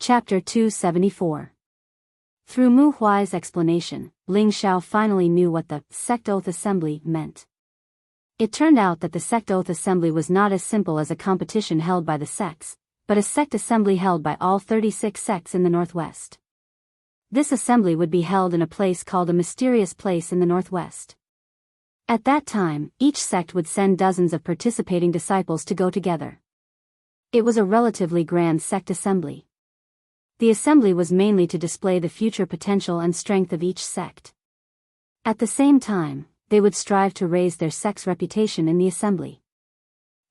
Chapter 274. Through Mu Huai's explanation, Ling Xiao finally knew what the sect oath assembly meant. It turned out that the sect oath assembly was not as simple as a competition held by the sects, but a sect assembly held by all 36 sects in the Northwest. This assembly would be held in a place called a mysterious place in the Northwest. At that time, each sect would send dozens of participating disciples to go together. It was a relatively grand sect assembly. The assembly was mainly to display the future potential and strength of each sect. At the same time, they would strive to raise their sect's reputation in the assembly.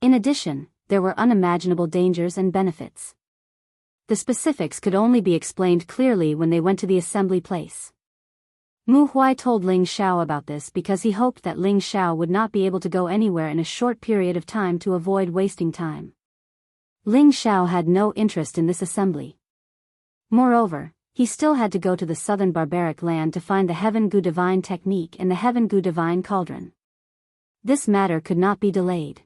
In addition, there were unimaginable dangers and benefits. The specifics could only be explained clearly when they went to the assembly place. Mu Huai told Ling Xiao about this because he hoped that Ling Xiao would not be able to go anywhere in a short period of time to avoid wasting time. Ling Xiao had no interest in this assembly. Moreover, he still had to go to the southern barbaric land to find the Heaven Gu Divine Technique and the Heaven Gu Divine Cauldron. This matter could not be delayed.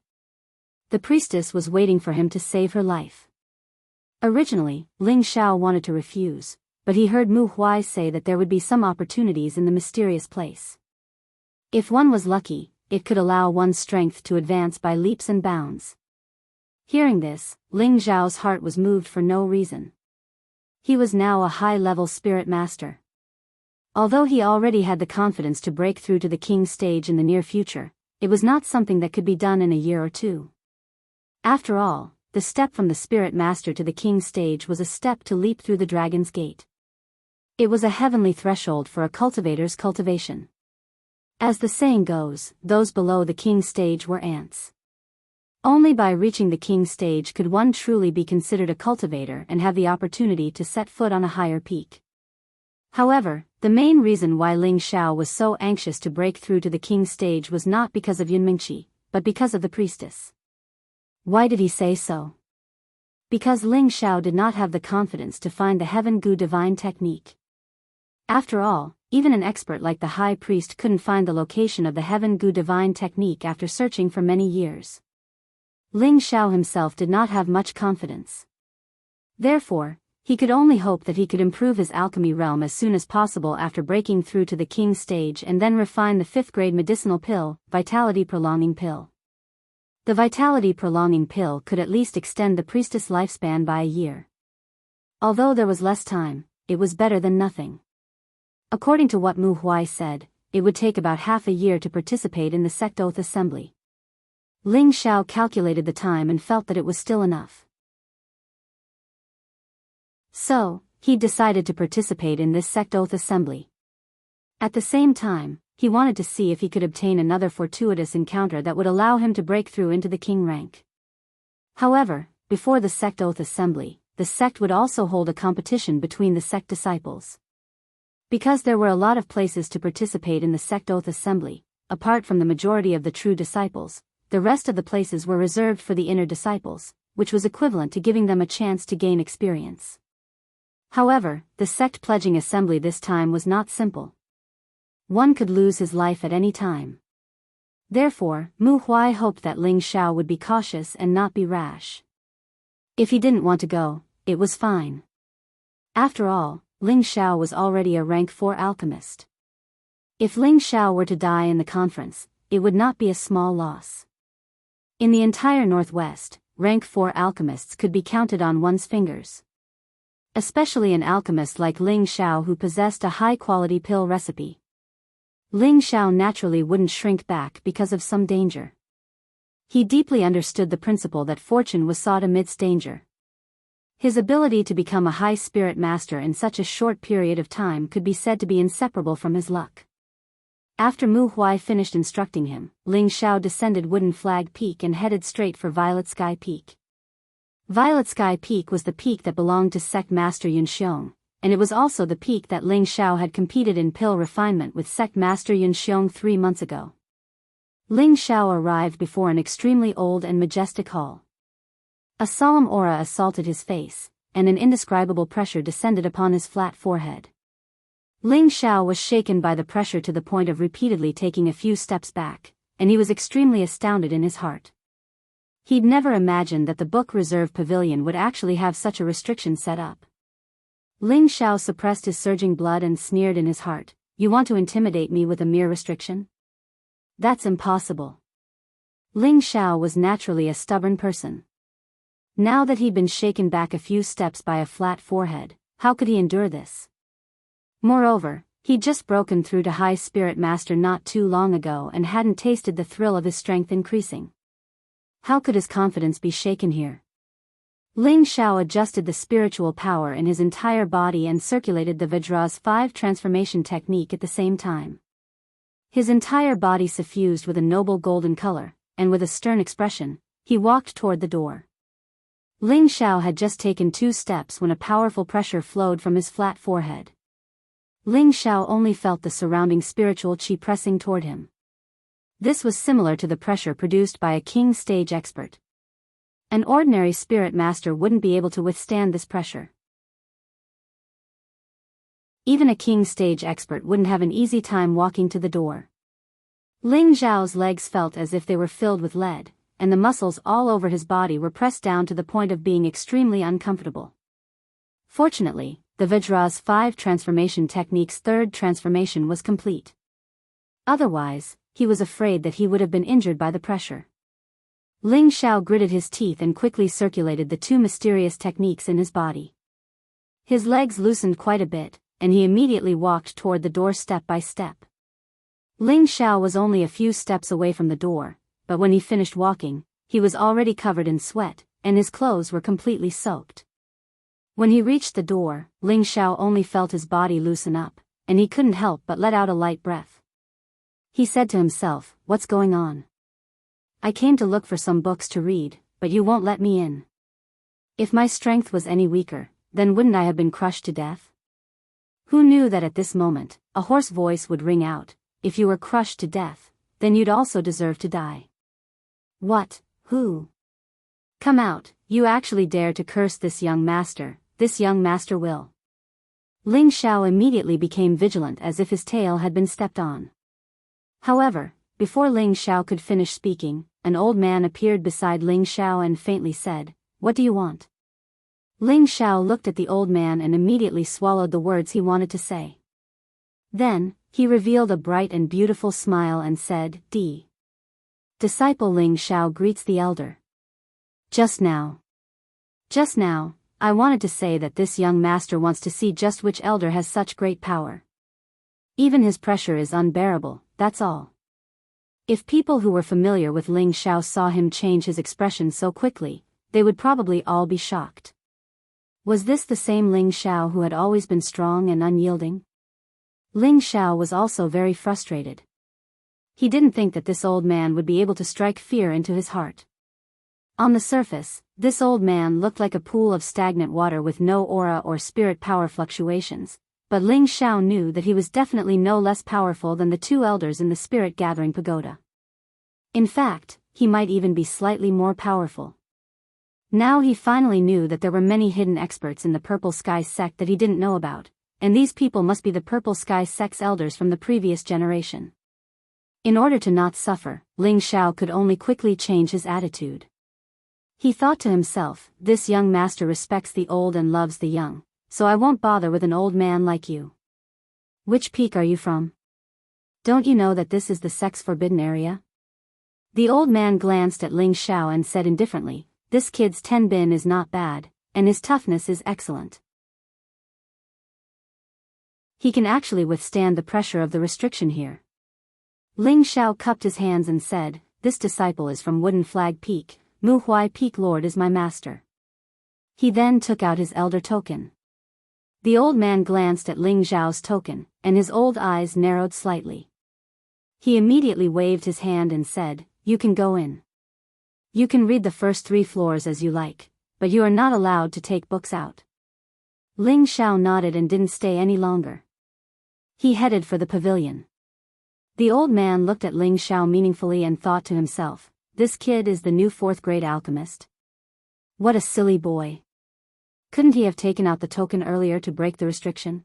The priestess was waiting for him to save her life. Originally, Ling Xiao wanted to refuse, but he heard Mu Huai say that there would be some opportunities in the mysterious place. If one was lucky, it could allow one's strength to advance by leaps and bounds. Hearing this, Ling Xiao's heart was moved for no reason. He was now a high-level spirit master. Although he already had the confidence to break through to the king stage in the near future, it was not something that could be done in a year or two. After all, the step from the spirit master to the king stage was a step to leap through the dragon's gate. It was a heavenly threshold for a cultivator's cultivation. As the saying goes, those below the king stage were ants. Only by reaching the king stage could one truly be considered a cultivator and have the opportunity to set foot on a higher peak. However, the main reason why Ling Xiao was so anxious to break through to the king stage was not because of Yunmingqi, but because of the priestess. Why did he say so? Because Ling Xiao did not have the confidence to find the Heaven Gu Divine Technique. After all, even an expert like the high priest couldn't find the location of the Heaven Gu Divine Technique after searching for many years. Ling Xiao himself did not have much confidence. Therefore, he could only hope that he could improve his alchemy realm as soon as possible after breaking through to the king stage and then refine the 5th grade medicinal pill, Vitality Prolonging Pill. The Vitality Prolonging Pill could at least extend the priestess' lifespan by a year. Although there was less time, it was better than nothing. According to what Mu Huai said, it would take about half a year to participate in the sect oath assembly. Ling Xiao calculated the time and felt that it was still enough. So, he decided to participate in this sect oath assembly. At the same time, he wanted to see if he could obtain another fortuitous encounter that would allow him to break through into the king rank. However, before the sect oath assembly, the sect would also hold a competition between the sect disciples. Because there were a lot of places to participate in the sect oath assembly, apart from the majority of the true disciples, the rest of the places were reserved for the inner disciples, which was equivalent to giving them a chance to gain experience. However, the sect pledging assembly this time was not simple. One could lose his life at any time. Therefore, Mu Huai hoped that Ling Xiao would be cautious and not be rash. If he didn't want to go, it was fine. After all, Ling Xiao was already a rank 4 alchemist. If Ling Xiao were to die in the conference, it would not be a small loss. In the entire Northwest, rank 4 alchemists could be counted on one's fingers. Especially an alchemist like Ling Xiao who possessed a high-quality pill recipe. Ling Xiao naturally wouldn't shrink back because of some danger. He deeply understood the principle that fortune was sought amidst danger. His ability to become a high spirit master in such a short period of time could be said to be inseparable from his luck. After Mu Huai finished instructing him, Ling Xiao descended Wooden Flag Peak and headed straight for Violet Sky Peak. Violet Sky Peak was the peak that belonged to Sect Master Yun Xiong, and it was also the peak that Ling Xiao had competed in pill refinement with Sect Master Yun Xiong 3 months ago. Ling Xiao arrived before an extremely old and majestic hall. A solemn aura assaulted his face, and an indescribable pressure descended upon his flat forehead. Ling Xiao was shaken by the pressure to the point of repeatedly taking a few steps back, and he was extremely astounded in his heart. He'd never imagined that the book reserve pavilion would actually have such a restriction set up. Ling Xiao suppressed his surging blood and sneered in his heart, "You want to intimidate me with a mere restriction? That's impossible." Ling Xiao was naturally a stubborn person. Now that he'd been shaken back a few steps by a flat forehead, how could he endure this? Moreover, he'd just broken through to High Spirit Master not too long ago and hadn't tasted the thrill of his strength increasing. How could his confidence be shaken here? Ling Xiao adjusted the spiritual power in his entire body and circulated the Vajra's 5 transformation technique at the same time. His entire body suffused with a noble golden color, and with a stern expression, he walked toward the door. Ling Xiao had just taken 2 steps when a powerful pressure flowed from his flat forehead. Ling Xiao only felt the surrounding spiritual qi pressing toward him. This was similar to the pressure produced by a king stage expert. An ordinary spirit master wouldn't be able to withstand this pressure. Even a king stage expert wouldn't have an easy time walking to the door. Ling Xiao's legs felt as if they were filled with lead, and the muscles all over his body were pressed down to the point of being extremely uncomfortable. Fortunately, the Vajra's 5 transformation technique's 3rd transformation was complete. Otherwise, he was afraid that he would have been injured by the pressure. Ling Xiao gritted his teeth and quickly circulated the 2 mysterious techniques in his body. His legs loosened quite a bit, and he immediately walked toward the door step by step. Ling Xiao was only a few steps away from the door, but when he finished walking, he was already covered in sweat, and his clothes were completely soaked. When he reached the door, Ling Xiao only felt his body loosen up, and he couldn't help but let out a light breath. He said to himself, "What's going on? I came to look for some books to read, but you won't let me in. If my strength was any weaker, then wouldn't I have been crushed to death?" Who knew that at this moment, a hoarse voice would ring out, "If you were crushed to death, then you'd also deserve to die." What? Who? Come out, you actually dare to curse this young master will. Ling Xiao immediately became vigilant as if his tail had been stepped on. However, before Ling Xiao could finish speaking, an old man appeared beside Ling Xiao and faintly said, "What do you want?" Ling Xiao looked at the old man and immediately swallowed the words he wanted to say. Then, he revealed a bright and beautiful smile and said, Disciple Ling Xiao greets the elder. Just now, I wanted to say that this young master wants to see just which elder has such great power. Even his pressure is unbearable, that's all." If people who were familiar with Ling Xiao saw him change his expression so quickly, they would probably all be shocked. Was this the same Ling Xiao who had always been strong and unyielding? Ling Xiao was also very frustrated. He didn't think that this old man would be able to strike fear into his heart. On the surface, this old man looked like a pool of stagnant water with no aura or spirit power fluctuations, but Ling Xiao knew that he was definitely no less powerful than the 2 elders in the spirit gathering pagoda. In fact, he might even be slightly more powerful. Now he finally knew that there were many hidden experts in the Purple Sky sect that he didn't know about, and these people must be the Purple Sky sect's elders from the previous generation. In order to not suffer, Ling Xiao could only quickly change his attitude. He thought to himself, "This young master respects the old and loves the young, so I won't bother with an old man like you. Which peak are you from? Don't you know that this is the sect's forbidden area?" The old man glanced at Ling Xiao and said indifferently, "This kid's tenbin is not bad, and his toughness is excellent. He can actually withstand the pressure of the restriction here." Ling Xiao cupped his hands and said, "This disciple is from Wooden Flag Peak, Mu Huai Peak Lord is my master." He then took out his elder token. The old man glanced at Ling Xiao's token, and his old eyes narrowed slightly. He immediately waved his hand and said, "You can go in. You can read the first 3 floors as you like, but you are not allowed to take books out." Ling Xiao nodded and didn't stay any longer. He headed for the pavilion. The old man looked at Ling Xiao meaningfully and thought to himself, "This kid is the new 4th grade alchemist. What a silly boy. Couldn't he have taken out the token earlier to break the restriction?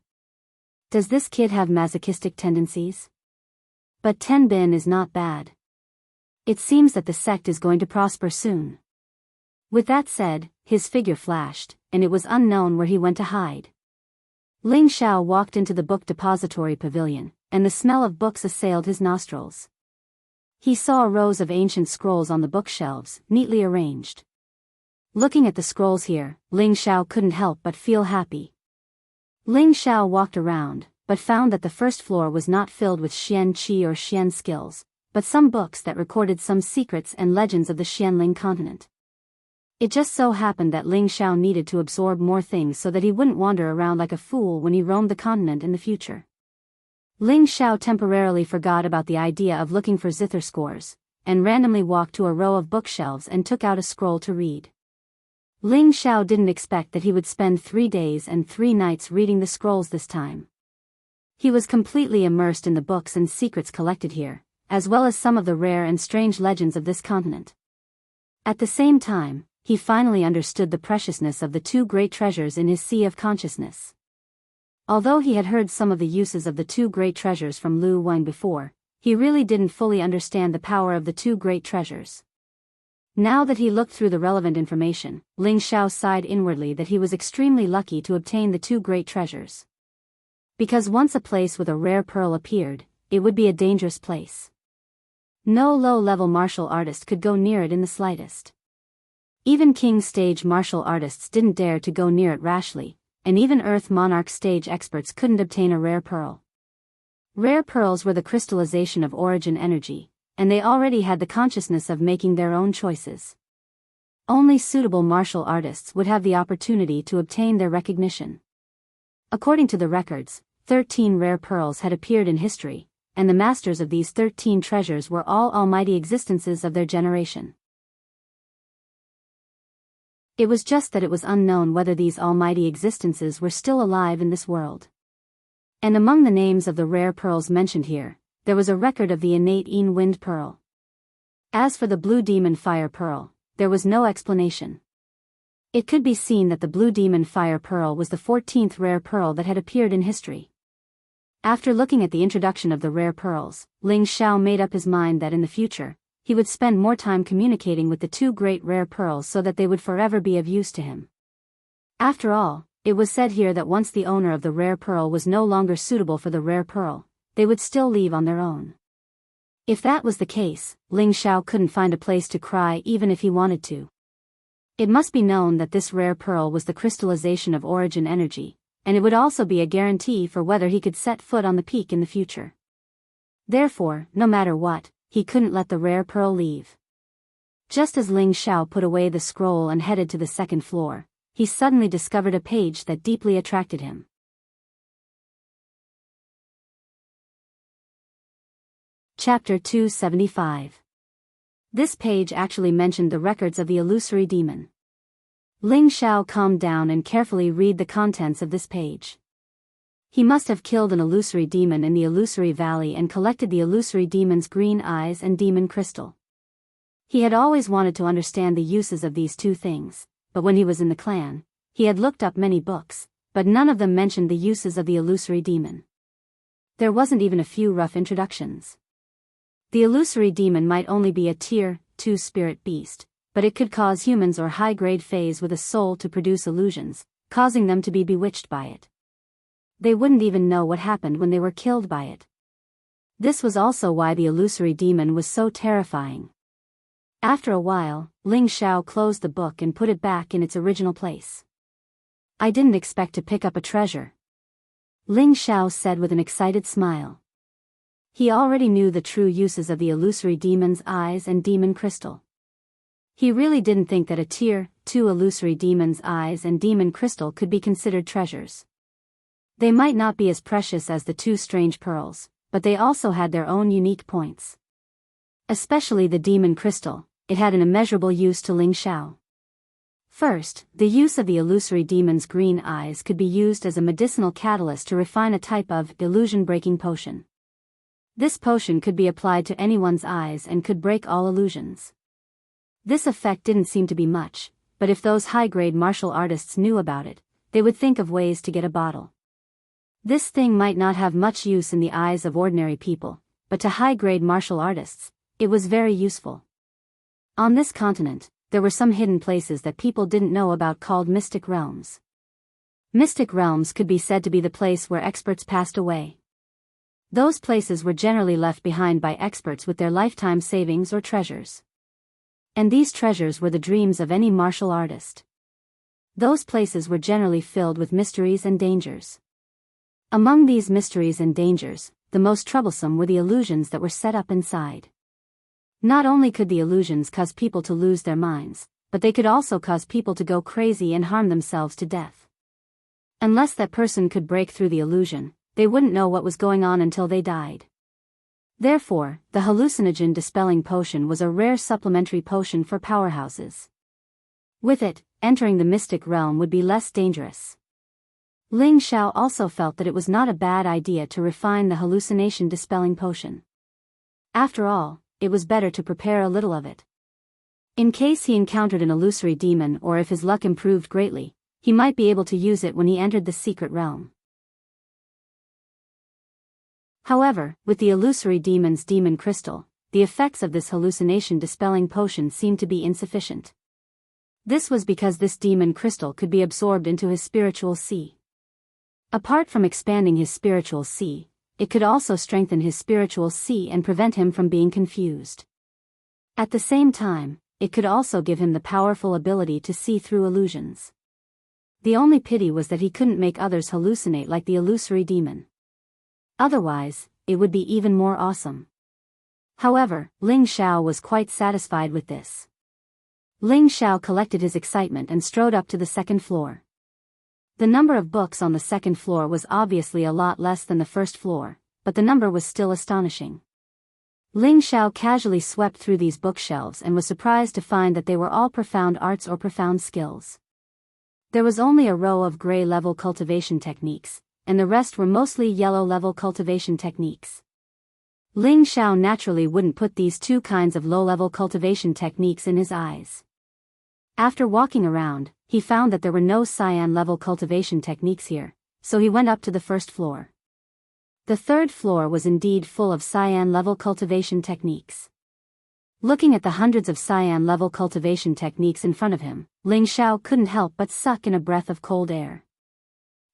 Does this kid have masochistic tendencies? But tenbin is not bad. It seems that the sect is going to prosper soon." With that said, his figure flashed, and it was unknown where he went to hide. Ling Xiao walked into the book depository pavilion, and the smell of books assailed his nostrils. He saw rows of ancient scrolls on the bookshelves, neatly arranged. Looking at the scrolls here, Ling Xiao couldn't help but feel happy. Ling Xiao walked around, but found that the first floor was not filled with Xian Qi or Xian skills, but some books that recorded some secrets and legends of the Xianling continent. It just so happened that Ling Xiao needed to absorb more things so that he wouldn't wander around like a fool when he roamed the continent in the future. Ling Xiao temporarily forgot about the idea of looking for zither scores, and randomly walked to a row of bookshelves and took out a scroll to read. Ling Xiao didn't expect that he would spend 3 days and 3 nights reading the scrolls this time. He was completely immersed in the books and secrets collected here, as well as some of the rare and strange legends of this continent. At the same time, he finally understood the preciousness of the 2 great treasures in his sea of consciousness. Although he had heard some of the uses of the 2 great treasures from Lu Wang before, he really didn't fully understand the power of the 2 great treasures. Now that he looked through the relevant information, Ling Xiao sighed inwardly that he was extremely lucky to obtain the 2 great treasures. Because once a place with a rare pearl appeared, it would be a dangerous place. No low-level martial artist could go near it in the slightest. Even King stage martial artists didn't dare to go near it rashly, and even Earth Monarch stage experts couldn't obtain a rare pearl. Rare pearls were the crystallization of origin energy, and they already had the consciousness of making their own choices. Only suitable martial artists would have the opportunity to obtain their recognition. According to the records, 13 rare pearls had appeared in history, and the masters of these 13 treasures were all almighty existences of their generation. It was just that it was unknown whether these almighty existences were still alive in this world. And among the names of the rare pearls mentioned here, there was a record of the innate Yin Wind Pearl. As for the Blue Demon Fire Pearl, there was no explanation. It could be seen that the Blue Demon Fire Pearl was the 14th rare pearl that had appeared in history. After looking at the introduction of the rare pearls, Ling Xiao made up his mind that in the future, he would spend more time communicating with the 2 great rare pearls so that they would forever be of use to him. After all, it was said here that once the owner of the rare pearl was no longer suitable for the rare pearl, they would still leave on their own. If that was the case, Ling Xiao couldn't find a place to cry even if he wanted to. It must be known that this rare pearl was the crystallization of origin energy, and it would also be a guarantee for whether he could set foot on the peak in the future. Therefore, no matter what, he couldn't let the rare pearl leave. Just as Ling Xiao put away the scroll and headed to the 2nd floor, he suddenly discovered a page that deeply attracted him. Chapter 275. This page actually mentioned the records of the illusory demon. Ling Xiao calmed down and carefully read the contents of this page. He must have killed an illusory demon in the illusory valley and collected the illusory demon's green eyes and demon crystal. He had always wanted to understand the uses of these 2 things, but when he was in the clan, he had looked up many books, but none of them mentioned the uses of the illusory demon. There wasn't even a few rough introductions. The illusory demon might only be a tier 2 spirit beast, but it could cause humans or high-grade fays with a soul to produce illusions, causing them to be bewitched by it. They wouldn't even know what happened when they were killed by it. This was also why the illusory demon was so terrifying. After a while, Ling Xiao closed the book and put it back in its original place. I didn't expect to pick up a treasure, Ling Xiao said with an excited smile. He already knew the true uses of the illusory demon's eyes and demon crystal. He really didn't think that a tier 2 illusory demon's eyes and demon crystal could be considered treasures. They might not be as precious as the 2 strange pearls, but they also had their own unique points. Especially the demon crystal, it had an immeasurable use to Ling Xiao. First, the use of the illusory demon's green eyes could be used as a medicinal catalyst to refine a type of illusion-breaking potion. This potion could be applied to anyone's eyes and could break all illusions. This effect didn't seem to be much, but if those high-grade martial artists knew about it, they would think of ways to get a bottle. This thing might not have much use in the eyes of ordinary people, but to high-grade martial artists, it was very useful. On this continent, there were some hidden places that people didn't know about called mystic realms. Mystic realms could be said to be the place where experts passed away. Those places were generally left behind by experts with their lifetime savings or treasures. And these treasures were the dreams of any martial artist. Those places were generally filled with mysteries and dangers. Among these mysteries and dangers, the most troublesome were the illusions that were set up inside. Not only could the illusions cause people to lose their minds, but they could also cause people to go crazy and harm themselves to death. Unless that person could break through the illusion, they wouldn't know what was going on until they died. Therefore, the hallucinogen dispelling potion was a rare supplementary potion for powerhouses. With it, entering the mystic realm would be less dangerous. Ling Xiao also felt that it was not a bad idea to refine the hallucination dispelling potion. After all, it was better to prepare a little of it. In case he encountered an illusory demon or if his luck improved greatly, he might be able to use it when he entered the secret realm. However, with the illusory demon's demon crystal, the effects of this hallucination dispelling potion seemed to be insufficient. This was because this demon crystal could be absorbed into his spiritual sea. Apart from expanding his spiritual sea, it could also strengthen his spiritual sea and prevent him from being confused. At the same time, it could also give him the powerful ability to see through illusions. The only pity was that he couldn't make others hallucinate like the illusory demon. Otherwise, it would be even more awesome. However, Ling Xiao was quite satisfied with this. Ling Xiao collected his excitement and strode up to the second floor. The number of books on the second floor was obviously a lot less than the first floor, but the number was still astonishing. Ling Xiao casually swept through these bookshelves and was surprised to find that they were all profound arts or profound skills. There was only a row of gray-level cultivation techniques, and the rest were mostly yellow-level cultivation techniques. Ling Xiao naturally wouldn't put these two kinds of low-level cultivation techniques in his eyes. After walking around, he found that there were no cyan-level cultivation techniques here, so he went up to the first floor. The third floor was indeed full of cyan-level cultivation techniques. Looking at the hundreds of cyan-level cultivation techniques in front of him, Ling Xiao couldn't help but suck in a breath of cold air.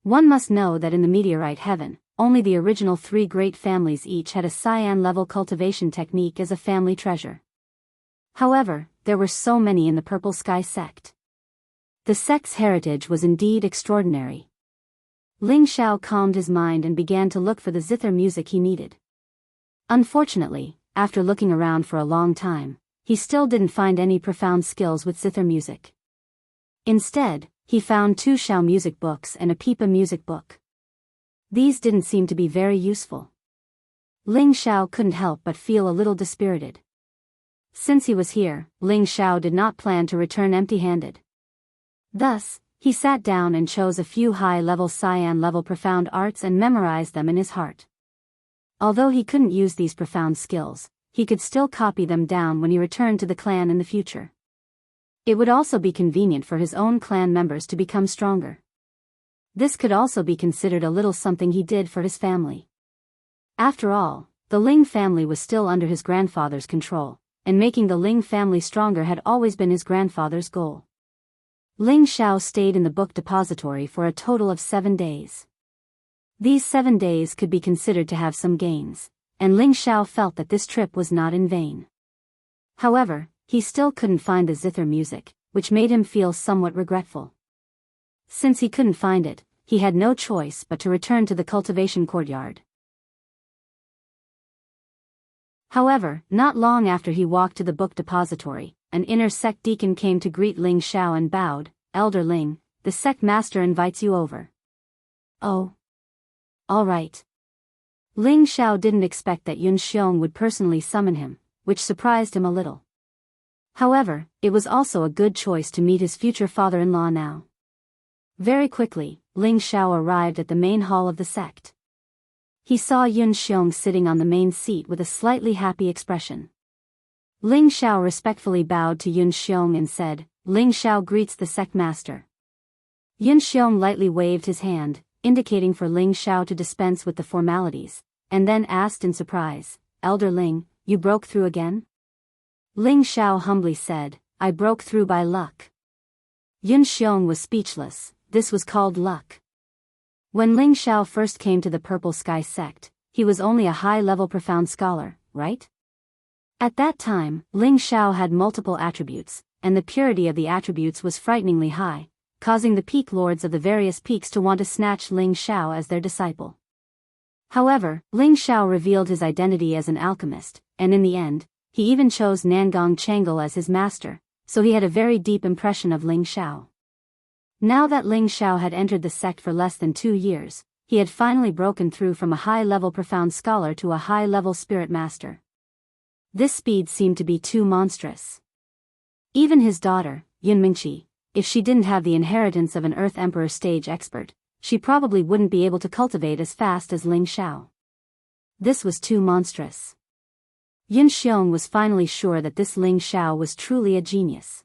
One must know that in the meteorite heaven, only the original 3 great families each had a cyan-level cultivation technique as a family treasure. However, there were so many in the Purple Sky sect. The sect's heritage was indeed extraordinary. Ling Xiao calmed his mind and began to look for the zither music he needed. Unfortunately, after looking around for a long time, he still didn't find any profound skills with zither music. Instead, he found 2 Xiao music books and a Pipa music book. These didn't seem to be very useful. Ling Xiao couldn't help but feel a little dispirited. Since he was here, Ling Xiao did not plan to return empty-handed. Thus, he sat down and chose a few high-level cyan-level profound arts and memorized them in his heart. Although he couldn't use these profound skills, he could still copy them down when he returned to the clan in the future. It would also be convenient for his own clan members to become stronger. This could also be considered a little something he did for his family. After all, the Ling family was still under his grandfather's control, and making the Ling family stronger had always been his grandfather's goal. Ling Xiao stayed in the book depository for a total of 7 days. These 7 days could be considered to have some gains, and Ling Xiao felt that this trip was not in vain. However, he still couldn't find the zither music, which made him feel somewhat regretful. Since he couldn't find it, he had no choice but to return to the cultivation courtyard. However, not long after he walked to the book depository, an inner sect deacon came to greet Ling Xiao and bowed. "Elder Ling, the sect master invites you over." "Oh. All right." Ling Xiao didn't expect that Yun Xiong would personally summon him, which surprised him a little. However, it was also a good choice to meet his future father-in-law now. Very quickly, Ling Xiao arrived at the main hall of the sect. He saw Yun Xiong sitting on the main seat with a slightly happy expression. Ling Xiao respectfully bowed to Yun Xiong and said, "Ling Xiao greets the sect master." Yun Xiong lightly waved his hand, indicating for Ling Xiao to dispense with the formalities, and then asked in surprise, "Elder Ling, you broke through again?" Ling Xiao humbly said, "I broke through by luck." Yun Xiong was speechless. This was called luck. When Ling Xiao first came to the Purple Sky sect, he was only a high-level profound scholar, right? At that time, Ling Xiao had multiple attributes, and the purity of the attributes was frighteningly high, causing the peak lords of the various peaks to want to snatch Ling Xiao as their disciple. However, Ling Xiao revealed his identity as an alchemist, and in the end, he even chose Nangong Changle as his master, so he had a very deep impression of Ling Xiao. Now that Ling Xiao had entered the sect for less than 2 years, he had finally broken through from a high-level profound scholar to a high-level spirit master. This speed seemed to be too monstrous. Even his daughter, Yun Mingqi, if she didn't have the inheritance of an Earth Emperor stage expert, she probably wouldn't be able to cultivate as fast as Ling Xiao. This was too monstrous. Yin Xiong was finally sure that this Ling Xiao was truly a genius.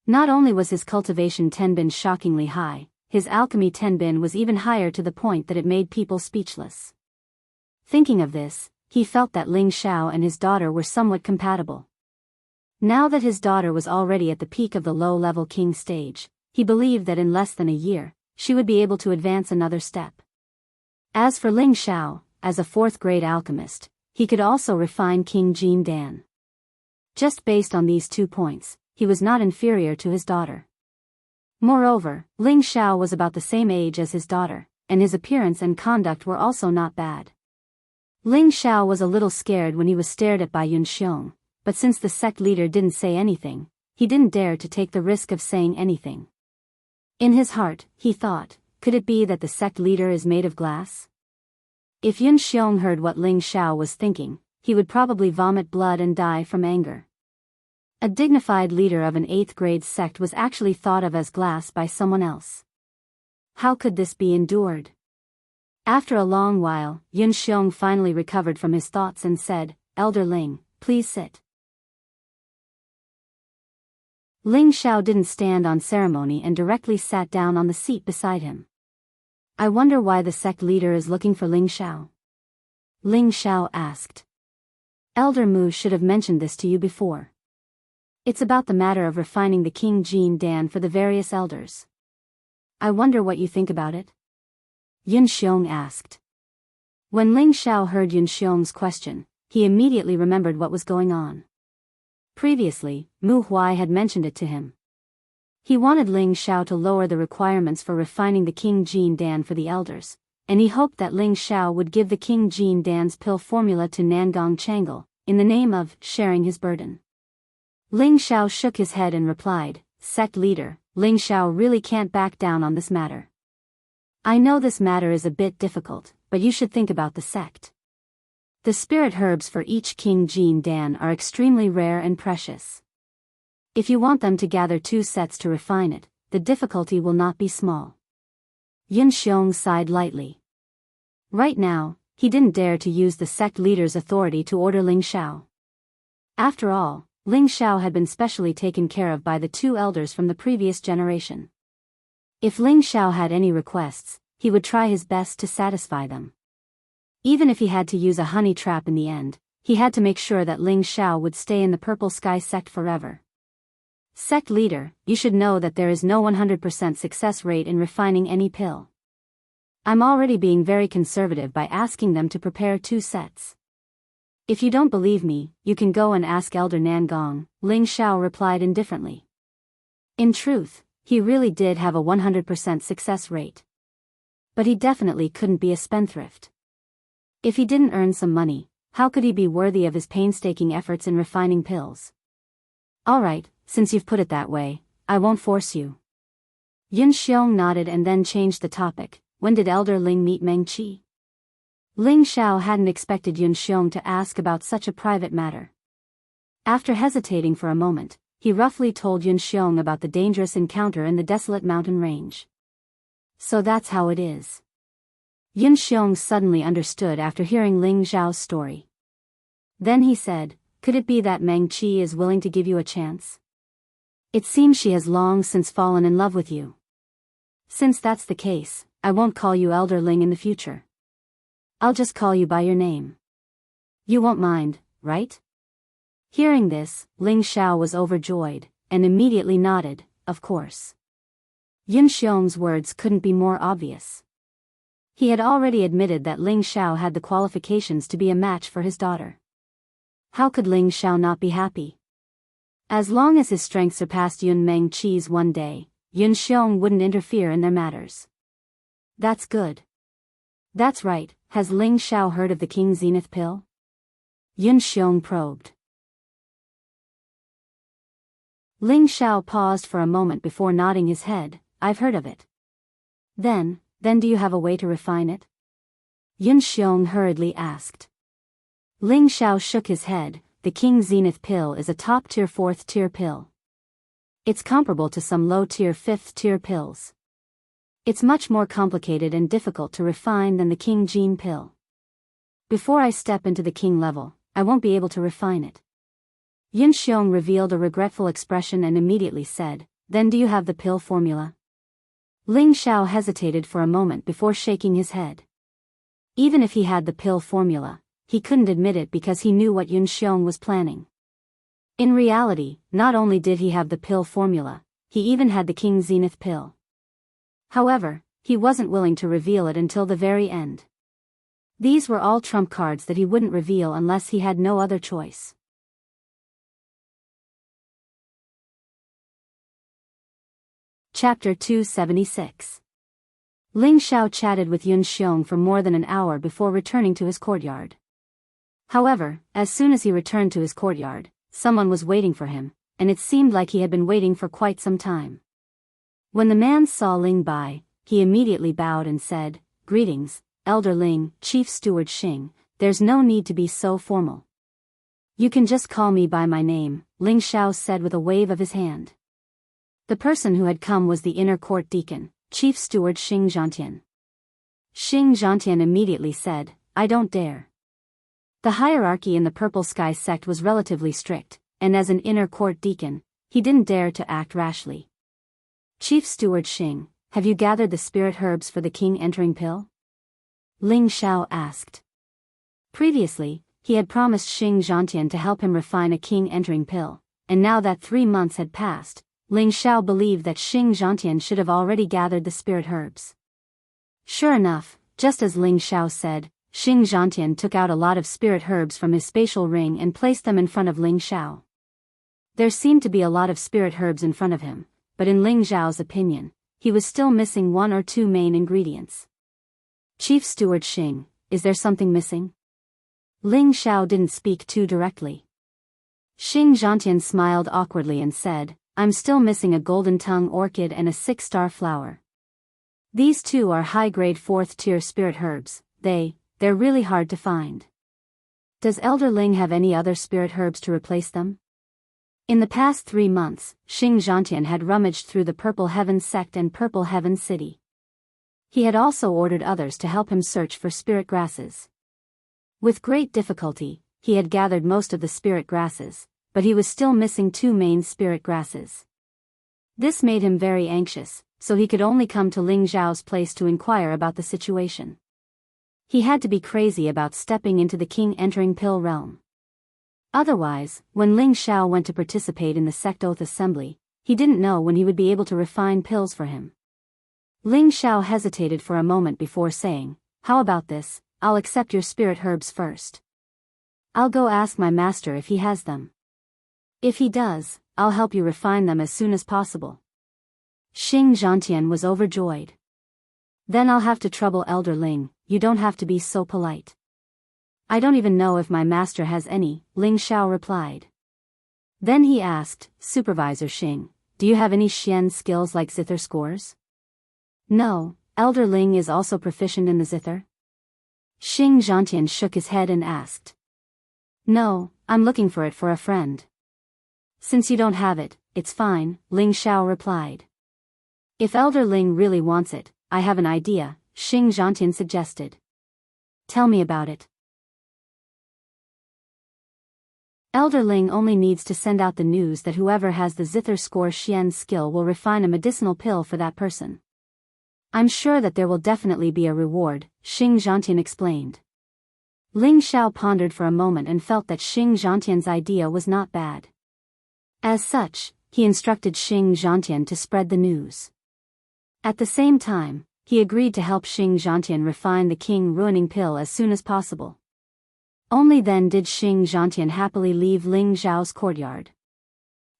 Not only was his cultivation tenbin shockingly high, his alchemy tenbin was even higher to the point that it made people speechless. Thinking of this, he felt that Ling Xiao and his daughter were somewhat compatible. Now that his daughter was already at the peak of the low-level king stage, he believed that in less than a year, she would be able to advance another step. As for Ling Xiao, as a 4th-grade alchemist, he could also refine King Jin Dan. Just based on these 2 points, he was not inferior to his daughter. Moreover, Ling Xiao was about the same age as his daughter, and his appearance and conduct were also not bad. Ling Xiao was a little scared when he was stared at by Yun Xiong, but since the sect leader didn't say anything, he didn't dare to take the risk of saying anything. In his heart, he thought, could it be that the sect leader is made of glass? If Yun Xiong heard what Ling Xiao was thinking, he would probably vomit blood and die from anger. A dignified leader of an 8th-grade sect was actually thought of as glass by someone else. How could this be endured? After a long while, Yun Xiong finally recovered from his thoughts and said, "Elder Ling, please sit." Ling Xiao didn't stand on ceremony and directly sat down on the seat beside him. "I wonder why the sect leader is looking for Ling Xiao?" Ling Xiao asked. "Elder Mu should have mentioned this to you before. It's about the matter of refining the King Jin Dan for the various elders. I wonder what you think about it?" Yun Xiong asked. When Ling Xiao heard Yun Xiong's question, he immediately remembered what was going on. Previously, Mu Huai had mentioned it to him. He wanted Ling Xiao to lower the requirements for refining the King Jin Dan for the elders, and he hoped that Ling Xiao would give the King Jin Dan's pill formula to Nangong Changle, in the name of sharing his burden. Ling Xiao shook his head and replied, "Sect leader, Ling Xiao really can't back down on this matter. I know this matter is a bit difficult, but you should think about the sect. The spirit herbs for each King Jin Dan are extremely rare and precious. If you want them to gather 2 sets to refine it, the difficulty will not be small." Yun Xiong sighed lightly. Right now, he didn't dare to use the sect leader's authority to order Ling Xiao. After all, Ling Xiao had been specially taken care of by the 2 elders from the previous generation. If Ling Xiao had any requests, he would try his best to satisfy them. Even if he had to use a honey trap in the end, he had to make sure that Ling Xiao would stay in the Purple Sky sect forever. "Sect leader, you should know that there is no 100% success rate in refining any pill. I'm already being very conservative by asking them to prepare 2 sets. If you don't believe me, you can go and ask Elder Nangong," Ling Xiao replied indifferently. In truth, he really did have a 100% success rate. But he definitely couldn't be a spendthrift. If he didn't earn some money, how could he be worthy of his painstaking efforts in refining pills? "Alright, since you've put it that way, I won't force you." Yun Xiong nodded and then changed the topic. "When did Elder Ling meet Meng Qi?" Ling Xiao hadn't expected Yun Xiong to ask about such a private matter. After hesitating for a moment, he roughly told Yun Xiong about the dangerous encounter in the desolate mountain range. "So that's how it is." Yun Xiong suddenly understood after hearing Ling Xiao's story. Then he said, "Could it be that Meng Qi is willing to give you a chance? It seems she has long since fallen in love with you. Since that's the case, I won't call you Elder Ling in the future. I'll just call you by your name. You won't mind, right?" Hearing this, Ling Xiao was overjoyed, and immediately nodded, "Of course." Yun Xiong's words couldn't be more obvious. He had already admitted that Ling Xiao had the qualifications to be a match for his daughter. How could Ling Xiao not be happy? As long as his strength surpassed Yun Meng Qi's one day, Yun Xiong wouldn't interfere in their matters. That's good. That's right, has Ling Xiao heard of the King Zenith pill? Yun Xiong probed. Ling Xiao paused for a moment before nodding his head. I've heard of it. Then do you have a way to refine it? Yun Xiong hurriedly asked. Ling Xiao shook his head. The King Zenith pill is a top-tier 4th-tier pill. It's comparable to some low-tier 5th-tier pills. It's much more complicated and difficult to refine than the King Gene pill. Before I step into the King level, I won't be able to refine it. Yun Xiong revealed a regretful expression and immediately said, Then do you have the pill formula? Ling Xiao hesitated for a moment before shaking his head. Even if he had the pill formula, he couldn't admit it because he knew what Yun Xiong was planning. In reality, not only did he have the pill formula, he even had the King Zenith pill. However, he wasn't willing to reveal it until the very end. These were all trump cards that he wouldn't reveal unless he had no other choice. Chapter 276. Ling Xiao chatted with Yun Xiong for more than an hour before returning to his courtyard. However, as soon as he returned to his courtyard, someone was waiting for him, and it seemed like he had been waiting for quite some time. When the man saw Ling Bai, he immediately bowed and said, Greetings, Elder Ling, Chief Steward Xing, there's no need to be so formal. You can just call me by my name, Ling Xiao said with a wave of his hand. The person who had come was the inner court deacon, Chief Steward Xing Zhantian. Xing Zhantian immediately said, I don't dare. The hierarchy in the Purple Sky sect was relatively strict, and as an inner court deacon, he didn't dare to act rashly. Chief Steward Xing, have you gathered the spirit herbs for the king entering pill? Ling Xiao asked. Previously, he had promised Xing Zhantian to help him refine a king entering pill, and now that 3 months had passed, Ling Xiao believed that Xing Zhantian should have already gathered the spirit herbs. Sure enough, just as Ling Xiao said, Xing Zhantian took out a lot of spirit herbs from his spatial ring and placed them in front of Ling Xiao. There seemed to be a lot of spirit herbs in front of him, but in Ling Xiao's opinion, he was still missing 1 or 2 main ingredients. Chief Steward Xing, is there something missing? Ling Xiao didn't speak too directly. Xing Zhantian smiled awkwardly and said, I'm still missing a golden tongue orchid and a 6-star flower. These 2 are high-grade 4th-tier spirit herbs, they're really hard to find. Does Elder Ling have any other spirit herbs to replace them? In the past 3 months, Xing Zhantian had rummaged through the Purple Heaven sect and Purple Heaven City. He had also ordered others to help him search for spirit grasses. With great difficulty, he had gathered most of the spirit grasses, but he was still missing 2 main spirit grasses. This made him very anxious, so he could only come to Ling Xiao's place to inquire about the situation. He had to be crazy about stepping into the king entering pill realm. Otherwise, when Ling Xiao went to participate in the sect oath assembly, he didn't know when he would be able to refine pills for him. Ling Xiao hesitated for a moment before saying, How about this, I'll accept your spirit herbs first. I'll go ask my master if he has them. If he does, I'll help you refine them as soon as possible. Xing Zhantian was overjoyed. Then I'll have to trouble Elder Ling, you don't have to be so polite. I don't even know if my master has any, Ling Xiao replied. Then he asked, Supervisor Xing, do you have any Xian skills like zither scores? No, Elder Ling is also proficient in the zither? Xing Zhantian shook his head and asked. No, I'm looking for it for a friend. Since you don't have it, it's fine, Ling Xiao replied. If Elder Ling really wants it, I have an idea, Xing Zhantian suggested. Tell me about it. Elder Ling only needs to send out the news that whoever has the zither score Xian skill will refine a medicinal pill for that person. I'm sure that there will definitely be a reward, Xing Zhantian explained. Ling Xiao pondered for a moment and felt that Xing Zhantian's idea was not bad. As such, he instructed Xing Zhantian to spread the news. At the same time, he agreed to help Xing Zhantian refine the king-ruining pill as soon as possible. Only then did Xing Zhantian happily leave Ling Xiao's courtyard.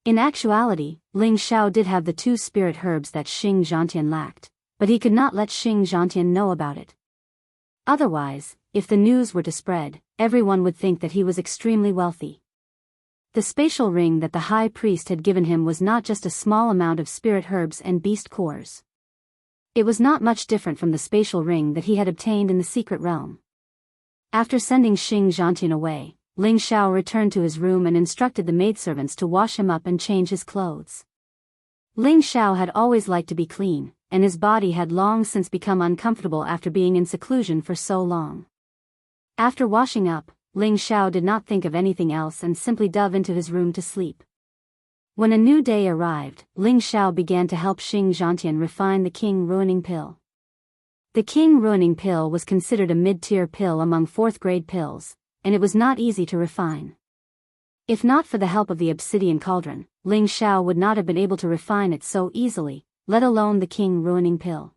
In actuality, Ling Xiao did have the 2 spirit herbs that Xing Zhantian lacked, but he could not let Xing Zhantian know about it. Otherwise, if the news were to spread, everyone would think that he was extremely wealthy. The spatial ring that the high priest had given him was not just a small amount of spirit herbs and beast cores. It was not much different from the spatial ring that he had obtained in the secret realm. After sending Xing Zhantian away, Ling Xiao returned to his room and instructed the maidservants to wash him up and change his clothes. Ling Xiao had always liked to be clean, and his body had long since become uncomfortable after being in seclusion for so long. After washing up, Ling Xiao did not think of anything else and simply dove into his room to sleep. When a new day arrived, Ling Xiao began to help Xing Zhantian refine the king-ruining pill. The king-ruining pill was considered a mid-tier pill among 4th-grade pills, and it was not easy to refine. If not for the help of the obsidian cauldron, Ling Xiao would not have been able to refine it so easily, let alone the king-ruining pill.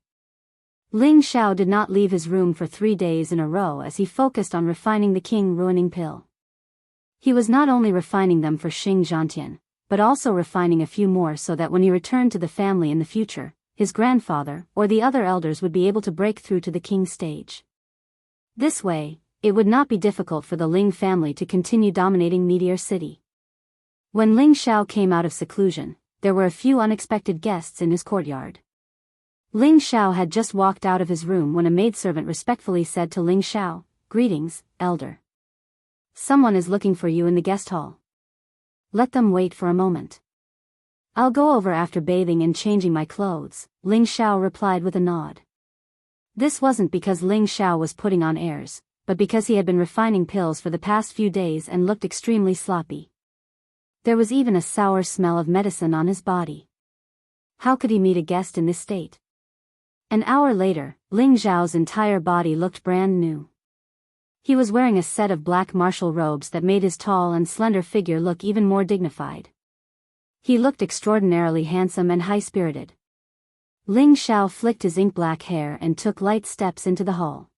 Ling Xiao did not leave his room for 3 days in a row as he focused on refining the king-ruining pill. He was not only refining them for Xing Zhantian, but also refining a few more so that when he returned to the family in the future, his grandfather or the other elders would be able to break through to the king stage. This way, it would not be difficult for the Ling family to continue dominating Meteor City. When Ling Xiao came out of seclusion, there were a few unexpected guests in his courtyard. Ling Xiao had just walked out of his room when a maidservant respectfully said to Ling Xiao, "Greetings, elder. Someone is looking for you in the guest hall. Let them wait for a moment. I'll go over after bathing and changing my clothes," Ling Xiao replied with a nod. This wasn't because Ling Xiao was putting on airs, but because he had been refining pills for the past few days and looked extremely sloppy. There was even a sour smell of medicine on his body. How could he meet a guest in this state? An hour later, Ling Xiao's entire body looked brand new. He was wearing a set of black martial robes that made his tall and slender figure look even more dignified. He looked extraordinarily handsome and high-spirited. Ling Xiao flicked his ink-black hair and took light steps into the hall.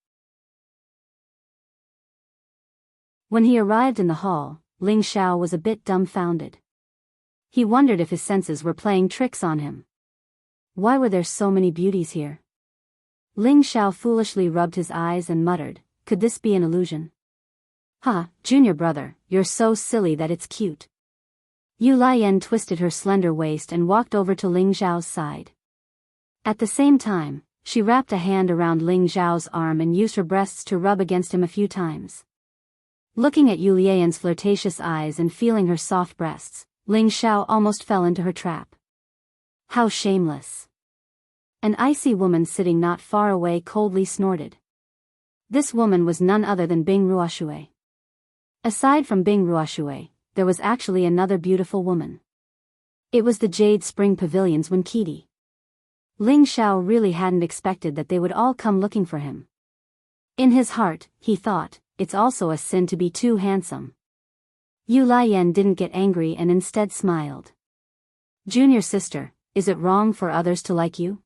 When he arrived in the hall, Ling Xiao was a bit dumbfounded. He wondered if his senses were playing tricks on him. Why were there so many beauties here? Ling Xiao foolishly rubbed his eyes and muttered, "Could this be an illusion?" "Ha, junior brother, you're so silly that it's cute." Yu Lian twisted her slender waist and walked over to Ling Xiao's side. At the same time, she wrapped a hand around Ling Xiao's arm and used her breasts to rub against him a few times. Looking at Yu Lian's flirtatious eyes and feeling her soft breasts, Ling Xiao almost fell into her trap. How shameless! An icy woman sitting not far away coldly snorted. This woman was none other than Bing Ruoshui. Aside from Bing Ruoshui, there was actually another beautiful woman. It was the Jade Spring Pavilion's Winkiti. Ling Xiao really hadn't expected that they would all come looking for him. In his heart, he thought, it's also a sin to be too handsome. Yu Lian didn't get angry and instead smiled. "Junior sister, is it wrong for others to like you?"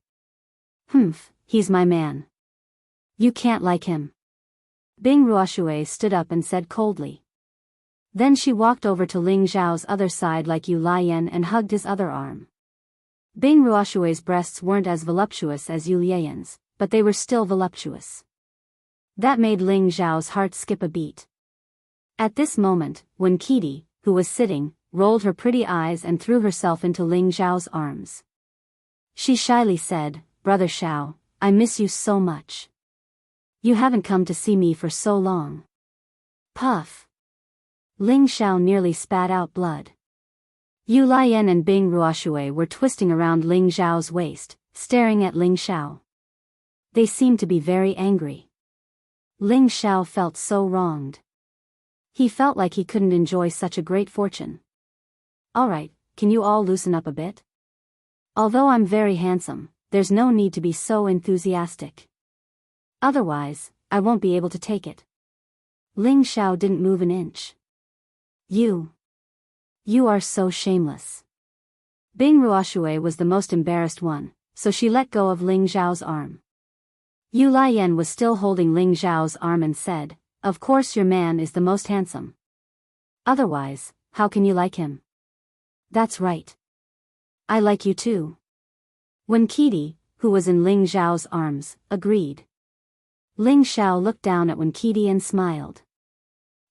"Humph, he's my man. You can't like him." Bing Ruoshui stood up and said coldly. Then she walked over to Ling Xiao's other side like Yu Lian and hugged his other arm. Bing Ruoshui's breasts weren't as voluptuous as Yu Lian's, but they were still voluptuous. That made Ling Xiao's heart skip a beat. At this moment, Winkiti, who was sitting, rolled her pretty eyes and threw herself into Ling Xiao's arms. She shyly said, "Brother Xiao, I miss you so much. You haven't come to see me for so long." Puff! Ling Xiao nearly spat out blood. Yu Lian and Bing Ruoshui were twisting around Ling Xiao's waist, staring at Ling Xiao. They seemed to be very angry. Ling Xiao felt so wronged. He felt like he couldn't enjoy such a great fortune. "Alright, can you all loosen up a bit? Although I'm very handsome, there's no need to be so enthusiastic. Otherwise, I won't be able to take it." Ling Xiao didn't move an inch. You are so shameless." Bing Ruoshui was the most embarrassed one, so she let go of Ling Xiao's arm. Yu Lian was still holding Ling Zhao's arm and said, "Of course your man is the most handsome. Otherwise, how can you like him?" "That's right. I like you too." Wen Qidi, who was in Ling Zhao's arms, agreed. Ling Zhao looked down at Wen Qidi and smiled.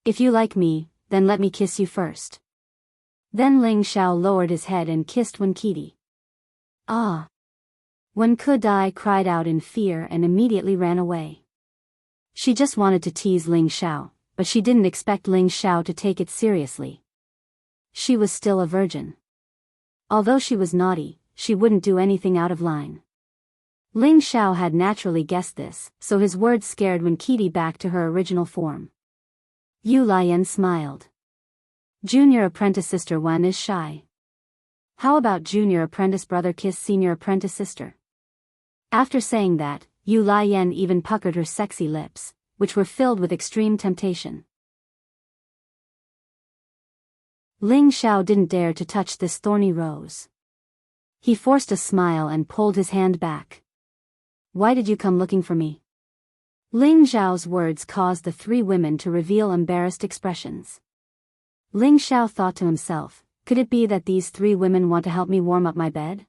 "If you like me, then let me kiss you first." Then Ling Zhao lowered his head and kissed Wen Qidi. "Ah!" Wen Qidi cried out in fear and immediately ran away. She just wanted to tease Ling Zhao, but she didn't expect Ling Zhao to take it seriously. She was still a virgin. Although she was naughty, she wouldn't do anything out of line. Ling Zhao had naturally guessed this, so his words scared Wen Qidi back to her original form. Yu Lian smiled. Junior apprentice sister Wen is shy. How about junior apprentice brother kiss senior apprentice sister? After saying that, Yu Lian even puckered her sexy lips, which were filled with extreme temptation. Ling Zhao didn't dare to touch this thorny rose. He forced a smile and pulled his hand back. "Why did you come looking for me?" Ling Zhao's words caused the three women to reveal embarrassed expressions. Ling Zhao thought to himself, could it be that these three women want to help me warm up my bed?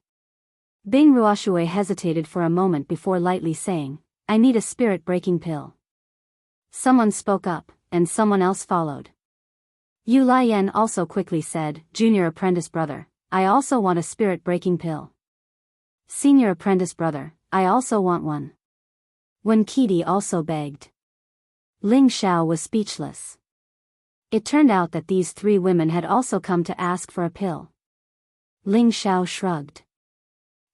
Bing Ruoshui hesitated for a moment before lightly saying, "I need a spirit-breaking pill." Someone spoke up, and someone else followed. Yu Lian also quickly said, "Junior apprentice brother, I also want a spirit-breaking pill." "Senior apprentice brother, I also want one." Wen Qidi also begged. Ling Zhao was speechless. It turned out that these three women had also come to ask for a pill. Ling Zhao shrugged.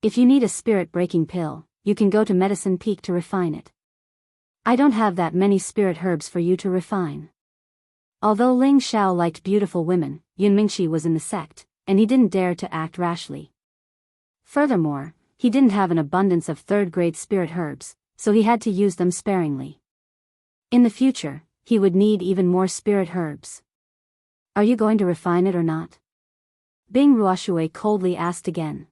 "If you need a spirit-breaking pill, you can go to Medicine Peak to refine it. I don't have that many spirit herbs for you to refine." Although Ling Zhao liked beautiful women, Yun Mingxi was in the sect, and he didn't dare to act rashly. Furthermore, he didn't have an abundance of third-grade spirit herbs, so he had to use them sparingly. In the future, he would need even more spirit herbs. "Are you going to refine it or not?" Bing Ruoshui coldly asked again.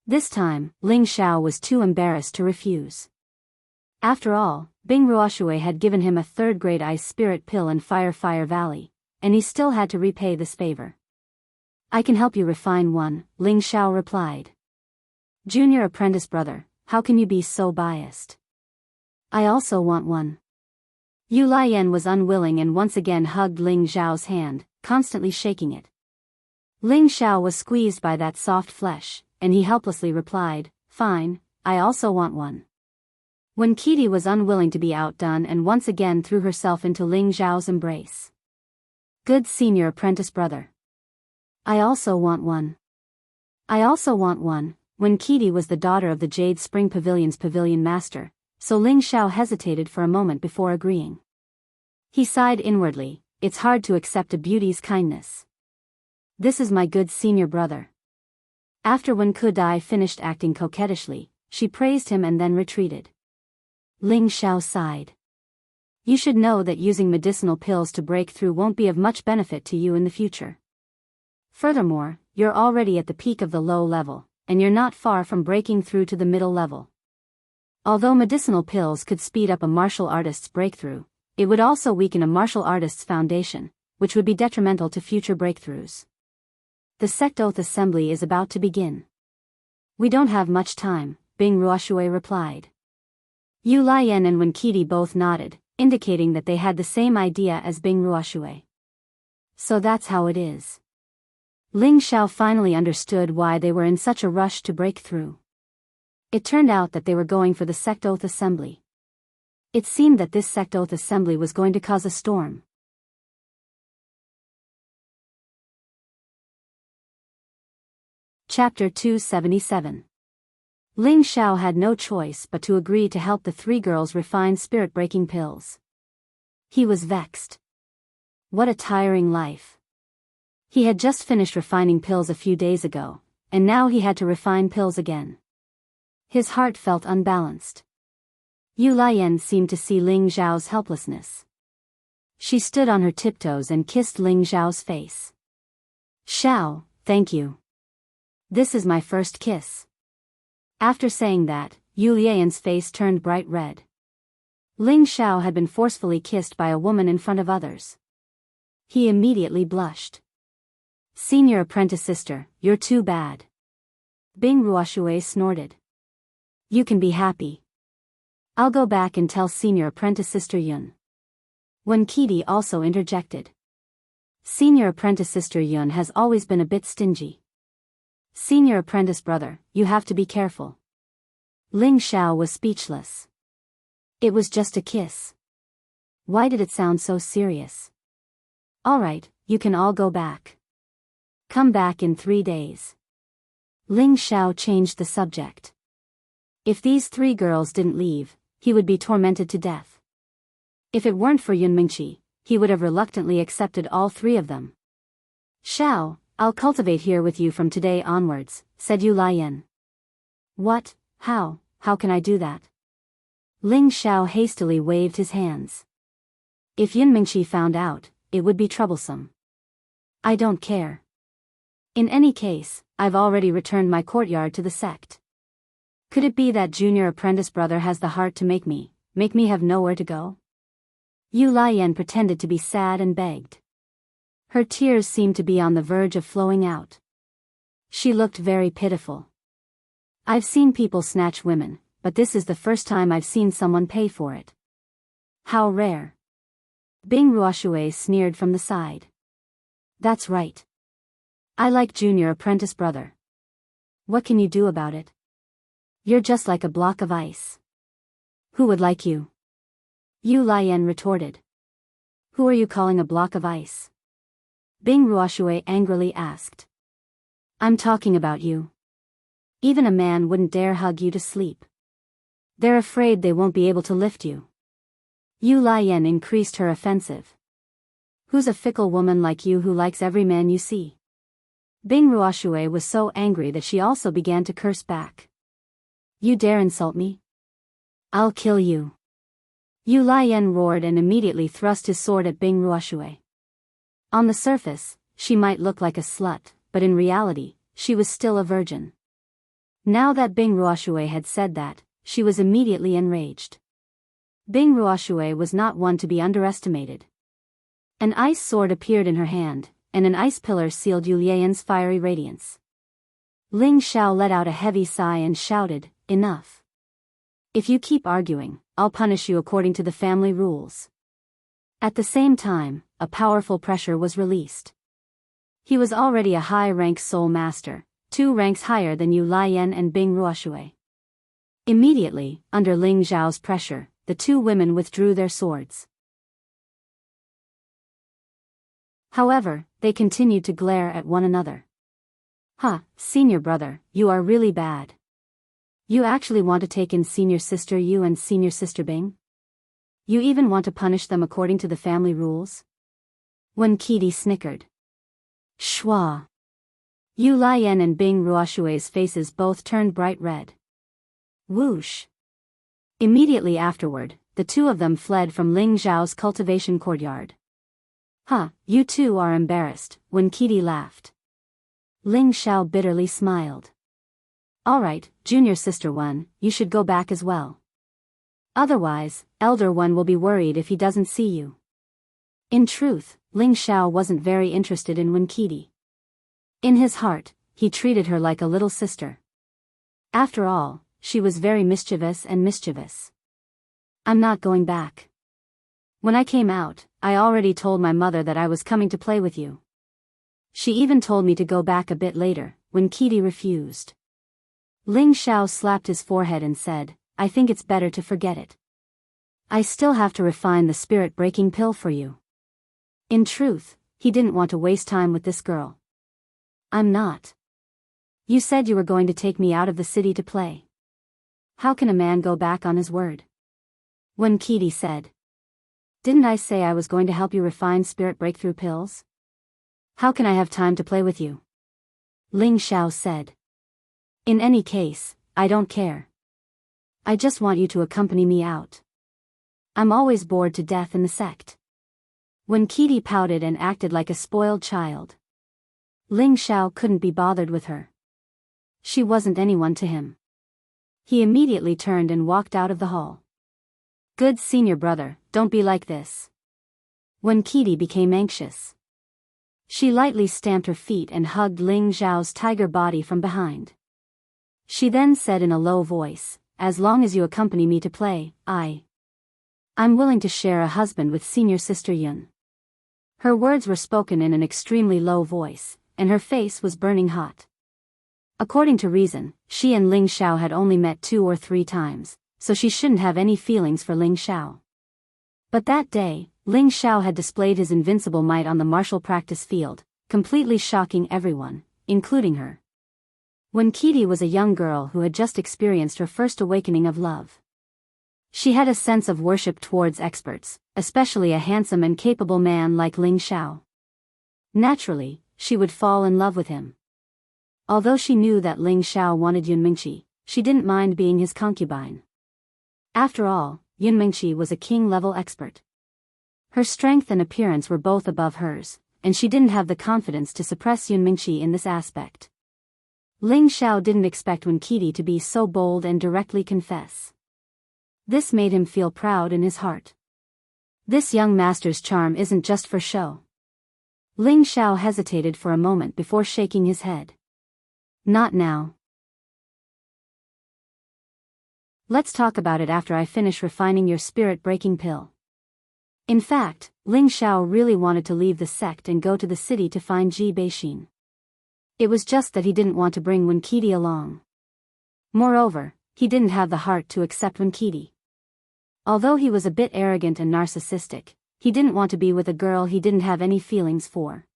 This time, Ling Zhao was too embarrassed to refuse. After all, Bing Ruoshui had given him a third-grade ice spirit pill in Fire Valley, and he still had to repay this favor. "I can help you refine one," Ling Zhao replied. "Junior apprentice brother, how can you be so biased? I also want one." Yu Lian was unwilling and once again hugged Ling Zhao's hand, constantly shaking it. Ling Zhao was squeezed by that soft flesh, and he helplessly replied, "Fine, I also want one." Wen Qidi was unwilling to be outdone and once again threw herself into Ling Zhao's embrace. "Good senior apprentice brother. I also want one." "I also want one." Wen Qidi was the daughter of the Jade Spring Pavilion's pavilion master, so Ling Zhao hesitated for a moment before agreeing. He sighed inwardly, it's hard to accept a beauty's kindness. "This is my good senior brother." After Wen Qidi finished acting coquettishly, she praised him and then retreated. Ling Zhao sighed. "You should know that using medicinal pills to break through won't be of much benefit to you in the future. Furthermore, you're already at the peak of the low level, and you're not far from breaking through to the middle level. Although medicinal pills could speed up a martial artist's breakthrough, it would also weaken a martial artist's foundation, which would be detrimental to future breakthroughs. The sect oath assembly is about to begin." "We don't have much time," Bing Ruoshui replied. Yu Lian and Wen Qidi both nodded, indicating that they had the same idea as Bing Ruoshui. So that's how it is. Ling Zhao finally understood why they were in such a rush to break through. It turned out that they were going for the sect oath assembly. It seemed that this sect oath assembly was going to cause a storm. Chapter 277. Ling Zhao had no choice but to agree to help the three girls refine spirit-breaking pills. He was vexed. What a tiring life. He had just finished refining pills a few days ago, and now he had to refine pills again. His heart felt unbalanced. Yu Lian seemed to see Ling Zhao's helplessness. She stood on her tiptoes and kissed Ling Zhao's face. "Zhao, thank you. This is my first kiss." After saying that, Yu Lian's face turned bright red. Ling Xiao had been forcefully kissed by a woman in front of others. He immediately blushed. Senior apprentice sister, you're too bad. Bing Ruoshui snorted. You can be happy. I'll go back and tell senior apprentice sister Yun. Wen Qidi also interjected. Senior apprentice sister Yun has always been a bit stingy. Senior apprentice brother, you have to be careful. Ling Xiao was speechless. It was just a kiss. Why did it sound so serious? All right, you can all go back. Come back in 3 days. Ling Xiao changed the subject. If these 3 girls didn't leave, he would be tormented to death. If it weren't for Yun Mingqi, he would have reluctantly accepted all 3 of them. Xiao, I'll cultivate here with you from today onwards, said Yu Lian. What? How can I do that? Ling Xiao hastily waved his hands. If Yun Mingqi found out, it would be troublesome. I don't care. In any case, I've already returned my courtyard to the sect. Could it be that junior apprentice brother has the heart to make me have nowhere to go? Yu Lian pretended to be sad and begged. Her tears seemed to be on the verge of flowing out. She looked very pitiful. I've seen people snatch women, but this is the first time I've seen someone pay for it. How rare. Bing Ruoshui sneered from the side. That's right. I like junior apprentice brother. What can you do about it? You're just like a block of ice. Who would like you? Yu Lian retorted. Who are you calling a block of ice? Bing Ruoshui angrily asked. I'm talking about you. Even a man wouldn't dare hug you to sleep. They're afraid they won't be able to lift you. Yu Lian increased her offensive. Who's a fickle woman like you who likes every man you see? Bing Ruoshui was so angry that she also began to curse back. You dare insult me? I'll kill you. Yu Lian roared and immediately thrust his sword at Bing Ruoshui. On the surface, she might look like a slut, but in reality, she was still a virgin. Now that Bing Ruoshui had said that, she was immediately enraged. Bing Ruoshui was not one to be underestimated. An ice sword appeared in her hand, and an ice pillar sealed Yu Lian's fiery radiance. Ling Xiao let out a heavy sigh and shouted, Enough. If you keep arguing, I'll punish you according to the family rules. At the same time, a powerful pressure was released. He was already a high-rank soul master, 2 ranks higher than Yu Lian and Bing Ruoshui. Immediately, under Ling Xiao's pressure, the 2 women withdrew their swords. However, they continued to glare at one another. Senior brother, you are really bad. You actually want to take in senior sister Yu and senior sister Bing? You even want to punish them according to the family rules? Wen Qidi snickered. Schwa. Yu Lian and Bing Ruoshui's faces both turned bright red. Whoosh. Immediately afterward, the 2 of them fled from Ling Zhao's cultivation courtyard. You 2 are embarrassed, Wen Qidi laughed. Ling Xiao bitterly smiled. Alright, junior sister one, you should go back as well. Otherwise, elder one will be worried if he doesn't see you. In truth, Ling Xiao wasn't very interested in Wen Qidi. In his heart, he treated her like a little sister. After all, she was very mischievous. I'm not going back. When I came out, I already told my mother that I was coming to play with you. She even told me to go back a bit later, when Qidi refused. Ling Xiao slapped his forehead and said, I think it's better to forget it. I still have to refine the spirit-breaking pill for you. In truth, he didn't want to waste time with this girl. I'm not. You said you were going to take me out of the city to play. How can a man go back on his word? Wen Qidi said. Didn't I say I was going to help you refine spirit breakthrough pills? How can I have time to play with you? Ling Xiao said. In any case, I don't care. I just want you to accompany me out. I'm always bored to death in the sect. Wen Qidi pouted and acted like a spoiled child. Ling Xiao couldn't be bothered with her. She wasn't anyone to him. He immediately turned and walked out of the hall. Good senior brother, don't be like this. When Kitty became anxious, she lightly stamped her feet and hugged Ling Xiao's tiger body from behind. She then said in a low voice, as long as you accompany me to play, I'm willing to share a husband with senior sister Yun. Her words were spoken in an extremely low voice, and her face was burning hot. According to reason, she and Ling Xiao had only met 2 or 3 times, so she shouldn't have any feelings for Ling Xiao. But that day, Ling Xiao had displayed his invincible might on the martial practice field, completely shocking everyone, including her. When Kitty was a young girl who had just experienced her first awakening of love, she had a sense of worship towards experts, especially a handsome and capable man like Ling Xiao. Naturally, she would fall in love with him. Although she knew that Ling Xiao wanted Yun Mingqi, she didn't mind being his concubine. After all, Yun Mingqi was a king-level expert. Her strength and appearance were both above hers, and she didn't have the confidence to suppress Yun Mingqi in this aspect. Ling Xiao didn't expect Wen Qidi to be so bold and directly confess. This made him feel proud in his heart. This young master's charm isn't just for show. Ling Xiao hesitated for a moment before shaking his head. Not now. Let's talk about it after I finish refining your spirit-breaking pill. In fact, Ling Xiao really wanted to leave the sect and go to the city to find Ji Beixin. It was just that he didn't want to bring Wen Qidi along. Moreover, he didn't have the heart to accept Wen Qidi. Although he was a bit arrogant and narcissistic, he didn't want to be with a girl he didn't have any feelings for.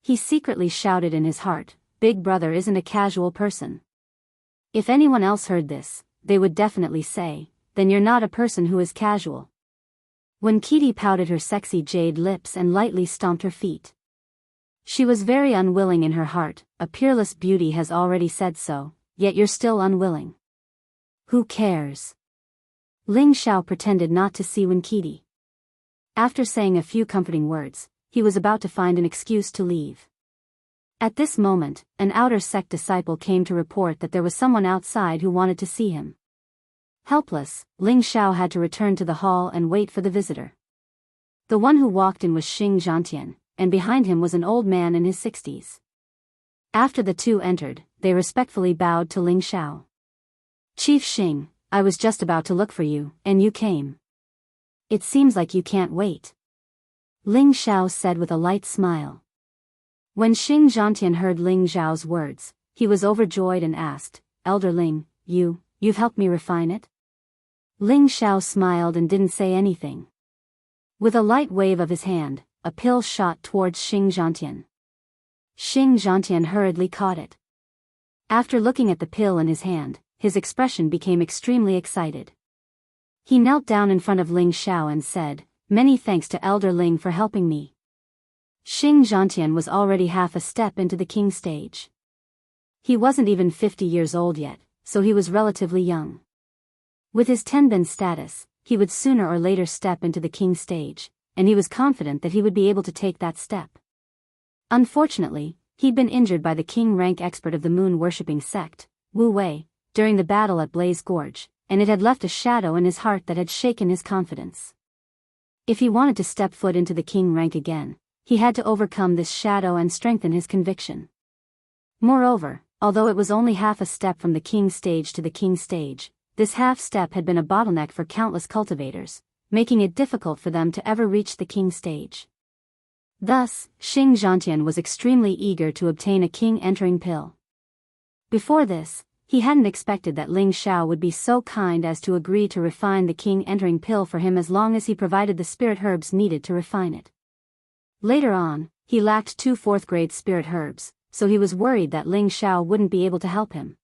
He secretly shouted in his heart, Big Brother isn't a casual person. If anyone else heard this, they would definitely say, then you're not a person who is casual. When Qidi pouted her sexy jade lips and lightly stomped her feet. She was very unwilling in her heart, a peerless beauty has already said so, yet you're still unwilling. Who cares? Ling Xiao pretended not to see Wen Qidi. After saying a few comforting words, he was about to find an excuse to leave. At this moment, an outer sect disciple came to report that there was someone outside who wanted to see him. Helpless, Ling Xiao had to return to the hall and wait for the visitor. The one who walked in was Xing Zhantian, and behind him was an old man in his 60s. After the two entered, they respectfully bowed to Ling Xiao. Chief Xing, I was just about to look for you, and you came. It seems like you can't wait. Ling Xiao said with a light smile. When Xing Zhantian heard Ling Xiao's words, he was overjoyed and asked, Elder Ling, you've helped me refine it? Ling Xiao smiled and didn't say anything. With a light wave of his hand, a pill shot towards Xing Zhantian. Xing Zhantian hurriedly caught it. After looking at the pill in his hand, his expression became extremely excited. He knelt down in front of Ling Xiao and said, Many thanks to Elder Ling for helping me. Xing Zhantian was already half a step into the king stage. He wasn't even 50 years old yet, so he was relatively young. With his Tenbin status, he would sooner or later step into the king stage, and he was confident that he would be able to take that step. Unfortunately, he'd been injured by the king-rank expert of the moon-worshipping sect, Wu Wei, during the battle at Blaze Gorge, and it had left a shadow in his heart that had shaken his confidence. If he wanted to step foot into the king rank again, he had to overcome this shadow and strengthen his conviction. Moreover, although it was only half a step from the king stage to the king stage, this half step had been a bottleneck for countless cultivators, making it difficult for them to ever reach the king stage. Thus, Xing Zhantian was extremely eager to obtain a king-entering pill. Before this, he hadn't expected that Ling Xiao would be so kind as to agree to refine the king-entering pill for him as long as he provided the spirit herbs needed to refine it. Later on, he lacked 2 fourth-grade spirit herbs, so he was worried that Ling Xiao wouldn't be able to help him.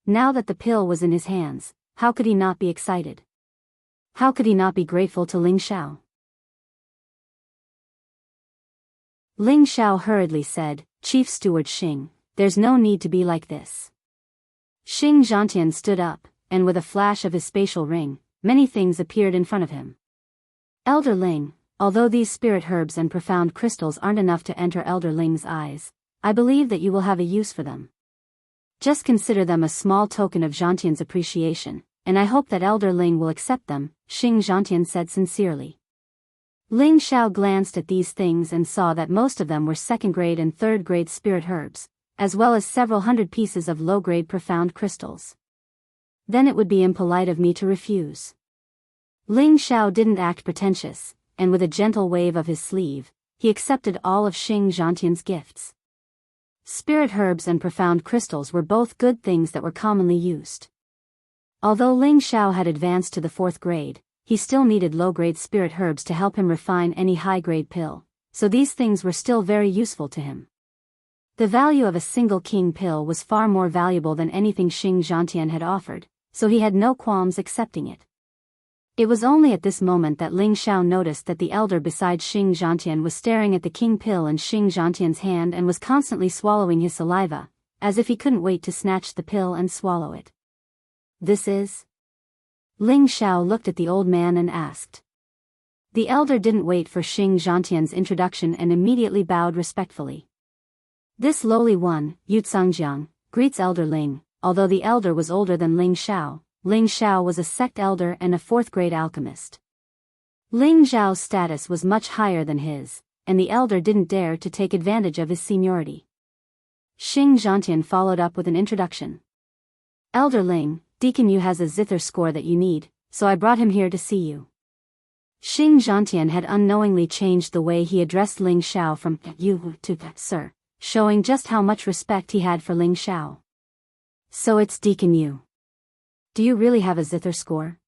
Now that the pill was in his hands, how could he not be excited? How could he not be grateful to Ling Xiao? Ling Xiao hurriedly said, Chief Steward Xing, there's no need to be like this. Xing Zhantian stood up, and with a flash of his spatial ring, many things appeared in front of him. Elder Ling, although these spirit herbs and profound crystals aren't enough to enter Elder Ling's eyes, I believe that you will have a use for them. Just consider them a small token of Zhantian's appreciation, and I hope that Elder Ling will accept them, Xing Zhantian said sincerely. Ling Xiao glanced at these things and saw that most of them were second-grade and third-grade spirit herbs, as well as several hundred pieces of low-grade profound crystals. Then it would be impolite of me to refuse. Ling Xiao didn't act pretentious, and with a gentle wave of his sleeve, he accepted all of Xing Zhantian's gifts. Spirit herbs and profound crystals were both good things that were commonly used. Although Ling Xiao had advanced to the 4th grade, he still needed low-grade spirit herbs to help him refine any high-grade pill, so these things were still very useful to him. The value of a single king pill was far more valuable than anything Xing Zhantian had offered, so he had no qualms accepting it. It was only at this moment that Ling Xiao noticed that the elder beside Xing Zhantian was staring at the king pill in Xing Zhantian's hand and was constantly swallowing his saliva, as if he couldn't wait to snatch the pill and swallow it. This is? Ling Xiao looked at the old man and asked. The elder didn't wait for Xing Zhantian's introduction and immediately bowed respectfully. This lowly one, Yu Tsangjiang, greets Elder Ling. Although the elder was older than Ling Xiao was a sect elder and a 4th-grade alchemist. Ling Xiao's status was much higher than his, and the elder didn't dare to take advantage of his seniority. Xing Zhantian followed up with an introduction. Elder Ling, Deacon Yu has a zither score that you need, so I brought him here to see you. Xing Zhantian had unknowingly changed the way he addressed Ling Xiao from you to sir, showing just how much respect he had for Ling Xiao. So it's Deacon Yu. Do you really have a zither score?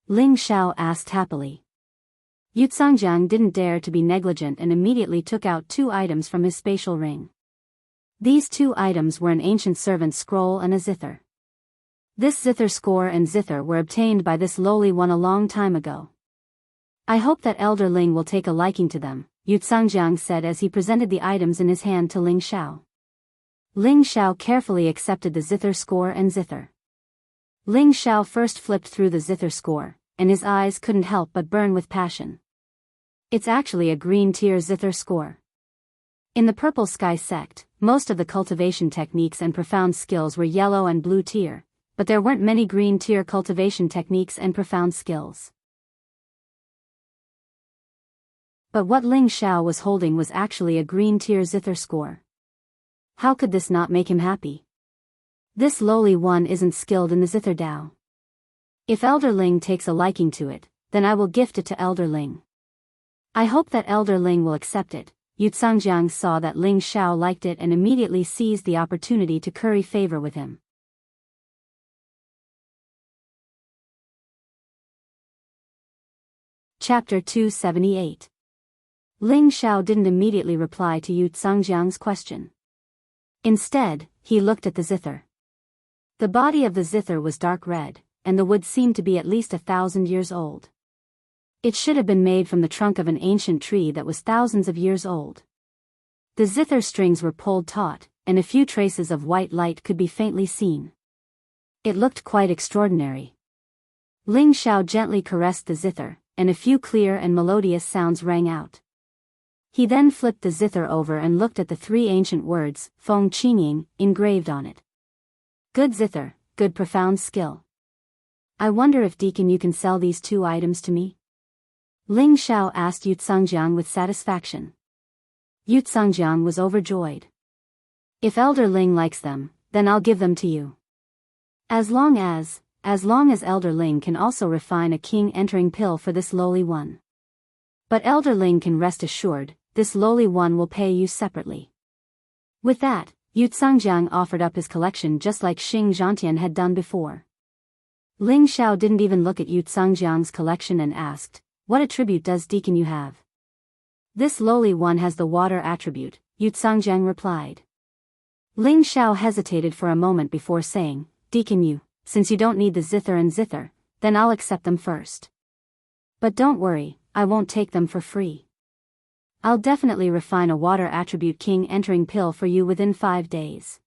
Ling Xiao asked happily. Yu Tsangjiang didn't dare to be negligent and immediately took out 2 items from his spatial ring. These 2 items were an ancient servant scroll and a zither. This zither score and zither were obtained by this lowly one a long time ago. I hope that Elder Ling will take a liking to them, Yu Tsangjiang said as he presented the items in his hand to Ling Xiao. Ling Xiao carefully accepted the zither score and zither. Ling Xiao first flipped through the zither score, and his eyes couldn't help but burn with passion. It's actually a green tier zither score. In the Purple Sky sect, most of the cultivation techniques and profound skills were yellow and blue tier, but there weren't many green tier cultivation techniques and profound skills. But what Ling Xiao was holding was actually a green tier zither score. How could this not make him happy? This lowly one isn't skilled in the zither Dao. If Elder Ling takes a liking to it, then I will gift it to Elder Ling. I hope that Elder Ling will accept it. Yu Tsangjiang saw that Ling Xiao liked it and immediately seized the opportunity to curry favor with him. Chapter 278. Ling Xiao didn't immediately reply to Yu Tsangjiang's question. Instead, he looked at the zither. The body of the zither was dark red, and the wood seemed to be at least 1,000 years old. It should have been made from the trunk of an ancient tree that was thousands of years old. The zither strings were pulled taut, and a few traces of white light could be faintly seen. It looked quite extraordinary. Ling Xiao gently caressed the zither, and a few clear and melodious sounds rang out. He then flipped the zither over and looked at the 3 ancient words, Feng Qingying, engraved on it. Good zither, good profound skill. I wonder if Deacon you can sell these 2 items to me? Ling Xiao asked Yu Tsangjiang with satisfaction. Yu Tsangjiang was overjoyed. If Elder Ling likes them, then I'll give them to you. As long as Elder Ling can also refine a king entering pill for this lowly one. But Elder Ling can rest assured, this lowly one will pay you separately. With that, Yu Tsangjiang offered up his collection just like Xing Zhantian had done before. Ling Xiao didn't even look at Yu Tsangjiang's collection and asked, what attribute does Deacon Yu have? This lowly one has the water attribute, Yu Tsangjiang replied. Ling Xiao hesitated for a moment before saying, Deacon Yu, since you don't need the zither and zither, then I'll accept them first. But don't worry, I won't take them for free. I'll definitely refine a water attribute king entering pill for you within 5 days.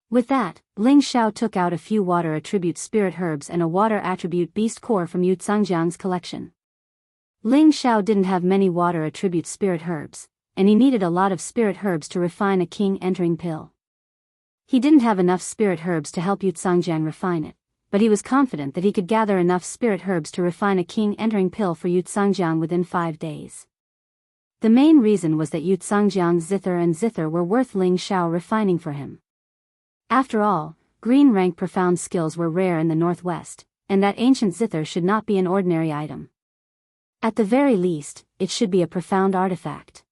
With that, Ling Xiao took out a few water attribute spirit herbs and a water attribute beast core from Yu Tsangjiang's collection. Ling Xiao didn't have many water attribute spirit herbs, and he needed a lot of spirit herbs to refine a king entering pill. He didn't have enough spirit herbs to help Yutsangjiang refine it, but he was confident that he could gather enough spirit herbs to refine a king-entering pill for Yutsangjiang within 5 days. The main reason was that Yutsangjiang's zither and zither were worth Ling Xiao refining for him. After all, green rank profound skills were rare in the northwest, and that ancient zither should not be an ordinary item. At the very least, it should be a profound artifact.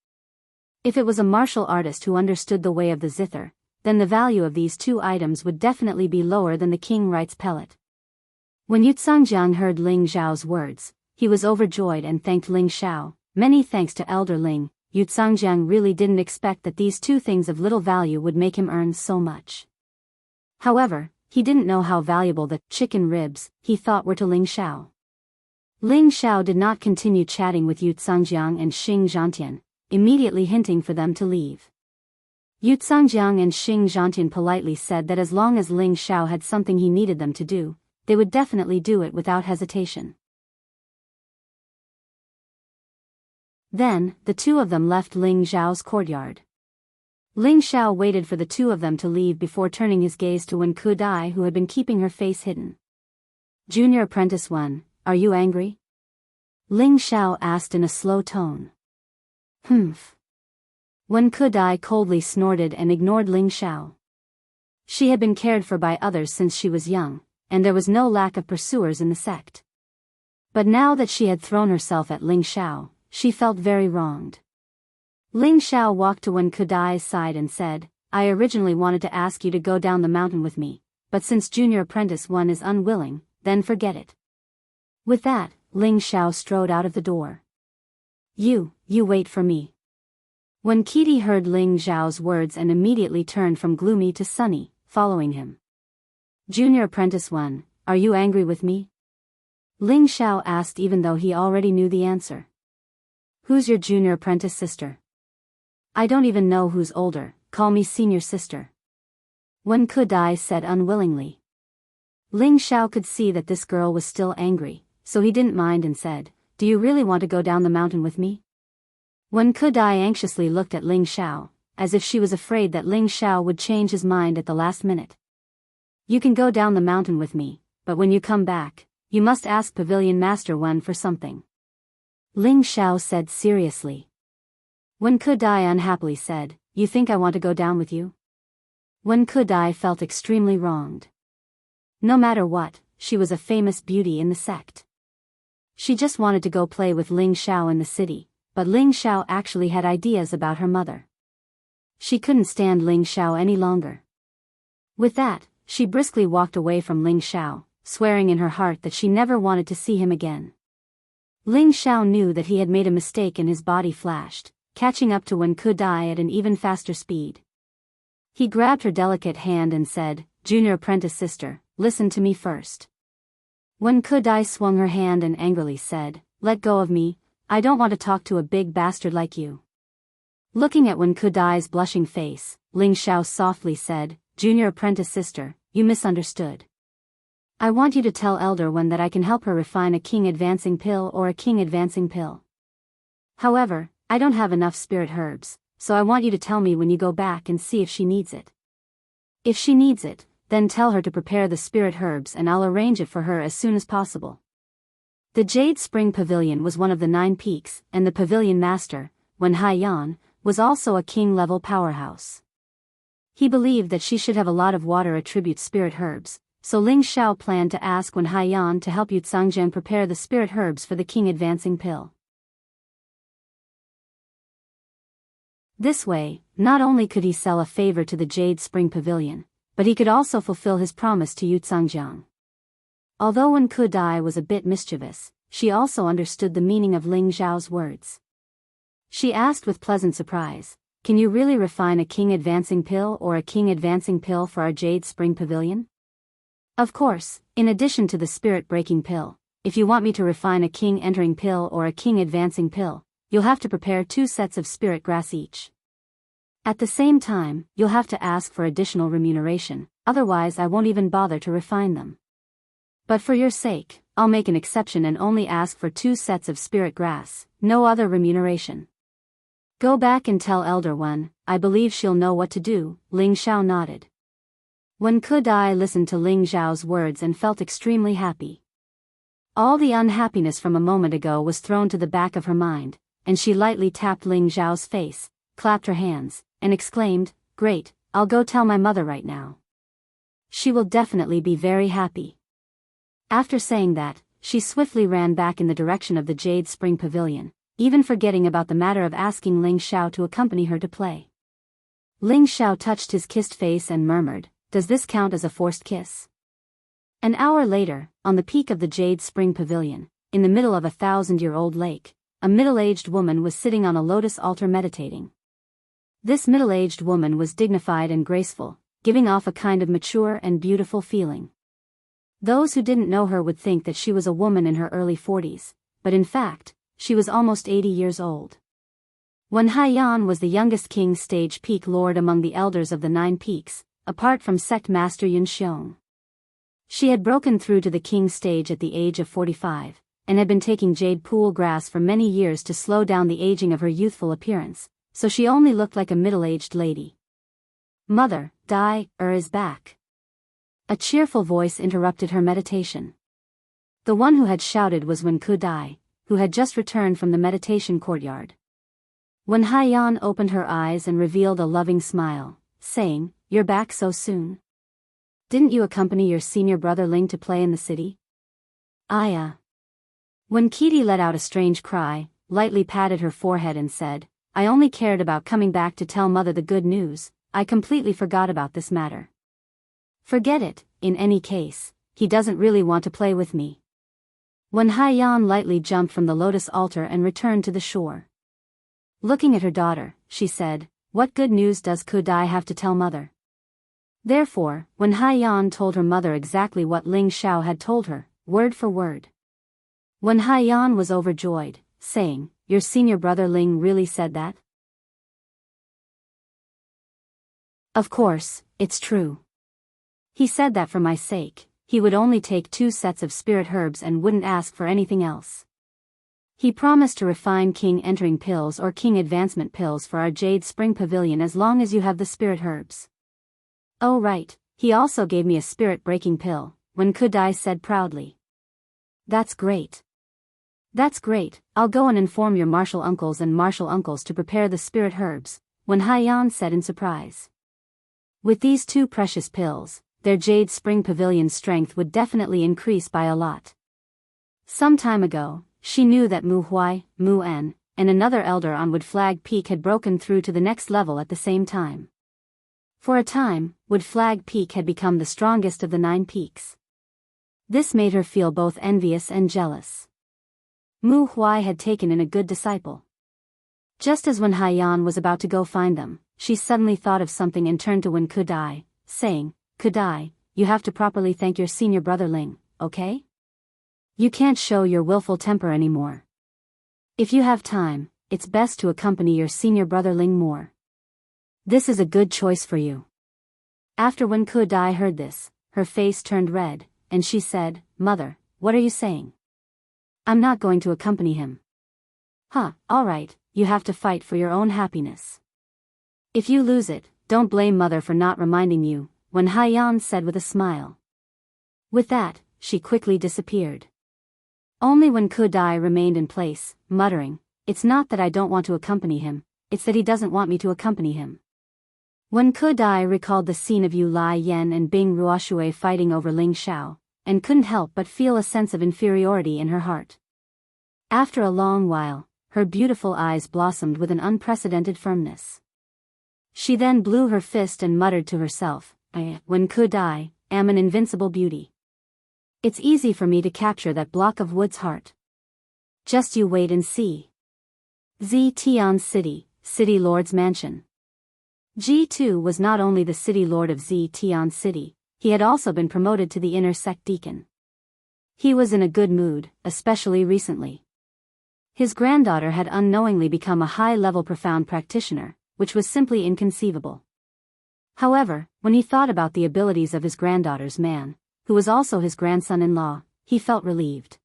If it was a martial artist who understood the way of the zither, then the value of these two items would definitely be lower than the king writes pellet. When Yutsangjiang heard Ling Xiao's words, he was overjoyed and thanked Ling Xiao. Many thanks to Elder Ling. Yutsangjiang really didn't expect that these two things of little value would make him earn so much. However, he didn't know how valuable the chicken ribs he thought were to Ling Xiao. Ling Xiao did not continue chatting with Yutsangjiang and Xing Zhantian, immediately hinting for them to leave. Yutsangjiang and Xing Zhantian politely said that as long as Ling Xiao had something he needed them to do, they would definitely do it without hesitation. Then, the two of them left Ling Xiao's courtyard. Ling Xiao waited for the two of them to leave before turning his gaze to Wen Kudai, who had been keeping her face hidden. "Junior Apprentice 1, are you angry?" Ling Xiao asked in a slow tone. "Humph." Wen Kudai coldly snorted and ignored Ling Xiao. She had been cared for by others since she was young, and there was no lack of pursuers in the sect. But now that she had thrown herself at Ling Xiao, she felt very wronged. Ling Xiao walked to Wen Kudai's side and said, "I originally wanted to ask you to go down the mountain with me, but since Junior Apprentice 1 is unwilling, then forget it." With that, Ling Xiao strode out of the door. You wait for me." When Kitty heard Ling Xiao's words and immediately turned from gloomy to sunny, following him. "Junior Apprentice 1, are you angry with me?" Ling Xiao asked even though he already knew the answer. "Who's your junior apprentice sister?" "I don't even know who's older, call me senior sister." Wen Kudai said unwillingly. Ling Xiao could see that this girl was still angry, so he didn't mind and said, "Do you really want to go down the mountain with me?" Wen Kudai anxiously looked at Ling Xiao, as if she was afraid that Ling Xiao would change his mind at the last minute. "You can go down the mountain with me, but when you come back, you must ask Pavilion Master Wen for something," Ling Xiao said seriously. Wen Kudai unhappily said, "You think I want to go down with you?" Wen Kudai felt extremely wronged. No matter what, she was a famous beauty in the sect. She just wanted to go play with Ling Xiao in the city, but Ling Xiao actually had ideas about her mother. She couldn't stand Ling Xiao any longer. With that, she briskly walked away from Ling Xiao, swearing in her heart that she never wanted to see him again. Ling Xiao knew that he had made a mistake and his body flashed, catching up to Wen Kudai at an even faster speed. He grabbed her delicate hand and said, "Junior apprentice sister, listen to me first." Wen Kudai swung her hand and angrily said, "Let go of me, I don't want to talk to a big bastard like you." Looking at Wen Kudai's blushing face, Ling Xiao softly said, "Junior apprentice sister, you misunderstood. I want you to tell Elder Wen that I can help her refine a king advancing pill or a king advancing pill. However, I don't have enough spirit herbs, so I want you to tell me when you go back and see if she needs it. If she needs it, then tell her to prepare the spirit herbs and I'll arrange it for her as soon as possible." The Jade Spring Pavilion was one of the 9 peaks, and the pavilion master, Wen Haiyan, was also a king-level powerhouse. He believed that she should have a lot of water attribute spirit herbs, so Ling Xiao planned to ask Wen Haiyan to help Yutsangjiang prepare the spirit herbs for the king advancing pill. This way, not only could he sell a favor to the Jade Spring Pavilion, but he could also fulfill his promise to Yutsangjiang. Although Wen Kudai was a bit mischievous, she also understood the meaning of Ling Xiao's words. She asked with pleasant surprise, "Can you really refine a king advancing pill or a king advancing pill for our Jade Spring Pavilion?" "Of course, in addition to the spirit breaking pill, if you want me to refine a king entering pill or a king advancing pill, you'll have to prepare 2 sets of spirit grass each. At the same time, you'll have to ask for additional remuneration, otherwise I won't even bother to refine them. But for your sake, I'll make an exception and only ask for 2 sets of spirit grass, no other remuneration. Go back and tell Elder Wen, I believe she'll know what to do." Ling Xiao nodded. Wen Kudai listened to Ling Zhao's words and felt extremely happy. All the unhappiness from a moment ago was thrown to the back of her mind, and she lightly tapped Ling Zhao's face, clapped her hands, and exclaimed, "Great, I'll go tell my mother right now. She will definitely be very happy." After saying that, she swiftly ran back in the direction of the Jade Spring Pavilion, even forgetting about the matter of asking Ling Xiao to accompany her to play. Ling Xiao touched his kissed face and murmured, "Does this count as a forced kiss?" An hour later, on the peak of the Jade Spring Pavilion, in the middle of a 1,000-year-old lake, a middle-aged woman was sitting on a lotus altar meditating. This middle-aged woman was dignified and graceful, giving off a kind of mature and beautiful feeling. Those who didn't know her would think that she was a woman in her early 40s, but in fact, she was almost 80 years old. Wen Haiyan was the youngest King Stage Peak Lord among the elders of the 9 Peaks, apart from Sect Master Yun Xiong. She had broken through to the King Stage at the age of 45, and had been taking jade pool grass for many years to slow down the aging of her youthful appearance, so she only looked like a middle-aged lady. "Mother, Dai, is back." A cheerful voice interrupted her meditation. The one who had shouted was Wen Kudai, who had just returned from the meditation courtyard. Wen Haiyan opened her eyes and revealed a loving smile, saying, "You're back so soon? Didn't you accompany your senior brother Ling to play in the city?" When Kitty let out a strange cry, lightly patted her forehead and said, "I only cared about coming back to tell mother the good news. I completely forgot about this matter." "Forget it, in any case, he doesn't really want to play with me." Wen Haiyan lightly jumped from the lotus altar and returned to the shore. Looking at her daughter, she said, "What good news does Kudai have to tell mother?" Therefore, Wen Haiyan told her mother exactly what Ling Xiao had told her, word for word. Wen Haiyan was overjoyed, saying, "Your senior brother Ling really said that?" "Of course, it's true. He said that for my sake, he would only take 2 sets of spirit herbs and wouldn't ask for anything else. He promised to refine King Entering pills or King Advancement pills for our Jade Spring Pavilion as long as you have the spirit herbs." "Oh right, he also gave me a spirit breaking pill," Wen Kudai said proudly. "That's great. That's great, I'll go and inform your martial uncles and martial uncles to prepare the spirit herbs," Wen Haiyan said in surprise. With these 2 precious pills, their Jade Spring Pavilion's strength would definitely increase by a lot. Some time ago, she knew that Mu Huai, Mu En, and another elder on Wood Flag Peak had broken through to the next level at the same time. For a time, Wood Flag Peak had become the strongest of the 9 peaks. This made her feel both envious and jealous. Mu Huai had taken in a good disciple. Just as Wen Haiyan was about to go find them, she suddenly thought of something and turned to Wen Kudai, saying, "Kudai, you have to properly thank your senior brother Ling, okay? You can't show your willful temper anymore. If you have time, it's best to accompany your senior brother Ling more. This is a good choice for you." After Wen Kudai heard this, her face turned red, and she said, "Mother, what are you saying? I'm not going to accompany him." Alright, you have to fight for your own happiness. If you lose it, don't blame mother for not reminding you," Wen Haiyan said with a smile. With that, she quickly disappeared. Only Wen Kudai remained in place, muttering, "It's not that I don't want to accompany him, it's that he doesn't want me to accompany him." Wen Kudai recalled the scene of Yu Lai Yen and Bing Ruoshui fighting over Ling Xiao, and couldn't help but feel a sense of inferiority in her heart. After a long while, her beautiful eyes blossomed with an unprecedented firmness. She then blew her fist and muttered to herself, "I, Wen Kudai, am an invincible beauty. It's easy for me to capture that block of wood's heart. Just you wait and see." Zitian City, City Lord's Mansion. G2 was not only the city lord of Zitian City, he had also been promoted to the inner sect deacon. He was in a good mood, especially recently. His granddaughter had unknowingly become a high-level profound practitioner, which was simply inconceivable. However, when he thought about the abilities of his granddaughter's man, who was also his grandson-in-law, he felt relieved.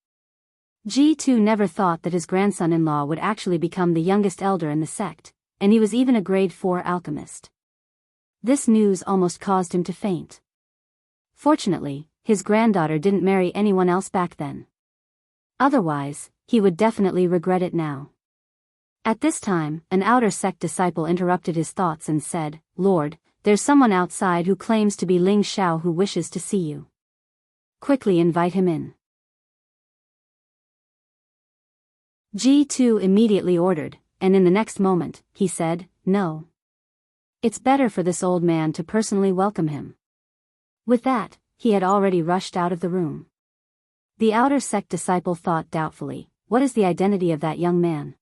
G2 never thought that his grandson-in-law would actually become the youngest elder in the sect, and he was even a grade 4 alchemist. This news almost caused him to faint. Fortunately, his granddaughter didn't marry anyone else back then. Otherwise, he would definitely regret it now. At this time, an outer sect disciple interrupted his thoughts and said, "Lord, there's someone outside who claims to be Ling Xiao who wishes to see you. Quickly invite him in." G2 immediately ordered, and in the next moment, he said, "No. It's better for this old man to personally welcome him." With that, he had already rushed out of the room. The outer sect disciple thought doubtfully, what is the identity of that young man?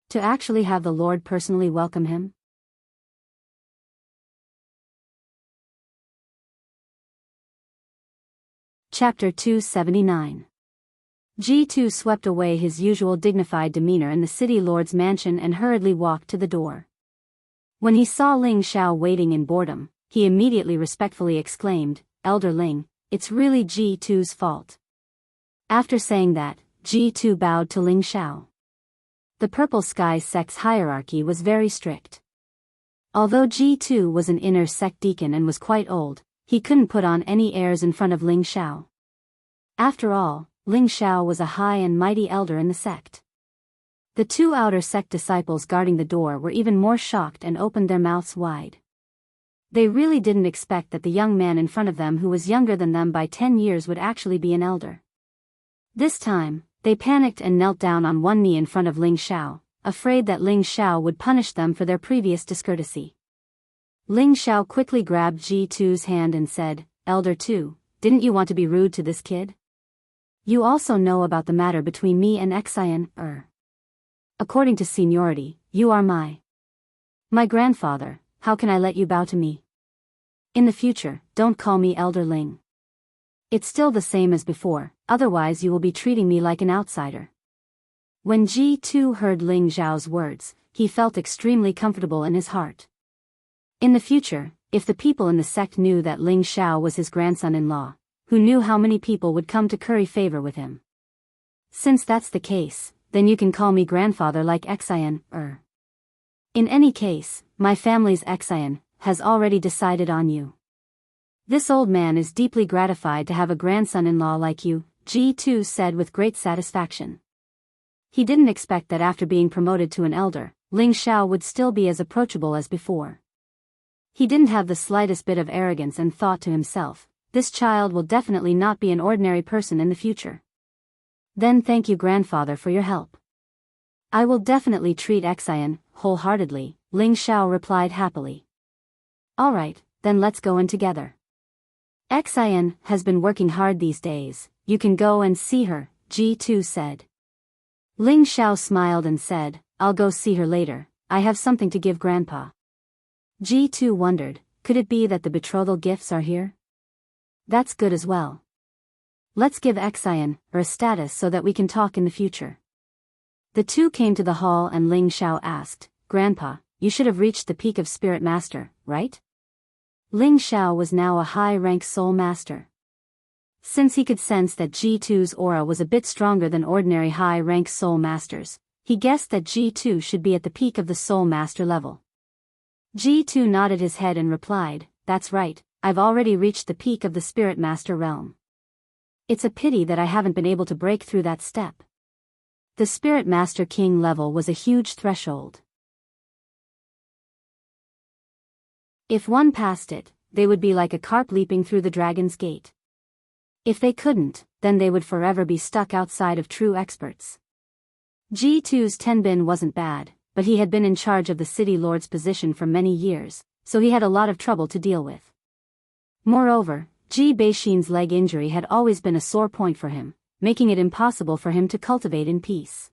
To actually have the Lord personally welcome him? Chapter 279. G2 swept away his usual dignified demeanor in the city lord's mansion and hurriedly walked to the door. When he saw Ling Xiao waiting in boredom, he immediately respectfully exclaimed, "Elder Ling, it's really G2's fault." After saying that, G2 bowed to Ling Xiao. The Purple Sky sect's hierarchy was very strict. Although G2 was an inner sect deacon and was quite old, he couldn't put on any airs in front of Ling Xiao. After all, Ling Xiao was a high and mighty elder in the sect. The two outer sect disciples guarding the door were even more shocked and opened their mouths wide. They really didn't expect that the young man in front of them who was younger than them by 10 years would actually be an elder. This time, they panicked and knelt down on one knee in front of Ling Xiao, afraid that Ling Xiao would punish them for their previous discourtesy. Ling Xiao quickly grabbed G2's hand and said, "Elder Tu, didn't you want to be rude to this kid? You also know about the matter between me and Xian, According to seniority, you are my grandfather. How can I let you bow to me? In the future, don't call me Elder Ling. It's still the same as before, otherwise you will be treating me like an outsider." When G2 heard Ling Xiao's words, he felt extremely comfortable in his heart. In the future, if the people in the sect knew that Ling Xiao was his grandson-in-law, who knew how many people would come to curry favor with him? Since that's the case, then you can call me grandfather like Xian, In any case, my family's Xian has already decided on you. This old man is deeply gratified to have a grandson-in-law like you, G2 said with great satisfaction. He didn't expect that after being promoted to an elder, Ling Xiao would still be as approachable as before. He didn't have the slightest bit of arrogance and thought to himself, this child will definitely not be an ordinary person in the future. Then thank you grandfather for your help. I will definitely treat Xian wholeheartedly, Ling Xiao replied happily. Alright, then let's go in together. Xian has been working hard these days, you can go and see her, G2 said. Ling Xiao smiled and said, I'll go see her later, I have something to give grandpa. G2 wondered, could it be that the betrothal gifts are here? That's good as well. Let's give Xian a status so that we can talk in the future. The two came to the hall and Ling Xiao asked, Grandpa, you should have reached the peak of Spirit Master, right? Ling Xiao was now a high-rank Soul Master. Since he could sense that G2's aura was a bit stronger than ordinary high-rank Soul Masters, he guessed that G2 should be at the peak of the Soul Master level. G2 nodded his head and replied, That's right, I've already reached the peak of the Spirit Master realm. It's a pity that I haven't been able to break through that step. The Spirit Master King level was a huge threshold. If one passed it, they would be like a carp leaping through the dragon's gate. If they couldn't, then they would forever be stuck outside of true experts. G2's Tenbin wasn't bad, but he had been in charge of the city lord's position for many years, so he had a lot of trouble to deal with. Moreover, Ji Beixin's leg injury had always been a sore point for him, making it impossible for him to cultivate in peace.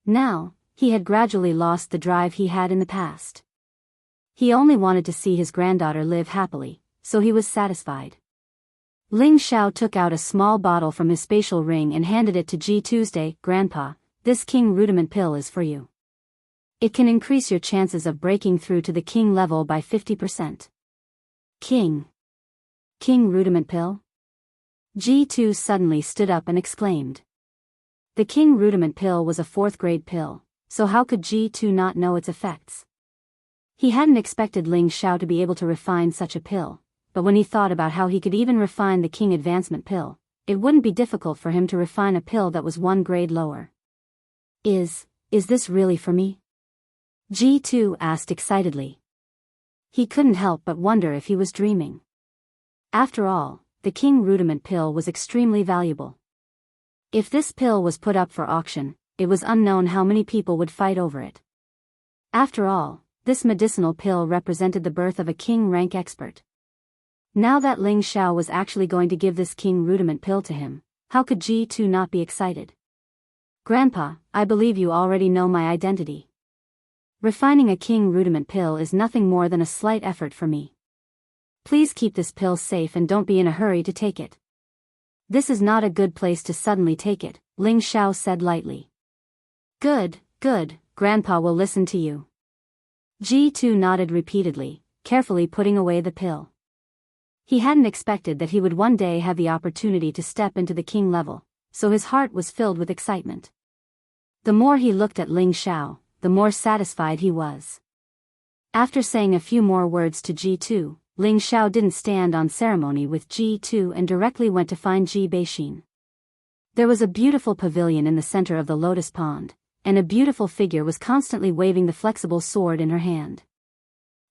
Now, he had gradually lost the drive he had in the past. He only wanted to see his granddaughter live happily, so he was satisfied. Ling Xiao took out a small bottle from his spatial ring and handed it to G Tuesday. Grandpa, this King Rudiment pill is for you. It can increase your chances of breaking through to the King level by 50%. King Rudiment pill? G2 suddenly stood up and exclaimed. The King Rudiment pill was a 4th grade pill, so how could G2 not know its effects? He hadn't expected Ling Xiao to be able to refine such a pill, but when he thought about how he could even refine the king advancement pill, it wouldn't be difficult for him to refine a pill that was one grade lower. Is this really for me? G2 asked excitedly. He couldn't help but wonder if he was dreaming. After all, the king rudiment pill was extremely valuable. If this pill was put up for auction, it was unknown how many people would fight over it. After all, this medicinal pill represented the birth of a king rank expert. Now that Ling Xiao was actually going to give this king rudiment pill to him, how could G2 not be excited? Grandpa, I believe you already know my identity. Refining a king rudiment pill is nothing more than a slight effort for me. Please keep this pill safe and don't be in a hurry to take it. This is not a good place to suddenly take it, Ling Xiao said lightly. Good, Grandpa will listen to you. G2 nodded repeatedly, carefully putting away the pill. He hadn't expected that he would one day have the opportunity to step into the king level, so his heart was filled with excitement. The more he looked at Ling Xiao, the more satisfied he was. After saying a few more words to G2, Ling Xiao didn't stand on ceremony with G2 and directly went to find Ji Beixin. There was a beautiful pavilion in the center of the lotus pond, and a beautiful figure was constantly waving the flexible sword in her hand.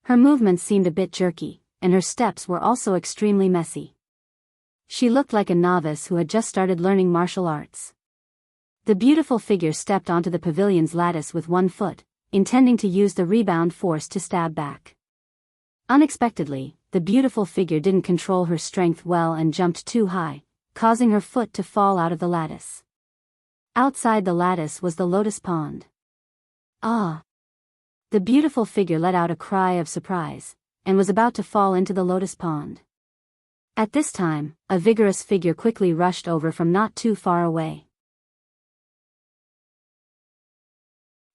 Her movements seemed a bit jerky, and her steps were also extremely messy. She looked like a novice who had just started learning martial arts. The beautiful figure stepped onto the pavilion's lattice with one foot, intending to use the rebound force to stab back. Unexpectedly, the beautiful figure didn't control her strength well and jumped too high, causing her foot to fall out of the lattice. Outside the lattice was the lotus pond. Ah! The beautiful figure let out a cry of surprise, and was about to fall into the lotus pond. At this time, a vigorous figure quickly rushed over from not too far away.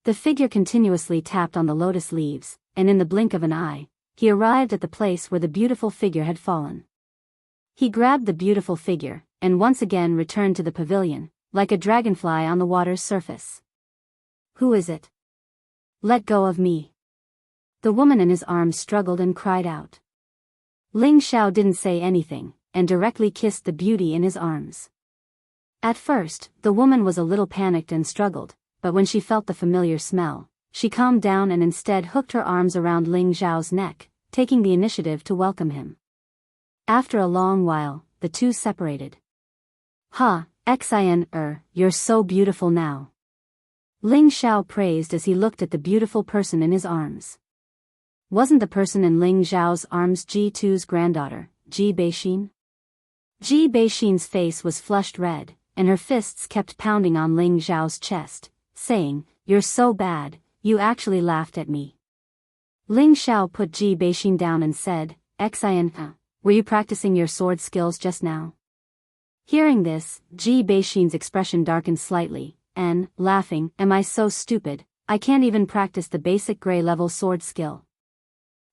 The figure continuously tapped on the lotus leaves, and in the blink of an eye, he arrived at the place where the beautiful figure had fallen. He grabbed the beautiful figure, and once again returned to the pavilion, like a dragonfly on the water's surface. Who is it? Let go of me. The woman in his arms struggled and cried out. Ling Xiao didn't say anything, and directly kissed the beauty in his arms. At first, the woman was a little panicked and struggled, but when she felt the familiar smell, she calmed down and instead hooked her arms around Ling Xiao's neck, taking the initiative to welcome him. After a long while, the two separated. Ha, Xin, you're so beautiful now. Ling Xiao praised as he looked at the beautiful person in his arms. Wasn't the person in Ling Xiao's arms G2's granddaughter, Ji Beixin? Ji Beixin's face was flushed red, and her fists kept pounding on Ling Xiao's chest, saying, "You're so bad, you actually laughed at me." Ling Xiao put Ji Beixin down and said, "Xin, were you practicing your sword skills just now?" Hearing this, Ji Beixin's expression darkened slightly, and, laughing, "Am I so stupid, I can't even practice the basic gray-level sword skill."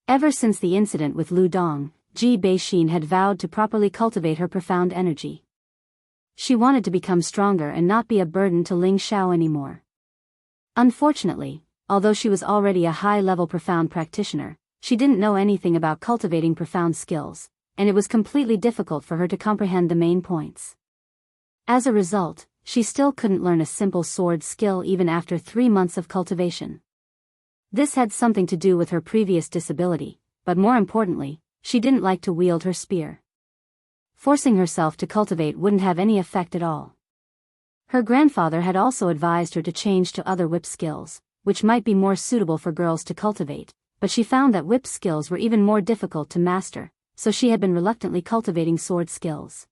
Ever since the incident with Lu Dong, Ji Beixin had vowed to properly cultivate her profound energy. She wanted to become stronger and not be a burden to Ling Xiao anymore. Unfortunately, although she was already a high-level profound practitioner, she didn't know anything about cultivating profound skills, and it was completely difficult for her to comprehend the main points. As a result, she still couldn't learn a simple sword skill even after 3 months of cultivation. This had something to do with her previous disability, but more importantly, she didn't like to wield her spear. Forcing herself to cultivate wouldn't have any effect at all. Her grandfather had also advised her to change to other whip skills, which might be more suitable for girls to cultivate, but she found that whip skills were even more difficult to master, so she had been reluctantly cultivating sword skills.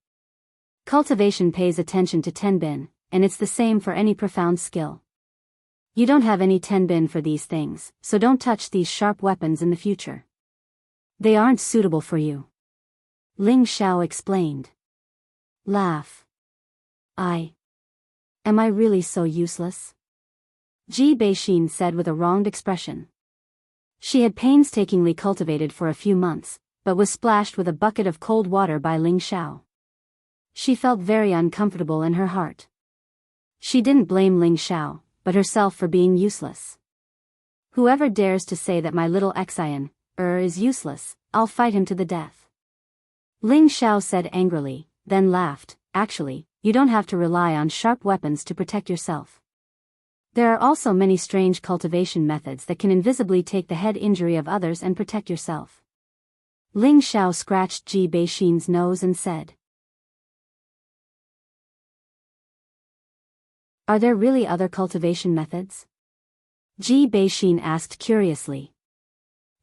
Cultivation pays attention to tenbin, and it's the same for any profound skill. You don't have any tenbin for these things, so don't touch these sharp weapons in the future. They aren't suitable for you. Ling Xiao explained. Laugh. Am I really so useless? Ji Beixin said with a wronged expression. She had painstakingly cultivated for a few months, but was splashed with a bucket of cold water by Ling Xiao. She felt very uncomfortable in her heart. She didn't blame Ling Xiao, but herself for being useless. Whoever dares to say that my little Xin, is useless, I'll fight him to the death. Ling Xiao said angrily, then laughed. Actually, you don't have to rely on sharp weapons to protect yourself. There are also many strange cultivation methods that can invisibly take the head injury of others and protect yourself. Ling Xiao scratched Ji Beixin's nose and said, "Are there really other cultivation methods?" Ji Beixin asked curiously.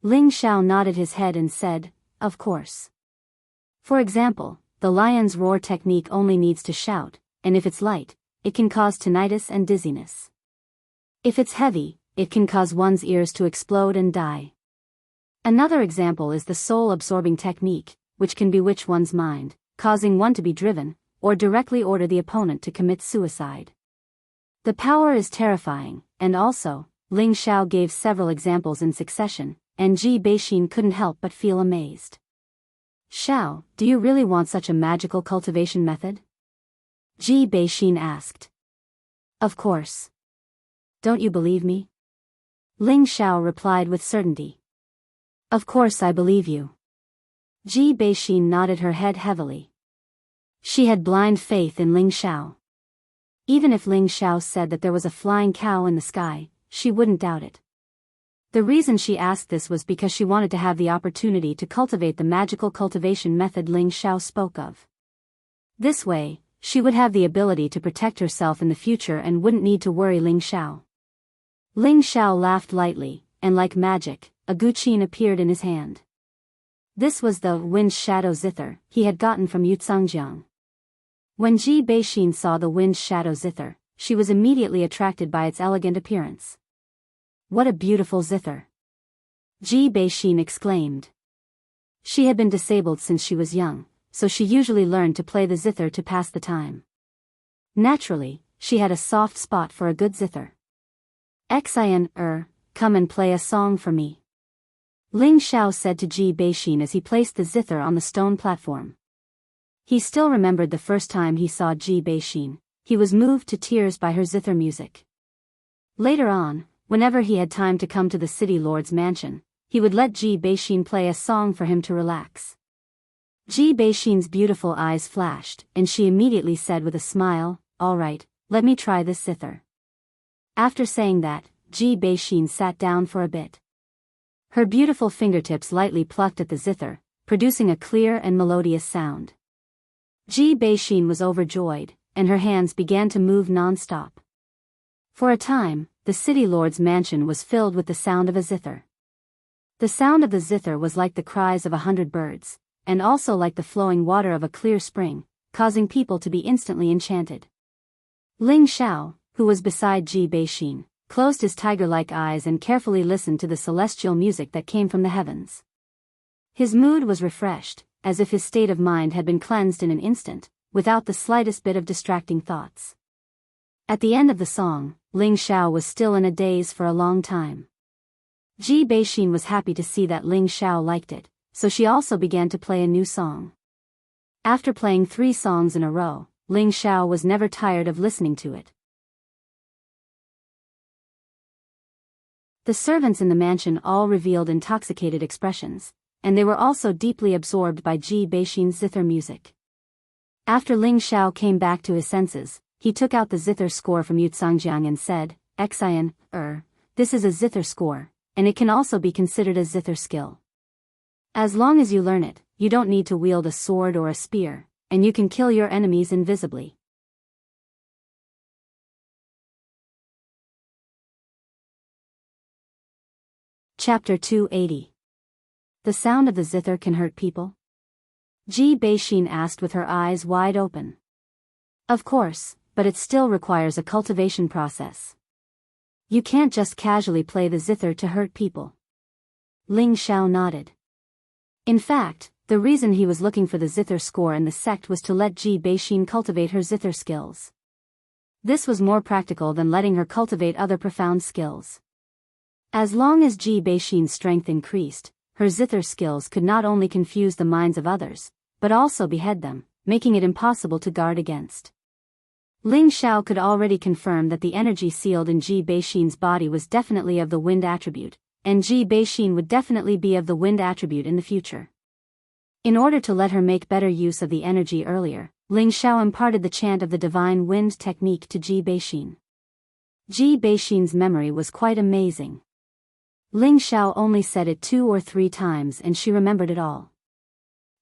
Ling Xiao nodded his head and said, "Of course. For example, the lion's roar technique only needs to shout, and if it's light, it can cause tinnitus and dizziness. If it's heavy, it can cause one's ears to explode and die. Another example is the soul-absorbing technique, which can bewitch one's mind, causing one to be driven, or directly order the opponent to commit suicide. The power is terrifying, and also, Ling Xiao gave several examples in succession, and Ji Beixin couldn't help but feel amazed. "Xiao, do you really want such a magical cultivation method?" Ji Beixin asked. "Of course. Don't you believe me?" Ling Xiao replied with certainty. "Of course I believe you." Ji Beixin nodded her head heavily. She had blind faith in Ling Xiao. Even if Ling Xiao said that there was a flying cow in the sky, she wouldn't doubt it. The reason she asked this was because she wanted to have the opportunity to cultivate the magical cultivation method Ling Xiao spoke of. This way, she would have the ability to protect herself in the future and wouldn't need to worry Ling Xiao. Ling Xiao laughed lightly, and like magic, a guqin appeared in his hand. This was the wind shadow zither he had gotten from Yuzhangjiang. When Ji Beixin saw the wind shadow zither, she was immediately attracted by its elegant appearance. "What a beautiful zither!" Ji Beixin exclaimed. She had been disabled since she was young, so she usually learned to play the zither to pass the time. Naturally, she had a soft spot for a good zither. "Xian, come and play a song for me," Ling Xiao said to Ji Beixin as he placed the zither on the stone platform. He still remembered the first time he saw Ji Beixin. He was moved to tears by her zither music. Later on, whenever he had time to come to the city lord's mansion, he would let Ji Beixin play a song for him to relax. Ji Beixin's beautiful eyes flashed, and she immediately said with a smile, "All right, let me try this zither." After saying that, Ji Beixin sat down for a bit. Her beautiful fingertips lightly plucked at the zither, producing a clear and melodious sound. Ji Beixin was overjoyed, and her hands began to move non-stop. For a time, the city lord's mansion was filled with the sound of a zither. The sound of the zither was like the cries of 100 birds, and also like the flowing water of a clear spring, causing people to be instantly enchanted. Ling Xiao, who was beside Ji Beixin, closed his tiger-like eyes and carefully listened to the celestial music that came from the heavens. His mood was refreshed, as if his state of mind had been cleansed in an instant, without the slightest bit of distracting thoughts. At the end of the song, Ling Xiao was still in a daze for a long time. Ji Beixin was happy to see that Ling Xiao liked it, so she also began to play a new song. After playing 3 songs in a row, Ling Xiao was never tired of listening to it. The servants in the mansion all revealed intoxicated expressions, and they were also deeply absorbed by Ji Beixin's zither music. After Ling Xiao came back to his senses, he took out the zither score from Yuzhangjiang and said, "Xian, this is a zither score, and it can also be considered a zither skill. As long as you learn it, you don't need to wield a sword or a spear, and you can kill your enemies invisibly." Chapter 280. The sound of the zither can hurt people? Ji Beixin asked with her eyes wide open. Of course, but it still requires a cultivation process. You can't just casually play the zither to hurt people. Ling Xiao nodded. In fact, the reason he was looking for the zither score in the sect was to let Ji Beixin cultivate her zither skills. This was more practical than letting her cultivate other profound skills. As long as Ji Beixin's strength increased, her zither skills could not only confuse the minds of others, but also behead them, making it impossible to guard against. Ling Xiao could already confirm that the energy sealed in Ji Beixin's body was definitely of the wind attribute, and Ji Beixin would definitely be of the wind attribute in the future. In order to let her make better use of the energy earlier, Ling Xiao imparted the chant of the divine wind technique to Ji Beixin. Ji Beixin's memory was quite amazing. Ling Xiao only said it 2 or 3 times and she remembered it all.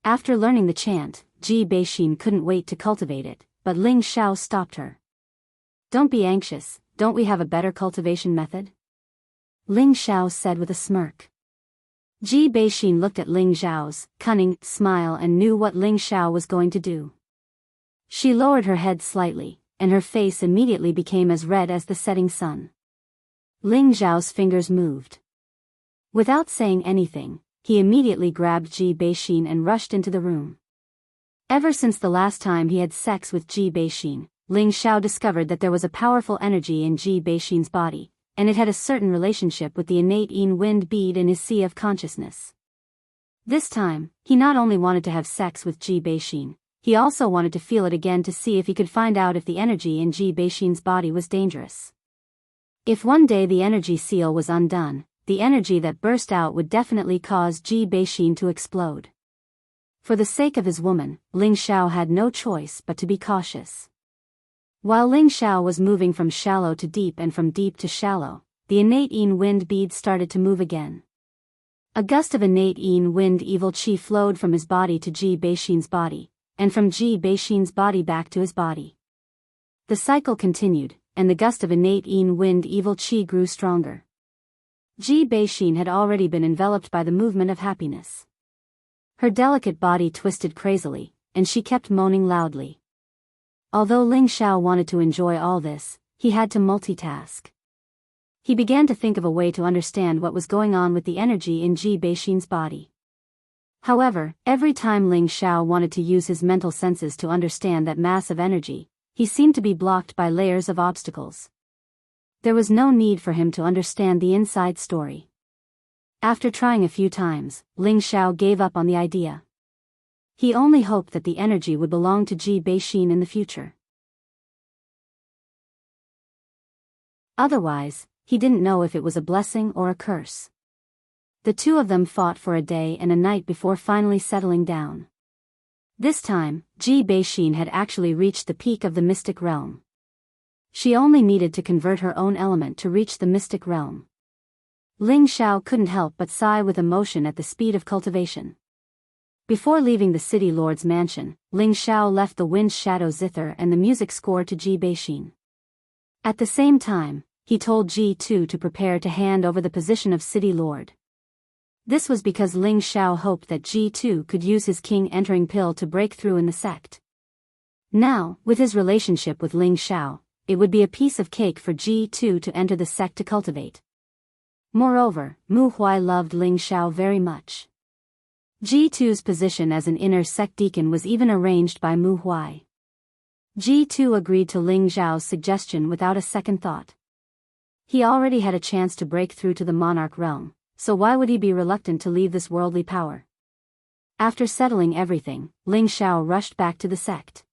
After learning the chant, Ji Beixin couldn't wait to cultivate it, but Ling Xiao stopped her. "Don't be anxious, don't we have a better cultivation method?" Ling Xiao said with a smirk. Ji Beixin looked at Ling Xiao's cunning smile and knew what Ling Xiao was going to do. She lowered her head slightly, and her face immediately became as red as the setting sun. Ling Xiao's fingers moved. Without saying anything, he immediately grabbed Ji Beixin and rushed into the room. Ever since the last time he had sex with Ji Beixin, Ling Xiao discovered that there was a powerful energy in Ji Beixin's body, and it had a certain relationship with the innate Yin wind bead in his sea of consciousness. This time, he not only wanted to have sex with Ji Beixin, he also wanted to feel it again to see if he could find out if the energy in Ji Beixin's body was dangerous. If one day the energy seal was undone, the energy that burst out would definitely cause Ji Beixin to explode. For the sake of his woman, Ling Xiao had no choice but to be cautious. While Ling Xiao was moving from shallow to deep and from deep to shallow, the innate Yin wind bead started to move again. A gust of innate Yin wind evil qi flowed from his body to Ji Beixin's body, and from Ji Beixin's body back to his body. The cycle continued, and the gust of innate Yin wind evil qi grew stronger. Ji Beixin had already been enveloped by the movement of happiness. Her delicate body twisted crazily, and she kept moaning loudly. Although Ling Xiao wanted to enjoy all this, he had to multitask. He began to think of a way to understand what was going on with the energy in Ji Beixin's body. However, every time Ling Xiao wanted to use his mental senses to understand that mass of energy, he seemed to be blocked by layers of obstacles. There was no need for him to understand the inside story. After trying a few times, Ling Xiao gave up on the idea. He only hoped that the energy would belong to Ji Beixin in the future. Otherwise, he didn't know if it was a blessing or a curse. The two of them fought for a day and a night before finally settling down. This time, Ji Beixin had actually reached the peak of the mystic realm. She only needed to convert her own element to reach the mystic realm. Ling Xiao couldn't help but sigh with emotion at the speed of cultivation. Before leaving the city lord's mansion, Ling Xiao left the wind shadow zither and the music score to Ji Beixin. At the same time, he told Ji Tu to prepare to hand over the position of city lord. This was because Ling Xiao hoped that Ji Tu could use his king entering pill to break through in the sect. Now, with his relationship with Ling Xiao, it would be a piece of cake for Ji Tu to enter the sect to cultivate. Moreover, Mu Huai loved Ling Xiao very much. Ji Tu's position as an inner sect deacon was even arranged by Mu Huai. Ji Tu agreed to Ling Xiao's suggestion without a second thought. He already had a chance to break through to the monarch realm, so why would he be reluctant to leave this worldly power? After settling everything, Ling Xiao rushed back to the sect.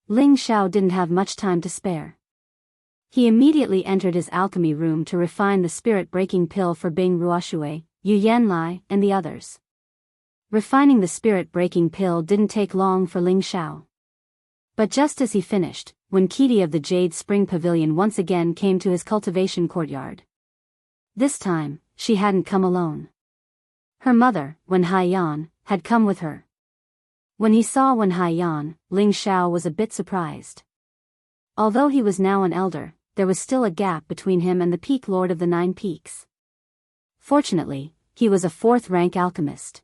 Ling Xiao didn't have much time to spare. He immediately entered his alchemy room to refine the spirit-breaking pill for Bing Ruoshui, Yu Yanlai, and the others. Refining the spirit-breaking pill didn't take long for Ling Xiao. But just as he finished, when Kitty of the Jade Spring Pavilion once again came to his cultivation courtyard. This time, she hadn't come alone. Her mother, Wen Haiyan, had come with her. When he saw Wen Haiyan, Ling Xiao was a bit surprised. Although he was now an elder, there was still a gap between him and the Peak Lord of the 9 Peaks. Fortunately, he was a 4th-rank alchemist.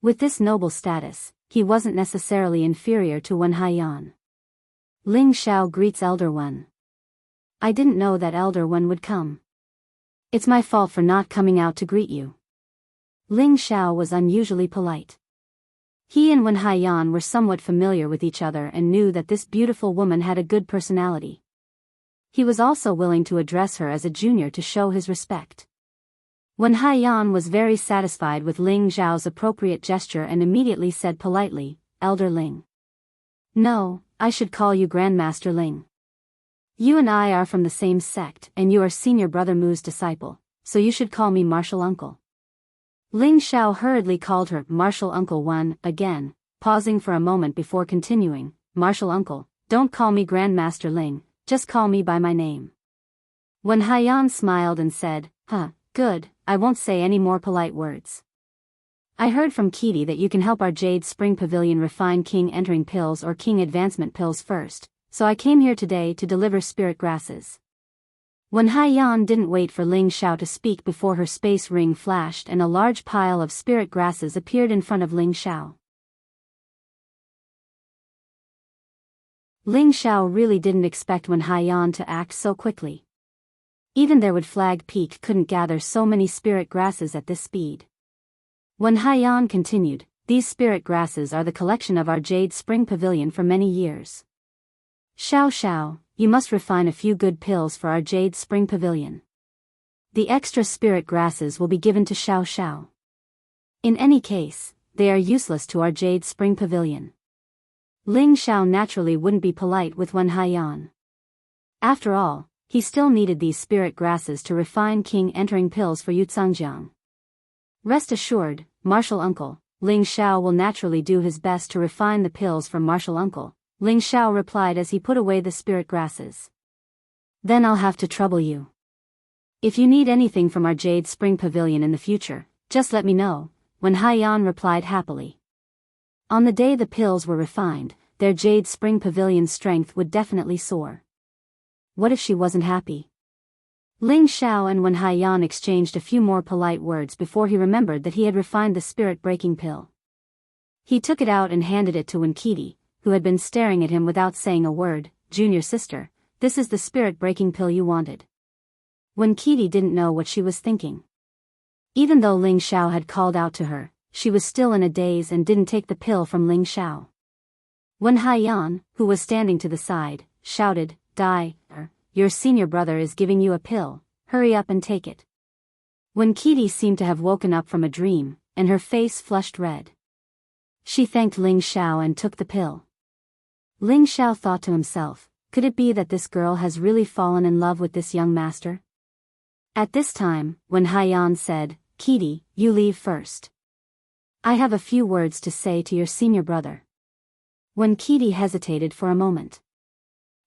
With this noble status, he wasn't necessarily inferior to Wen Haiyan. Ling Xiao greets Elder Wen. I didn't know that Elder Wen would come. It's my fault for not coming out to greet you. Ling Xiao was unusually polite. He and Wen Haiyan were somewhat familiar with each other and knew that this beautiful woman had a good personality. He was also willing to address her as a junior to show his respect. Wen Haiyan was very satisfied with Ling Xiao's appropriate gesture and immediately said politely, Elder Ling. No, I should call you Grandmaster Ling. You and I are from the same sect and you are senior brother Mu's disciple, so you should call me Martial Uncle. Ling Xiao hurriedly called her Martial Uncle Wen again, pausing for a moment before continuing, Martial Uncle, don't call me Grandmaster Ling, just call me by my name. Wen Haiyan smiled and said, good, I won't say any more polite words. I heard from Kitty that you can help our Jade Spring Pavilion refine King Entering pills or King Advancement pills first, so I came here today to deliver spirit grasses. Wen Haiyan didn't wait for Ling Xiao to speak before her space ring flashed and a large pile of spirit grasses appeared in front of Ling Xiao. Ling Xiao really didn't expect Wen Haiyan to act so quickly. Even their Wood Flag Peak couldn't gather so many spirit grasses at this speed. Wen Haiyan continued, these spirit grasses are the collection of our Jade Spring Pavilion for many years. Xiao Xiao, you must refine a few good pills for our Jade Spring Pavilion. The extra spirit grasses will be given to Xiao Xiao. In any case, they are useless to our Jade Spring Pavilion. Ling Xiao naturally wouldn't be polite with Wen Haiyan. After all, he still needed these spirit grasses to refine King Entering pills for Yuzhangjiang. Rest assured, Martial Uncle, Ling Xiao will naturally do his best to refine the pills for Martial Uncle, Ling Xiao replied as he put away the spirit grasses. Then I'll have to trouble you. If you need anything from our Jade Spring Pavilion in the future, just let me know, Wen Haiyan replied happily. On the day the pills were refined, their Jade Spring Pavilion's strength would definitely soar. What if she wasn't happy? Ling Xiao and Wen Haiyan exchanged a few more polite words before he remembered that he had refined the spirit-breaking pill. He took it out and handed it to Wen Qidi, who had been staring at him without saying a word. Junior sister, this is the spirit-breaking pill you wanted. Wen Qidi didn't know what she was thinking. Even though Ling Xiao had called out to her, she was still in a daze and didn't take the pill from Ling Xiao. Wen Haiyan, who was standing to the side, shouted, your senior brother is giving you a pill, hurry up and take it. Wen Qidi seemed to have woken up from a dream, and her face flushed red. She thanked Ling Xiao and took the pill. Ling Xiao thought to himself, could it be that this girl has really fallen in love with this young master? At this time, Wen Haiyan said, Qidi, you leave first. I have a few words to say to your senior brother. Wen Qidi hesitated for a moment.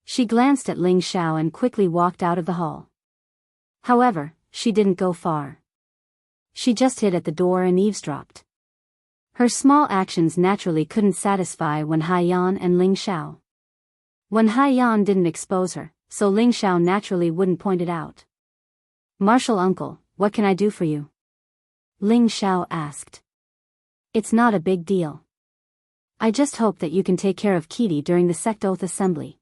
She glanced at Ling Xiao and quickly walked out of the hall. However, she didn't go far. She just hid at the door and eavesdropped. Her small actions naturally couldn't satisfy Wen Haiyan and Ling Xiao. Wen Haiyan didn't expose her, so Ling Xiao naturally wouldn't point it out. Martial Uncle, what can I do for you? Ling Xiao asked. It's not a big deal. I just hope that you can take care of Qidi during the sect oath assembly.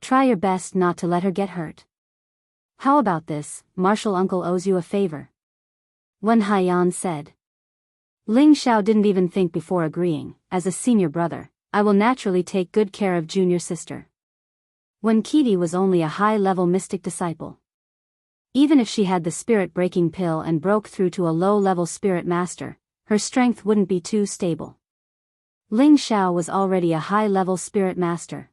Try your best not to let her get hurt. How about this, Martial Uncle owes you a favor. Wen Haiyan said. Ling Xiao didn't even think before agreeing, as a senior brother, I will naturally take good care of junior sister. Wen Qidi was only a high-level mystic disciple. Even if she had the spirit-breaking pill and broke through to a low-level spirit master, her strength wouldn't be too stable. Ling Xiao was already a high-level spirit master.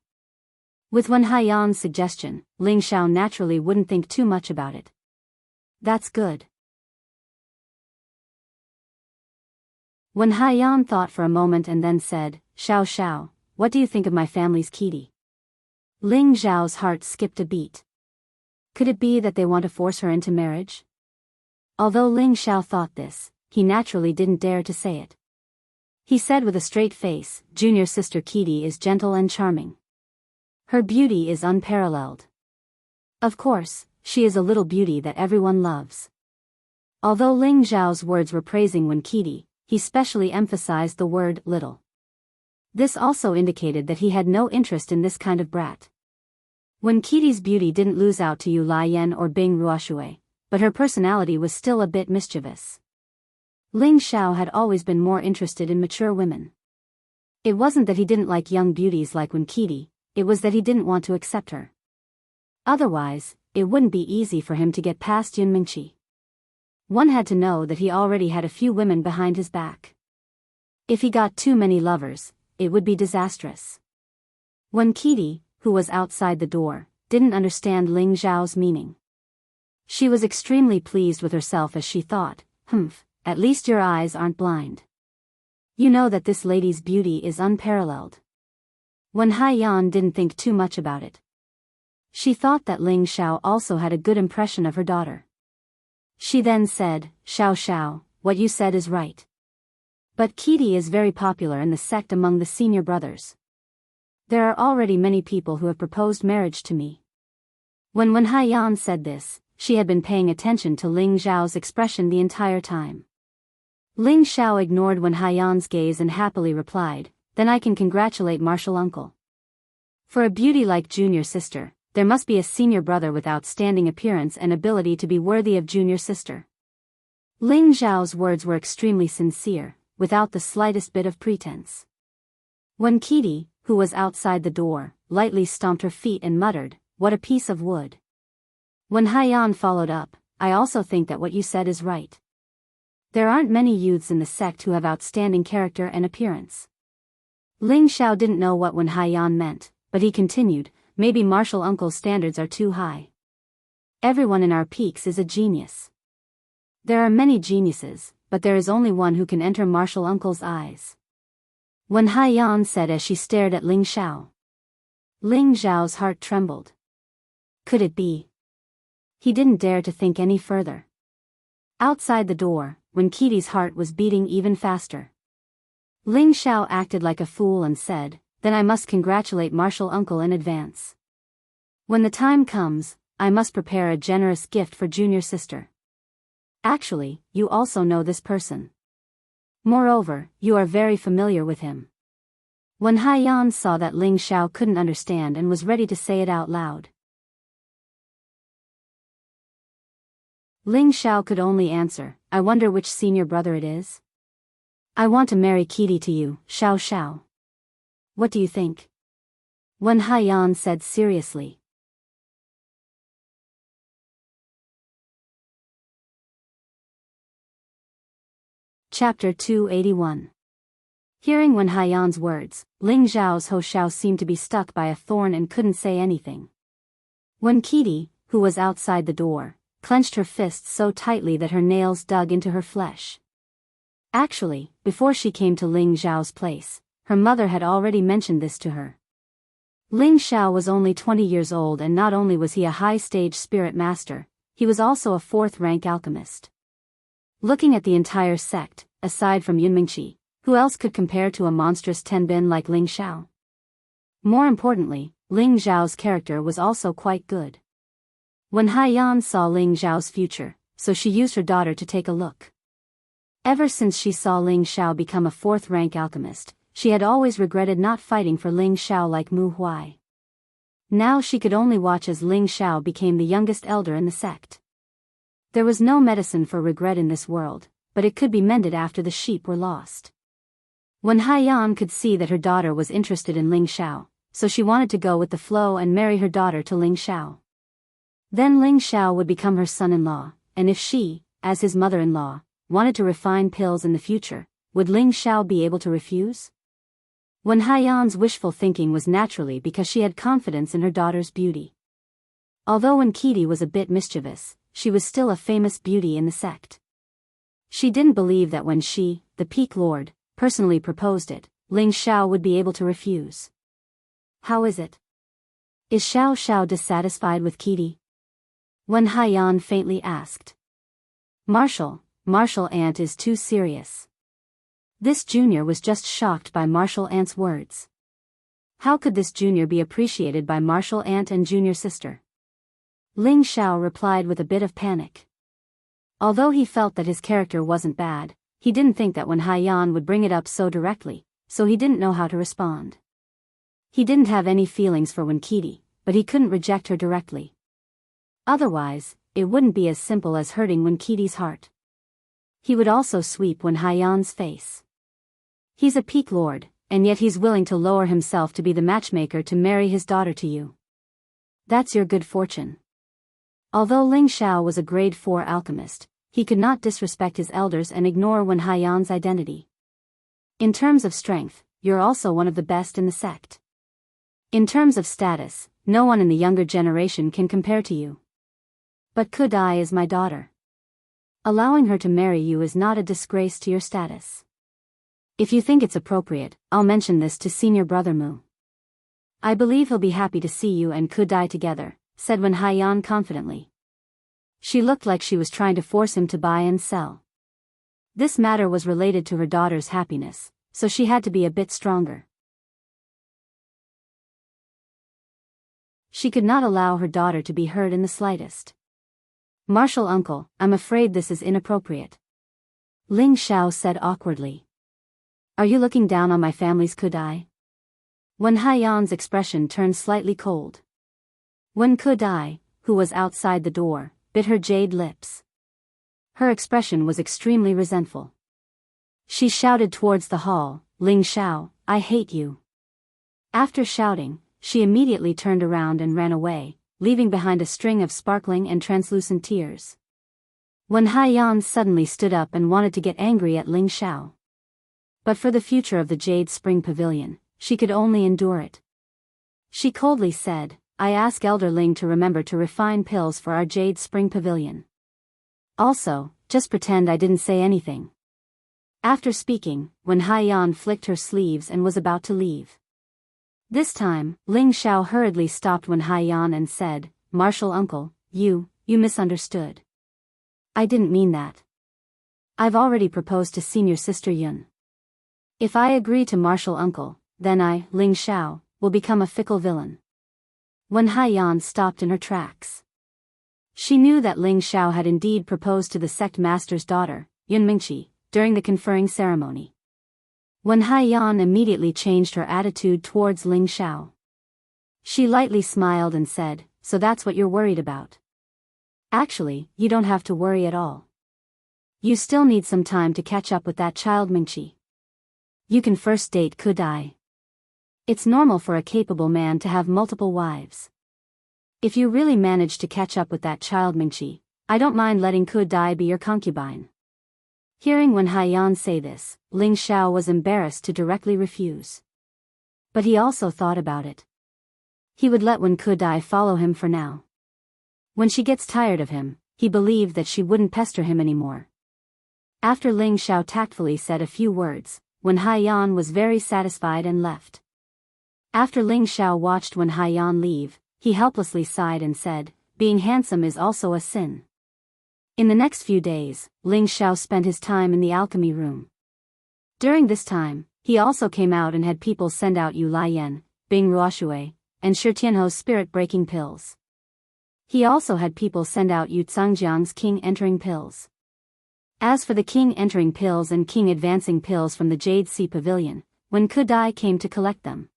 With Wen Haiyan's suggestion, Ling Xiao naturally wouldn't think too much about it. That's good. Wen Haiyan thought for a moment and then said, Xiao Xiao, what do you think of my family's Qidi? Ling Xiao's heart skipped a beat. Could it be that they want to force her into marriage? Although Ling Xiao thought this, he naturally didn't dare to say it. He said with a straight face, junior sister Qidi is gentle and charming. Her beauty is unparalleled. Of course, she is a little beauty that everyone loves. Although Ling Xiao's words were praising Wen Qidi, he specially emphasized the word little. This also indicated that he had no interest in this kind of brat. Wen Qidi's beauty didn't lose out to Yu Laiyan or Bing Ruoxue, but her personality was still a bit mischievous. Ling Xiao had always been more interested in mature women. It wasn't that he didn't like young beauties like Wen Qidi, it was that he didn't want to accept her. Otherwise, it wouldn't be easy for him to get past Yun Mingqi. One had to know that he already had a few women behind his back. If he got too many lovers, it would be disastrous. Wen Qidi, who was outside the door, didn't understand Ling Xiao's meaning. She was extremely pleased with herself as she thought, at least your eyes aren't blind. You know that this lady's beauty is unparalleled. Wen Haiyan didn't think too much about it. She thought that Ling Xiao also had a good impression of her daughter. She then said, Xiao Xiao, what you said is right. But Kitty is very popular in the sect among the senior brothers. There are already many people who have proposed marriage to me. When Wen Haiyan said this, she had been paying attention to Ling Xiao's expression the entire time. Ling Xiao ignored Wen Haiyan's gaze and happily replied, then I can congratulate martial uncle. For a beauty like junior sister, there must be a senior brother with outstanding appearance and ability to be worthy of junior sister. Ling Xiao's words were extremely sincere, without the slightest bit of pretense. When Kitty, who was outside the door, lightly stomped her feet and muttered, what a piece of wood. When Haiyan followed up, I also think that what you said is right. There aren't many youths in the sect who have outstanding character and appearance. Ling Xiao didn't know what Wen Haiyan meant, but he continued, maybe martial uncle's standards are too high. Everyone in our peaks is a genius. There are many geniuses, but there is only one who can enter martial uncle's eyes. Wen Haiyan said as she stared at Ling Xiao. Ling Xiao's heart trembled. Could it be? He didn't dare to think any further. Outside the door, when Kitty's heart was beating even faster, Ling Xiao acted like a fool and said, then I must congratulate martial uncle in advance. When the time comes, I must prepare a generous gift for junior sister. Actually, you also know this person. Moreover, you are very familiar with him. When Haiyan saw that Ling Xiao couldn't understand and was ready to say it out loud, Ling Xiao could only answer, I wonder which senior brother it is? I want to marry Kitty to you, Xiao Xiao. What do you think? Wen Haiyan said seriously. Chapter 281. Hearing Wen Haiyan's words, Ling Xiao's Ho Xiao seemed to be stuck by a thorn and couldn't say anything. When Kitty, who was outside the door, clenched her fists so tightly that her nails dug into her flesh. Actually, before she came to Ling Xiao's place, her mother had already mentioned this to her. Ling Xiao was only 20 years old, and not only was he a high-stage spirit master, he was also a fourth-rank alchemist. Looking at the entire sect, aside from Yunmingqi, who else could compare to a monstrous Tenbin like Ling Xiao? More importantly, Ling Xiao's character was also quite good. When Haiyan saw Ling Xiao's future, so she used her daughter to take a look. Ever since she saw Ling Xiao become a fourth-rank alchemist, she had always regretted not fighting for Ling Xiao like Mu Huai. Now she could only watch as Ling Xiao became the youngest elder in the sect. There was no medicine for regret in this world, but it could be mended after the sheep were lost. When Haiyan could see that her daughter was interested in Ling Xiao, so she wanted to go with the flow and marry her daughter to Ling Xiao. Then Ling Xiao would become her son-in-law, and if she, as his mother-in-law, wanted to refine pills in the future, would Ling Xiao be able to refuse? When Haiyan's wishful thinking was naturally because she had confidence in her daughter's beauty. Although when Kitty was a bit mischievous, she was still a famous beauty in the sect. She didn't believe that when she, the Peak Lord, personally proposed it, Ling Xiao would be able to refuse. How is it? Is Xiao Xiao dissatisfied with Kitty? When Haiyan faintly asked. Martial Aunt is too serious. This junior was just shocked by Martial Aunt's words. How could this junior be appreciated by Martial Aunt and junior sister? Ling Xiao replied with a bit of panic. Although he felt that his character wasn't bad, he didn't think that Wen Haiyan would bring it up so directly, so he didn't know how to respond. He didn't have any feelings for Wen Kitty, but he couldn't reject her directly. Otherwise, it wouldn't be as simple as hurting Wen Kitty's heart. He would also sweep Wen Haiyan's face. He's a Peak Lord, and yet he's willing to lower himself to be the matchmaker to marry his daughter to you. That's your good fortune. Although Ling Xiao was a grade 4 alchemist, he could not disrespect his elders and ignore Wen Haiyan's identity. In terms of strength, you're also one of the best in the sect. In terms of status, no one in the younger generation can compare to you. But Kudai is my daughter. Allowing her to marry you is not a disgrace to your status. If you think it's appropriate, I'll mention this to senior brother Mu. I believe he'll be happy to see you and Kudai together, said Wen Haiyan confidently. She looked like she was trying to force him to buy and sell. This matter was related to her daughter's happiness, so she had to be a bit stronger. She could not allow her daughter to be hurt in the slightest. Martial uncle, I'm afraid this is inappropriate. Ling Xiao said awkwardly. Are you looking down on my family's Kudai? Wen Haiyan's expression turned slightly cold. Wen Kudai, who was outside the door, bit her jade lips. Her expression was extremely resentful. She shouted towards the hall, Ling Xiao, I hate you. After shouting, she immediately turned around and ran away, leaving behind a string of sparkling and translucent tears. Wen Haiyan suddenly stood up and wanted to get angry at Ling Xiao. But for the future of the Jade Spring Pavilion, she could only endure it. She coldly said, I ask Elder Ling to remember to refine pills for our Jade Spring Pavilion. Also, just pretend I didn't say anything. After speaking, Wen Haiyan flicked her sleeves and was about to leave. This time, Ling Xiao hurriedly stopped Wen Haiyan and said, Martial uncle, you misunderstood. I didn't mean that. I've already proposed to senior sister Yun. If I agree to martial uncle, then I, Ling Xiao, will become a fickle villain. Wen Haiyan stopped in her tracks. She knew that Ling Xiao had indeed proposed to the sect master's daughter, Yun Mingqi, during the conferring ceremony. Wen Haiyan immediately changed her attitude towards Ling Xiao. She lightly smiled and said, so that's what you're worried about. Actually, you don't have to worry at all. You still need some time to catch up with that child Mingqi. You can first date Kudai. It's normal for a capable man to have multiple wives. If you really manage to catch up with that child Mingqi, I don't mind letting Kudai be your concubine. Hearing Wen Haiyan say this, Ling Xiao was embarrassed to directly refuse. But he also thought about it. He would let Wen Kudai follow him for now. When she gets tired of him, he believed that she wouldn't pester him anymore. After Ling Xiao tactfully said a few words, Wen Haiyan was very satisfied and left. After Ling Xiao watched Wen Haiyan leave, he helplessly sighed and said, being handsome is also a sin. In the next few days, Ling Xiao spent his time in the alchemy room. During this time, he also came out and had people send out Yu Laiyan, Bing Ruoshui, and Shi Tianho's spirit-breaking pills. He also had people send out Yu Tsangjiang's king-entering pills. As for the king-entering pills and king-advancing pills from the Jade Sea Pavilion, Wen Kudai came to collect them.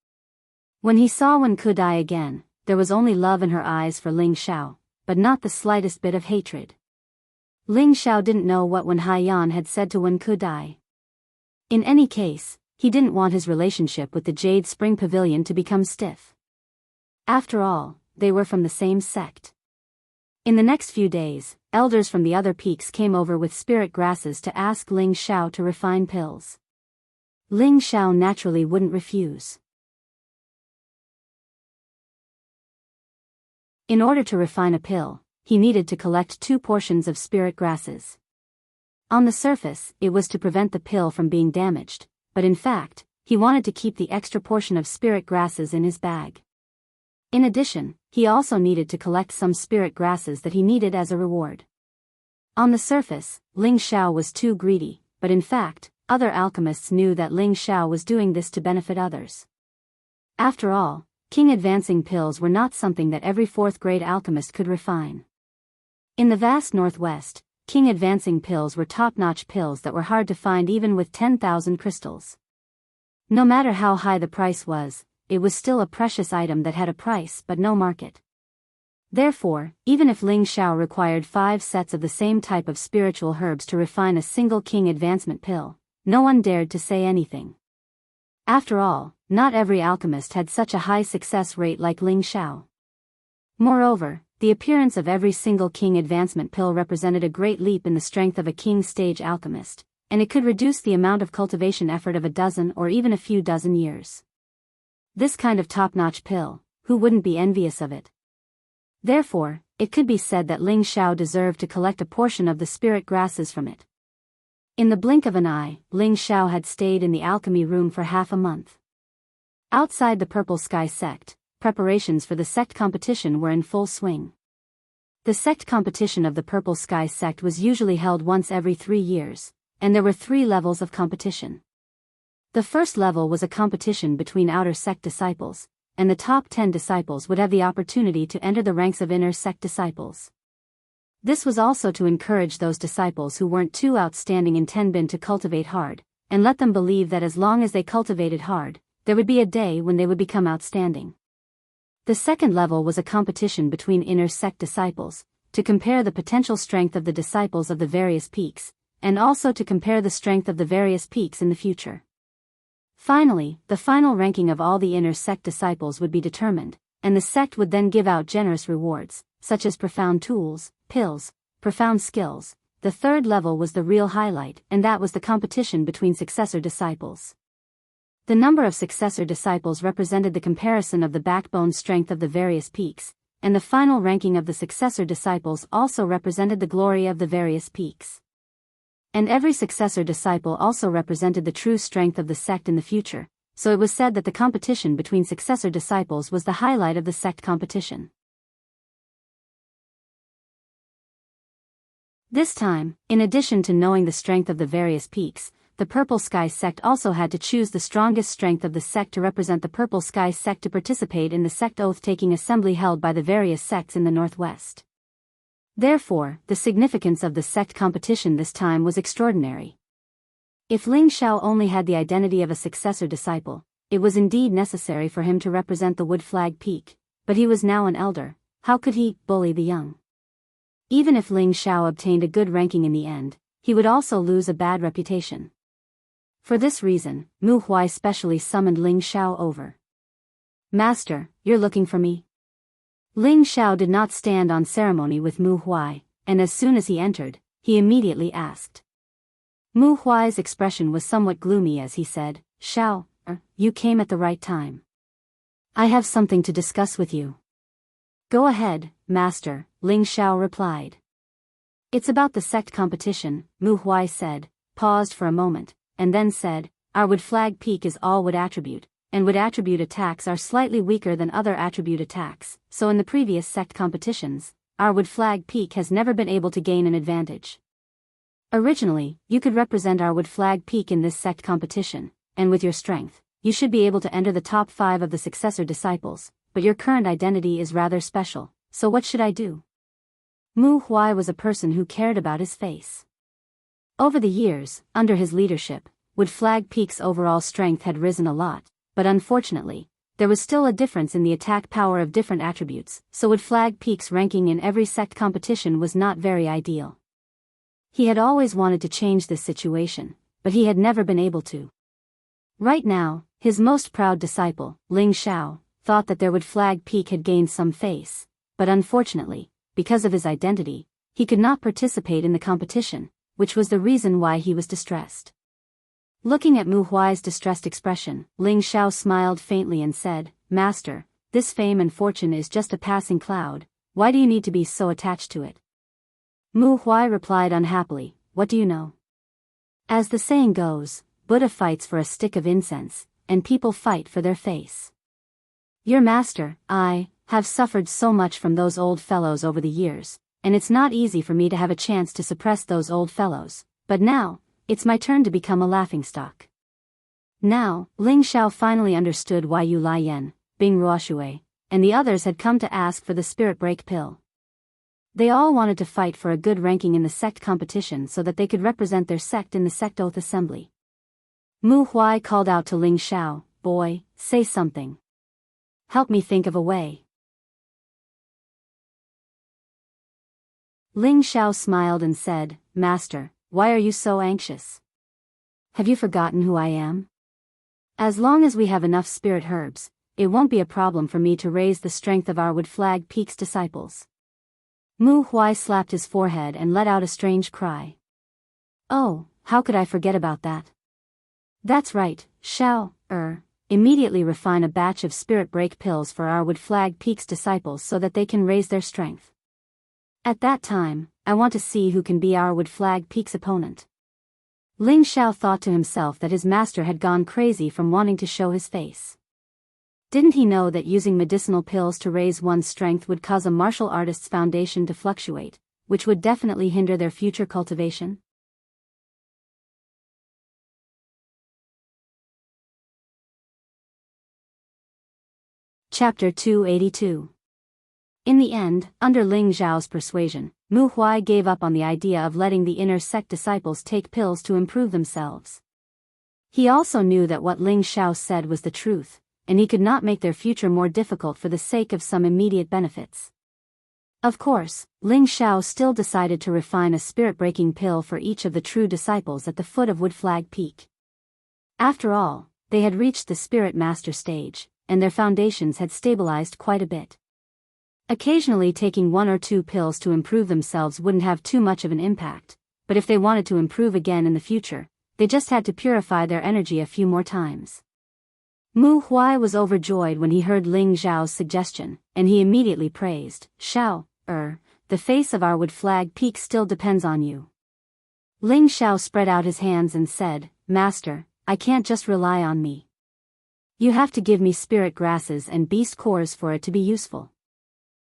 When he saw Wen Kudai again, there was only love in her eyes for Ling Xiao, but not the slightest bit of hatred. Ling Xiao didn't know what Wen Haiyan had said to Wen Kudai. In any case, he didn't want his relationship with the Jade Spring Pavilion to become stiff. After all, they were from the same sect. In the next few days, elders from the other peaks came over with spirit grasses to ask Ling Xiao to refine pills. Ling Xiao naturally wouldn't refuse. In order to refine a pill, he needed to collect 2 portions of spirit grasses. On the surface, it was to prevent the pill from being damaged, but in fact, he wanted to keep the extra portion of spirit grasses in his bag. In addition, he also needed to collect some spirit grasses that he needed as a reward. On the surface, Ling Xiao was too greedy, but in fact, other alchemists knew that Ling Xiao was doing this to benefit others. After all, king-advancing pills were not something that every 4th-grade alchemist could refine. In the vast Northwest, king-advancing pills were top-notch pills that were hard to find even with 10,000 crystals. No matter how high the price was, it was still a precious item that had a price but no market. Therefore, even if Ling Xiao required 5 sets of the same type of spiritual herbs to refine a single king advancement pill, no one dared to say anything. After all, not every alchemist had such a high success rate like Ling Xiao. Moreover, the appearance of every single king advancement pill represented a great leap in the strength of a king stage alchemist, and it could reduce the amount of cultivation effort of a dozen or even a few dozen years. This kind of top-notch pill, who wouldn't be envious of it? Therefore, it could be said that Ling Xiao deserved to collect a portion of the spirit grasses from it. In the blink of an eye, Ling Xiao had stayed in the alchemy room for half a month. Outside the Purple Sky sect, preparations for the sect competition were in full swing. The sect competition of the Purple Sky sect was usually held once every 3 years, and there were 3 levels of competition. The first level was a competition between outer sect disciples, and the top 10 disciples would have the opportunity to enter the ranks of inner sect disciples. This was also to encourage those disciples who weren't too outstanding in Tenbin to cultivate hard, and let them believe that as long as they cultivated hard, there would be a day when they would become outstanding. The second level was a competition between inner sect disciples, to compare the potential strength of the disciples of the various peaks, and also to compare the strength of the various peaks in the future. Finally, the final ranking of all the inner sect disciples would be determined, and the sect would then give out generous rewards, such as profound tools, pills, profound skills. The third level was the real highlight, and that was the competition between successor disciples. The number of successor disciples represented the comparison of the backbone strength of the various peaks, and the final ranking of the successor disciples also represented the glory of the various peaks. And every successor disciple also represented the true strength of the sect in the future, so it was said that the competition between successor disciples was the highlight of the sect competition. This time, in addition to knowing the strength of the various peaks, the Purple Sky sect also had to choose the strongest strength of the sect to represent the Purple Sky sect to participate in the sect oath-taking assembly held by the various sects in the Northwest. Therefore, the significance of the sect competition this time was extraordinary. If Ling Xiao only had the identity of a successor disciple, it was indeed necessary for him to represent the Wood Flag Peak, but he was now an elder. How could he bully the young? Even if Ling Xiao obtained a good ranking in the end, he would also lose a bad reputation. For this reason, Mu Huai specially summoned Ling Xiao over. "Master, you're looking for me?" Ling Xiao did not stand on ceremony with Mu Huai, and as soon as he entered, he immediately asked. Mu Huai's expression was somewhat gloomy as he said, "Xiao, you came at the right time. I have something to discuss with you." "Go ahead, Master," Ling Xiao replied. "It's about the sect competition," Mu Huai said, paused for a moment, and then said, "Our Wood Flag Peak is all Wood attribute, and Wood attribute attacks are slightly weaker than other attribute attacks, so in the previous sect competitions, our Wood Flag Peak has never been able to gain an advantage. Originally, you could represent our Wood Flag Peak in this sect competition, and with your strength, you should be able to enter the top 5 of the successor disciples, but your current identity is rather special, so what should I do?" Mu Huai was a person who cared about his face. Over the years, under his leadership, Wood Flag Peak's overall strength had risen a lot, but unfortunately, there was still a difference in the attack power of different attributes, so Wood Flag Peak's ranking in every sect competition was not very ideal. He had always wanted to change this situation, but he had never been able to. Right now, his most proud disciple, Ling Xiao, thought that their Wood Flag Peak had gained some face, but unfortunately, because of his identity, he could not participate in the competition, which was the reason why he was distressed. Looking at Mu Huai's distressed expression, Ling Xiao smiled faintly and said, "Master, this fame and fortune is just a passing cloud, why do you need to be so attached to it?" Mu Huai replied unhappily, "What do you know? As the saying goes, Buddha fights for a stick of incense, and people fight for their face. Your master, I, have suffered so much from those old fellows over the years, and it's not easy for me to have a chance to suppress those old fellows, but now, it's my turn to become a laughingstock." Now, Ling Xiao finally understood why Yu Lai Yan, Bing Ruoshui, and the others had come to ask for the spirit break pill. They all wanted to fight for a good ranking in the sect competition so that they could represent their sect in the sect oath assembly. Mu Huai called out to Ling Xiao, "Boy, say something. Help me think of a way." Ling Xiao smiled and said, "Master, why are you so anxious? Have you forgotten who I am? As long as we have enough spirit herbs, it won't be a problem for me to raise the strength of our Wood Flag Peak's disciples." Mu Huai slapped his forehead and let out a strange cry. "Oh, how could I forget about that? That's right, Xiao, immediately refine a batch of spirit break pills for our Wood Flag Peak's disciples so that they can raise their strength." At that time, I want to see who can be our Wood Flag Peak's opponent. Ling Xiao thought to himself that his master had gone crazy from wanting to show his face. Didn't he know that using medicinal pills to raise one's strength would cause a martial artist's foundation to fluctuate, which would definitely hinder their future cultivation? Chapter 282. In the end, under Ling Zhao's persuasion, Mu Huai gave up on the idea of letting the inner sect disciples take pills to improve themselves. He also knew that what Ling Xiao said was the truth, and he could not make their future more difficult for the sake of some immediate benefits. Of course, Ling Xiao still decided to refine a spirit-breaking pill for each of the true disciples at the foot of Wood Flag Peak. After all, they had reached the spirit master stage, and their foundations had stabilized quite a bit. Occasionally taking 1 or 2 pills to improve themselves wouldn't have too much of an impact, but if they wanted to improve again in the future, they just had to purify their energy a few more times. Mu Huai was overjoyed when he heard Ling Zhao's suggestion, and he immediately praised, "Xiao, the face of our Wood Flag Peak still depends on you." Ling Xiao spread out his hands and said, "Master, I can't just rely on me. You have to give me spirit grasses and beast cores for it to be useful.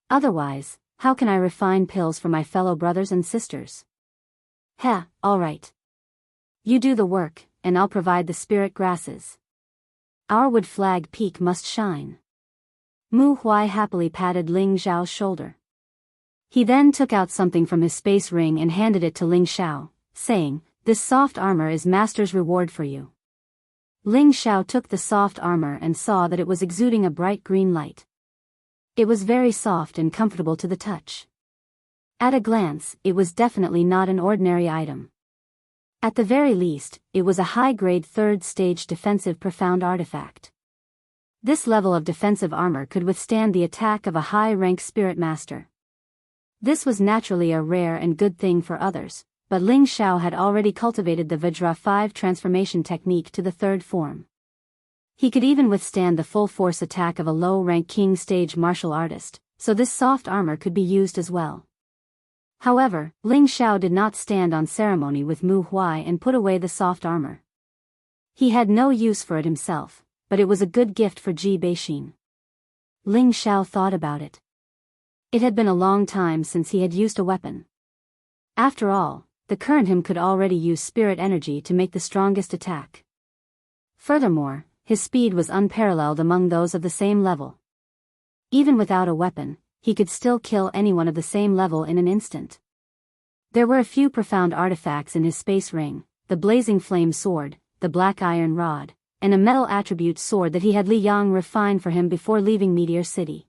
Otherwise, how can I refine pills for my fellow brothers and sisters?" All right. You do the work, and I'll provide the spirit grasses. Our Wood Flag Peak must shine. Mu Huai happily patted Ling Zhao's shoulder. He then took out something from his space ring and handed it to Ling Xiao, saying, "This soft armor is Master's reward for you." Ling Xiao took the soft armor and saw that it was exuding a bright green light. It was very soft and comfortable to the touch. At a glance, it was definitely not an ordinary item. At the very least, it was a high-grade 3rd-stage defensive profound artifact. This level of defensive armor could withstand the attack of a high-rank spirit master. This was naturally a rare and good thing for others, but Ling Xiao had already cultivated the Vajra 5 transformation technique to the 3rd form. He could even withstand the full-force attack of a low-rank king-stage martial artist, so this soft armor could be used as well. However, Ling Xiao did not stand on ceremony with Mu Huai and put away the soft armor. He had no use for it himself, but it was a good gift for Ji Beixin. Ling Xiao thought about it. It had been a long time since he had used a weapon. After all, the current him could already use spirit energy to make the strongest attack. Furthermore, his speed was unparalleled among those of the same level. Even without a weapon, he could still kill anyone of the same level in an instant. There were a few profound artifacts in his space ring, the blazing flame sword, the black iron rod, and a metal attribute sword that he had Li Yang refine for him before leaving Meteor City.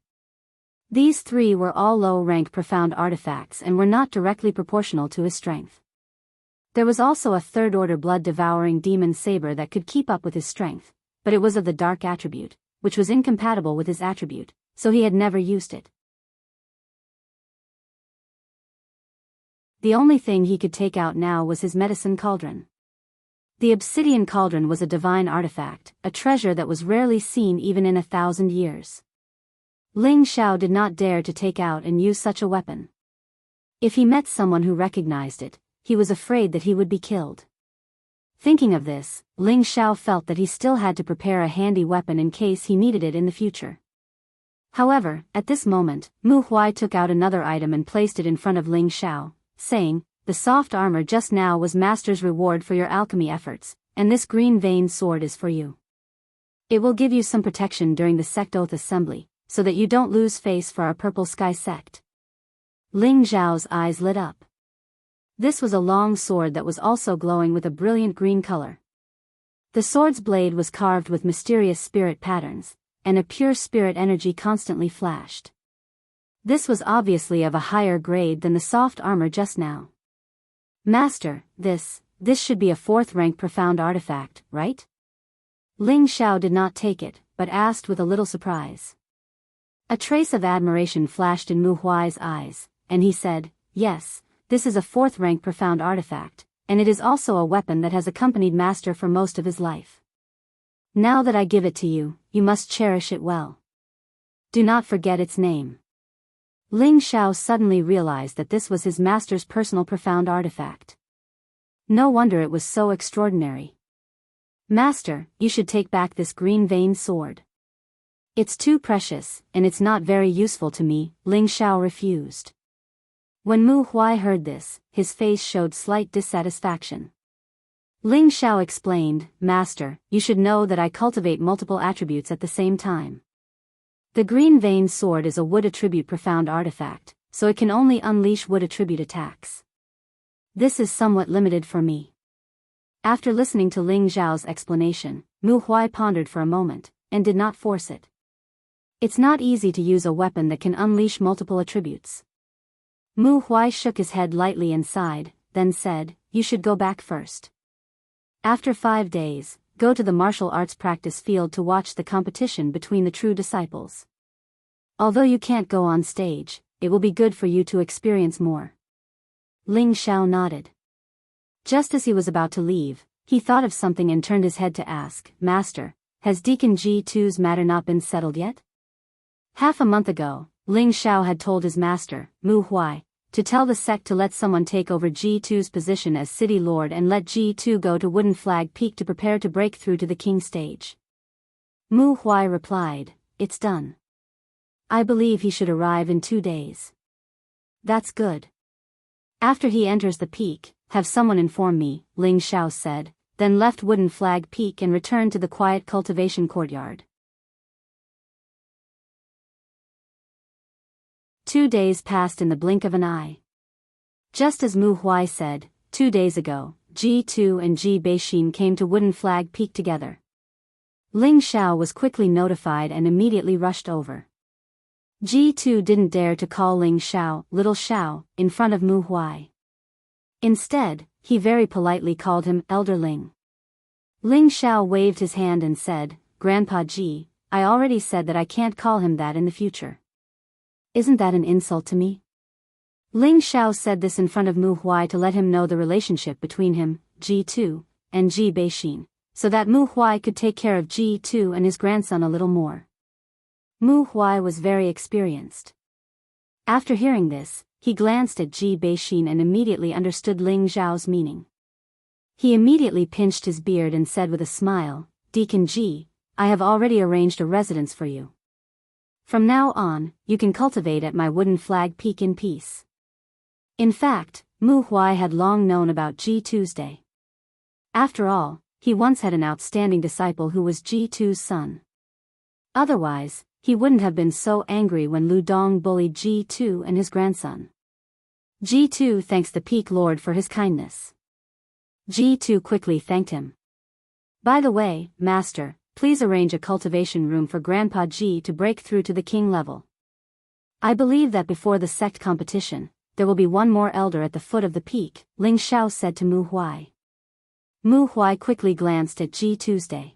These 3 were all low-rank profound artifacts and were not directly proportional to his strength. There was also a 3rd-order blood-devouring demon saber that could keep up with his strength, but it was of the dark attribute, which was incompatible with his attribute, so he had never used it. The only thing he could take out now was his medicine cauldron. The obsidian cauldron was a divine artifact, a treasure that was rarely seen even in 1,000 years. Ling Xiao did not dare to take out and use such a weapon. If he met someone who recognized it, he was afraid that he would be killed. Thinking of this, Ling Xiao felt that he still had to prepare a handy weapon in case he needed it in the future. However, at this moment, Mu Huai took out another item and placed it in front of Ling Xiao, saying, "The soft armor just now was Master's reward for your alchemy efforts, and this green veined sword is for you. It will give you some protection during the sect oath assembly, so that you don't lose face for our Purple Sky sect." Ling Zhao's eyes lit up. This was a long sword that was also glowing with a brilliant green color. The sword's blade was carved with mysterious spirit patterns, and a pure spirit energy constantly flashed. This was obviously of a higher grade than the soft armor just now. "Master, this should be a 4th-rank profound artifact, right?" Ling Xiao did not take it, but asked with a little surprise. A trace of admiration flashed in Mu Huai's eyes, and he said, "Yes, this is a 4th-rank profound artifact, and it is also a weapon that has accompanied Master for most of his life. Now that I give it to you, you must cherish it well. Do not forget its name. Ling Xiao suddenly realized that this was his master's personal profound artifact. No wonder it was so extraordinary. Master, you should take back this green-veined sword. It's too precious, and it's not very useful to me, Ling Xiao refused. When Mu Huai heard this, his face showed slight dissatisfaction. Ling Xiao explained, Master, you should know that I cultivate multiple attributes at the same time. The green-veined sword is a wood attribute profound artifact, so it can only unleash wood attribute attacks. This is somewhat limited for me. After listening to Ling Xiao's explanation, Mu Huai pondered for a moment, and did not force it. It's not easy to use a weapon that can unleash multiple attributes. Mu Huai shook his head lightly and sighed, then said, You should go back first. After 5 days, go to the martial arts practice field to watch the competition between the true disciples. Although you can't go on stage, it will be good for you to experience more. Ling Xiao nodded. Just as he was about to leave, he thought of something and turned his head to ask, Master, has Deacon G2's matter not been settled yet? Half a month ago, Ling Xiao had told his master, Mu Huai, to tell the sect to let someone take over G2's position as city lord and let G2 go to Wooden Flag Peak to prepare to break through to the king stage. Mu Huai replied, It's done. I believe he should arrive in 2 days. That's good. After he enters the peak, have someone inform me, Ling Xiao said, then left Wooden Flag Peak and returned to the quiet cultivation courtyard. 2 days passed in the blink of an eye. Just as Mu Huai said, 2 days ago, G2 and Ji Beixin came to Wooden Flag Peak together. Ling Xiao was quickly notified and immediately rushed over. G2 didn't dare to call Ling Xiao, Little Xiao, in front of Mu Huai. Instead, he very politely called him Elder Ling. Ling Xiao waved his hand and said, Grandpa Ji, I already said that I can't call him that in the future. Isn't that an insult to me? Ling Xiao said this in front of Mu Huai to let him know the relationship between him, G2, and Ji Beixin, so that Mu Huai could take care of G2 and his grandson a little more. Mu Huai was very experienced. After hearing this, he glanced at Ji Beixin and immediately understood Ling Xiao's meaning. He immediately pinched his beard and said with a smile, Deacon Ji, I have already arranged a residence for you. From now on, you can cultivate at my Wooden Flag Peak in peace. In fact, Mu Huai had long known about G2's day. After all, he once had an outstanding disciple who was G2's son. Otherwise, he wouldn't have been so angry when Lu Dong bullied G2 and his grandson. G2 thanks the Peak Lord for his kindness. G2 quickly thanked him. By the way, Master, please arrange a cultivation room for Grandpa G to break through to the king level. I believe that before the sect competition, there will be one more elder at the foot of the peak, Ling Xiao said to Mu Huai. Mu Huai quickly glanced at G2's day.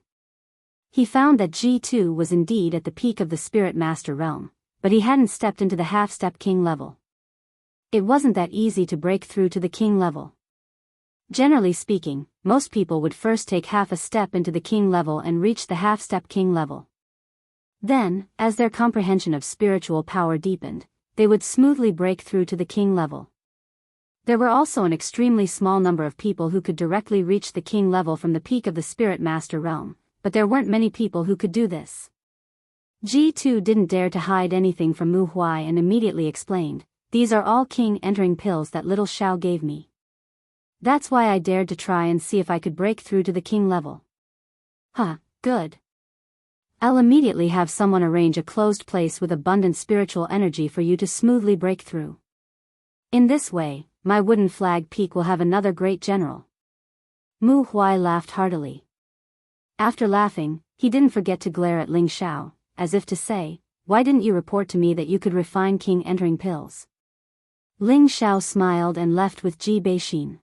He found that G2 was indeed at the peak of the Spirit Master realm, but he hadn't stepped into the half-step king level. It wasn't that easy to break through to the king level. Generally speaking, most people would first take half a step into the king level and reach the half-step king level. Then, as their comprehension of spiritual power deepened, they would smoothly break through to the king level. There were also an extremely small number of people who could directly reach the king level from the peak of the Spirit Master realm, but there weren't many people who could do this. G2 didn't dare to hide anything from Mu Huai and immediately explained, These are all king entering pills that little Xiao gave me. That's why I dared to try and see if I could break through to the king level. Good. I'll immediately have someone arrange a closed place with abundant spiritual energy for you to smoothly break through. In this way, my Wooden Flag Peak will have another great general. Mu Huai laughed heartily. After laughing, he didn't forget to glare at Ling Xiao, as if to say, Why didn't you report to me that you could refine king entering pills? Ling Xiao smiled and left with Ji Beixin.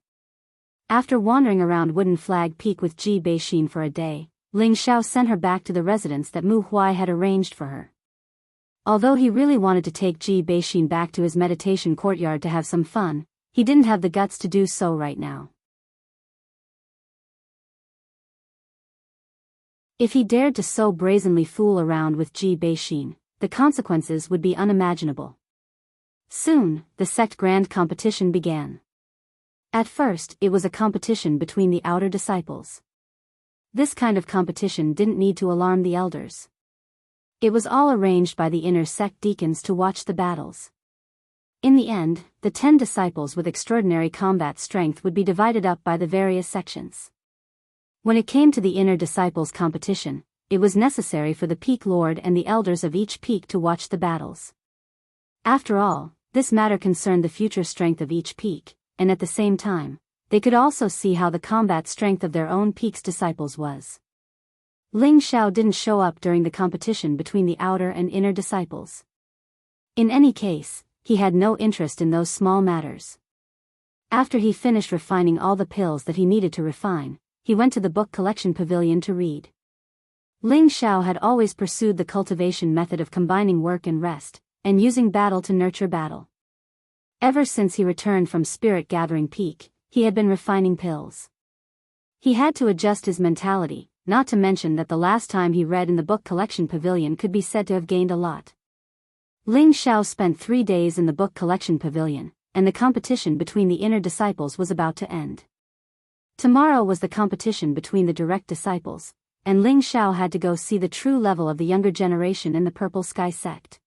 After wandering around Wooden Flag Peak with Ji Beixin for a day, Ling Xiao sent her back to the residence that Mu Huai had arranged for her. Although he really wanted to take Ji Beixin back to his meditation courtyard to have some fun, he didn't have the guts to do so right now. If he dared to so brazenly fool around with Ji Beixin, the consequences would be unimaginable. Soon, the sect grand competition began. At first, it was a competition between the outer disciples. This kind of competition didn't need to alarm the elders. It was all arranged by the inner sect deacons to watch the battles. In the end, the 10 disciples with extraordinary combat strength would be divided up by the various sections. When it came to the inner disciples competition, it was necessary for the peak lord and the elders of each peak to watch the battles. After all, this matter concerned the future strength of each peak, and at the same time, they could also see how the combat strength of their own peak's disciples was. Ling Xiao didn't show up during the competition between the outer and inner disciples. In any case, he had no interest in those small matters. After he finished refining all the pills that he needed to refine, he went to the book collection pavilion to read. Ling Xiao had always pursued the cultivation method of combining work and rest, and using battle to nurture battle. Ever since he returned from Spirit Gathering Peak, he had been refining pills. He had to adjust his mentality, not to mention that the last time he read in the book collection pavilion could be said to have gained a lot. Ling Xiao spent 3 days in the book collection pavilion, and the competition between the inner disciples was about to end. Tomorrow was the competition between the direct disciples, and Ling Xiao had to go see the true level of the younger generation in the Purple Sky sect.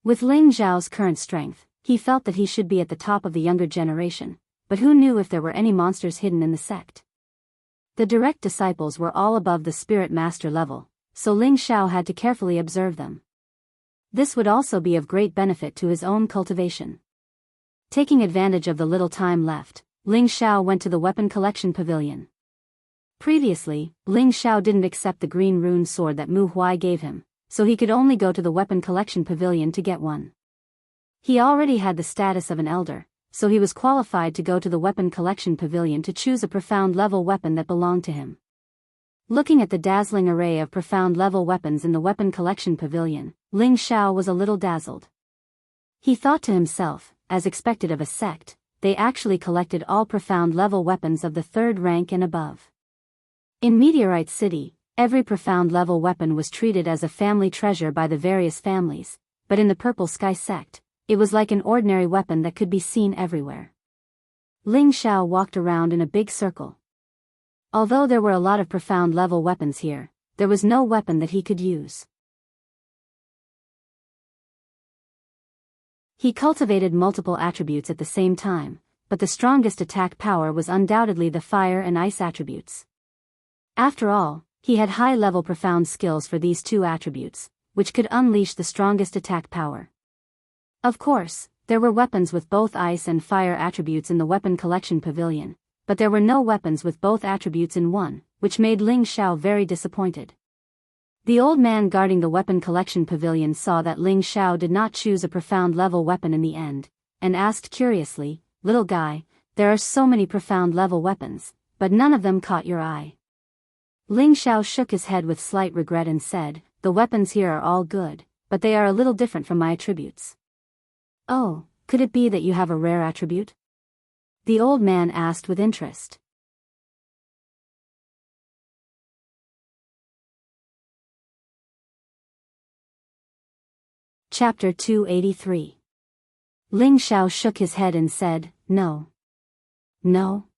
With Ling Xiao's current strength, he felt that he should be at the top of the younger generation, but who knew if there were any monsters hidden in the sect? The direct disciples were all above the spirit master level, so Ling Xiao had to carefully observe them. This would also be of great benefit to his own cultivation. Taking advantage of the little time left, Ling Xiao went to the weapon collection pavilion. Previously, Ling Xiao didn't accept the green rune sword that Mu Huai gave him, so he could only go to the weapon collection pavilion to get one. He already had the status of an elder, so he was qualified to go to the weapon collection pavilion to choose a profound level weapon that belonged to him. Looking at the dazzling array of profound level weapons in the weapon collection pavilion, Ling Xiao was a little dazzled. He thought to himself, as expected of a sect, they actually collected all profound level weapons of the 3rd rank and above. In Meteorite City, every profound level weapon was treated as a family treasure by the various families, but in the Purple Sky sect, it was like an ordinary weapon that could be seen everywhere. Ling Xiao walked around in a big circle. Although there were a lot of profound level weapons here, there was no weapon that he could use. He cultivated multiple attributes at the same time, but the strongest attack power was undoubtedly the fire and ice attributes. After all, he had high-level profound skills for these 2 attributes, which could unleash the strongest attack power. Of course, there were weapons with both ice and fire attributes in the weapon collection pavilion, but there were no weapons with both attributes in one, which made Ling Xiao very disappointed. The old man guarding the weapon collection pavilion saw that Ling Xiao did not choose a profound level weapon in the end, and asked curiously, "Little guy, there are so many profound level weapons, but none of them caught your eye." Ling Xiao shook his head with slight regret and said, "The weapons here are all good, but they are a little different from my attributes." "Oh, could it be that you have a rare attribute?" the old man asked with interest. Chapter 283. Ling Xiao shook his head and said, "No. No?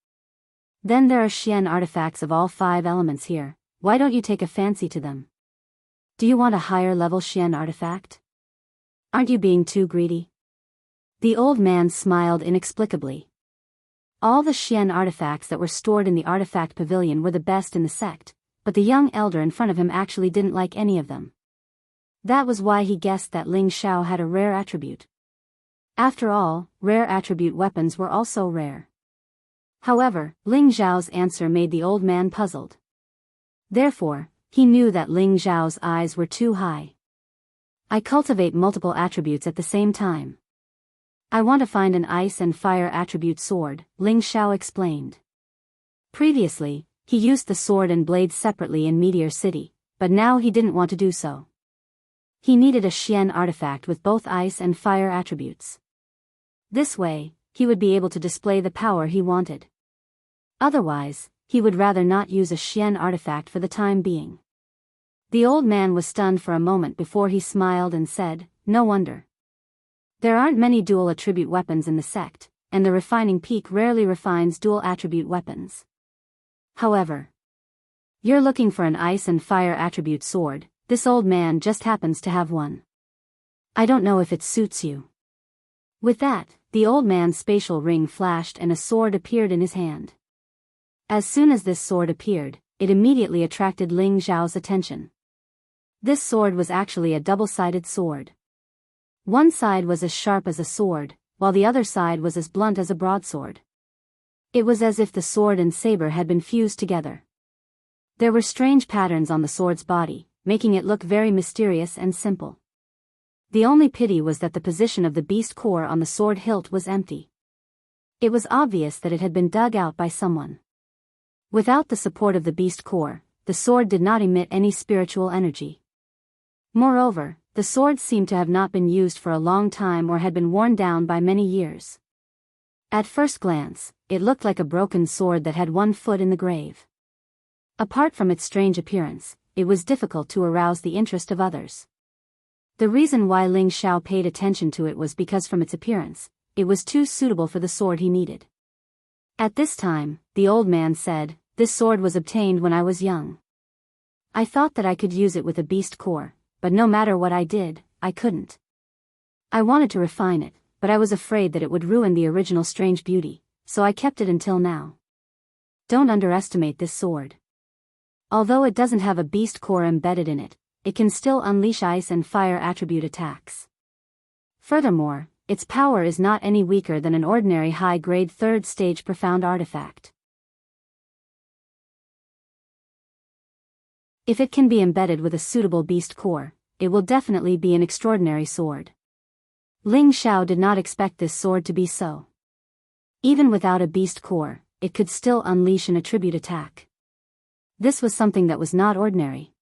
Then there are Xian artifacts of all 5 elements here, why don't you take a fancy to them? Do you want a higher level Xian artifact? Aren't you being too greedy?" The old man smiled inexplicably. All the Xian artifacts that were stored in the artifact pavilion were the best in the sect, but the young elder in front of him actually didn't like any of them. That was why he guessed that Ling Xiao had a rare attribute. After all, rare attribute weapons were also rare. However, Ling Xiao's answer made the old man puzzled. Therefore, he knew that Ling Xiao's eyes were too high. "I cultivate multiple attributes at the same time. I want to find an ice and fire attribute sword," Ling Xiao explained. Previously, he used the sword and blade separately in Meteor City, but now he didn't want to do so. He needed a Xian artifact with both ice and fire attributes. This way, he would be able to display the power he wanted. Otherwise, he would rather not use a Xian artifact for the time being. The old man was stunned for a moment before he smiled and said, "No wonder. There aren't many dual attribute weapons in the sect, and the refining peak rarely refines dual attribute weapons. However, you're looking for an ice and fire attribute sword. This old man just happens to have one. I don't know if it suits you. With that, the old man's spatial ring flashed and a sword appeared in his hand. As soon as this sword appeared, it immediately attracted Ling Xiao's attention. This sword was actually a double-sided sword. One side was as sharp as a sword, while the other side was as blunt as a broadsword. It was as if the sword and saber had been fused together. There were strange patterns on the sword's body, making it look very mysterious and simple. The only pity was that the position of the beast core on the sword hilt was empty. It was obvious that it had been dug out by someone. Without the support of the beast core, the sword did not emit any spiritual energy. Moreover, the sword seemed to have not been used for a long time or had been worn down by many years. At first glance, it looked like a broken sword that had one foot in the grave. Apart from its strange appearance, it was difficult to arouse the interest of others. The reason why Ling Xiao paid attention to it was because from its appearance, it was too suitable for the sword he needed. At this time, the old man said, "This sword was obtained when I was young. I thought that I could use it with a beast core, but no matter what I did, I couldn't. I wanted to refine it, but I was afraid that it would ruin the original strange beauty, so I kept it until now. Don't underestimate this sword. Although it doesn't have a beast core embedded in it, it can still unleash ice and fire attribute attacks. Furthermore, its power is not any weaker than an ordinary high-grade third-stage profound artifact. If it can be embedded with a suitable beast core, it will definitely be an extraordinary sword." Ling Xiao did not expect this sword to be so. Even without a beast core, it could still unleash an attribute attack. This was something that was not ordinary.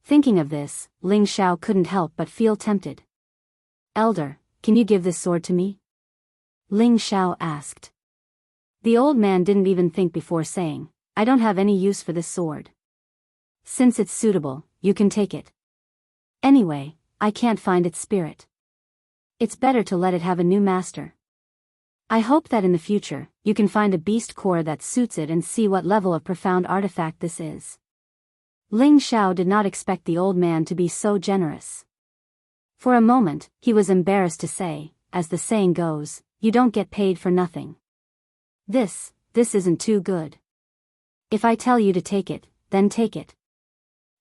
Thinking of this, Ling Xiao couldn't help but feel tempted. "Elder, can you give this sword to me?" Ling Xiao asked. The old man didn't even think before saying, "I don't have any use for this sword. Since it's suitable, you can take it. Anyway, I can't find its spirit. It's better to let it have a new master. I hope that in the future, you can find a beast core that suits it and see what level of profound artifact this is." Ling Xiao did not expect the old man to be so generous. For a moment, he was embarrassed to say, as the saying goes, "You don't get paid for nothing." This isn't too good. If I tell you to take it, then take it.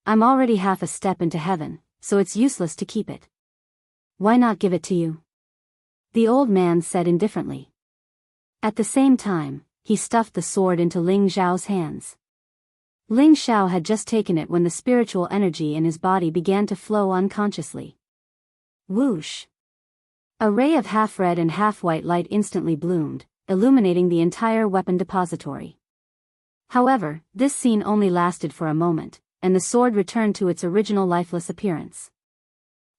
I'm already half a step into heaven, so it's useless to keep it. Why not give it to you?" The old man said indifferently. At the same time, he stuffed the sword into Ling Xiao's hands. Ling Xiao had just taken it when the spiritual energy in his body began to flow unconsciously. Whoosh! A ray of half-red and half-white light instantly bloomed, illuminating the entire weapon depository. However, this scene only lasted for a moment, and the sword returned to its original lifeless appearance.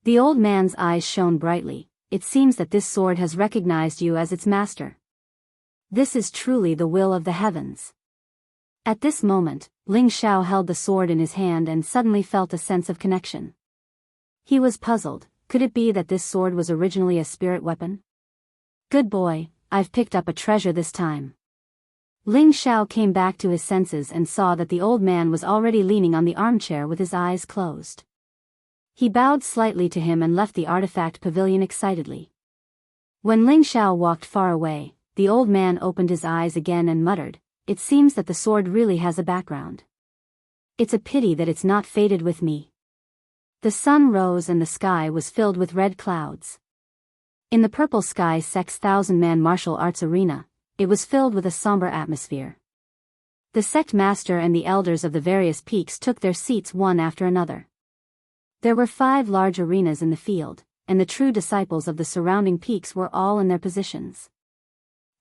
The old man's eyes shone brightly. "It seems that this sword has recognized you as its master. This is truly the will of the heavens." At this moment, Ling Xiao held the sword in his hand and suddenly felt a sense of connection. He was puzzled. Could it be that this sword was originally a spirit weapon? "Good boy, I've picked up a treasure this time." Ling Xiao came back to his senses and saw that the old man was already leaning on the armchair with his eyes closed. He bowed slightly to him and left the artifact pavilion excitedly. When Ling Xiao walked far away, the old man opened his eyes again and muttered, "It seems that the sword really has a background. It's a pity that it's not fated with me." The sun rose and the sky was filled with red clouds. In the purple sky sect's 1,000-man martial arts arena, it was filled with a somber atmosphere. The sect master and the elders of the various peaks took their seats one after another. There were 5 large arenas in the field, and the true disciples of the surrounding peaks were all in their positions.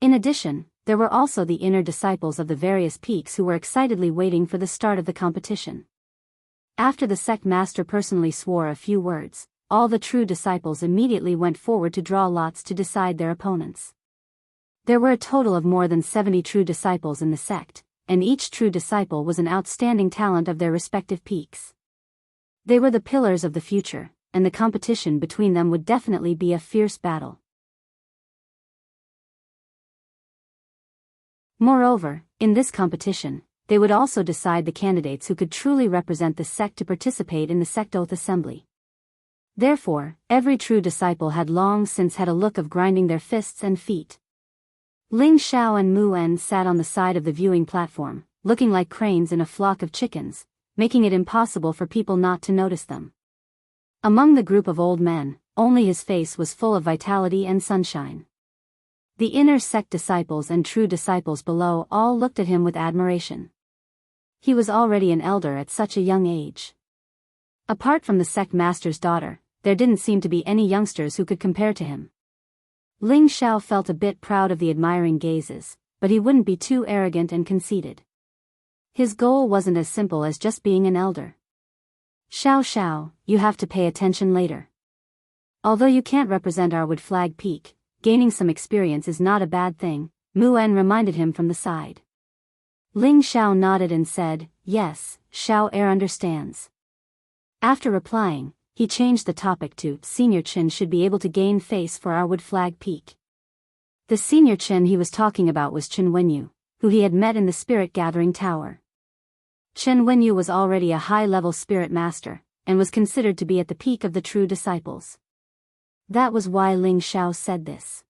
In addition, there were also the inner disciples of the various peaks who were excitedly waiting for the start of the competition. After the sect master personally swore a few words, all the true disciples immediately went forward to draw lots to decide their opponents. There were a total of more than 70 true disciples in the sect, and each true disciple was an outstanding talent of their respective peaks. They were the pillars of the future, and the competition between them would definitely be a fierce battle. Moreover, in this competition, they would also decide the candidates who could truly represent the sect to participate in the sect oath assembly. Therefore, every true disciple had long since had a look of grinding their fists and feet. Ling Xiao and Mu En sat on the side of the viewing platform, looking like cranes in a flock of chickens, making it impossible for people not to notice them. Among the group of old men, only his face was full of vitality and sunshine. The inner sect disciples and true disciples below all looked at him with admiration. He was already an elder at such a young age. Apart from the sect master's daughter, there didn't seem to be any youngsters who could compare to him. Ling Xiao felt a bit proud of the admiring gazes, but he wouldn't be too arrogant and conceited. His goal wasn't as simple as just being an elder. Xiao, you have to pay attention later. Although you can't represent our wood flag peak, gaining some experience is not a bad thing, Mu En reminded him from the side. Ling Xiao nodded and said, yes, Xiao Er understands. After replying, he changed the topic to Senior Chen should be able to gain face for our wood flag peak. The senior Chen he was talking about was Chen Wenyu, who he had met in the spirit gathering tower. Chen Wenyu was already a high-level spirit master, and was considered to be at the peak of the true disciples. That was why Ling Xiao said this.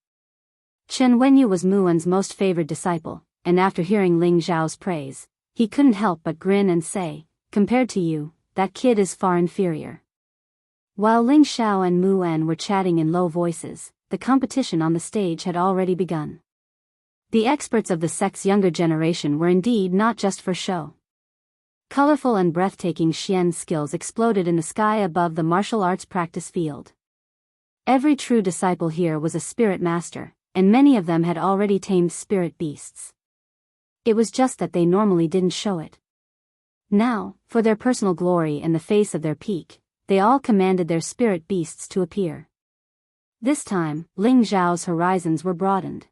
Chen Wenyu was Mu En's most favored disciple, and after hearing Ling Xiao's praise, he couldn't help but grin and say, compared to you, that kid is far inferior. While Ling Xiao and Mu En were chatting in low voices, the competition on the stage had already begun. The experts of the sect's younger generation were indeed not just for show. Colorful and breathtaking Xian skills exploded in the sky above the martial arts practice field. Every true disciple here was a spirit master, and many of them had already tamed spirit beasts. It was just that they normally didn't show it. Now, for their personal glory and the face of their peak, they all commanded their spirit beasts to appear. This time, Ling Xiao's horizons were broadened.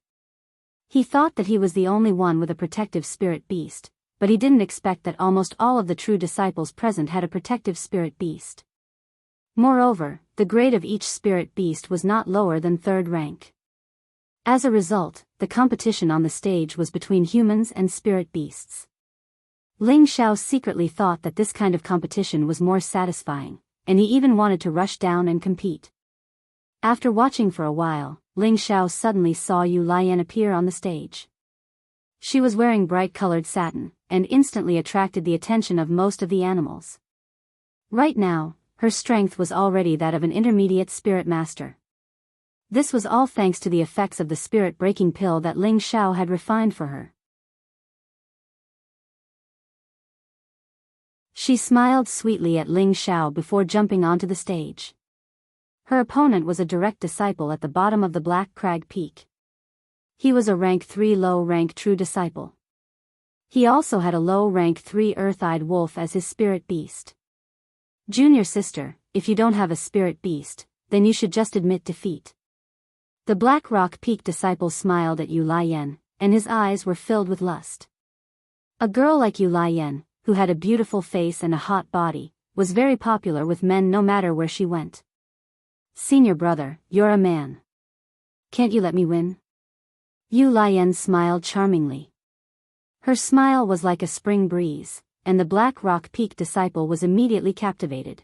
He thought that he was the only one with a protective spirit beast, but he didn't expect that almost all of the true disciples present had a protective spirit beast. Moreover, the grade of each spirit beast was not lower than 3rd rank. As a result, the competition on the stage was between humans and spirit beasts. Ling Xiao secretly thought that this kind of competition was more satisfying, and he even wanted to rush down and compete. After watching for a while, Ling Xiao suddenly saw Yu Lian appear on the stage. She was wearing bright-colored satin, and instantly attracted the attention of most of the animals. Right now, her strength was already that of an intermediate spirit master. This was all thanks to the effects of the spirit-breaking pill that Ling Xiao had refined for her. She smiled sweetly at Ling Xiao before jumping onto the stage. Her opponent was a direct disciple at the bottom of the Black Crag Peak. He was a rank 3 low-rank true disciple. He also had a low-rank 3 earth-eyed wolf as his spirit beast. Junior sister, if you don't have a spirit beast, then you should just admit defeat. The Black Rock Peak disciple smiled at Yu Lian, and his eyes were filled with lust. A girl like Yu Lian, who had a beautiful face and a hot body, was very popular with men no matter where she went. Senior brother, you're a man. Can't you let me win? Yu Lian smiled charmingly. Her smile was like a spring breeze, and the Black Rock Peak disciple was immediately captivated.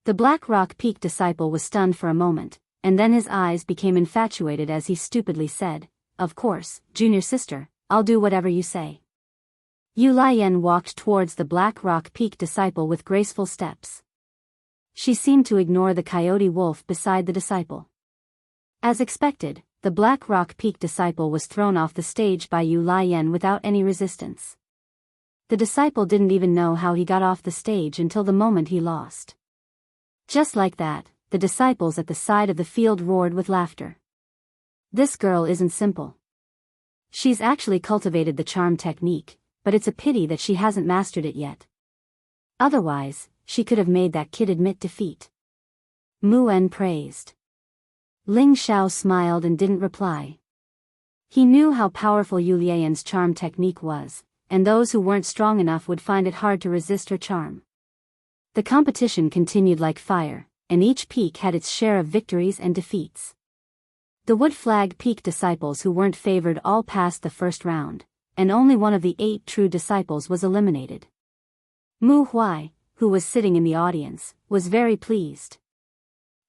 The Black Rock Peak disciple was stunned for a moment, and then his eyes became infatuated as he stupidly said, "Of course, junior sister, I'll do whatever you say." Yu Lian walked towards the Black Rock Peak disciple with graceful steps. She seemed to ignore the coyote wolf beside the disciple. As expected, the Black Rock Peak disciple was thrown off the stage by Yu Lian without any resistance. The disciple didn't even know how he got off the stage until the moment he lost. Just like that, the disciples at the side of the field roared with laughter. This girl isn't simple. She's actually cultivated the charm technique, but it's a pity that she hasn't mastered it yet. Otherwise, she could have made that kid admit defeat. Mu En praised. Ling Xiao smiled and didn't reply. He knew how powerful Yu Lian's charm technique was, and those who weren't strong enough would find it hard to resist her charm. The competition continued like fire, and each peak had its share of victories and defeats. The Wood Flag Peak disciples who weren't favored all passed the first round, and only one of the 8 true disciples was eliminated. Mu Huai, who was sitting in the audience, was very pleased.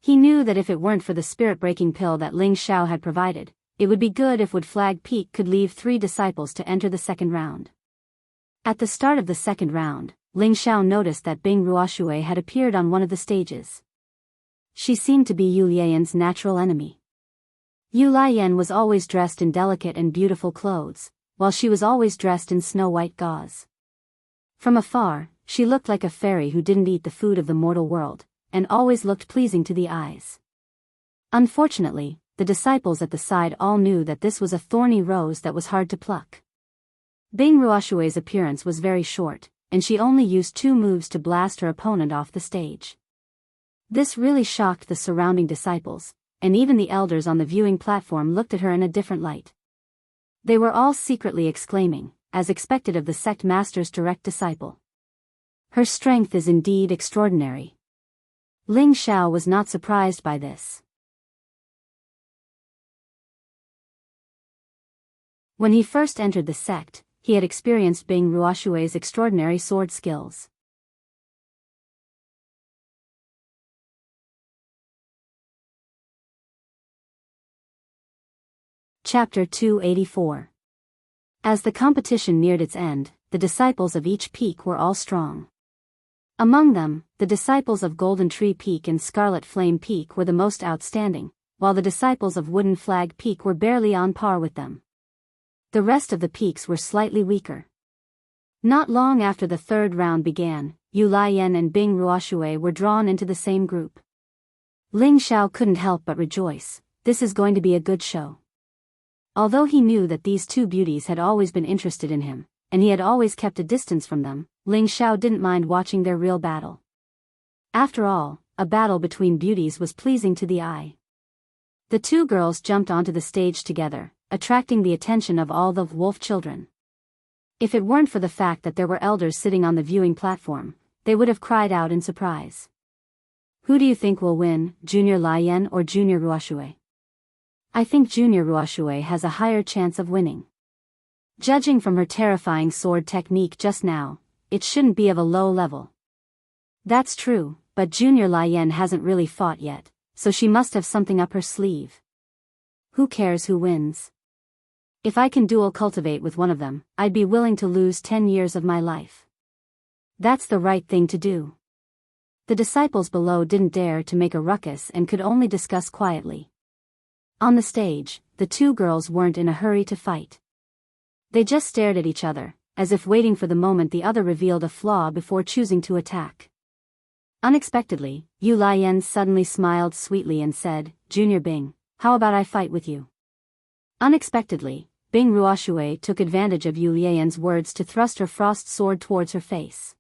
He knew that if it weren't for the spirit-breaking pill that Ling Xiao had provided, it would be good if Wood Flag Peak could leave 3 disciples to enter the second round. At the start of the second round, Ling Xiao noticed that Bing Ruoshui had appeared on one of the stages. She seemed to be Yu Lian's natural enemy. Yu Lian was always dressed in delicate and beautiful clothes, while she was always dressed in snow-white gauze. From afar, she looked like a fairy who didn't eat the food of the mortal world, and always looked pleasing to the eyes. Unfortunately, the disciples at the side all knew that this was a thorny rose that was hard to pluck. Bing Ruoshui's appearance was very short, and she only used 2 moves to blast her opponent off the stage. This really shocked the surrounding disciples, and even the elders on the viewing platform looked at her in a different light. They were all secretly exclaiming, as expected of the sect master's direct disciple. Her strength is indeed extraordinary. Ling Xiao was not surprised by this. When he first entered the sect, he had experienced Bing Ruoshui's extraordinary sword skills. Chapter 284. As the competition neared its end, the disciples of each peak were all strong. Among them, the disciples of Golden Tree Peak and Scarlet Flame Peak were the most outstanding, while the disciples of Wooden Flag Peak were barely on par with them. The rest of the peaks were slightly weaker. Not long after the third round began, Yu Lian and Bing Ruoshui were drawn into the same group. Ling Xiao couldn't help but rejoice. This is going to be a good show. Although he knew that these 2 beauties had always been interested in him, and he had always kept a distance from them, Ling Xiao didn't mind watching their real battle. After all, a battle between beauties was pleasing to the eye. The 2 girls jumped onto the stage together, attracting the attention of all the wolf children. If it weren't for the fact that there were elders sitting on the viewing platform, they would have cried out in surprise. Who do you think will win, Junior Lian or Junior Ruoshui? I think Junior Ruoshui has a higher chance of winning. Judging from her terrifying sword technique just now, it shouldn't be of a low level. That's true, but Junior Lian hasn't really fought yet, so she must have something up her sleeve. Who cares who wins? If I can dual cultivate with one of them, I'd be willing to lose 10 years of my life. That's the right thing to do. The disciples below didn't dare to make a ruckus and could only discuss quietly. On the stage, the 2 girls weren't in a hurry to fight. They just stared at each other, as if waiting for the moment the other revealed a flaw before choosing to attack. Unexpectedly, Yu Lian suddenly smiled sweetly and said, Junior Bing, how about I fight with you? Unexpectedly, Bing Ruoshui took advantage of Yu Lian's words to thrust her frost sword towards her face.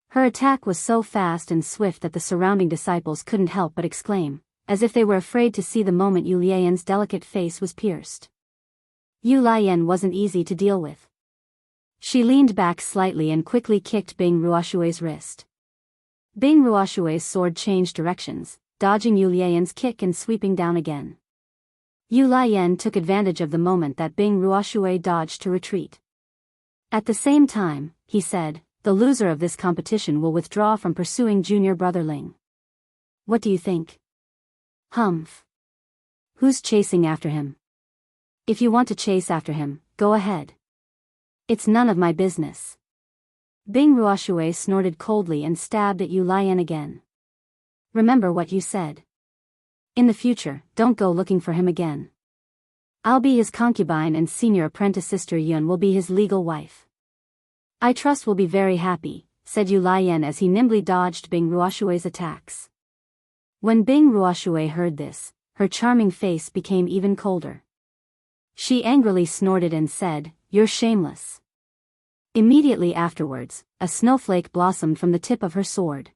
Her attack was so fast and swift that the surrounding disciples couldn't help but exclaim, as if they were afraid to see the moment Yu Lian's delicate face was pierced. Yu Lian wasn't easy to deal with. She leaned back slightly and quickly kicked Bing Ruoshui's wrist. Bing Ruoshui's sword changed directions, dodging Yu Lian's kick and sweeping down again. Yu Lian took advantage of the moment that Bing Ruoshui dodged to retreat. At the same time, he said, the loser of this competition will withdraw from pursuing junior brother Ling. What do you think? Humph. Who's chasing after him? If you want to chase after him, go ahead. It's none of my business. Bing Ruoshui snorted coldly and stabbed at Yu Lian again. Remember what you said. In the future, don't go looking for him again. I'll be his concubine and senior apprentice sister Yun will be his legal wife. I trust we'll be very happy, said Yu Lian as he nimbly dodged Bing Ruoshui's attacks. When Bing Ruoshui heard this, her charming face became even colder. She angrily snorted and said, You're shameless. Immediately afterwards, a snowflake blossomed from the tip of her sword.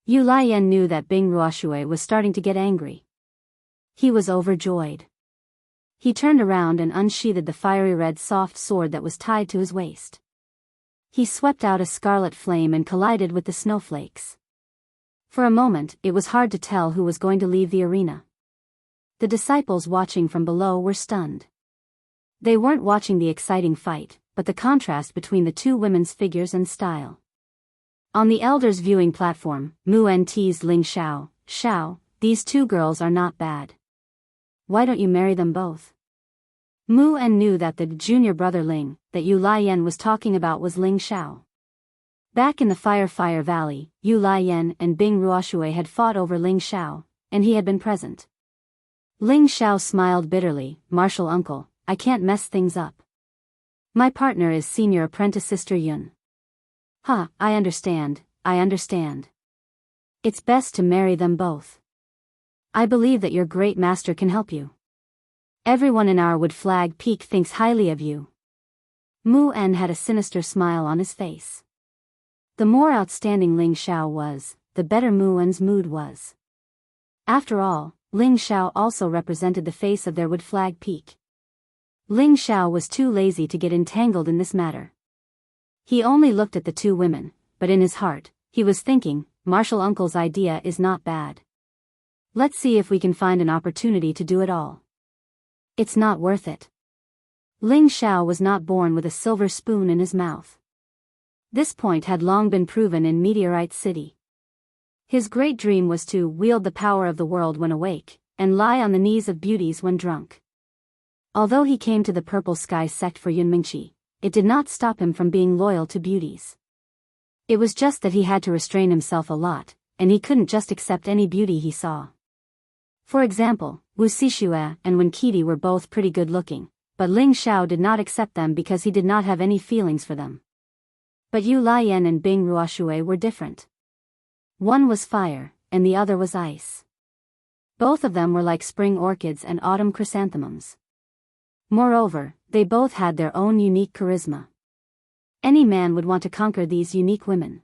Yu Lian knew that Bing Ruoshui was starting to get angry. He was overjoyed. He turned around and unsheathed the fiery red soft sword that was tied to his waist. He swept out a scarlet flame and collided with the snowflakes. For a moment, it was hard to tell who was going to leave the arena. The disciples watching from below were stunned. They weren't watching the exciting fight, but the contrast between the two women's figures and style. On the elders' viewing platform, Mu En teased Ling Xiao, "Xiao, these two girls are not bad. Why don't you marry them both?" Mu En knew that the junior brother Ling, that Yu Lian was talking about was Ling Xiao. Back in the Fire Valley, Yu Lian and Bing Ruoshui had fought over Ling Xiao, and he had been present. Ling Xiao smiled bitterly, "Martial uncle, I can't mess things up. My partner is senior apprentice Sister Yun." "Huh, I understand. It's best to marry them both. I believe that your great master can help you. Everyone in our Wood Flag Peak thinks highly of you." Mu En had a sinister smile on his face. The more outstanding Ling Xiao was, the better Mu En's mood was. After all, Ling Xiao also represented the face of their Wood Flag Peak. Ling Xiao was too lazy to get entangled in this matter. He only looked at the two women, but in his heart, he was thinking, "Martial uncle's idea is not bad. Let's see if we can find an opportunity to do it all. It's not worth it." Ling Xiao was not born with a silver spoon in his mouth. This point had long been proven in Meteorite City. His great dream was to wield the power of the world when awake, and lie on the knees of beauties when drunk. Although he came to the Purple Sky sect for Yunmingqi, it did not stop him from being loyal to beauties. It was just that he had to restrain himself a lot, and he couldn't just accept any beauty he saw. For example, Wu Xixue and Wen Qidi were both pretty good looking, but Ling Xiao did not accept them because he did not have any feelings for them. But Yu Lian and Bing Ruoshui were different. One was fire, and the other was ice. Both of them were like spring orchids and autumn chrysanthemums. Moreover, they both had their own unique charisma. Any man would want to conquer these unique women.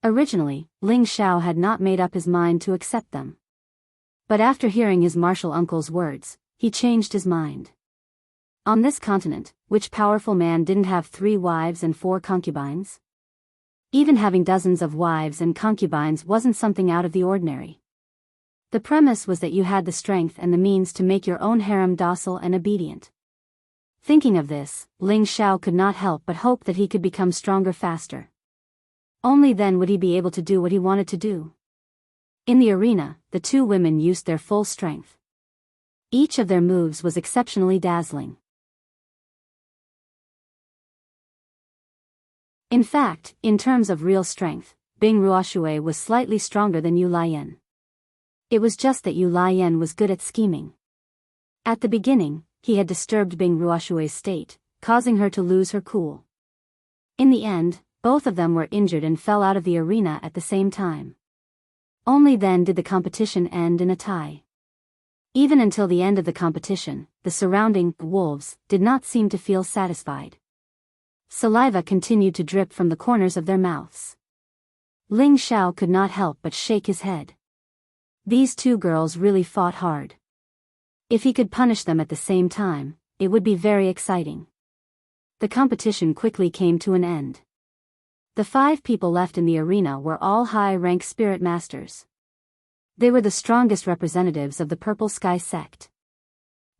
Originally, Ling Xiao had not made up his mind to accept them. But after hearing his martial uncle's words, he changed his mind. On this continent, which powerful man didn't have 3 wives and 4 concubines? Even having dozens of wives and concubines wasn't something out of the ordinary. The premise was that you had the strength and the means to make your own harem docile and obedient. Thinking of this, Ling Xiao could not help but hope that he could become stronger faster. Only then would he be able to do what he wanted to do. In the arena, the two women used their full strength. Each of their moves was exceptionally dazzling. In fact, in terms of real strength, Bing Ruoshui was slightly stronger than Yu Lian. It was just that Yu Lian was good at scheming. At the beginning, he had disturbed Bing Ruoshui's state, causing her to lose her cool. In the end, both of them were injured and fell out of the arena at the same time. Only then did the competition end in a tie. Even until the end of the competition, the surrounding wolves did not seem to feel satisfied. Saliva continued to drip from the corners of their mouths. Ling Xiao could not help but shake his head. These two girls really fought hard. If he could punish them at the same time, it would be very exciting. The competition quickly came to an end. The 5 people left in the arena were all high-rank spirit masters. They were the strongest representatives of the Purple Sky sect.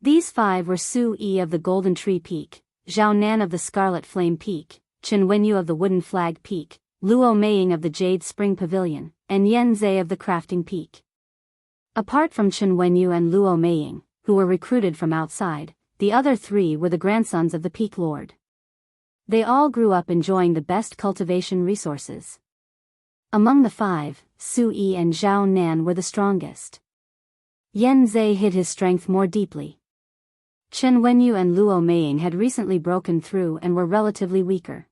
These 5 were Su Yi of the Golden Tree Peak, Zhao Nan of the Scarlet Flame Peak, Chen Wenyu of the Wooden Flag Peak, Luo Meiying of the Jade Spring Pavilion, and Yen Zhe of the Crafting Peak. Apart from Chen Wenyu and Luo Meiying, who were recruited from outside, the other 3 were the grandsons of the Peak Lord. They all grew up enjoying the best cultivation resources. Among the 5, Su Yi and Zhao Nan were the strongest. Yen Zhe hid his strength more deeply. Chen Wenyu and Luo Meiying had recently broken through and were relatively weaker.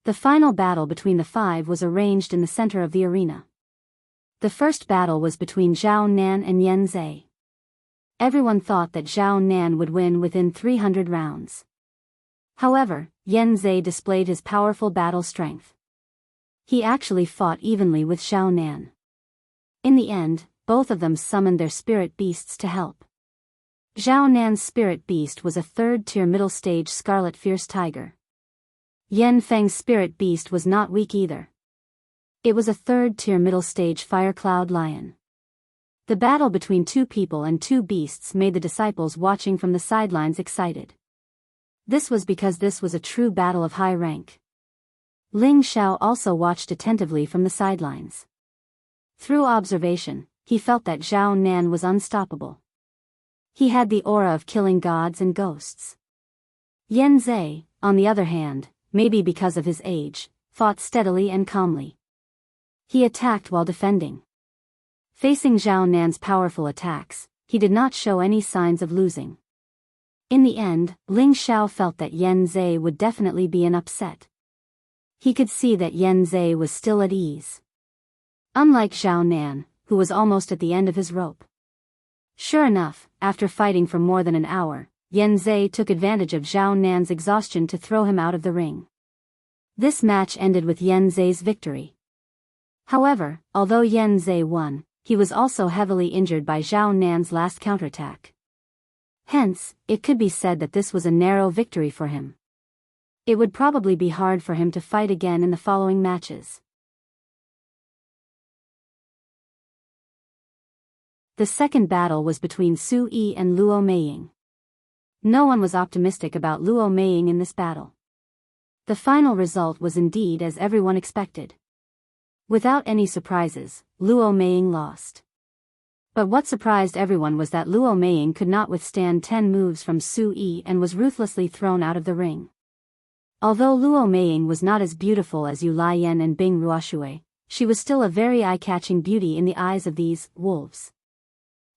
The final battle between the 5 was arranged in the center of the arena. The first battle was between Zhao Nan and Yen Zhe. Everyone thought that Zhao Nan would win within 300 rounds. However, Yen Zhe displayed his powerful battle strength. He actually fought evenly with Zhao Nan. In the end, both of them summoned their spirit beasts to help. Zhao Nan's spirit beast was a 3rd-tier middle-stage Scarlet Fierce Tiger. Yan Feng's spirit beast was not weak either. It was a third-tier middle-stage fire-cloud lion. The battle between two people and two beasts made the disciples watching from the sidelines excited. This was because this was a true battle of high rank. Ling Xiao also watched attentively from the sidelines. Through observation, he felt that Zhao Nan was unstoppable. He had the aura of killing gods and ghosts. Yan Zhe, on the other hand, maybe because of his age, fought steadily and calmly. He attacked while defending. Facing Zhao Nan's powerful attacks, he did not show any signs of losing. In the end, Ling Xiao felt that Yan Zhe would definitely be an upset. He could see that Yan Zhe was still at ease. Unlike Zhao Nan, who was almost at the end of his rope. Sure enough, after fighting for more than an hour, Yan Zhe took advantage of Zhao Nan's exhaustion to throw him out of the ring. This match ended with Yan Zhe's victory. However, although Yan Zhe won, he was also heavily injured by Zhao Nan's last counterattack. Hence, it could be said that this was a narrow victory for him. It would probably be hard for him to fight again in the following matches. The second battle was between Su Yi and Luo Meiying. No one was optimistic about Luo Meiying in this battle. The final result was indeed as everyone expected. Without any surprises, Luo Meiying lost. But what surprised everyone was that Luo Meiying could not withstand 10 moves from Su Yi and was ruthlessly thrown out of the ring. Although Luo Meiying was not as beautiful as Yu Laiyan and Bing Ruoshui, she was still a very eye-catching beauty in the eyes of these wolves.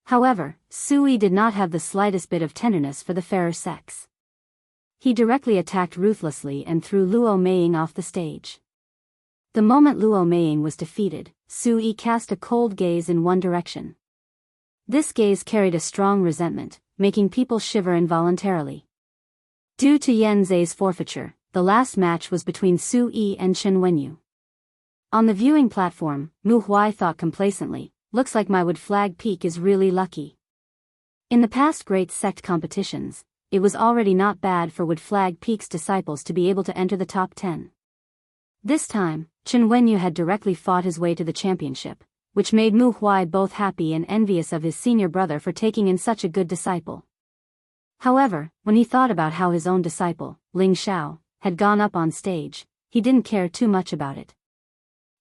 However, Su Yi did not have the slightest bit of tenderness for the fairer sex. He directly attacked ruthlessly and threw Luo Meiying off the stage. The moment Luo Meiying was defeated, Su Yi cast a cold gaze in one direction. This gaze carried a strong resentment, making people shiver involuntarily. Due to Yan Zhe's forfeiture, the last match was between Su Yi and Chen Wenyu. On the viewing platform, Mu Huai thought complacently, "Looks like my Wood Flag Peak is really lucky." In the past great sect competitions, it was already not bad for Wood Flag Peak's disciples to be able to enter the top 10. This time, Chen Wenyu had directly fought his way to the championship, which made Mu Huai both happy and envious of his senior brother for taking in such a good disciple. However, when he thought about how his own disciple, Ling Xiao, had gone up on stage, he didn't care too much about it.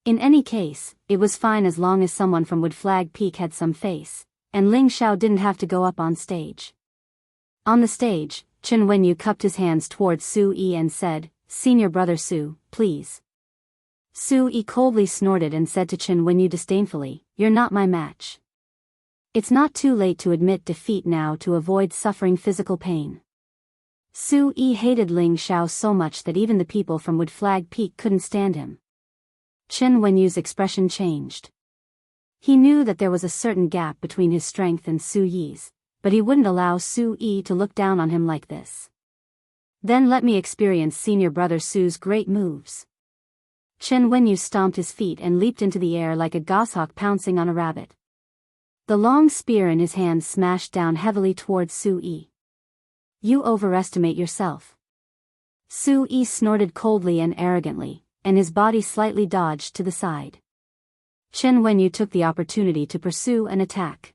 In any case, it was fine as long as someone from Wood Flag Peak had some face, and Ling Xiao didn't have to go up on stage. On the stage, Chen Wenyu cupped his hands towards Su Yi and said, "Senior brother Su, please." Su Yi coldly snorted and said to Chen Wenyu disdainfully, "You're not my match." It's not too late to admit defeat now to avoid suffering physical pain. Su Yi hated Ling Xiao so much that even the people from Wood Flag Peak couldn't stand him. Chen Wenyu's expression changed. He knew that there was a certain gap between his strength and Su Yi's, but he wouldn't allow Su Yi to look down on him like this. "Then let me experience senior brother Su's great moves." Chen Wenyu stomped his feet and leaped into the air like a goshawk pouncing on a rabbit. The long spear in his hand smashed down heavily towards Su Yi. "You overestimate yourself." Su Yi snorted coldly and arrogantly, and his body slightly dodged to the side. Chen Wenyu took the opportunity to pursue and attack.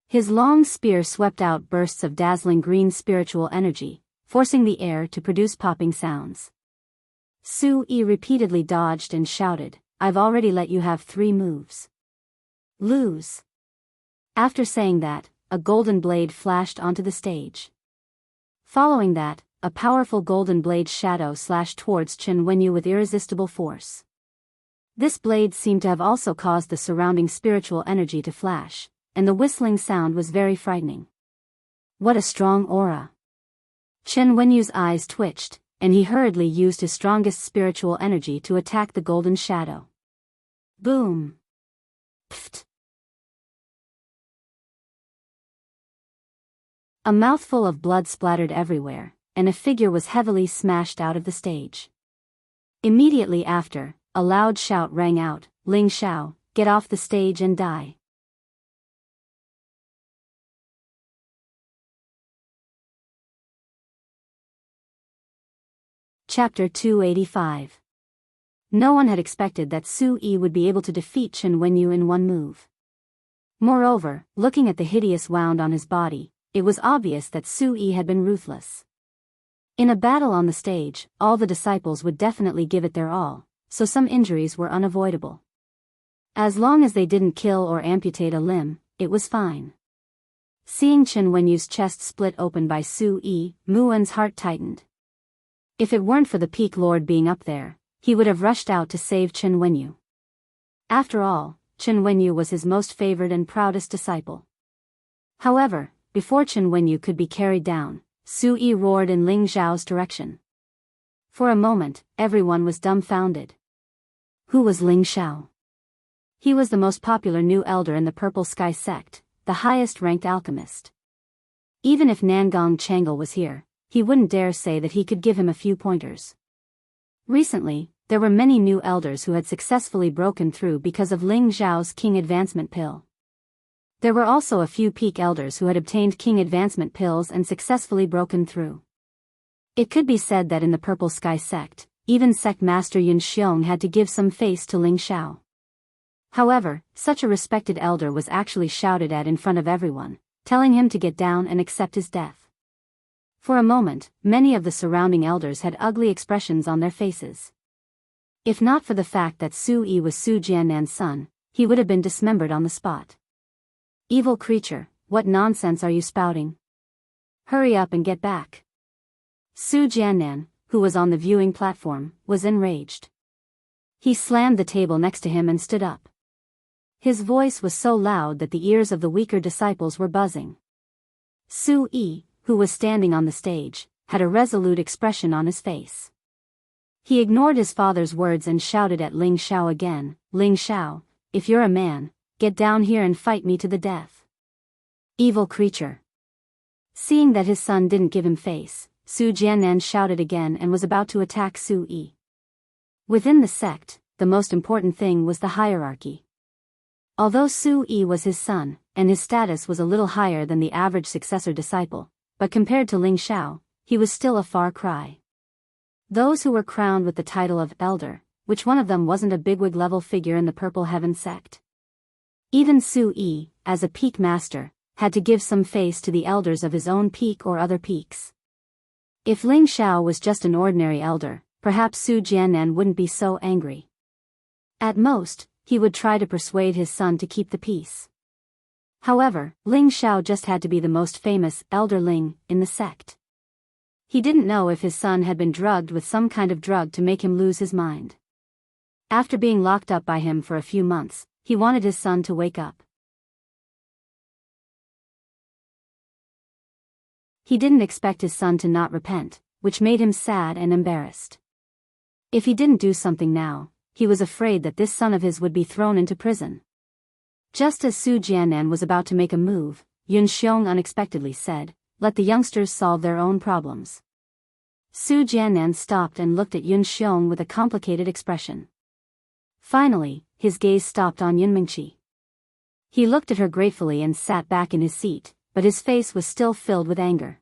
His long spear swept out bursts of dazzling green spiritual energy, forcing the air to produce popping sounds. Su Yi repeatedly dodged and shouted, "I've already let you have 3 moves. Lose." After saying that, a golden blade flashed onto the stage. Following that, a powerful golden blade shadow slashed towards Chen Wenyu with irresistible force. This blade seemed to have also caused the surrounding spiritual energy to flash, and the whistling sound was very frightening. What a strong aura! Chen Wenyu's eyes twitched, and he hurriedly used his strongest spiritual energy to attack the golden shadow. Boom! Pfft! A mouthful of blood splattered everywhere, and a figure was heavily smashed out of the stage. Immediately after, a loud shout rang out, "Ling Xiao, get off the stage and die." Chapter 285. No one had expected that Su Yi would be able to defeat Chen Wenyu in one move. Moreover, looking at the hideous wound on his body, it was obvious that Su Yi had been ruthless. In a battle on the stage, all the disciples would definitely give it their all, so some injuries were unavoidable. As long as they didn't kill or amputate a limb, it was fine. Seeing Chen Wenyu's chest split open by Su Yi, Muwen's heart tightened. If it weren't for the Peak Lord being up there, he would have rushed out to save Chen Wenyu. After all, Chen Wenyu was his most favored and proudest disciple. However, before Chen Wenyu could be carried down, Su Yi roared in Ling Zhao's direction. For a moment, everyone was dumbfounded. Who was Ling Zhao? He was the most popular new elder in the Purple Sky sect, the highest-ranked alchemist. Even if Nangong Changle was here, he wouldn't dare say that he could give him a few pointers. Recently, there were many new elders who had successfully broken through because of Ling Zhao's King Advancement Pill. There were also a few peak elders who had obtained King Advancement Pills and successfully broken through. It could be said that in the Purple Sky sect, even Sect Master Yun Xiong had to give some face to Ling Zhao. However, such a respected elder was actually shouted at in front of everyone, telling him to get down and accept his death. For a moment, many of the surrounding elders had ugly expressions on their faces. If not for the fact that Su Yi was Su Jiannan's son, he would have been dismembered on the spot. Evil creature, what nonsense are you spouting? Hurry up and get back. Su Jiannan, who was on the viewing platform, was enraged. He slammed the table next to him and stood up. His voice was so loud that the ears of the weaker disciples were buzzing. Su Yi, who was standing on the stage, had a resolute expression on his face. He ignored his father's words and shouted at Ling Zhao again, "Ling Zhao, if you're a man, get down here and fight me to the death." Evil creature. Seeing that his son didn't give him face, Su Jiannan shouted again and was about to attack Su Yi. Within the sect, the most important thing was the hierarchy. Although Su Yi was his son, and his status was a little higher than the average successor disciple, but compared to Ling Zhao, he was still a far cry. Those who were crowned with the title of elder, which one of them wasn't a bigwig-level figure in the Purple Heaven sect? Even Su Yi, as a peak master, had to give some face to the elders of his own peak or other peaks. If Ling Zhao was just an ordinary elder, perhaps Su Jiannan wouldn't be so angry. At most, he would try to persuade his son to keep the peace. However, Ling Zhao just had to be the most famous elder Ling in the sect. He didn't know if his son had been drugged with some kind of drug to make him lose his mind. After being locked up by him for a few months, he wanted his son to wake up. He didn't expect his son to not repent, which made him sad and embarrassed. If he didn't do something now, he was afraid that this son of his would be thrown into prison. Just as Su Jiannan was about to make a move, Yun Xiong unexpectedly said, "Let the youngsters solve their own problems." Su Jiannan stopped and looked at Yun Xiong with a complicated expression. Finally, his gaze stopped on Yun Mingqi. He looked at her gratefully and sat back in his seat, but his face was still filled with anger.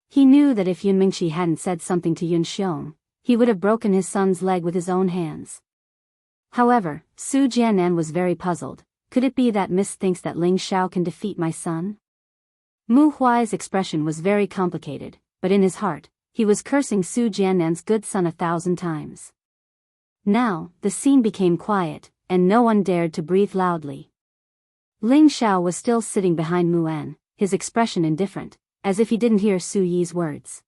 He knew that if Yun Mingqi hadn't said something to Yun Xiong, he would have broken his son's leg with his own hands. However, Su Jiannan was very puzzled. Could it be that Miss thinks that Ling Zhao can defeat my son? Mu Huai's expression was very complicated, but in his heart, he was cursing Su Jiannan's good son 1,000 times. Now, the scene became quiet, and no one dared to breathe loudly. Ling Zhao was still sitting behind Muan, his expression indifferent, as if he didn't hear Su Yi's words.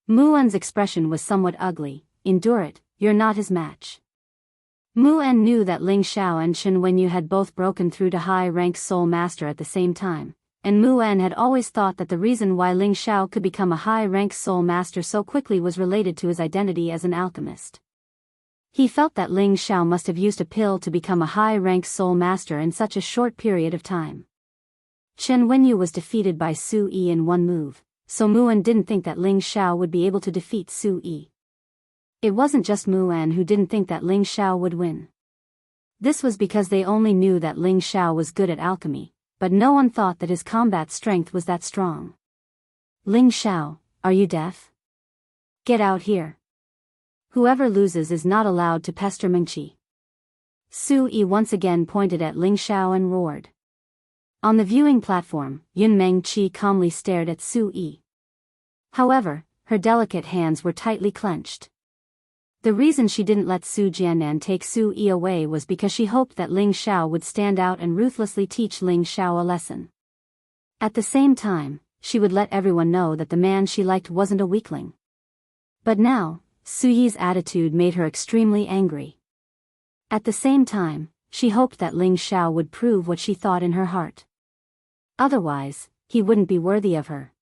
Muan's expression was somewhat ugly. "Endure it, you're not his match." Muan knew that Ling Zhao and Chen Wenyu had both broken through to high-ranked Soul Master at the same time, and Muan had always thought that the reason why Ling Zhao could become a high-ranked Soul Master so quickly was related to his identity as an alchemist. He felt that Ling Zhao must have used a pill to become a high-ranked Soul Master in such a short period of time. Chen Wenyu was defeated by Su Yi in one move, so Muan didn't think that Ling Zhao would be able to defeat Su Yi. It wasn't just Muan who didn't think that Ling Zhao would win. This was because they only knew that Ling Zhao was good at alchemy, but no one thought that his combat strength was that strong. "Ling Zhao, are you deaf? Get out here." Whoever loses is not allowed to pester Mingqi. Su Yi once again pointed at Ling Xiao and roared. On the viewing platform, Yun Mengqi calmly stared at Su Yi. However, her delicate hands were tightly clenched. The reason she didn't let Su Jianan take Su Yi away was because she hoped that Ling Xiao would stand out and ruthlessly teach Ling Xiao a lesson. At the same time, she would let everyone know that the man she liked wasn't a weakling. But now, Su Yi's attitude made her extremely angry. At the same time, she hoped that Ling Xiao would prove what she thought in her heart. Otherwise, he wouldn't be worthy of her.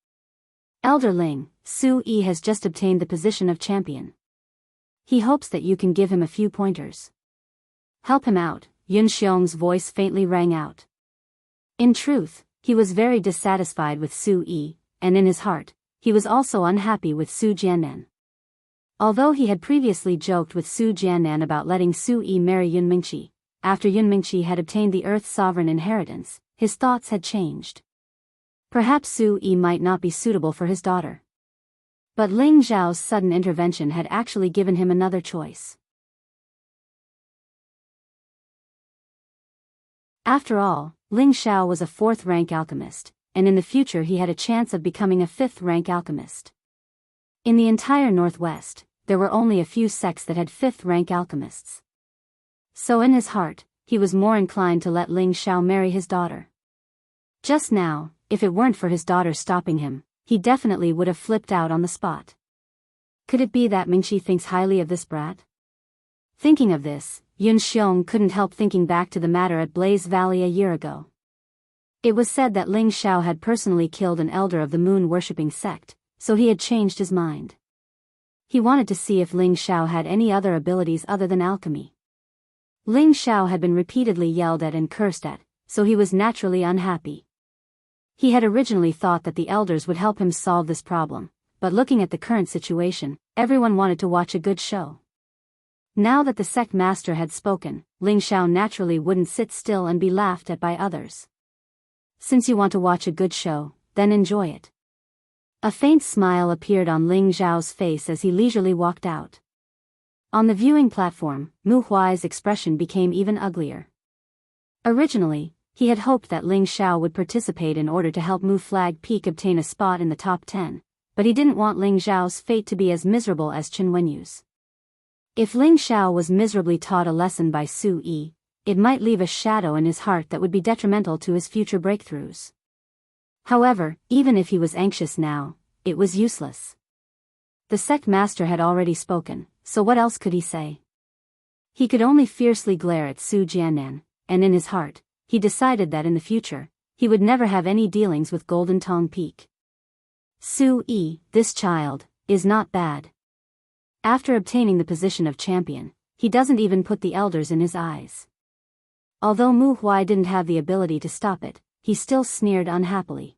Elder Ling, Su Yi has just obtained the position of champion. He hopes that you can give him a few pointers. Help him out, Yun Xiong's voice faintly rang out. In truth, he was very dissatisfied with Su Yi, and in his heart, he was also unhappy with Su Jianan. Although he had previously joked with Su Jianan about letting Su Yi marry Yun Mingqi, after Yun Mingqi had obtained the Earth's sovereign inheritance, his thoughts had changed. Perhaps Su Yi might not be suitable for his daughter. But Ling Zhao's sudden intervention had actually given him another choice. After all, Ling Xiao was a 4th-rank alchemist, and in the future he had a chance of becoming a 5th-rank alchemist. In the entire Northwest, there were only a few sects that had 5th-rank alchemists. So in his heart, he was more inclined to let Ling Xiao marry his daughter. Just now, if it weren't for his daughter stopping him, he definitely would have flipped out on the spot. Could it be that Mingqi thinks highly of this brat? Thinking of this, Yun Xiong couldn't help thinking back to the matter at Blaze Valley a year ago. It was said that Ling Xiao had personally killed an elder of the moon-worshipping sect, so he had changed his mind. He wanted to see if Ling Xiao had any other abilities other than alchemy. Ling Xiao had been repeatedly yelled at and cursed at, so he was naturally unhappy. He had originally thought that the elders would help him solve this problem, but looking at the current situation, everyone wanted to watch a good show. Now that the sect master had spoken, Ling Xiao naturally wouldn't sit still and be laughed at by others. Since you want to watch a good show, then enjoy it. A faint smile appeared on Ling Zhao's face as he leisurely walked out. On the viewing platform, Mu Huai's expression became even uglier. Originally, he had hoped that Ling Xiao would participate in order to help Mu Flag Peak obtain a spot in the top 10, but he didn't want Ling Zhao's fate to be as miserable as Chen Wenyu's. If Ling Xiao was miserably taught a lesson by Su Yi, it might leave a shadow in his heart that would be detrimental to his future breakthroughs. However, even if he was anxious now, it was useless. The sect master had already spoken, so what else could he say? He could only fiercely glare at Su Jianan, and in his heart, he decided that in the future, he would never have any dealings with Golden Tong Peak. Su Yi, this child, is not bad. After obtaining the position of champion, he doesn't even put the elders in his eyes. Although Mu Huai didn't have the ability to stop it, he still sneered unhappily.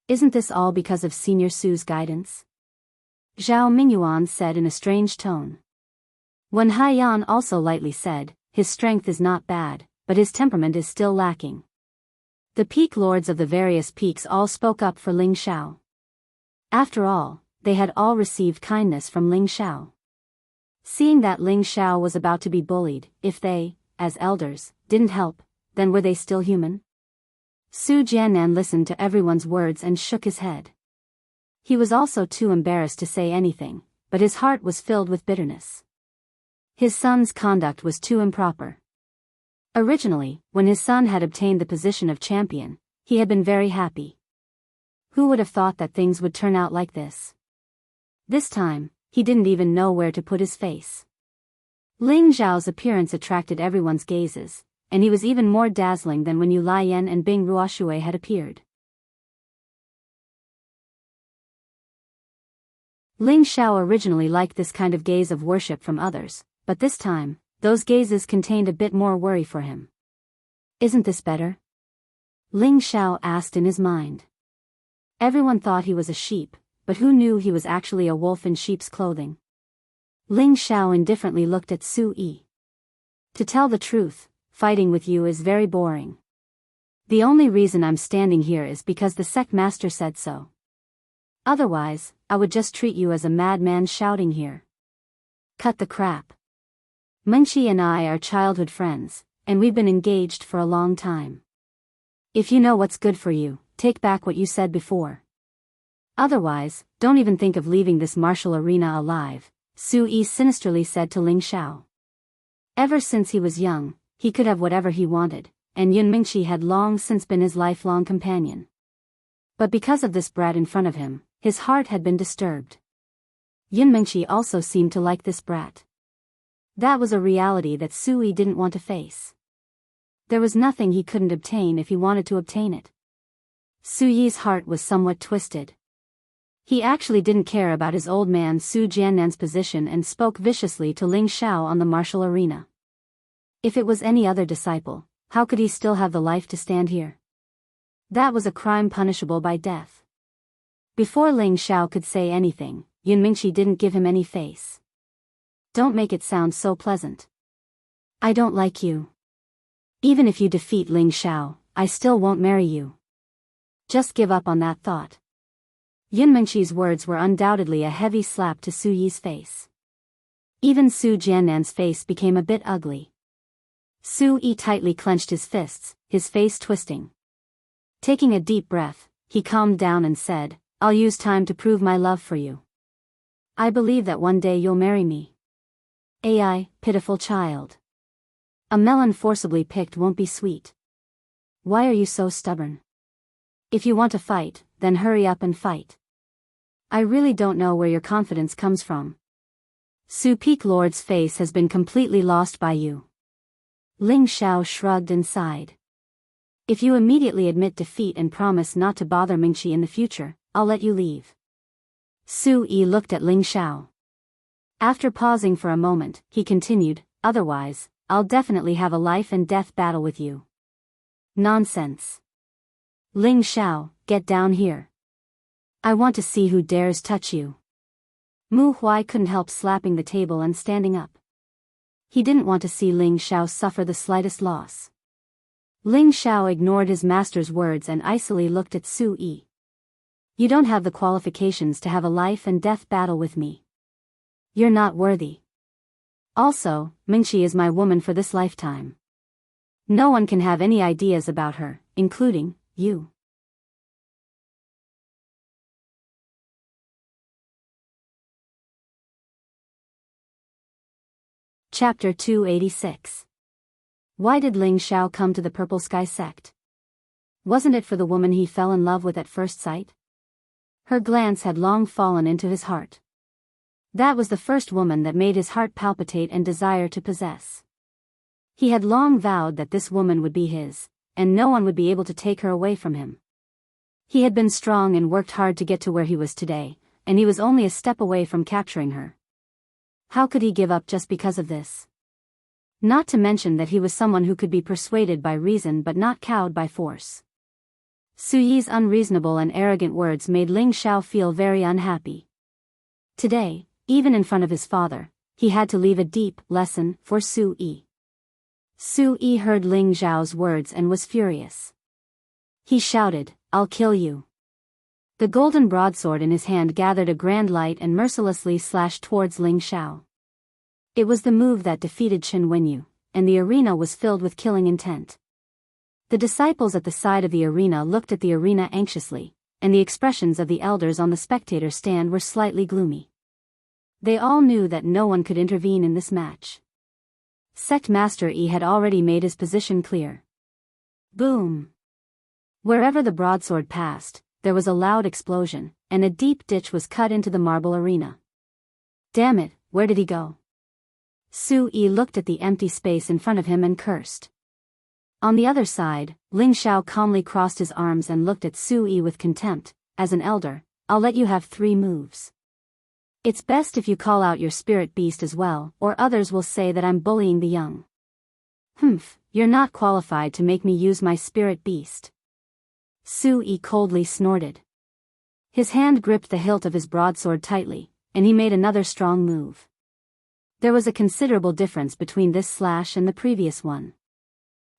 Isn't this all because of Senior Su's guidance? Zhao Mingyuan said in a strange tone. Wen Haiyan also lightly said, his strength is not bad, but his temperament is still lacking. The peak lords of the various peaks all spoke up for Ling Xiao. After all, they had all received kindness from Ling Xiao. Seeing that Ling Xiao was about to be bullied, if they, as elders, didn't help, then were they still human? Su Jianan listened to everyone's words and shook his head. He was also too embarrassed to say anything, but his heart was filled with bitterness. His son's conduct was too improper. Originally, when his son had obtained the position of champion, he had been very happy. Who would have thought that things would turn out like this? This time, he didn't even know where to put his face. Ling Zhao's appearance attracted everyone's gazes, and he was even more dazzling than when Yu Laiyan and Bing Ruoshui had appeared. Ling Xiao originally liked this kind of gaze of worship from others, but this time, those gazes contained a bit more worry for him. Isn't this better? Ling Xiao asked in his mind. Everyone thought he was a sheep, but who knew he was actually a wolf in sheep's clothing? Ling Xiao indifferently looked at Su Yi. To tell the truth, fighting with you is very boring. The only reason I'm standing here is because the sect master said so. Otherwise, I would just treat you as a madman shouting here. Cut the crap. Mengqi and I are childhood friends, and we've been engaged for a long time. If you know what's good for you, take back what you said before. Otherwise, don't even think of leaving this martial arena alive, Su Yi sinisterly said to Ling Xiao. Ever since he was young, he could have whatever he wanted, and Yun Mingqi had long since been his lifelong companion. But because of this brat in front of him, his heart had been disturbed. Yun Mingqi also seemed to like this brat. That was a reality that Su Yi didn't want to face. There was nothing he couldn't obtain if he wanted to obtain it. Su Yi's heart was somewhat twisted. He actually didn't care about his old man Su Jiannan's position and spoke viciously to Ling Xiao on the martial arena. If it was any other disciple, how could he still have the life to stand here? That was a crime punishable by death. Before Ling Xiao could say anything, Yun Mingqi didn't give him any face. Don't make it sound so pleasant. I don't like you. Even if you defeat Ling Xiao, I still won't marry you. Just give up on that thought. Yun Mingqi's words were undoubtedly a heavy slap to Su Yi's face. Even Su Jiannan's face became a bit ugly. Su Yi tightly clenched his fists, his face twisting. Taking a deep breath, he calmed down and said, I'll use time to prove my love for you. I believe that one day you'll marry me. Ai, pitiful child. A melon forcibly picked won't be sweet. Why are you so stubborn? If you want to fight, then hurry up and fight. I really don't know where your confidence comes from. Su Peak Lord's face has been completely lost by you. Ling Xiao shrugged and sighed. If you immediately admit defeat and promise not to bother Mingqi in the future, I'll let you leave. Su Yi looked at Ling Xiao. After pausing for a moment, he continued, otherwise, I'll definitely have a life and death battle with you. Nonsense. Ling Xiao, get down here. I want to see who dares touch you. Mu Huai couldn't help slapping the table and standing up. He didn't want to see Ling Xiao suffer the slightest loss. Ling Xiao ignored his master's words and icily looked at Su Yi. You don't have the qualifications to have a life and death battle with me. You're not worthy. Also, Mingqi is my woman for this lifetime. No one can have any ideas about her, including you. Chapter 286. Why did Ling Xiao come to the Purple Sky sect? Wasn't it for the woman he fell in love with at first sight? Her glance had long fallen into his heart. That was the first woman that made his heart palpitate and desire to possess. He had long vowed that this woman would be his, and no one would be able to take her away from him. He had been strong and worked hard to get to where he was today, and he was only a step away from capturing her. How could he give up just because of this? Not to mention that he was someone who could be persuaded by reason but not cowed by force. Su Yi's unreasonable and arrogant words made Ling Xiao feel very unhappy. Today, even in front of his father, he had to leave a deep lesson for Su Yi. Su Yi heard Ling Xiao's words and was furious. He shouted, I'll kill you. The golden broadsword in his hand gathered a grand light and mercilessly slashed towards Ling Xiao. It was the move that defeated Chen Wenyu, and the arena was filled with killing intent. The disciples at the side of the arena looked at the arena anxiously, and the expressions of the elders on the spectator stand were slightly gloomy. They all knew that no one could intervene in this match. Sect Master Yi had already made his position clear. Boom! Wherever the broadsword passed, there was a loud explosion, and a deep ditch was cut into the marble arena. Damn it, where did he go? Su Yi looked at the empty space in front of him and cursed. On the other side, Ling Xiao calmly crossed his arms and looked at Su Yi with contempt. As an elder, I'll let you have 3 moves. It's best if you call out your spirit beast as well, or others will say that I'm bullying the young. Humph, you're not qualified to make me use my spirit beast. Su Yi coldly snorted. His hand gripped the hilt of his broadsword tightly, and he made another strong move. There was a considerable difference between this slash and the previous one.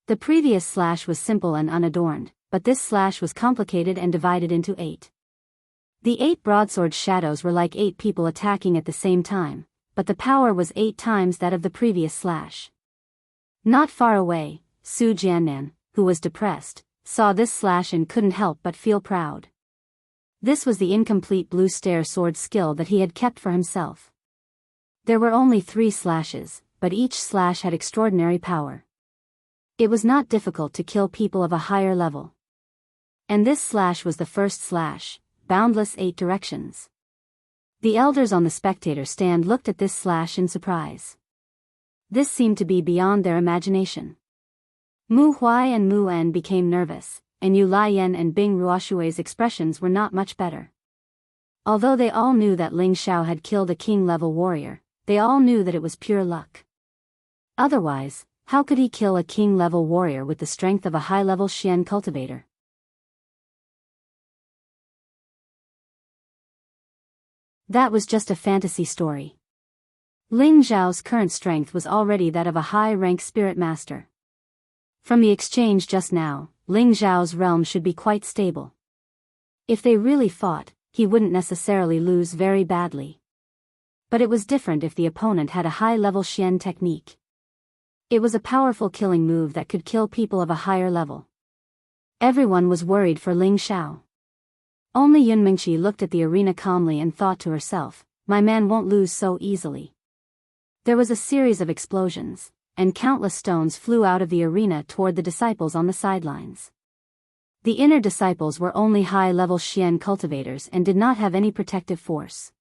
The previous slash was simple and unadorned, but this slash was complicated and divided into 8. The 8 broadsword shadows were like 8 people attacking at the same time, but the power was 8 times that of the previous slash. Not far away, Su Jiannan, who was depressed, saw this slash and couldn't help but feel proud. This was the incomplete blue stare sword skill that he had kept for himself. There were only 3 slashes, but each slash had extraordinary power. It was not difficult to kill people of a higher level. And this slash was the first slash, boundless 8 directions. The elders on the spectator stand looked at this slash in surprise. This seemed to be beyond their imagination. Mu Huai and Mu En became nervous, and Yu Laiyan and Bing Ruoshui's expressions were not much better. Although they all knew that Ling Xiao had killed a king-level warrior, they all knew that it was pure luck. Otherwise, how could he kill a king-level warrior with the strength of a high-level Xian cultivator? That was just a fantasy story. Ling Xiao's current strength was already that of a high-rank spirit master. From the exchange just now, Ling Xiao's realm should be quite stable. If they really fought, he wouldn't necessarily lose very badly. But it was different if the opponent had a high-level Xian technique. It was a powerful killing move that could kill people of a higher level. Everyone was worried for Ling Xiao. Only Yun Mingqi looked at the arena calmly and thought to herself, my man won't lose so easily. There was a series of explosions, and countless stones flew out of the arena toward the disciples on the sidelines. The inner disciples were only high-level Xian cultivators and did not have any protective force.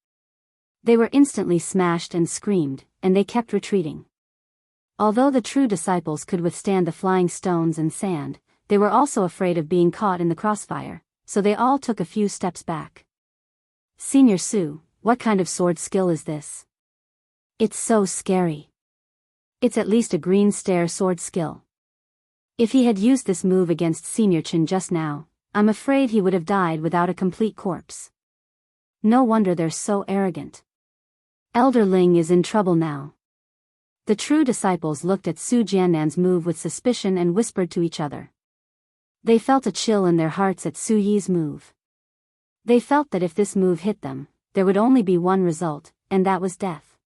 They were instantly smashed and screamed, and they kept retreating. Although the true disciples could withstand the flying stones and sand, they were also afraid of being caught in the crossfire, so they all took a few steps back. Senior Su, what kind of sword skill is this? It's so scary. It's at least a green stare sword skill. If he had used this move against Senior Chen just now, I'm afraid he would have died without a complete corpse. No wonder they're so arrogant. Elder Ling is in trouble now. The true disciples looked at Su Jiannan's move with suspicion and whispered to each other. They felt a chill in their hearts at Su Yi's move. They felt that if this move hit them, there would only be one result, and that was death.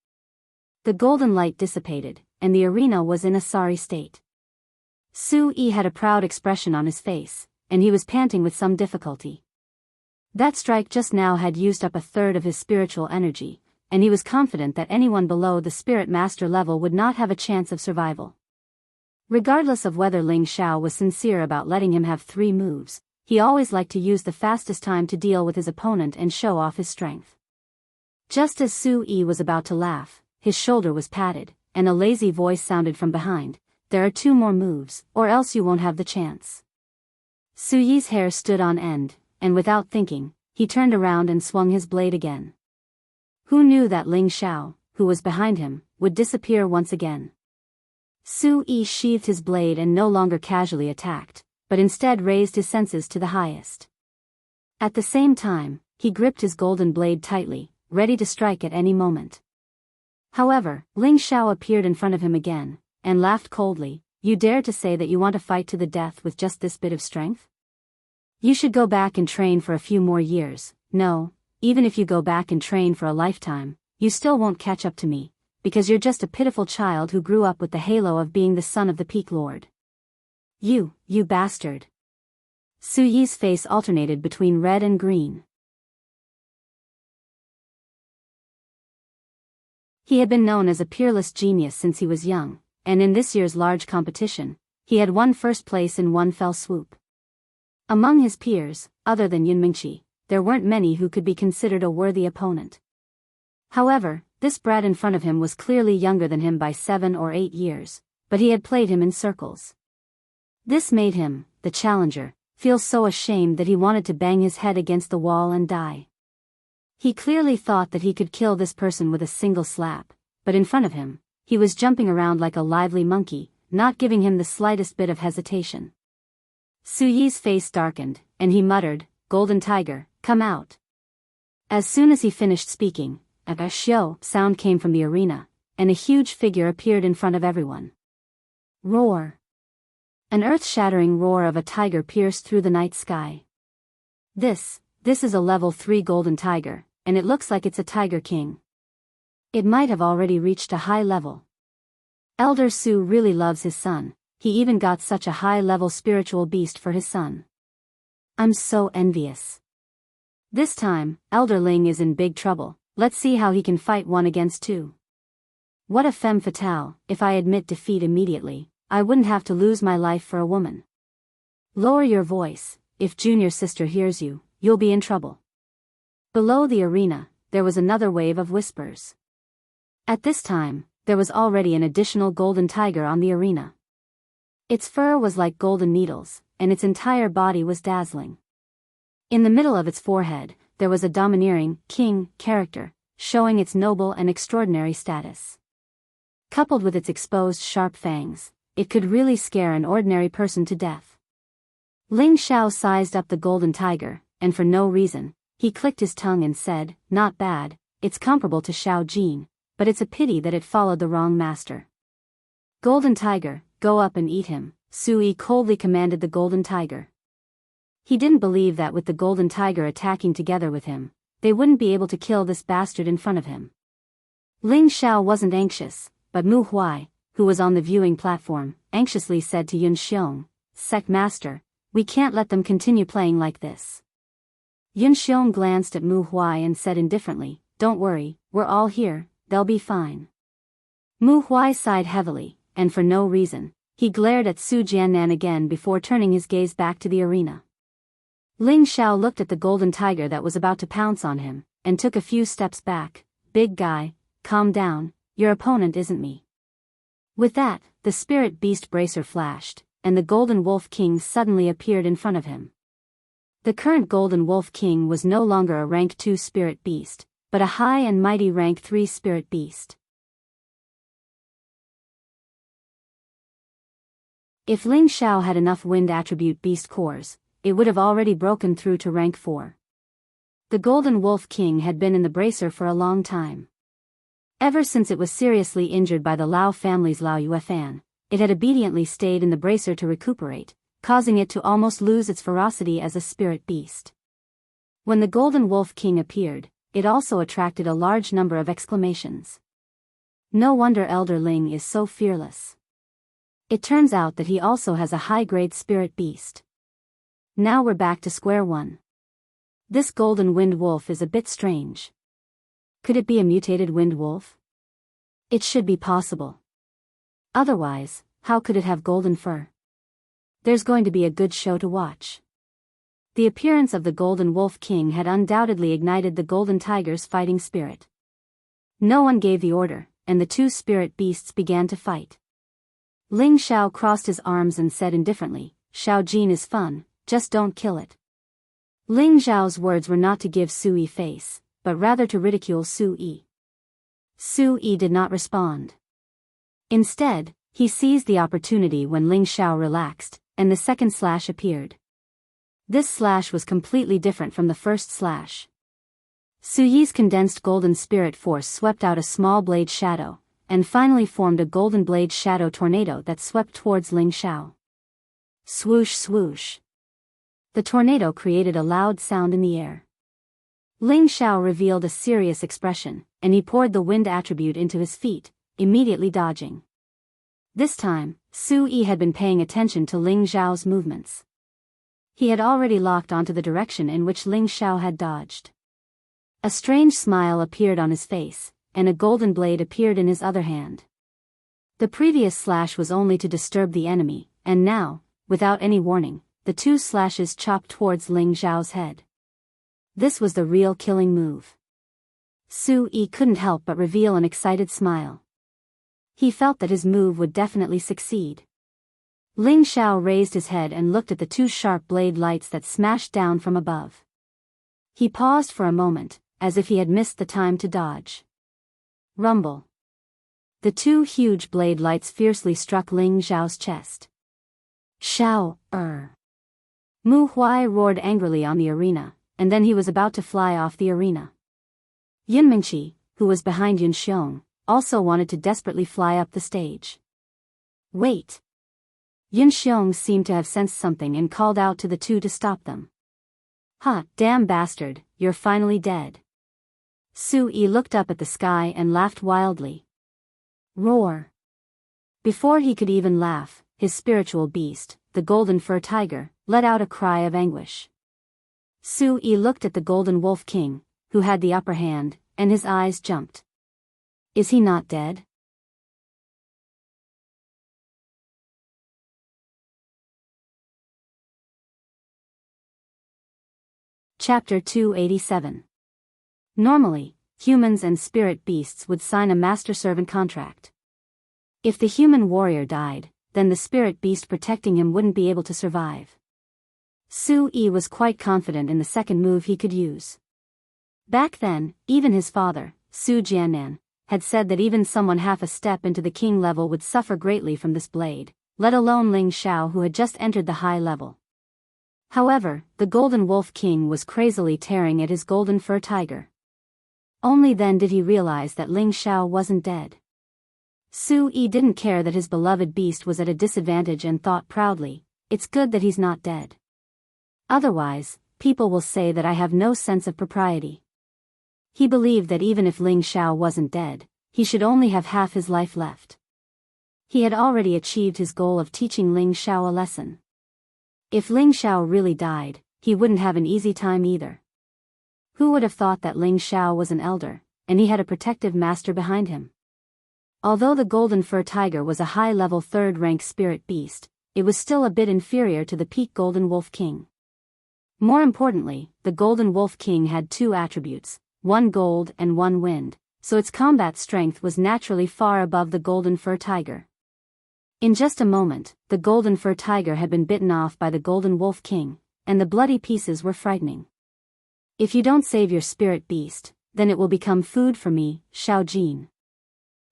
The golden light dissipated, and the arena was in a sorry state. Su Yi had a proud expression on his face, and he was panting with some difficulty. That strike just now had used up 1/3 of his spiritual energy, and he was confident that anyone below the spirit master level would not have a chance of survival. Regardless of whether Ling Xiao was sincere about letting him have 3 moves, he always liked to use the fastest time to deal with his opponent and show off his strength. Just as Su Yi was about to laugh, his shoulder was patted, and a lazy voice sounded from behind, there are 2 more moves, or else you won't have the chance. Su Yi's hair stood on end, and without thinking, he turned around and swung his blade again. Who knew that Ling Xiao, who was behind him, would disappear once again? Su Yi sheathed his blade and no longer casually attacked, but instead raised his senses to the highest. At the same time, he gripped his golden blade tightly, ready to strike at any moment. However, Ling Xiao appeared in front of him again, and laughed coldly. You dare to say that you want to fight to the death with just this bit of strength? You should go back and train for a few more years. No, even if you go back and train for a lifetime, you still won't catch up to me, because you're just a pitiful child who grew up with the halo of being the son of the Peak Lord. You bastard. Su Yi's face alternated between red and green. He had been known as a peerless genius since he was young, and in this year's large competition, he had won first place in one fell swoop. Among his peers, other than Yun Mingqi, there weren't many who could be considered a worthy opponent. However, this brat in front of him was clearly younger than him by 7 or 8 years, but he had played him in circles. This made him, the challenger, feel so ashamed that he wanted to bang his head against the wall and die. He clearly thought that he could kill this person with a single slap, but in front of him, he was jumping around like a lively monkey, not giving him the slightest bit of hesitation. Su Yi's face darkened, and he muttered, "Golden Tiger, come out." As soon as he finished speaking, a xiao sound came from the arena, and a huge figure appeared in front of everyone. Roar! An earth-shattering roar of a tiger pierced through the night sky. This is a level 3 golden tiger, and it looks like it's a tiger king. It might have already reached a high level. Elder Su really loves his son, he even got such a high-level spiritual beast for his son. I'm so envious. This time, Elder Ling is in big trouble, let's see how he can fight 1 against 2. What a femme fatale, if I admit defeat immediately, I wouldn't have to lose my life for a woman. Lower your voice, if junior sister hears you, you'll be in trouble. Below the arena, there was another wave of whispers. At this time, there was already an additional golden tiger on the arena. Its fur was like golden needles, and its entire body was dazzling. In the middle of its forehead, there was a domineering, king, character, showing its noble and extraordinary status. Coupled with its exposed sharp fangs, it could really scare an ordinary person to death. Ling Xiao sized up the golden tiger, and for no reason, he clicked his tongue and said, "Not bad, it's comparable to Xiao Jin, but it's a pity that it followed the wrong master." Golden tiger, go up and eat him, Sui coldly commanded the golden tiger. He didn't believe that with the golden tiger attacking together with him, they wouldn't be able to kill this bastard in front of him. Ling Xiao wasn't anxious, but Mu Huai, who was on the viewing platform, anxiously said to Yun Xiong, "Sect Master, we can't let them continue playing like this." Yun Xiong glanced at Mu Huai and said indifferently, "Don't worry, we're all here, they'll be fine." Mu Huai sighed heavily, and for no reason, he glared at Su Jiannan again before turning his gaze back to the arena. Ling Xiao looked at the golden tiger that was about to pounce on him, and took a few steps back. "Big guy, calm down, your opponent isn't me." With that, the spirit beast bracer flashed, and the golden wolf king suddenly appeared in front of him. The current golden wolf king was no longer a rank 2 spirit beast, but a high and mighty rank 3 spirit beast. If Ling Xiao had enough wind attribute beast cores, it would have already broken through to rank 4. The Golden Wolf King had been in the bracer for a long time. Ever since it was seriously injured by the Lao family's Lao Yuefan, it had obediently stayed in the bracer to recuperate, causing it to almost lose its ferocity as a spirit beast. When the Golden Wolf King appeared, it also attracted a large number of exclamations. No wonder Elder Ling is so fearless. It turns out that he also has a high-grade spirit beast. Now we're back to square one. This golden wind wolf is a bit strange. Could it be a mutated wind wolf? It should be possible. Otherwise, how could it have golden fur? There's going to be a good show to watch. The appearance of the Golden Wolf King had undoubtedly ignited the Golden Tiger's fighting spirit. No one gave the order, and the 2 spirit beasts began to fight. Ling Xiao crossed his arms and said indifferently, "Xiao Jin is fun, just don't kill it." Ling Xiao's words were not to give Sui face, but rather to ridicule Sui. Sui did not respond. Instead, he seized the opportunity when Ling Xiao relaxed, and the second slash appeared. This slash was completely different from the first slash. Suyi's condensed golden spirit force swept out a small blade shadow, and finally formed a golden blade shadow tornado that swept towards Ling Xiao. Swoosh swoosh. The tornado created a loud sound in the air. Ling Xiao revealed a serious expression, and he poured the wind attribute into his feet, immediately dodging. This time, Sui had been paying attention to Ling Xiao's movements. He had already locked onto the direction in which Ling Xiao had dodged. A strange smile appeared on his face, and a golden blade appeared in his other hand. The previous slash was only to disturb the enemy, and now, without any warning, the 2 slashes chopped towards Ling Xiao's head. This was the real killing move. Sui couldn't help but reveal an excited smile. He felt that his move would definitely succeed. Ling Xiao raised his head and looked at the 2 sharp blade lights that smashed down from above. He paused for a moment, as if he had missed the time to dodge. Rumble. The 2 huge blade lights fiercely struck Ling Xiao's chest. Xiao, Mu Huai roared angrily on the arena, and then he was about to fly off the arena. Yun Mingqi, who was behind Yun Xiong, also wanted to desperately fly up the stage. Wait! Yun Xiong seemed to have sensed something and called out to the 2 to stop them. "Ha, damn bastard, you're finally dead." Su-yi looked up at the sky and laughed wildly. Roar! Before he could even laugh, his spiritual beast, the golden fur tiger, let out a cry of anguish. Su-yi looked at the golden wolf king, who had the upper hand, and his eyes jumped. Is he not dead? Chapter 287. Normally, humans and spirit beasts would sign a master-servant contract. If the human warrior died, then the spirit beast protecting him wouldn't be able to survive. Su-yi was quite confident in the second move he could use. Back then, even his father, Su Jiannan, had said that even someone half a step into the king level would suffer greatly from this blade, let alone Ling Xiao who had just entered the high level. However, the golden wolf king was crazily tearing at his golden fur tiger. Only then did he realize that Ling Xiao wasn't dead. Su-yi didn't care that his beloved beast was at a disadvantage and thought proudly, it's good that he's not dead. Otherwise, people will say that I have no sense of propriety. He believed that even if Ling Xiao wasn't dead, he should only have half his life left. He had already achieved his goal of teaching Ling Xiao a lesson. If Ling Xiao really died, he wouldn't have an easy time either. Who would have thought that Ling Xiao was an elder, and he had a protective master behind him? Although the golden fur tiger was a high-level third-rank spirit beast, it was still a bit inferior to the peak golden wolf king. More importantly, the golden wolf king had two attributes, one gold and one wind, so its combat strength was naturally far above the golden fur tiger. In just a moment, the golden fur tiger had been bitten off by the golden wolf king, and the bloody pieces were frightening. If you don't save your spirit beast, then it will become food for me, Xiao Jin.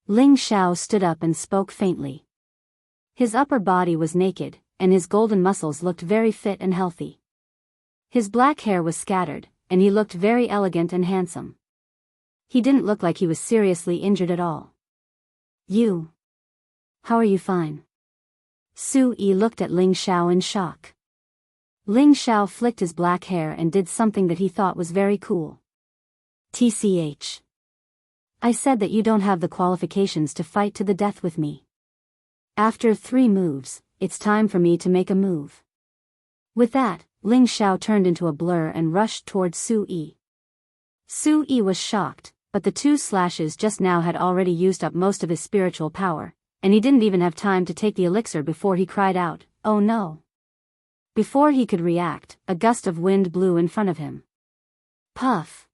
Ling Xiao stood up and spoke faintly. His upper body was naked, and his golden muscles looked very fit and healthy. His black hair was scattered, and he looked very elegant and handsome. He didn't look like he was seriously injured at all. You. How are you? Fine. Su-yi looked at Ling Xiao in shock. Ling Xiao flicked his black hair and did something that he thought was very cool. TCH. I said that you don't have the qualifications to fight to the death with me. After 3 moves, it's time for me to make a move. With that, Ling Xiao turned into a blur and rushed towards Su-yi. Su-yi was shocked, but the 2 slashes just now had already used up most of his spiritual power, and he didn't even have time to take the elixir before he cried out, "Oh no!" Before he could react, a gust of wind blew in front of him. Puff!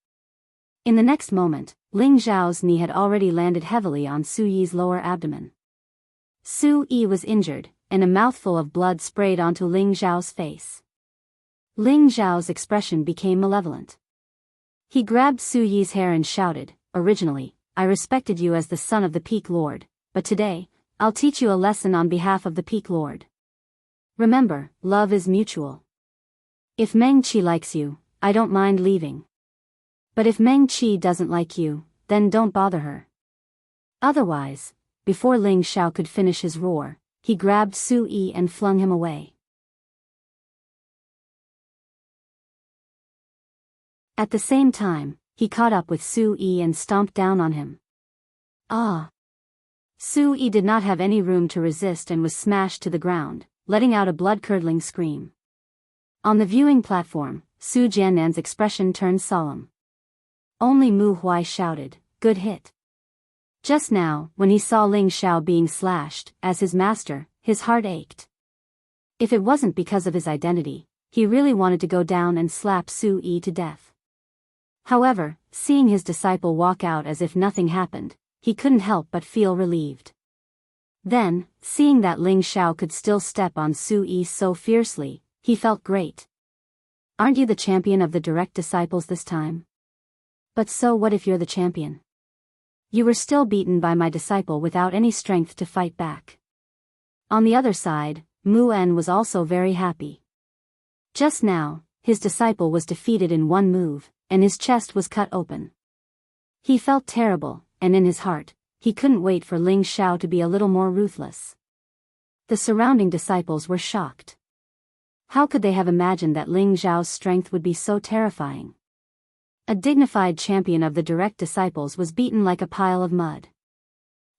In the next moment, Ling Xiao's knee had already landed heavily on Su-yi's lower abdomen. Su-yi was injured, and a mouthful of blood sprayed onto Ling Xiao's face. Ling Xiao's expression became malevolent. He grabbed Su-yi's hair and shouted, "Originally, I respected you as the son of the Peak Lord, but today, I'll teach you a lesson on behalf of the Peak Lord. Remember, love is mutual. If Meng Qi likes you, I don't mind leaving. But if Meng Qi doesn't like you, then don't bother her." Otherwise, before Ling Xiao could finish his roar, he grabbed Su-yi and flung him away. At the same time, he caught up with Su-yi and stomped down on him. Ah! Su-yi did not have any room to resist and was smashed to the ground, letting out a blood-curdling scream. On the viewing platform, Su Jiannan's expression turned solemn. Only Mu Huai shouted, "Good hit." Just now, when he saw Ling Xiao being slashed, as his master, his heart ached. If it wasn't because of his identity, he really wanted to go down and slap Su-yi to death. However, seeing his disciple walk out as if nothing happened, he couldn't help but feel relieved. Then, seeing that Ling Xiao could still step on Su-yi so fiercely, he felt great. Aren't you the champion of the direct disciples this time? But so what if you're the champion? You were still beaten by my disciple without any strength to fight back. On the other side, Mu En was also very happy. Just now, his disciple was defeated in 1 move, and his chest was cut open. He felt terrible, and in his heart, he couldn't wait for Ling Xiao to be a little more ruthless. The surrounding disciples were shocked. How could they have imagined that Ling Xiao's strength would be so terrifying? A dignified champion of the direct disciples was beaten like a pile of mud.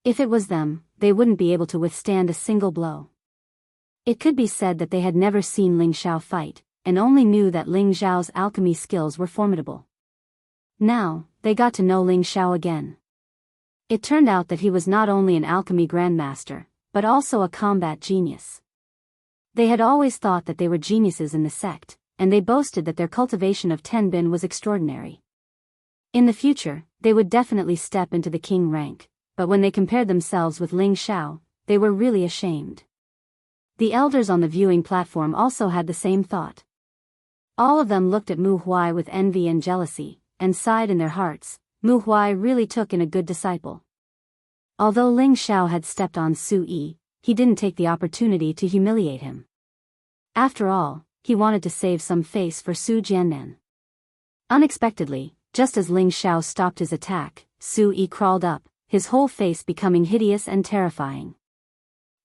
If it was them, they wouldn't be able to withstand a single blow. It could be said that they had never seen Ling Xiao fight, and only knew that Ling Xiao's alchemy skills were formidable. Now, they got to know Ling Xiao again. It turned out that he was not only an alchemy grandmaster, but also a combat genius. They had always thought that they were geniuses in the sect, and they boasted that their cultivation of Tenbin was extraordinary. In the future, they would definitely step into the king rank, but when they compared themselves with Ling Xiao, they were really ashamed. The elders on the viewing platform also had the same thought. All of them looked at Mu Huai with envy and jealousy, and sighed in their hearts. Mu Huai really took in a good disciple. Although Ling Xiao had stepped on Su Yi, he didn't take the opportunity to humiliate him. After all, he wanted to save some face for Su Jiannan. Unexpectedly, just as Ling Xiao stopped his attack, Su Yi crawled up, his whole face becoming hideous and terrifying.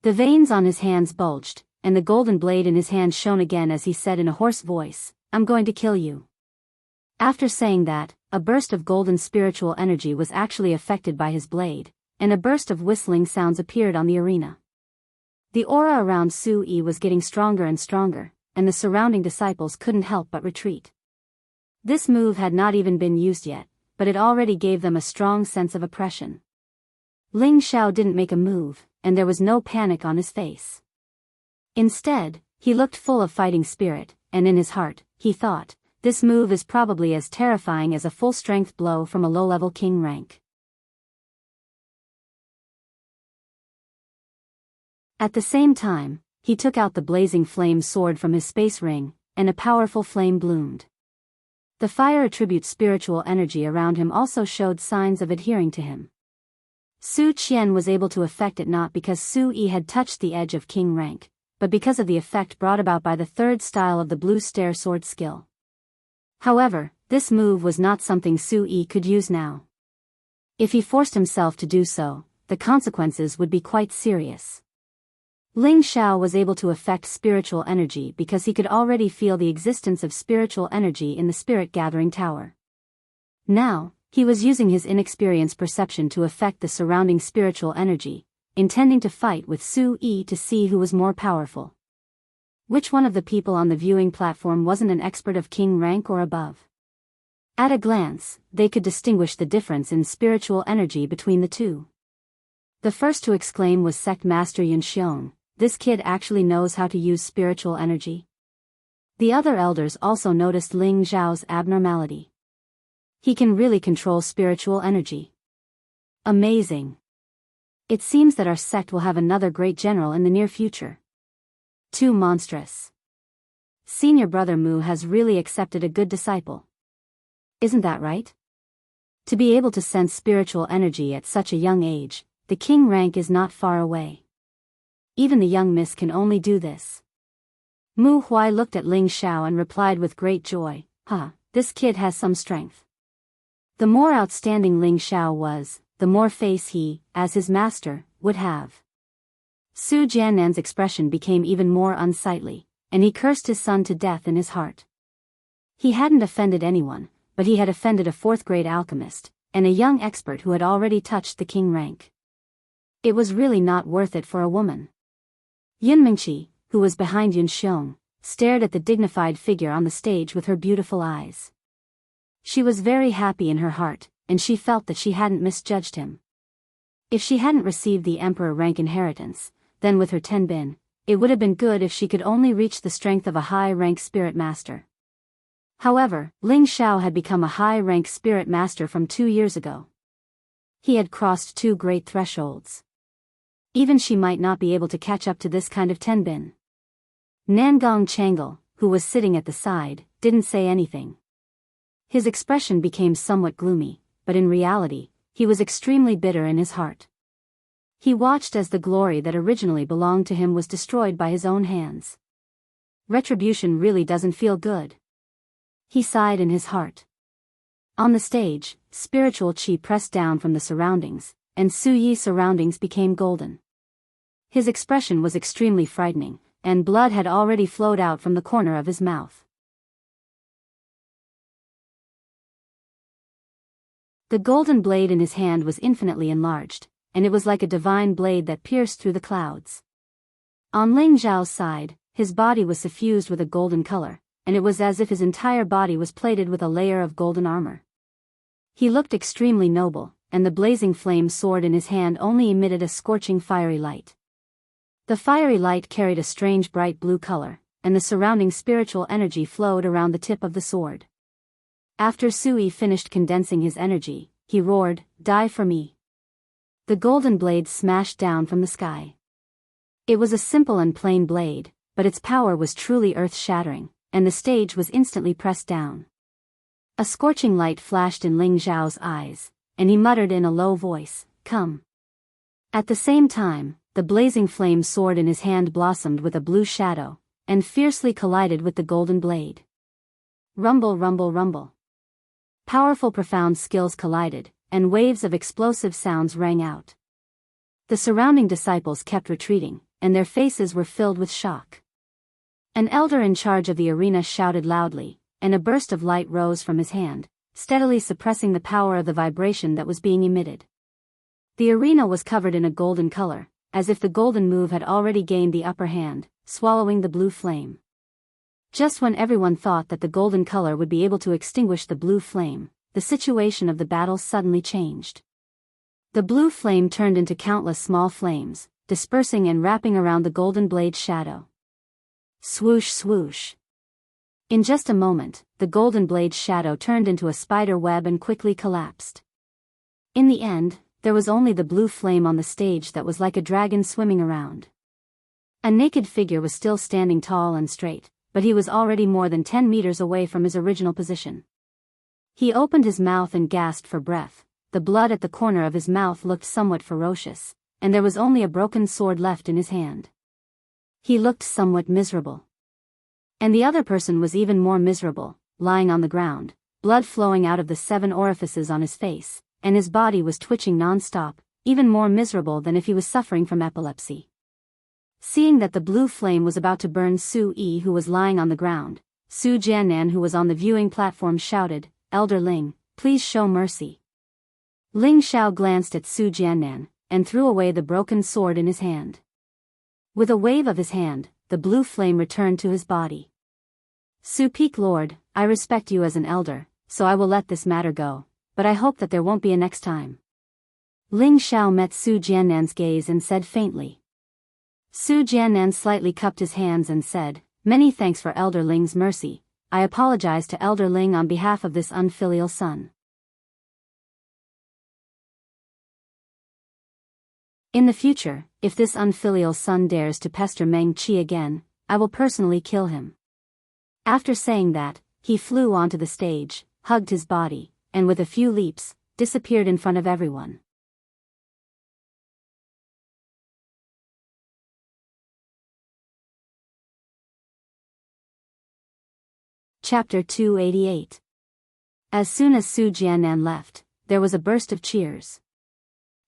The veins on his hands bulged, and the golden blade in his hand shone again as he said in a hoarse voice, "I'm going to kill you." After saying that, a burst of golden spiritual energy was actually affected by his blade, and a burst of whistling sounds appeared on the arena. The aura around Su Yi was getting stronger and stronger, and the surrounding disciples couldn't help but retreat. This move had not even been used yet, but it already gave them a strong sense of oppression. Ling Xiao didn't make a move, and there was no panic on his face. Instead, he looked full of fighting spirit, and in his heart, he thought, this move is probably as terrifying as a full-strength blow from a low-level king rank. At the same time, he took out the blazing flame sword from his space ring, and a powerful flame bloomed. The fire attribute spiritual energy around him also showed signs of adhering to him. Su Qian was able to affect it not because Su Yi had touched the edge of king rank, but because of the effect brought about by the third style of the blue stair sword skill. However, this move was not something Su Yi could use now. If he forced himself to do so, the consequences would be quite serious. Ling Xiao was able to affect spiritual energy because he could already feel the existence of spiritual energy in the spirit gathering tower. Now, he was using his inexperienced perception to affect the surrounding spiritual energy, intending to fight with Su Yi to see who was more powerful. Which one of the people on the viewing platform wasn't an expert of king rank or above? At a glance, they could distinguish the difference in spiritual energy between the two. The first to exclaim was Sect Master Yun Xiong, "This kid actually knows how to use spiritual energy." The other elders also noticed Ling Xiao's abnormality. He can really control spiritual energy. Amazing. It seems that our sect will have another great general in the near future. Too monstrous. Senior brother Mu has really accepted a good disciple. Isn't that right? To be able to sense spiritual energy at such a young age, the king rank is not far away. Even the young miss can only do this. Mu Huai looked at Ling Xiao and replied with great joy, this kid has some strength." The more outstanding Ling Xiao was, the more face he, as his master, would have. Su Jiannan's expression became even more unsightly, and he cursed his son to death in his heart. He hadn't offended anyone, but he had offended a fourth-grade alchemist, and a young expert who had already touched the king rank. It was really not worth it for a woman. Yun Mingqi, who was behind Yun Xiong, stared at the dignified figure on the stage with her beautiful eyes. She was very happy in her heart, and she felt that she hadn't misjudged him. If she hadn't received the emperor rank inheritance, then with her Tenbin, it would have been good if she could only reach the strength of a high-rank spirit master. However, Ling Xiao had become a high-rank spirit master from 2 years ago. He had crossed 2 great thresholds. Even she might not be able to catch up to this kind of Tenbin. Nangong Changle, who was sitting at the side, didn't say anything. His expression became somewhat gloomy, but in reality, he was extremely bitter in his heart. He watched as the glory that originally belonged to him was destroyed by his own hands. Retribution really doesn't feel good. He sighed in his heart. On the stage, spiritual qi pressed down from the surroundings, and Su Yi's surroundings became golden. His expression was extremely frightening, and blood had already flowed out from the corner of his mouth. The golden blade in his hand was infinitely enlarged, and it was like a divine blade that pierced through the clouds. On Ling Xiao's side, his body was suffused with a golden color, and it was as if his entire body was plated with a layer of golden armor. He looked extremely noble, and the blazing flame sword in his hand only emitted a scorching fiery light. The fiery light carried a strange bright blue color, and the surrounding spiritual energy flowed around the tip of the sword. After Sui finished condensing his energy, he roared, "Die for me." The golden blade smashed down from the sky. It was a simple and plain blade, but its power was truly earth-shattering, and the stage was instantly pressed down. A scorching light flashed in Ling Xiao's eyes, and he muttered in a low voice, "Come." At the same time, the blazing flame sword in his hand blossomed with a blue shadow, and fiercely collided with the golden blade. Rumble, rumble, rumble. Powerful profound skills collided, and waves of explosive sounds rang out. The surrounding disciples kept retreating, and their faces were filled with shock. An elder in charge of the arena shouted loudly, and a burst of light rose from his hand, steadily suppressing the power of the vibration that was being emitted. The arena was covered in a golden color, as if the golden move had already gained the upper hand, swallowing the blue flame. Just when everyone thought that the golden color would be able to extinguish the blue flame, the situation of the battle suddenly changed. The blue flame turned into countless small flames, dispersing and wrapping around the golden blade's shadow. Swoosh, swoosh. In just a moment, the golden blade's shadow turned into a spider web and quickly collapsed. In the end, there was only the blue flame on the stage that was like a dragon swimming around. A naked figure was still standing tall and straight, but he was already more than 10 meters away from his original position. He opened his mouth and gasped for breath. The blood at the corner of his mouth looked somewhat ferocious, and there was only a broken sword left in his hand. He looked somewhat miserable. And the other person was even more miserable, lying on the ground, blood flowing out of the 7 orifices on his face, and his body was twitching non-stop, even more miserable than if he was suffering from epilepsy. Seeing that the blue flame was about to burn Su Yi, who was lying on the ground, Su Jiannan, who was on the viewing platform, shouted, "Elder Ling, please show mercy." Ling Xiao glanced at Su Jiannan, and threw away the broken sword in his hand. With a wave of his hand, the blue flame returned to his body. "Su Peak Lord, I respect you as an elder, so I will let this matter go, but I hope that there won't be a next time." Ling Xiao met Su Jiannan's gaze and said faintly. Su Jiannan slightly cupped his hands and said, "Many thanks for Elder Ling's mercy. I apologize to Elder Ling on behalf of this unfilial son. In the future, if this unfilial son dares to pester Meng Qi again, I will personally kill him." After saying that, he flew onto the stage, hugged his body, and with a few leaps, disappeared in front of everyone. Chapter 288. As soon as Su Jiannan left, there was a burst of cheers.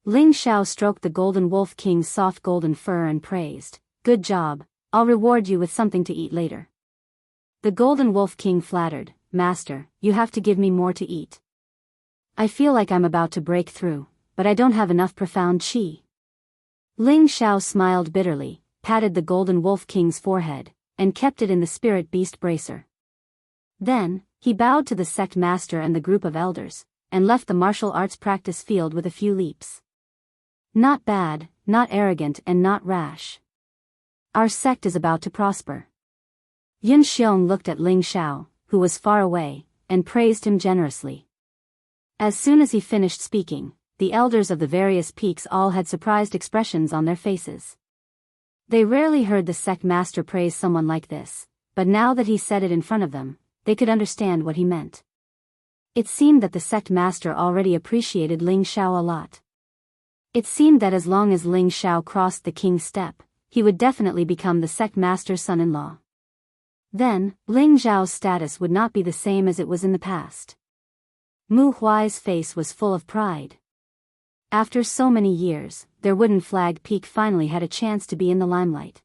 Ling Xiao stroked the golden wolf king's soft golden fur and praised, "Good job, I'll reward you with something to eat later." The golden wolf king flattered, "Master, you have to give me more to eat. I feel like I'm about to break through, but I don't have enough profound qi." Ling Xiao smiled bitterly, patted the golden wolf king's forehead, and kept it in the spirit beast bracer. Then, he bowed to the sect master and the group of elders, and left the martial arts practice field with a few leaps. Not bad, not arrogant, and not rash. Our sect is about to prosper. Yun Xiong looked at Ling Xiao, who was far away, and praised him generously. As soon as he finished speaking, the elders of the various peaks all had surprised expressions on their faces. They rarely heard the sect master praise someone like this, but now that he said it in front of them, they could understand what he meant. It seemed that the sect master already appreciated Ling Xiao a lot. It seemed that as long as Ling Xiao crossed the king's step, he would definitely become the sect master's son-in-law. Then, Ling Xiao's status would not be the same as it was in the past. Mu Huai's face was full of pride. After so many years, their wooden flag peak finally had a chance to be in the limelight.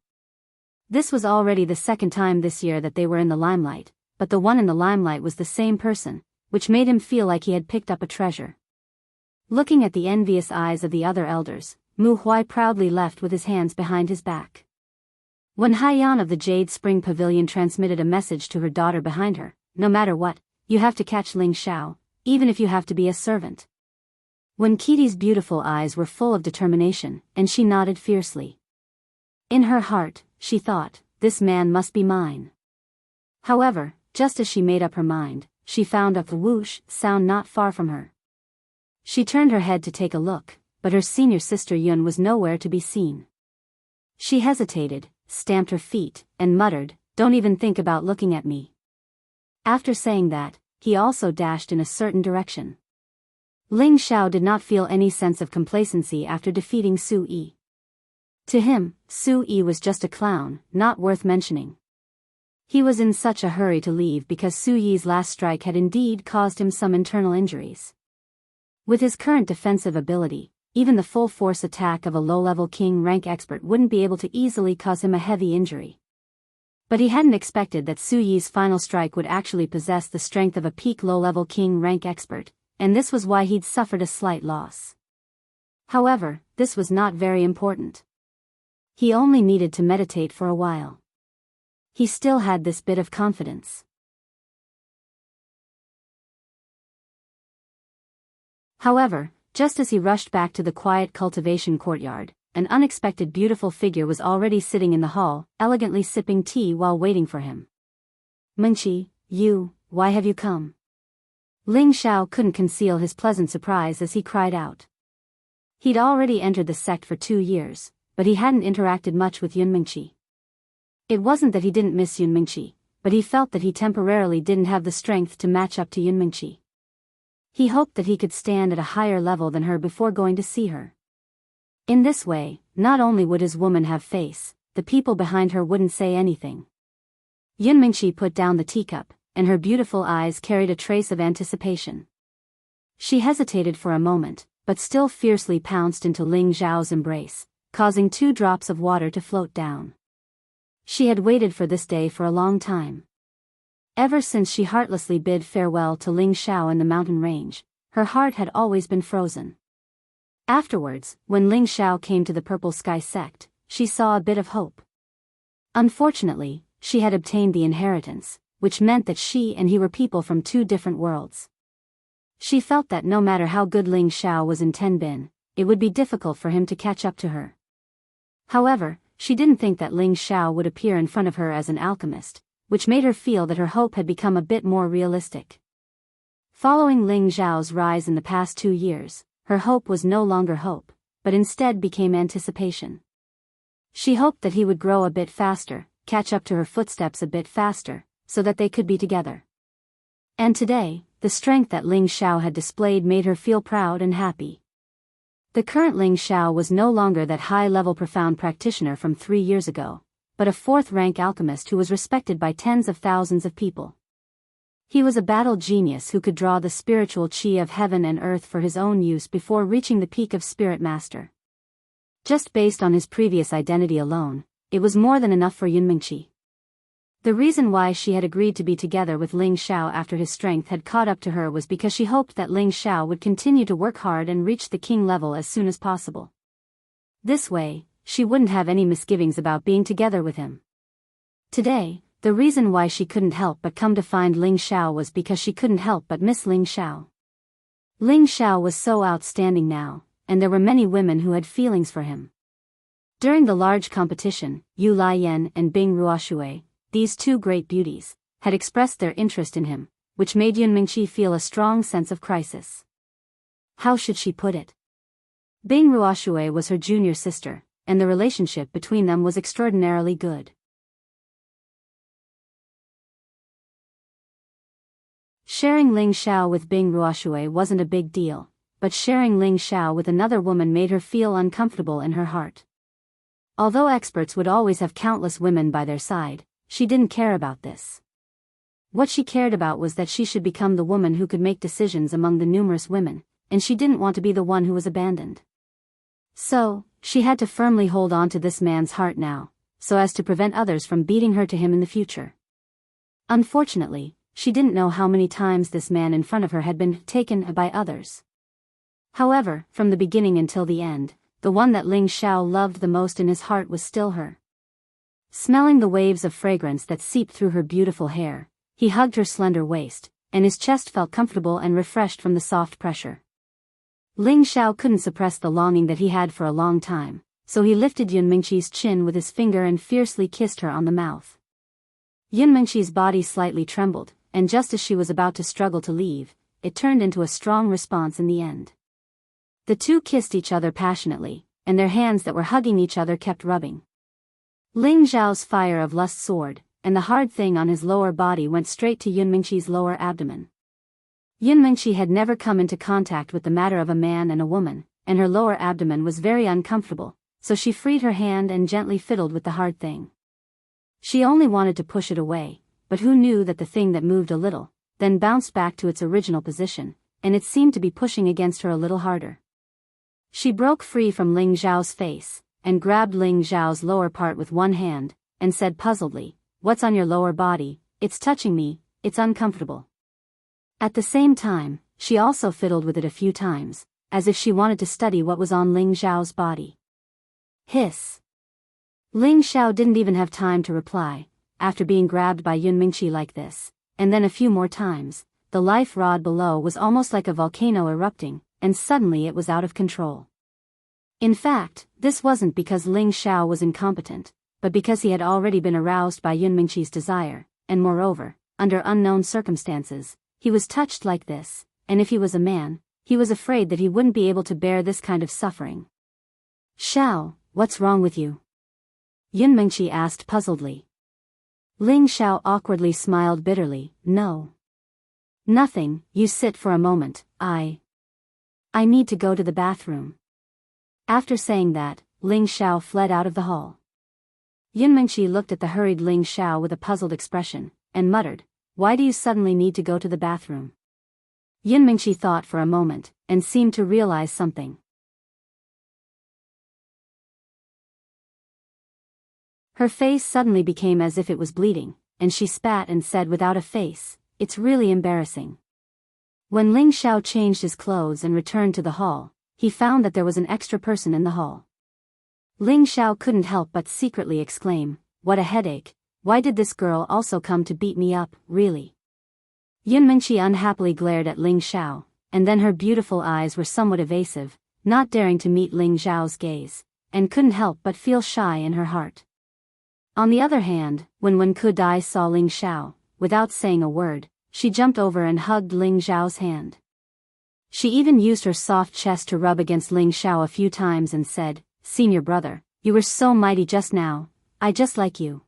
This was already the second time this year that they were in the limelight, but the one in the limelight was the same person, which made him feel like he had picked up a treasure. Looking at the envious eyes of the other elders, Mu Huai proudly left with his hands behind his back. When Haiyan of the Jade Spring Pavilion transmitted a message to her daughter behind her, no matter what, you have to catch Ling Xiao, even if you have to be a servant. When Kitty's beautiful eyes were full of determination, and she nodded fiercely. In her heart, she thought, this man must be mine. However, just as she made up her mind, she found a whoosh sound not far from her. She turned her head to take a look, but her senior sister Yun was nowhere to be seen. She hesitated, stamped her feet, and muttered, "Don't even think about looking at me." After saying that, he also dashed in a certain direction. Ling Xiao did not feel any sense of complacency after defeating Su Yi. To him, Su Yi was just a clown, not worth mentioning. He was in such a hurry to leave because Su Yi's last strike had indeed caused him some internal injuries. With his current defensive ability, even the full-force attack of a low-level king rank expert wouldn't be able to easily cause him a heavy injury. But he hadn't expected that Su Yi's final strike would actually possess the strength of a peak low-level king rank expert, and this was why he'd suffered a slight loss. However, this was not very important. He only needed to meditate for a while. He still had this bit of confidence. However, just as he rushed back to the quiet cultivation courtyard, an unexpected beautiful figure was already sitting in the hall, elegantly sipping tea while waiting for him. "Mengqi, why have you come?" Ling Xiao couldn't conceal his pleasant surprise as he cried out. He'd already entered the sect for 2 years, but he hadn't interacted much with Yun Mengqi. It wasn't that he didn't miss Yun Mengqi, but he felt that he temporarily didn't have the strength to match up to Yun Mengqi. He hoped that he could stand at a higher level than her before going to see her. In this way, not only would his woman have face, the people behind her wouldn't say anything. Yun Mengqi put down the teacup, and her beautiful eyes carried a trace of anticipation. She hesitated for a moment, but still fiercely pounced into Ling Xiao's embrace, causing 2 drops of water to float down. She had waited for this day for a long time. Ever since she heartlessly bid farewell to Ling Xiao in the mountain range, her heart had always been frozen. Afterwards, when Ling Xiao came to the Purple Sky sect, she saw a bit of hope. Unfortunately, she had obtained the inheritance, which meant that she and he were people from 2 different worlds. She felt that no matter how good Ling Xiao was in Tenbin, it would be difficult for him to catch up to her. However, she didn't think that Ling Xiao would appear in front of her as an alchemist, which made her feel that her hope had become a bit more realistic. Following Ling Xiao's rise in the past 2 years, her hope was no longer hope, but instead became anticipation. She hoped that he would grow a bit faster, catch up to her footsteps a bit faster, so that they could be together. And today, the strength that Ling Xiao had displayed made her feel proud and happy. The current Ling Xiao was no longer that high-level profound practitioner from 3 years ago, but a 4th-rank alchemist who was respected by tens of thousands of people. He was a battle genius who could draw the spiritual chi of heaven and earth for his own use before reaching the peak of Spirit Master. Just based on his previous identity alone, it was more than enough for Yun Mengqi. The reason why she had agreed to be together with Ling Xiao after his strength had caught up to her was because she hoped that Ling Xiao would continue to work hard and reach the king level as soon as possible. This way, she wouldn't have any misgivings about being together with him. Today, the reason why she couldn't help but come to find Ling Xiao was because she couldn't help but miss Ling Xiao. Ling Xiao was so outstanding now, and there were many women who had feelings for him. During the large competition, Yu Laiyan and Bing Ruoshui, these 2 great beauties, had expressed their interest in him, which made Yun Mengqi feel a strong sense of crisis. How should she put it? Bing Ruoshui was her junior sister, and the relationship between them was extraordinarily good. Sharing Ling Xiao with Bing Ruoshui wasn't a big deal, but sharing Ling Xiao with another woman made her feel uncomfortable in her heart. Although experts would always have countless women by their side, she didn't care about this. What she cared about was that she should become the woman who could make decisions among the numerous women, and she didn't want to be the one who was abandoned. So, she had to firmly hold on to this man's heart now, so as to prevent others from beating her to him in the future. Unfortunately, she didn't know how many times this man in front of her had been taken by others. However, from the beginning until the end, the one that Ling Xiao loved the most in his heart was still her. Smelling the waves of fragrance that seeped through her beautiful hair, he hugged her slender waist, and his chest felt comfortable and refreshed from the soft pressure. Ling Xiao couldn't suppress the longing that he had for a long time, so he lifted Yun Mingqi's chin with his finger and fiercely kissed her on the mouth. Yun Mingqi's body slightly trembled, and just as she was about to struggle to leave, it turned into a strong response in the end. The two kissed each other passionately, and their hands that were hugging each other kept rubbing. Ling Xiao's fire of lust soared, and the hard thing on his lower body went straight to Yun Mingqi's lower abdomen. Yun Mingqi had never come into contact with the matter of a man and a woman, and her lower abdomen was very uncomfortable, so she freed her hand and gently fiddled with the hard thing. She only wanted to push it away, but who knew that the thing that moved a little, then bounced back to its original position, and it seemed to be pushing against her a little harder. She broke free from Ling Xiao's face, and grabbed Ling Xiao's lower part with one hand, and said puzzledly, "What's on your lower body? It's touching me, it's uncomfortable." At the same time, she also fiddled with it a few times, as if she wanted to study what was on Ling Xiao's body. Hiss. Ling Xiao didn't even have time to reply, after being grabbed by Yun Mingqi like this, and then a few more times, the life rod below was almost like a volcano erupting, and suddenly it was out of control. In fact, this wasn't because Ling Xiao was incompetent, but because he had already been aroused by Yun Mingqi's desire, and moreover, under unknown circumstances, he was touched like this, and if he was a man, he was afraid that he wouldn't be able to bear this kind of suffering. "Xiao, what's wrong with you?" Yun Mingqi asked puzzledly. Ling Xiao awkwardly smiled bitterly, "No. Nothing, you sit for a moment, I need to go to the bathroom." After saying that, Ling Xiao fled out of the hall. Yun Mingqi looked at the hurried Ling Xiao with a puzzled expression, and muttered, "Why do you suddenly need to go to the bathroom?" Yun Mingqi thought for a moment, and seemed to realize something. Her face suddenly became as if it was bleeding, and she spat and said without a face, "It's really embarrassing." When Ling Xiao changed his clothes and returned to the hall, he found that there was an extra person in the hall. Ling Xiao couldn't help but secretly exclaim, "What a headache, why did this girl also come to beat me up, really?" Yun Mingqi unhappily glared at Ling Xiao, and then her beautiful eyes were somewhat evasive, not daring to meet Ling Xiao's gaze, and couldn't help but feel shy in her heart. On the other hand, when Wen Kudai saw Ling Xiao, without saying a word, she jumped over and hugged Ling Xiao's hand. She even used her soft chest to rub against Ling Xiao a few times and said, "Senior brother, you were so mighty just now, I just like you."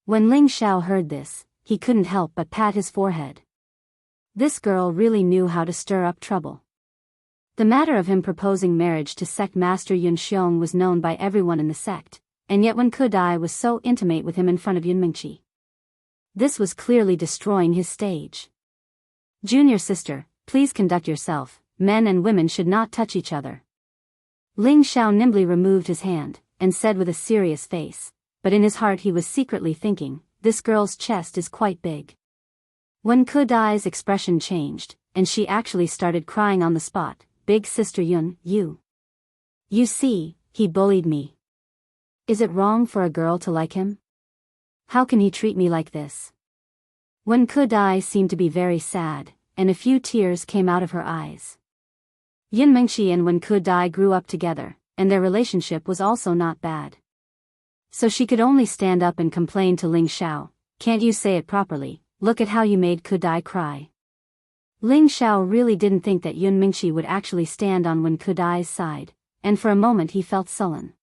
When Ling Xiao heard this, he couldn't help but pat his forehead. This girl really knew how to stir up trouble. The matter of him proposing marriage to sect master Yun Xiong was known by everyone in the sect, and yet Wen Kudai was so intimate with him in front of Yun Mingqi. This was clearly destroying his stage. "Junior sister, please conduct yourself, men and women should not touch each other." Ling Xiao nimbly removed his hand, and said with a serious face, but in his heart he was secretly thinking, "This girl's chest is quite big." When Kudai's expression changed, and she actually started crying on the spot, "Big sister Yun, you see, he bullied me. Is it wrong for a girl to like him? How can he treat me like this?" Wen Kudai seemed to be very sad, and a few tears came out of her eyes. Yun Mingqi and Wen Kudai grew up together, and their relationship was also not bad. So she could only stand up and complain to Ling Xiao, "Can't you say it properly? Look at how you made Kudai cry." Ling Xiao really didn't think that Yun Mingqi would actually stand on Wen Kudai's side, and for a moment he felt sullen.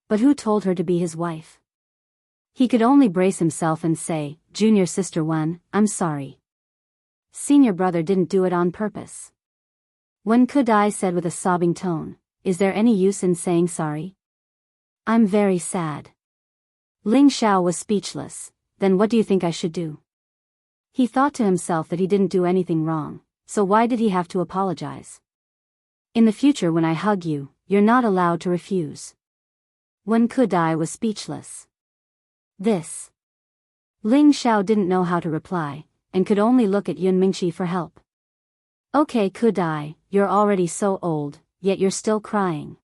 But who told her to be his wife? He could only brace himself and say, "Junior sister Wen, I'm sorry. Senior brother didn't do it on purpose." Wen Kudai said with a sobbing tone, "Is there any use in saying sorry? I'm very sad." Ling Xiao was speechless. "Then what do you think I should do?" He thought to himself that he didn't do anything wrong, so why did he have to apologize? "In the future when I hug you, you're not allowed to refuse." Wen Kudai was speechless. This. Ling Xiao didn't know how to reply, and could only look at Yun Mingqi for help. Okay, Kudai, you're already so old, yet you're still crying.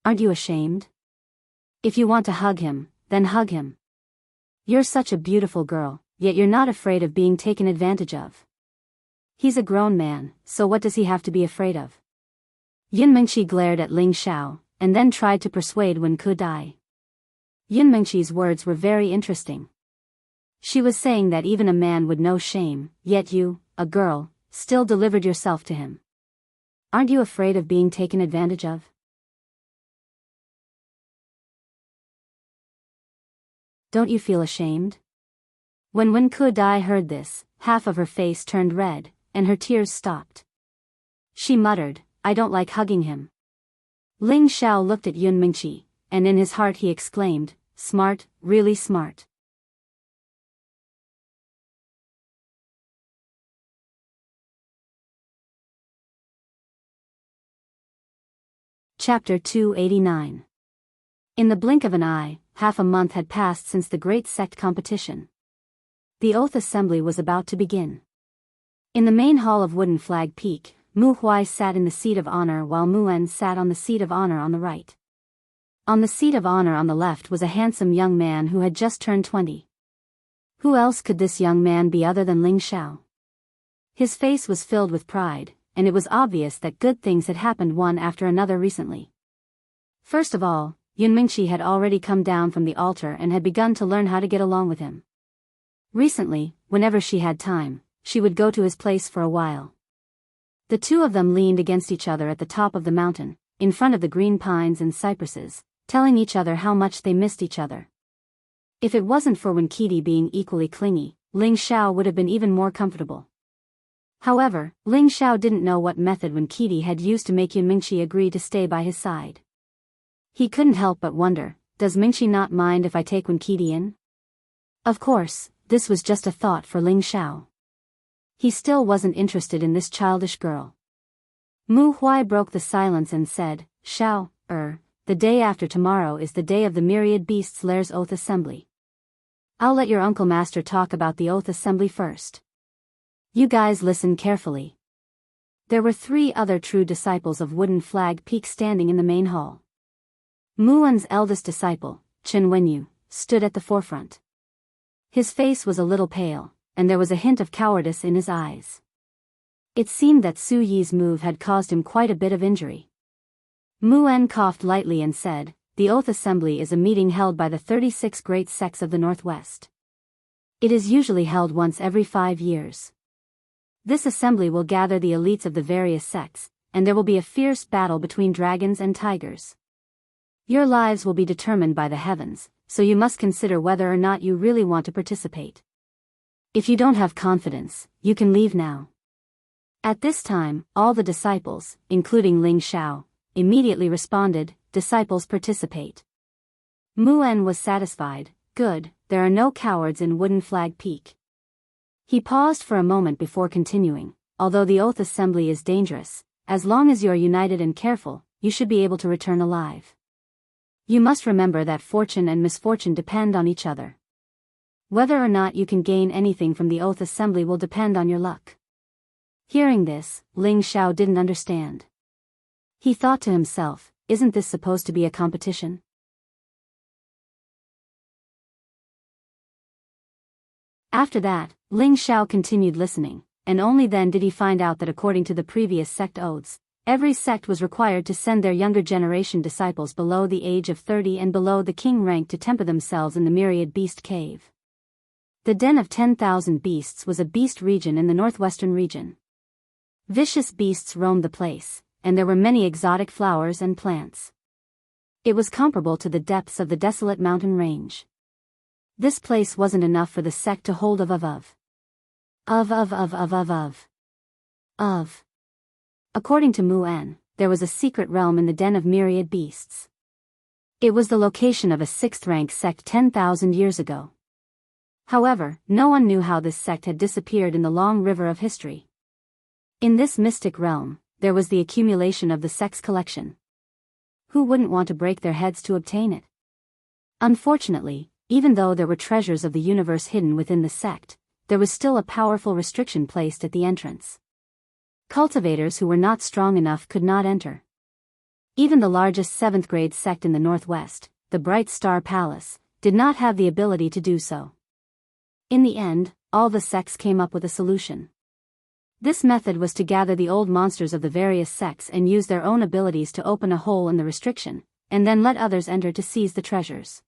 Aren't you ashamed? If you want to hug him, then hug him. You're such a beautiful girl, yet you're not afraid of being taken advantage of. He's a grown man, so what does he have to be afraid of? Yun Mingqi glared at Ling Xiao, and then tried to persuade Wen Kudai. Yun Mingqi's words were very interesting. She was saying that even a man would know shame, yet you, a girl, still delivered yourself to him. Aren't you afraid of being taken advantage of? Don't you feel ashamed? When Wen Kudai heard this, half of her face turned red, and her tears stopped. She muttered, I don't like hugging him. Ling Xiao looked at Yun Mingqi, and in his heart he exclaimed, smart, really smart. Chapter 289. In the blink of an eye, half a month had passed since the great sect competition. The Oath Assembly was about to begin. In the main hall of Wooden Flag Peak, Mu Huai sat in the seat of honor while Mu En sat on the seat of honor on the right. On the seat of honor on the left was a handsome young man who had just turned 20. Who else could this young man be other than Ling Xiao? His face was filled with pride, and it was obvious that good things had happened one after another recently. First of all, Yun Mingqi had already come down from the altar and had begun to learn how to get along with him. Recently, whenever she had time, she would go to his place for a while. The two of them leaned against each other at the top of the mountain, in front of the green pines and cypresses, telling each other how much they missed each other. If it wasn't for Wen Qidi being equally clingy, Ling Xiao would have been even more comfortable. However, Ling Xiao didn't know what method Wen Qidi had used to make Yun Mingqi agree to stay by his side. He couldn't help but wonder, does Mingqi not mind if I take Wen Qidi in? Of course, this was just a thought for Ling Xiao. He still wasn't interested in this childish girl. Mu Huai broke the silence and said, Xiao, the day after tomorrow is the day of the Myriad Beasts Lairs Oath Assembly. I'll let your Uncle Master talk about the Oath Assembly first. You guys listen carefully. There were 3 other true disciples of Wooden Flag Peak standing in the main hall. Mu En's eldest disciple, Chen Wenyu, stood at the forefront. His face was a little pale, and there was a hint of cowardice in his eyes. It seemed that Su Yi's move had caused him quite a bit of injury. Mu En coughed lightly and said, the Oath Assembly is a meeting held by the 36 great sects of the Northwest. It is usually held once every 5 years. This assembly will gather the elites of the various sects, and there will be a fierce battle between dragons and tigers. Your lives will be determined by the heavens, so you must consider whether or not you really want to participate. If you don't have confidence, you can leave now. At this time, all the disciples, including Ling Xiao, immediately responded, disciples participate. Mu En was satisfied, good, there are no cowards in Wooden Flag Peak. He paused for a moment before continuing, although the Oath Assembly is dangerous, as long as you are united and careful, you should be able to return alive. You must remember that fortune and misfortune depend on each other. Whether or not you can gain anything from the Oath Assembly will depend on your luck. Hearing this, Ling Xiao didn't understand. He thought to himself, isn't this supposed to be a competition? After that, Ling Xiao continued listening, and only then did he find out that according to the previous sect oaths, every sect was required to send their younger generation disciples below the age of 30 and below the king rank to temper themselves in the Myriad Beast Cave. The Den of 10,000 Beasts was a beast region in the northwestern region. Vicious beasts roamed the place, and there were many exotic flowers and plants. It was comparable to the depths of the desolate mountain range. This place wasn't enough for the sect to hold of. According to Mu En, there was a secret realm in the Den of Myriad Beasts. It was the location of a 6th-rank sect 10,000 years ago. However, no one knew how this sect had disappeared in the long river of history. In this mystic realm, there was the accumulation of the sect's collection. Who wouldn't want to break their heads to obtain it? Unfortunately, even though there were treasures of the universe hidden within the sect, there was still a powerful restriction placed at the entrance. Cultivators who were not strong enough could not enter. Even the largest 7th grade sect in the Northwest, the Bright Star Palace, did not have the ability to do so. In the end, all the sects came up with a solution. This method was to gather the old monsters of the various sects and use their own abilities to open a hole in the restriction, and then let others enter to seize the treasures.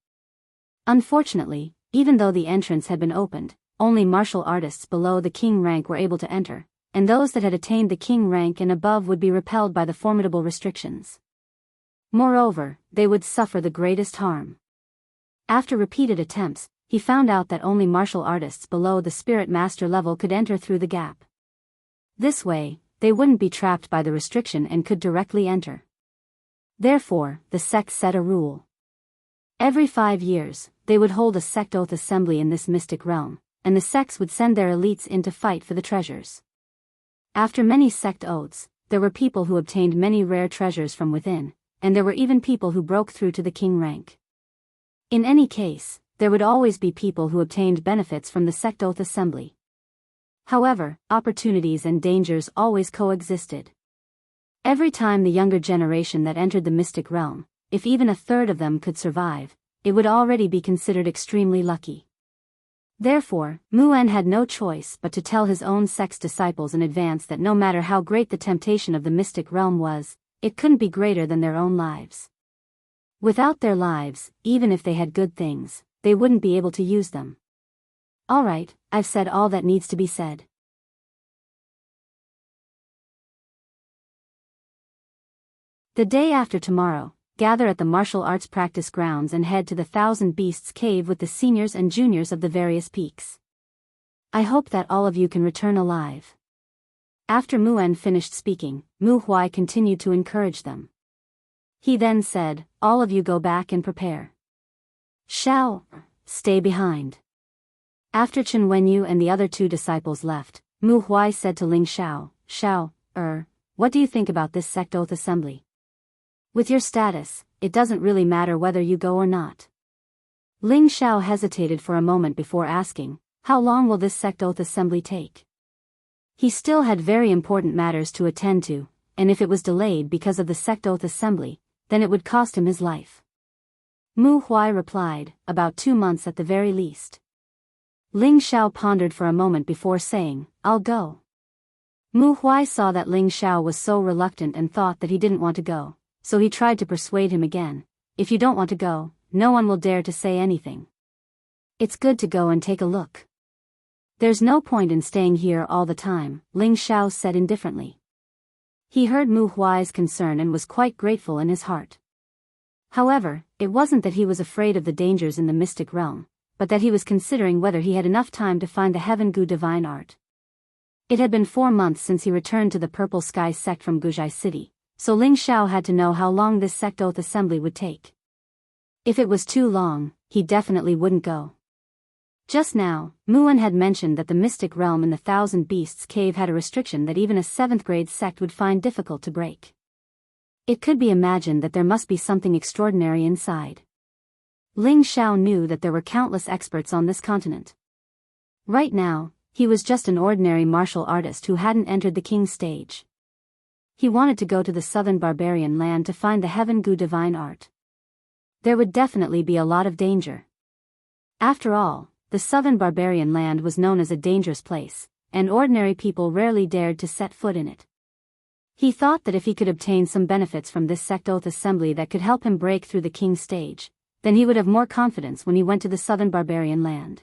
Unfortunately, even though the entrance had been opened, only martial artists below the king rank were able to enter, and those that had attained the king rank and above would be repelled by the formidable restrictions. Moreover, they would suffer the greatest harm. After repeated attempts, he found out that only martial artists below the spirit master level could enter through the gap. This way, they wouldn't be trapped by the restriction and could directly enter. Therefore, the sect set a rule. Every 5 years, they would hold a sect oath assembly in this mystic realm, and the sects would send their elites in to fight for the treasures. After many sect oaths, there were people who obtained many rare treasures from within, and there were even people who broke through to the king rank. In any case, there would always be people who obtained benefits from the sect oath assembly. However, opportunities and dangers always coexisted. Every time the younger generation that entered the mystic realm, if even a third of them could survive, it would already be considered extremely lucky. Therefore, Muen had no choice but to tell his own sect's disciples in advance that no matter how great the temptation of the mystic realm was, it couldn't be greater than their own lives. Without their lives, even if they had good things, they wouldn't be able to use them. Alright, I've said all that needs to be said. The day after tomorrow, gather at the martial arts practice grounds and head to the Thousand Beasts Cave with the seniors and juniors of the various peaks. I hope that all of you can return alive. After Muen finished speaking, Mu Huai continued to encourage them. He then said, all of you go back and prepare. Shao, stay behind. After Chen Wenyu and the other 2 disciples left, Mu Huai said to Ling Shao, Shao, what do you think about this sect oath assembly? With your status, it doesn't really matter whether you go or not. Ling Shao hesitated for a moment before asking, how long will this sect oath assembly take? He still had very important matters to attend to, and if it was delayed because of the sect oath assembly, then it would cost him his life. Mu Huai replied, about 2 months at the very least. Ling Shao pondered for a moment before saying, I'll go. Mu Huai saw that Ling Shao was so reluctant and thought that he didn't want to go, so he tried to persuade him again, if you don't want to go, no one will dare to say anything. It's good to go and take a look. There's no point in staying here all the time, Ling Shao said indifferently. He heard Mu Huai's concern and was quite grateful in his heart. However, it wasn't that he was afraid of the dangers in the mystic realm, but that he was considering whether he had enough time to find the Heaven Gu divine art. It had been 4 months since he returned to the Purple Sky sect from Guzhai City, so Ling Shao had to know how long this sect oath assembly would take. If it was too long, he definitely wouldn't go. Just now, Muen had mentioned that the mystic realm in the Thousand Beasts Cave had a restriction that even a 7th grade sect would find difficult to break. It could be imagined that there must be something extraordinary inside. Ling Shao knew that there were countless experts on this continent. Right now, he was just an ordinary martial artist who hadn't entered the king's stage. He wanted to go to the southern barbarian land to find the Heaven Gu divine art. There would definitely be a lot of danger. After all, the southern barbarian land was known as a dangerous place, and ordinary people rarely dared to set foot in it. He thought that if he could obtain some benefits from this sect oath assembly that could help him break through the king's stage, then he would have more confidence when he went to the southern barbarian land.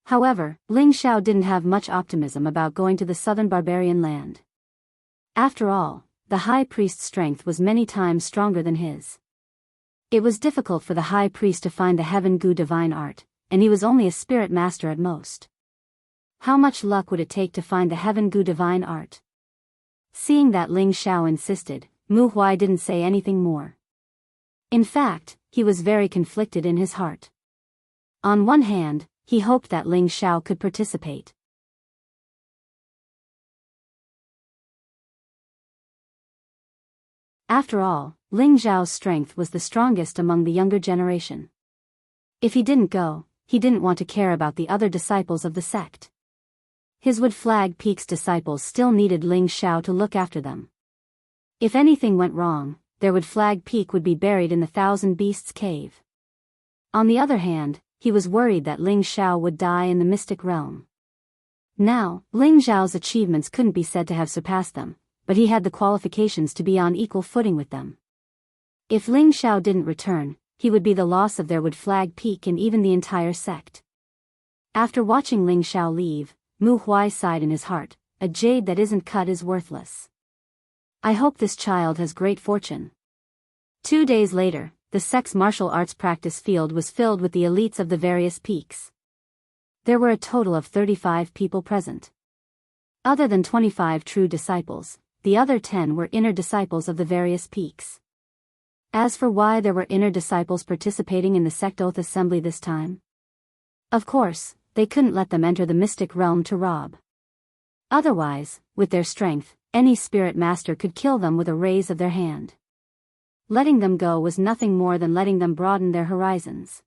However, Ling Shao didn't have much optimism about going to the southern barbarian land. After all, the high priest's strength was many times stronger than his. It was difficult for the high priest to find the Heaven Gu divine art, and he was only a spirit master at most. How much luck would it take to find the Heaven Gu divine art? Seeing that Ling Shao insisted, Mu Huai didn't say anything more. In fact, he was very conflicted in his heart. On one hand, he hoped that Ling Shao could participate. After all, Ling Zhao's strength was the strongest among the younger generation. If he didn't go, he didn't want to care about the other disciples of the sect. His Wood Flag Peak's disciples still needed Ling Xiao to look after them. If anything went wrong, their Wood Flag Peak would be buried in the Thousand Beasts cave. On the other hand, he was worried that Ling Xiao would die in the mystic realm. Now, Ling Xiao's achievements couldn't be said to have surpassed them, but he had the qualifications to be on equal footing with them. If Ling Xiao didn't return, he would be the loss of their Wood Flag Peak and even the entire sect. After watching Ling Xiao leave, Mu Huai sighed in his heart, a jade that isn't cut is worthless. I hope this child has great fortune. 2 days later, the sect's martial arts practice field was filled with the elites of the various peaks. There were a total of 35 people present. Other than 25 true disciples, the other 10 were inner disciples of the various peaks. As for why there were inner disciples participating in the sect oath assembly this time? Of course, they couldn't let them enter the mystic realm to rob. Otherwise, with their strength, any spirit master could kill them with a raise of their hand. Letting them go was nothing more than letting them broaden their horizons.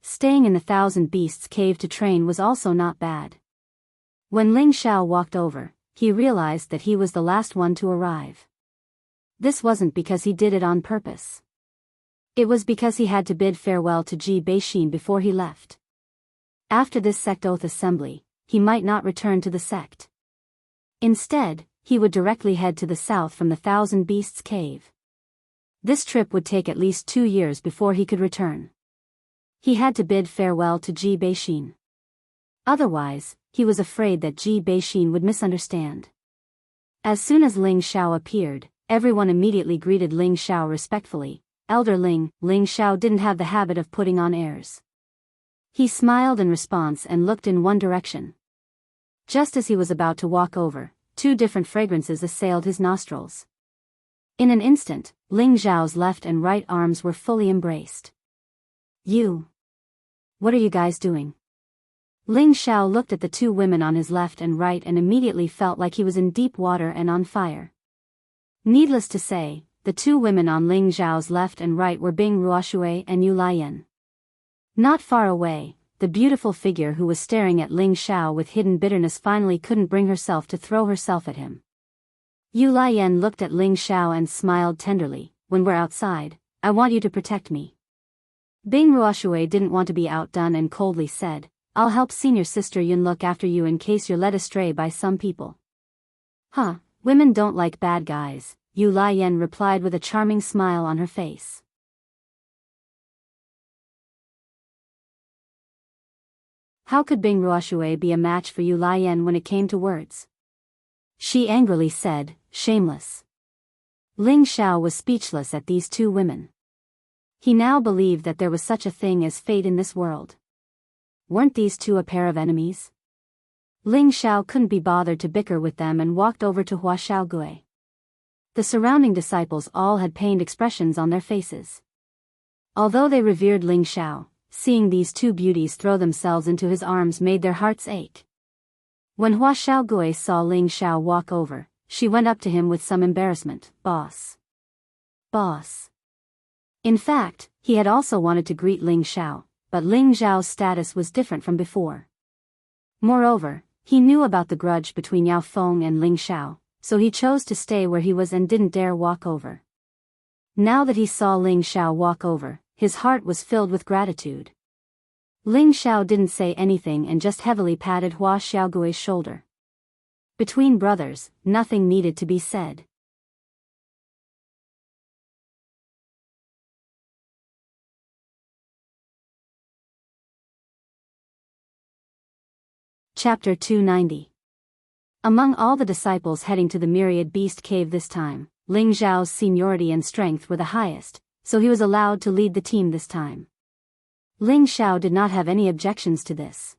Staying in the Thousand Beasts cave to train was also not bad. When Ling Xiao walked over, he realized that he was the last one to arrive. This wasn't because he did it on purpose. It was because he had to bid farewell to Ji Beixin before he left. After this sect oath assembly, he might not return to the sect. Instead, he would directly head to the south from the Thousand Beasts cave. This trip would take at least 2 years before he could return. He had to bid farewell to Ji Beixin. Otherwise, he was afraid that Ji Beixin would misunderstand. As soon as Ling Xiao appeared, everyone immediately greeted Ling Xiao respectfully. Elder Ling Xiao didn't have the habit of putting on airs. He smiled in response and looked in one direction. Just as he was about to walk over, 2 different fragrances assailed his nostrils. In an instant, Ling Xiao's left and right arms were fully embraced. What are you guys doing? Ling Xiao looked at the 2 women on his left and right and immediately felt like he was in deep water and on fire. Needless to say, the 2 women on Ling Xiao's left and right were Bing Ruoshui and Yu Laiyan. Not far away, the beautiful figure who was staring at Ling Xiao with hidden bitterness finally couldn't bring herself to throw herself at him. Yu Laiyan looked at Ling Xiao and smiled tenderly. When we're outside, I want you to protect me. Bing Ruoshui didn't want to be outdone and coldly said, I'll help senior sister Yun look after you in case you're led astray by some people. Huh, women don't like bad guys, Yu Laiyan replied with a charming smile on her face. How could Bing Ruoshui be a match for Yu Laiyan when it came to words? She angrily said, shameless. Ling Xiao was speechless at these 2 women. He now believed that there was such a thing as fate in this world. Weren't these 2 a pair of enemies? Ling Xiao couldn't be bothered to bicker with them and walked over to Hua Xiaogui. The surrounding disciples all had pained expressions on their faces. Although they revered Ling Xiao, seeing these 2 beauties throw themselves into his arms made their hearts ache. When Hua Xiaogui saw Ling Xiao walk over, she went up to him with some embarrassment. Boss. In fact, he had also wanted to greet Ling Xiao, but Ling Xiao's status was different from before. Moreover, he knew about the grudge between Yao Feng and Ling Xiao, so he chose to stay where he was and didn't dare walk over. Now that he saw Ling Xiao walk over, his heart was filled with gratitude. Ling Xiao didn't say anything and just heavily patted Hua Xiaogui's shoulder. Between brothers, nothing needed to be said. Chapter 290. Among all the disciples heading to the Myriad Beast Cave this time, Ling Xiao's seniority and strength were the highest, so he was allowed to lead the team this time. Ling Xiao did not have any objections to this.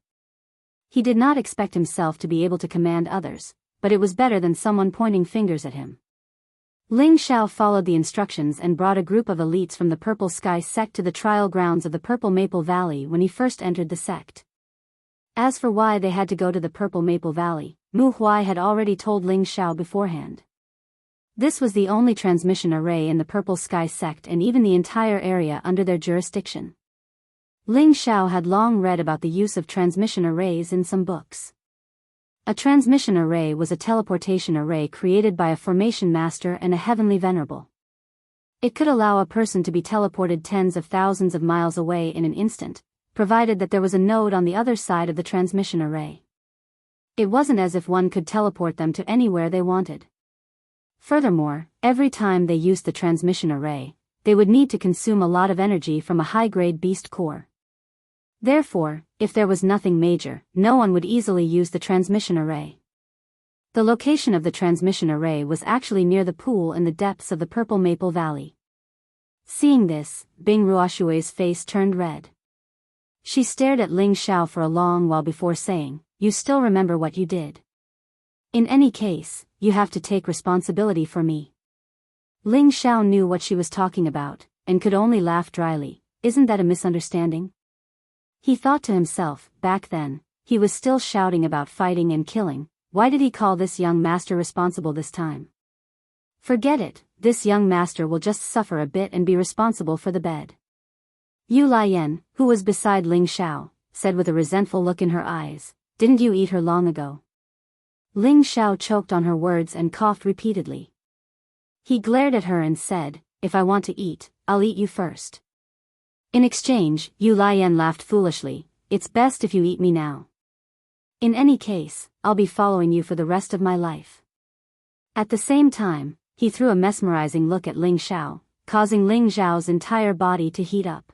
He did not expect himself to be able to command others, but it was better than someone pointing fingers at him. Ling Xiao followed the instructions and brought a group of elites from the Purple Sky sect to the trial grounds of the Purple Maple Valley when he first entered the sect. As for why they had to go to the Purple Maple Valley, Mu Huai had already told Ling Xiao beforehand. This was the only transmission array in the Purple Sky sect and even the entire area under their jurisdiction. Ling Xiao had long read about the use of transmission arrays in some books. A transmission array was a teleportation array created by a formation master and a heavenly venerable. It could allow a person to be teleported tens of thousands of miles away in an instant, provided that there was a node on the other side of the transmission array. It wasn't as if one could teleport them to anywhere they wanted. Furthermore, every time they used the transmission array, they would need to consume a lot of energy from a high-grade beast core. Therefore, if there was nothing major, no one would easily use the transmission array. The location of the transmission array was actually near the pool in the depths of the Purple Maple Valley. Seeing this, Bing Ruoshui's face turned red. She stared at Ling Xiao for a long while before saying, "You still remember what you did. In any case, you have to take responsibility for me." Ling Xiao knew what she was talking about, and could only laugh dryly. Isn't that a misunderstanding? He thought to himself, back then, he was still shouting about fighting and killing. Why did he call this young master responsible this time? Forget it, this young master will just suffer a bit and be responsible for the bed. Yu Lian, who was beside Ling Xiao, said with a resentful look in her eyes, "Didn't you eat her long ago?" Ling Xiao choked on her words and coughed repeatedly. He glared at her and said, "If I want to eat, I'll eat you first." In exchange, Yu Lian laughed foolishly, "It's best if you eat me now. In any case, I'll be following you for the rest of my life." At the same time, he threw a mesmerizing look at Ling Xiao, causing Ling Xiao's entire body to heat up.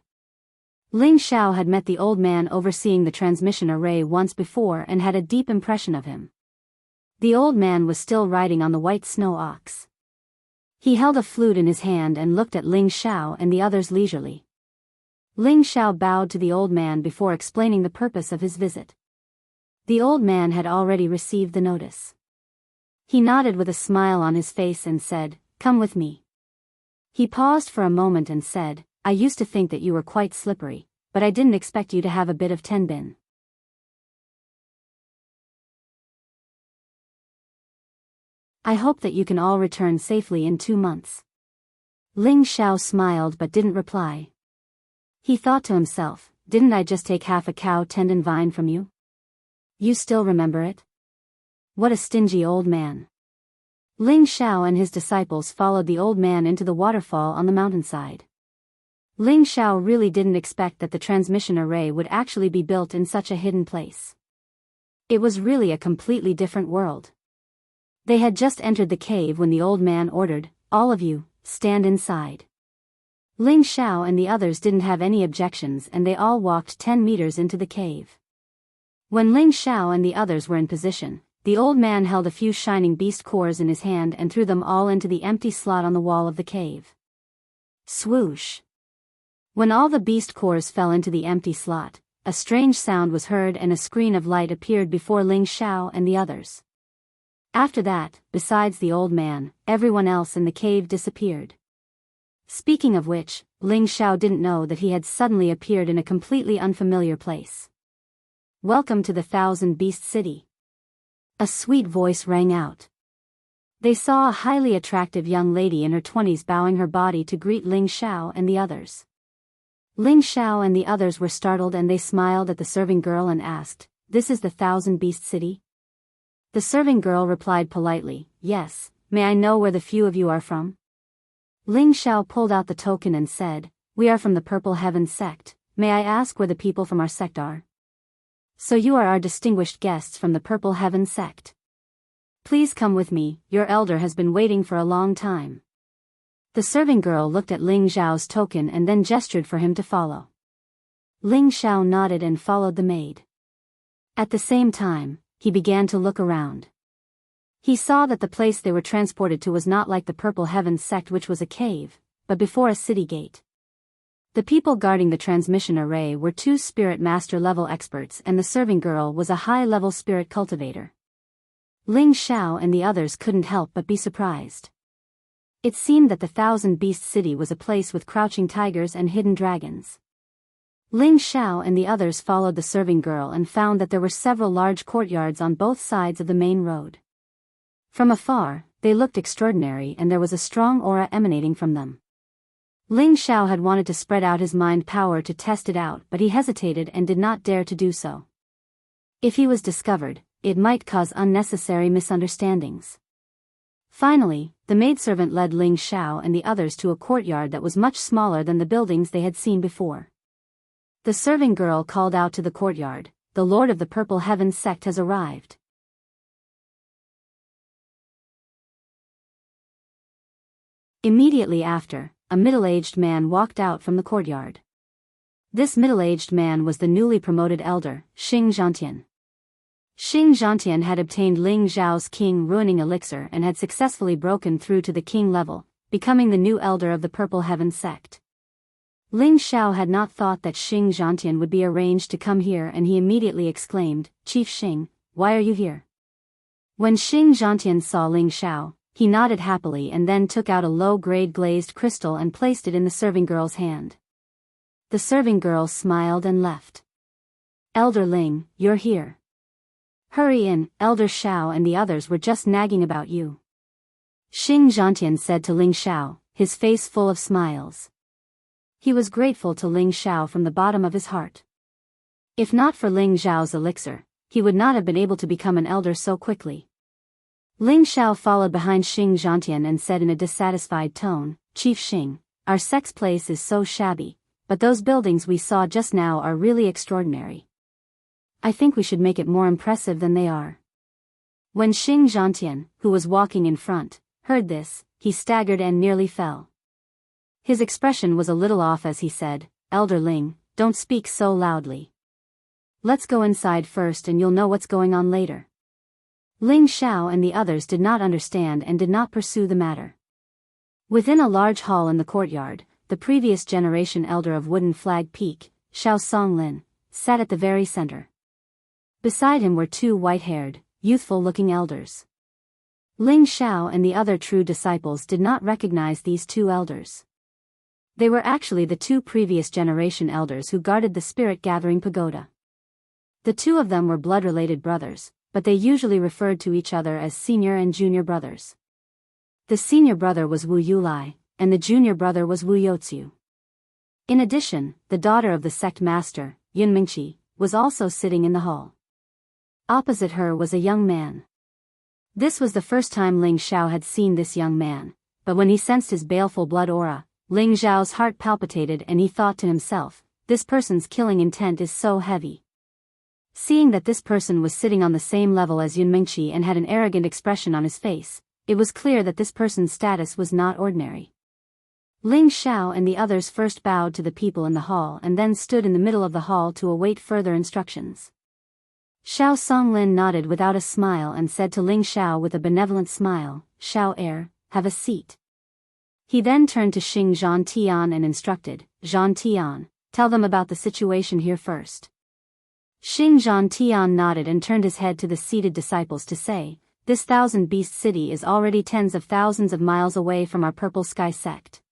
Ling Xiao had met the old man overseeing the transmission array once before and had a deep impression of him. The old man was still riding on the white snow ox. He held a flute in his hand and looked at Ling Xiao and the others leisurely. Ling Xiao bowed to the old man before explaining the purpose of his visit. The old man had already received the notice. He nodded with a smile on his face and said, "Come with me." He paused for a moment and said, "I used to think that you were quite slippery, but I didn't expect you to have a bit of tenbin. I hope that you can all return safely in 2 months." Ling Xiao smiled but didn't reply. He thought to himself, "Didn't I just take half a cow tendon vine from you? You still remember it? What a stingy old man." Ling Xiao and his disciples followed the old man into the waterfall on the mountainside. Ling Xiao really didn't expect that the transmission array would actually be built in such a hidden place. It was really a completely different world. They had just entered the cave when the old man ordered, "All of you, stand inside." Ling Xiao and the others didn't have any objections and they all walked 10 meters into the cave. When Ling Xiao and the others were in position, the old man held a few shining beast cores in his hand and threw them all into the empty slot on the wall of the cave. Swoosh! When all the beast cores fell into the empty slot, a strange sound was heard and a screen of light appeared before Ling Xiao and the others. After that, besides the old man, everyone else in the cave disappeared. Speaking of which, Ling Xiao didn't know that he had suddenly appeared in a completely unfamiliar place. "Welcome to the Thousand Beast City." A sweet voice rang out. They saw a highly attractive young lady in her 20s bowing her body to greet Ling Xiao and the others. Ling Xiao and the others were startled and they smiled at the serving girl and asked, "This is the Thousand Beast City?" The serving girl replied politely, "Yes, may I know where the few of you are from?" Ling Xiao pulled out the token and said, "We are from the Purple Heaven sect. May I ask where the people from our sect are?" "So you are our distinguished guests from the Purple Heaven sect. Please come with me, your elder has been waiting for a long time." The serving girl looked at Ling Xiao's token and then gestured for him to follow. Ling Xiao nodded and followed the maid. At the same time, he began to look around. He saw that the place they were transported to was not like the Purple Heaven sect, which was a cave, but before a city gate. The people guarding the transmission array were 2 spirit master level experts and the serving girl was a high-level spirit cultivator. Ling Xiao and the others couldn't help but be surprised. It seemed that the Thousand Beast City was a place with crouching tigers and hidden dragons. Ling Xiao and the others followed the serving girl and found that there were several large courtyards on both sides of the main road. From afar, they looked extraordinary and there was a strong aura emanating from them. Ling Xiao had wanted to spread out his mind power to test it out, but he hesitated and did not dare to do so. If he was discovered, it might cause unnecessary misunderstandings. Finally, the maidservant led Ling Xiao and the others to a courtyard that was much smaller than the buildings they had seen before. The serving girl called out to the courtyard, "The Lord of the Purple Heaven sect has arrived." Immediately after, a middle-aged man walked out from the courtyard. This middle-aged man was the newly promoted elder, Xing Zhantian. Xing Zhantian had obtained Ling Zhao's king-ruining elixir and had successfully broken through to the king level, becoming the new elder of the Purple Heaven sect. Ling Xiao had not thought that Xing Zhantian would be arranged to come here, and he immediately exclaimed, "Chief Xing, why are you here?" When Xing Zhantian saw Ling Xiao, he nodded happily and then took out a low-grade glazed crystal and placed it in the serving girl's hand. The serving girl smiled and left. "Elder Ling, you're here. Hurry in, Elder Xiao and the others were just nagging about you," Xing Zhantian said to Ling Xiao, his face full of smiles. He was grateful to Ling Xiao from the bottom of his heart. If not for Ling Xiao's elixir, he would not have been able to become an elder so quickly. Ling Xiao followed behind Xing Zhantian and said in a dissatisfied tone, "Chief Xing, our sect's place is so shabby, but those buildings we saw just now are really extraordinary. I think we should make it more impressive than they are." When Xing Zhantian, who was walking in front, heard this, he staggered and nearly fell. His expression was a little off as he said, "Elder Ling, don't speak so loudly. Let's go inside first and you'll know what's going on later." Ling Xiao and the others did not understand and did not pursue the matter. Within a large hall in the courtyard, the previous generation elder of Wooden Flag Peak, Xiao Songlin, sat at the very center. Beside him were two white-haired, youthful-looking elders. Ling Xiao and the other true disciples did not recognize these two elders. They were actually the two previous generation elders who guarded the spirit-gathering pagoda. The two of them were blood-related brothers, but they usually referred to each other as senior and junior brothers. The senior brother was Wu Yulai, and the junior brother was Wu Youziu. In addition, the daughter of the sect master, Yun Mingqi, was also sitting in the hall. Opposite her was a young man. This was the first time Ling Xiao had seen this young man, but when he sensed his baleful blood aura, Ling Xiao's heart palpitated and he thought to himself, "This person's killing intent is so heavy." Seeing that this person was sitting on the same level as Yun Mingqi and had an arrogant expression on his face, it was clear that this person's status was not ordinary. Ling Xiao and the others first bowed to the people in the hall and then stood in the middle of the hall to await further instructions. Xiao Songlin nodded without a smile and said to Ling Xiao with a benevolent smile, "Xiao Heir, have a seat." He then turned to Xing Zhantian and instructed, "Zhantian, tell them about the situation here first." Xing Zhantian nodded and turned his head to the seated disciples to say, "This thousand-beast city is already tens of thousands of miles away from our Purple Sky sect.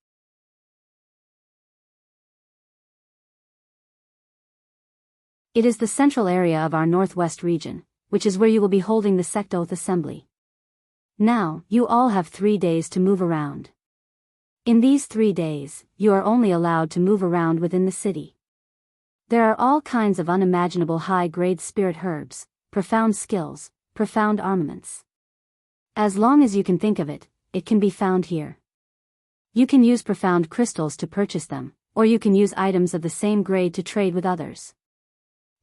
It is the central area of our northwest region, which is where you will be holding the sect oath assembly. Now, you all have 3 days to move around. In these 3 days, you are only allowed to move around within the city. There are all kinds of unimaginable high-grade spirit herbs, profound skills, profound armaments. As long as you can think of it, it can be found here. You can use profound crystals to purchase them, or you can use items of the same grade to trade with others.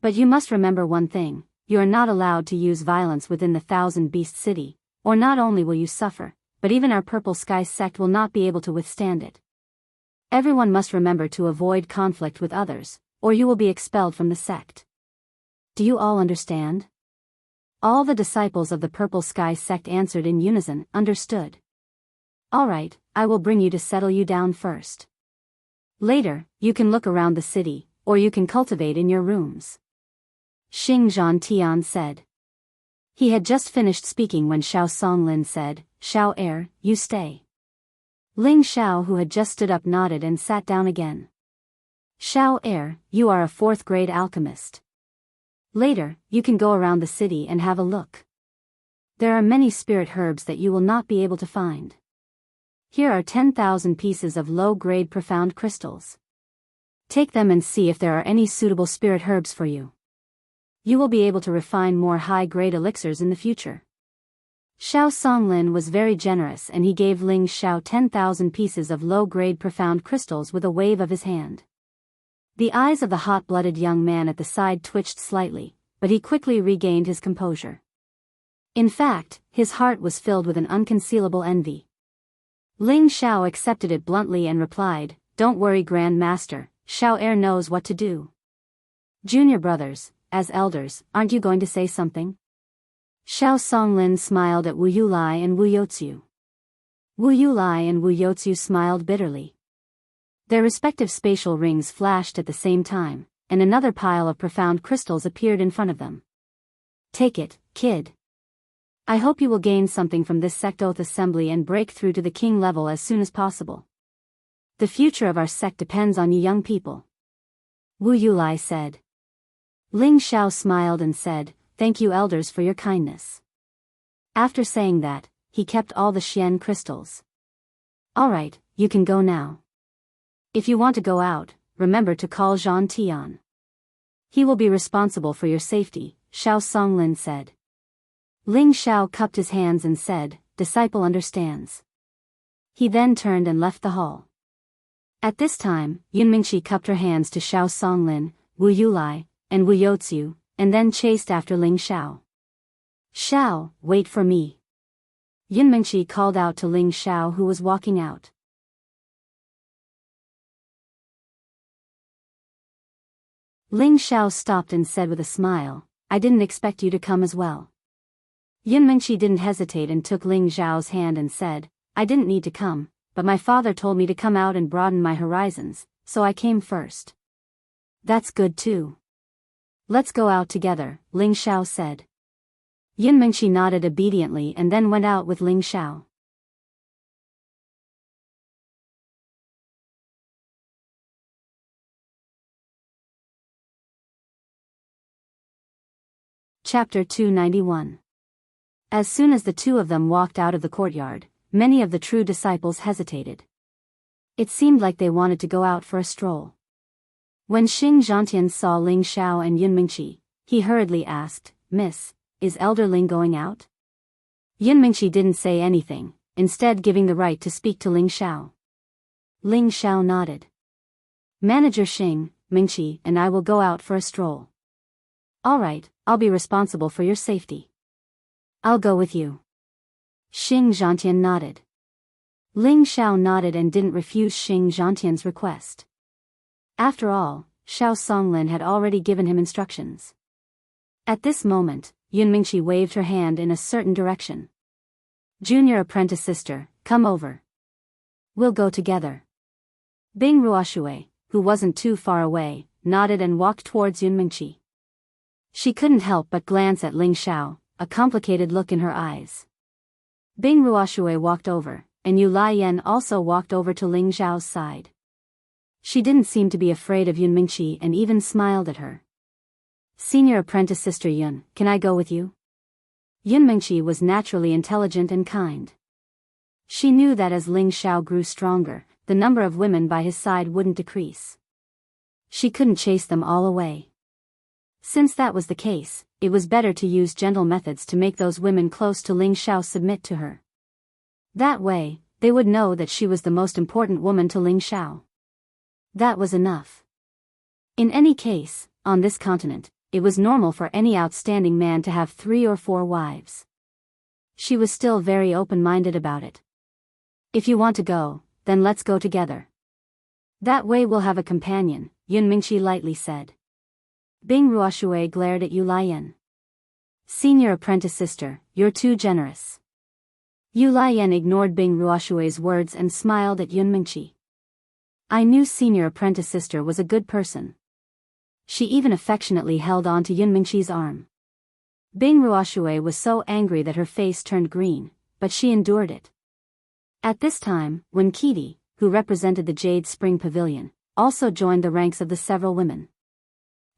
But you must remember one thing, you are not allowed to use violence within the thousand-beast city, or not only will you suffer, but even our Purple Sky sect will not be able to withstand it. Everyone must remember to avoid conflict with others, or you will be expelled from the sect. Do you all understand?" All the disciples of the Purple Sky sect answered in unison, "Understood." "All right, I will bring you to settle you down first. Later, you can look around the city, or you can cultivate in your rooms," Xing Zhantian said. He had just finished speaking when Xiao Songlin said, "Xiao Heir, you stay." Ling Xiao, who had just stood up, nodded and sat down again. "Xiao Heir, you are a 4th-grade alchemist. Later, you can go around the city and have a look. There are many spirit herbs that you will not be able to find. Here are 10,000 pieces of low-grade profound crystals. Take them and see if there are any suitable spirit herbs for you. You will be able to refine more high-grade elixirs in the future. Xiao Songlin was very generous and he gave Ling Xiao 10,000 pieces of low-grade profound crystals with a wave of his hand. The eyes of the hot-blooded young man at the side twitched slightly, but he quickly regained his composure. In fact, his heart was filled with an unconcealable envy. Ling Xiao accepted it bluntly and replied, "Don't worry, Grand Master, Xiao Heir knows what to do." Junior brothers, as elders, aren't you going to say something? Xiao Songlin smiled at Wu Yulai and Wu Youziu. Wu Yulai and Wu Youziu smiled bitterly. Their respective spatial rings flashed at the same time, and another pile of profound crystals appeared in front of them. "Take it, kid. I hope you will gain something from this sect oath assembly and break through to the king level as soon as possible. The future of our sect depends on you young people," Wu Yulai said. Ling Xiao smiled and said, "Thank you elders for your kindness." After saying that, he kept all the Xian crystals. "Alright, you can go now. If you want to go out, remember to call Zhang Tian. He will be responsible for your safety," Xiao Songlin said. Ling Xiao cupped his hands and said, "Disciple understands." He then turned and left the hall. At this time, Yunmingqi cupped her hands to Xiao Songlin, Wu Yulai, and Wu Youziu, and then chased after Ling Xiao. "Xiao, wait for me." Yunmingqi called out to Ling Xiao who was walking out. Ling Xiao stopped and said with a smile, "I didn't expect you to come as well." Yunmingqi didn't hesitate and took Ling Xiao's hand and said, "I didn't need to come, but my father told me to come out and broaden my horizons, so I came first." "That's good too. Let's go out together," Ling Xiao said. Yunmingqi nodded obediently and then went out with Ling Xiao. Chapter 291. As soon as the two of them walked out of the courtyard, many of the true disciples hesitated. It seemed like they wanted to go out for a stroll. When Xing Zhantian saw Ling Xiao and Yunmingqi, he hurriedly asked, "Miss, is Elder Ling going out?" Yunmingqi didn't say anything, instead giving the right to speak to Ling Xiao. Ling Xiao nodded. "Manager Xing, Mingqi and I will go out for a stroll." "Alright, I'll be responsible for your safety." "I'll go with you." Xing Zhantian nodded. Ling Xiao nodded and didn't refuse Xing Zhantian's request. After all, Xiao Songlin had already given him instructions. At this moment, Yunmingqi waved her hand in a certain direction. "Junior apprentice sister, come over. We'll go together." Bing Ruoxue, who wasn't too far away, nodded and walked towards Yunmingqi. She couldn't help but glance at Ling Xiao, a complicated look in her eyes. Bing Ruoxue walked over, and Yu Laiyan also walked over to Ling Xiao's side. She didn't seem to be afraid of Yunmingqi and even smiled at her. "Senior apprentice sister Yun, can I go with you?" Yunmingqi was naturally intelligent and kind. She knew that as Ling Xiao grew stronger, the number of women by his side wouldn't decrease. She couldn't chase them all away. Since that was the case, it was better to use gentle methods to make those women close to Ling Xiao submit to her. That way, they would know that she was the most important woman to Ling Xiao. That was enough. In any case, on this continent, it was normal for any outstanding man to have 3 or 4 wives. She was still very open-minded about it. "If you want to go, then let's go together. That way we'll have a companion," Yunmingqi lightly said. Bing Ruoxue glared at Yu Laiyan. "Senior apprentice sister, you're too generous." Yu Laiyan ignored Bing Ruoxue's words and smiled at Yunmingqi. "I knew senior apprentice sister was a good person." She even affectionately held on to Yunmingqi's arm. Bing Ruoxue was so angry that her face turned green, but she endured it. At this time, when Kiti, who represented the Jade Spring Pavilion, also joined the ranks of the several women.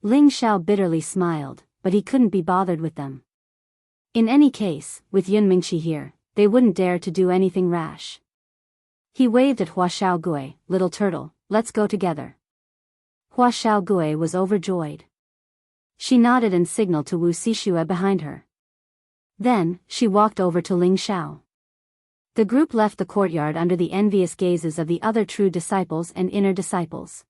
Ling Xiao bitterly smiled, but he couldn't be bothered with them. In any case, with Yunmingqi here, they wouldn't dare to do anything rash. He waved at Hua Xiaogui, "Little turtle, let's go together." Hua Xiaogui was overjoyed. She nodded and signaled to Wu Sishua behind her. Then, she walked over to Ling Xiao. The group left the courtyard under the envious gazes of the other true disciples and inner disciples.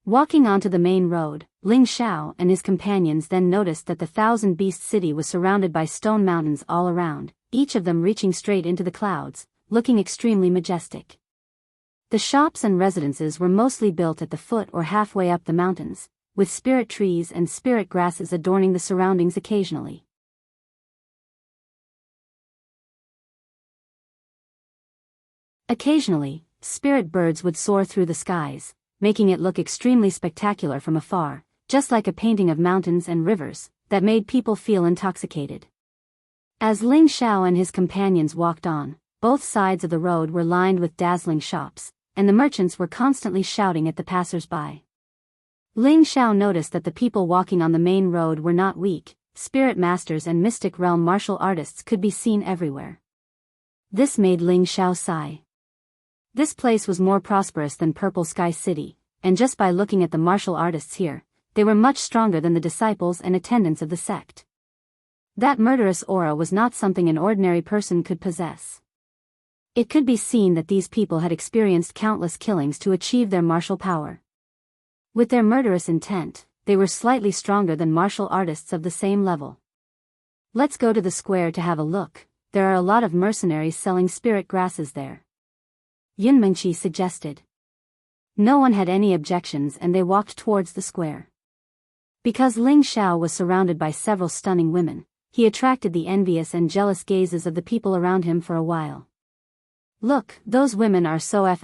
Walking onto the main road, Ling Xiao and his companions then noticed that the thousand-beast city was surrounded by stone mountains all around, each of them reaching straight into the clouds, looking extremely majestic. The shops and residences were mostly built at the foot or halfway up the mountains, with spirit trees and spirit grasses adorning the surroundings occasionally. Occasionally, spirit birds would soar through the skies, making it look extremely spectacular from afar, just like a painting of mountains and rivers, that made people feel intoxicated. As Ling Xiao and his companions walked on, both sides of the road were lined with dazzling shops, and the merchants were constantly shouting at the passers-by. Ling Xiao noticed that the people walking on the main road were not weak. Spirit masters and mystic realm martial artists could be seen everywhere. This made Ling Xiao sigh. This place was more prosperous than Purple Sky City, and just by looking at the martial artists here, they were much stronger than the disciples and attendants of the sect. That murderous aura was not something an ordinary person could possess. It could be seen that these people had experienced countless killings to achieve their martial power. With their murderous intent, they were slightly stronger than martial artists of the same level. Let's go to the square to have a look. There are a lot of mercenaries selling spirit grasses there. Yunmengqi suggested. No one had any objections and they walked towards the square. Because Ling Xiao was surrounded by several stunning women, he attracted the envious and jealous gazes of the people around him for a while. Look, those women are so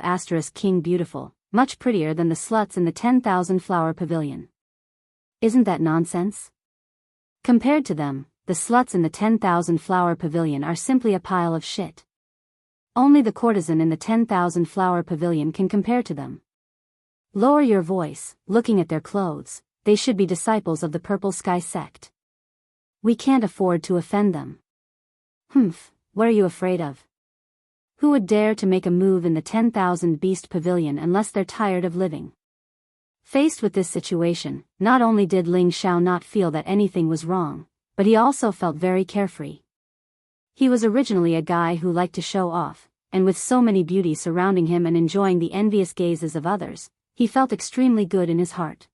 king beautiful, much prettier than the sluts in the 10,000 flower pavilion. Isn't that nonsense? Compared to them, the sluts in the 10,000 flower pavilion are simply a pile of shit. Only the courtesan in the 10,000 flower pavilion can compare to them. Lower your voice. Looking at their clothes, they should be disciples of the Purple Sky sect. We can't afford to offend them. What are you afraid of? Who would dare to make a move in the 10,000 beast pavilion unless they're tired of living? Faced with this situation, not only did Ling Xiao not feel that anything was wrong, but he also felt very carefree. He was originally a guy who liked to show off, and with so many beauties surrounding him and enjoying the envious gazes of others, he felt extremely good in his heart.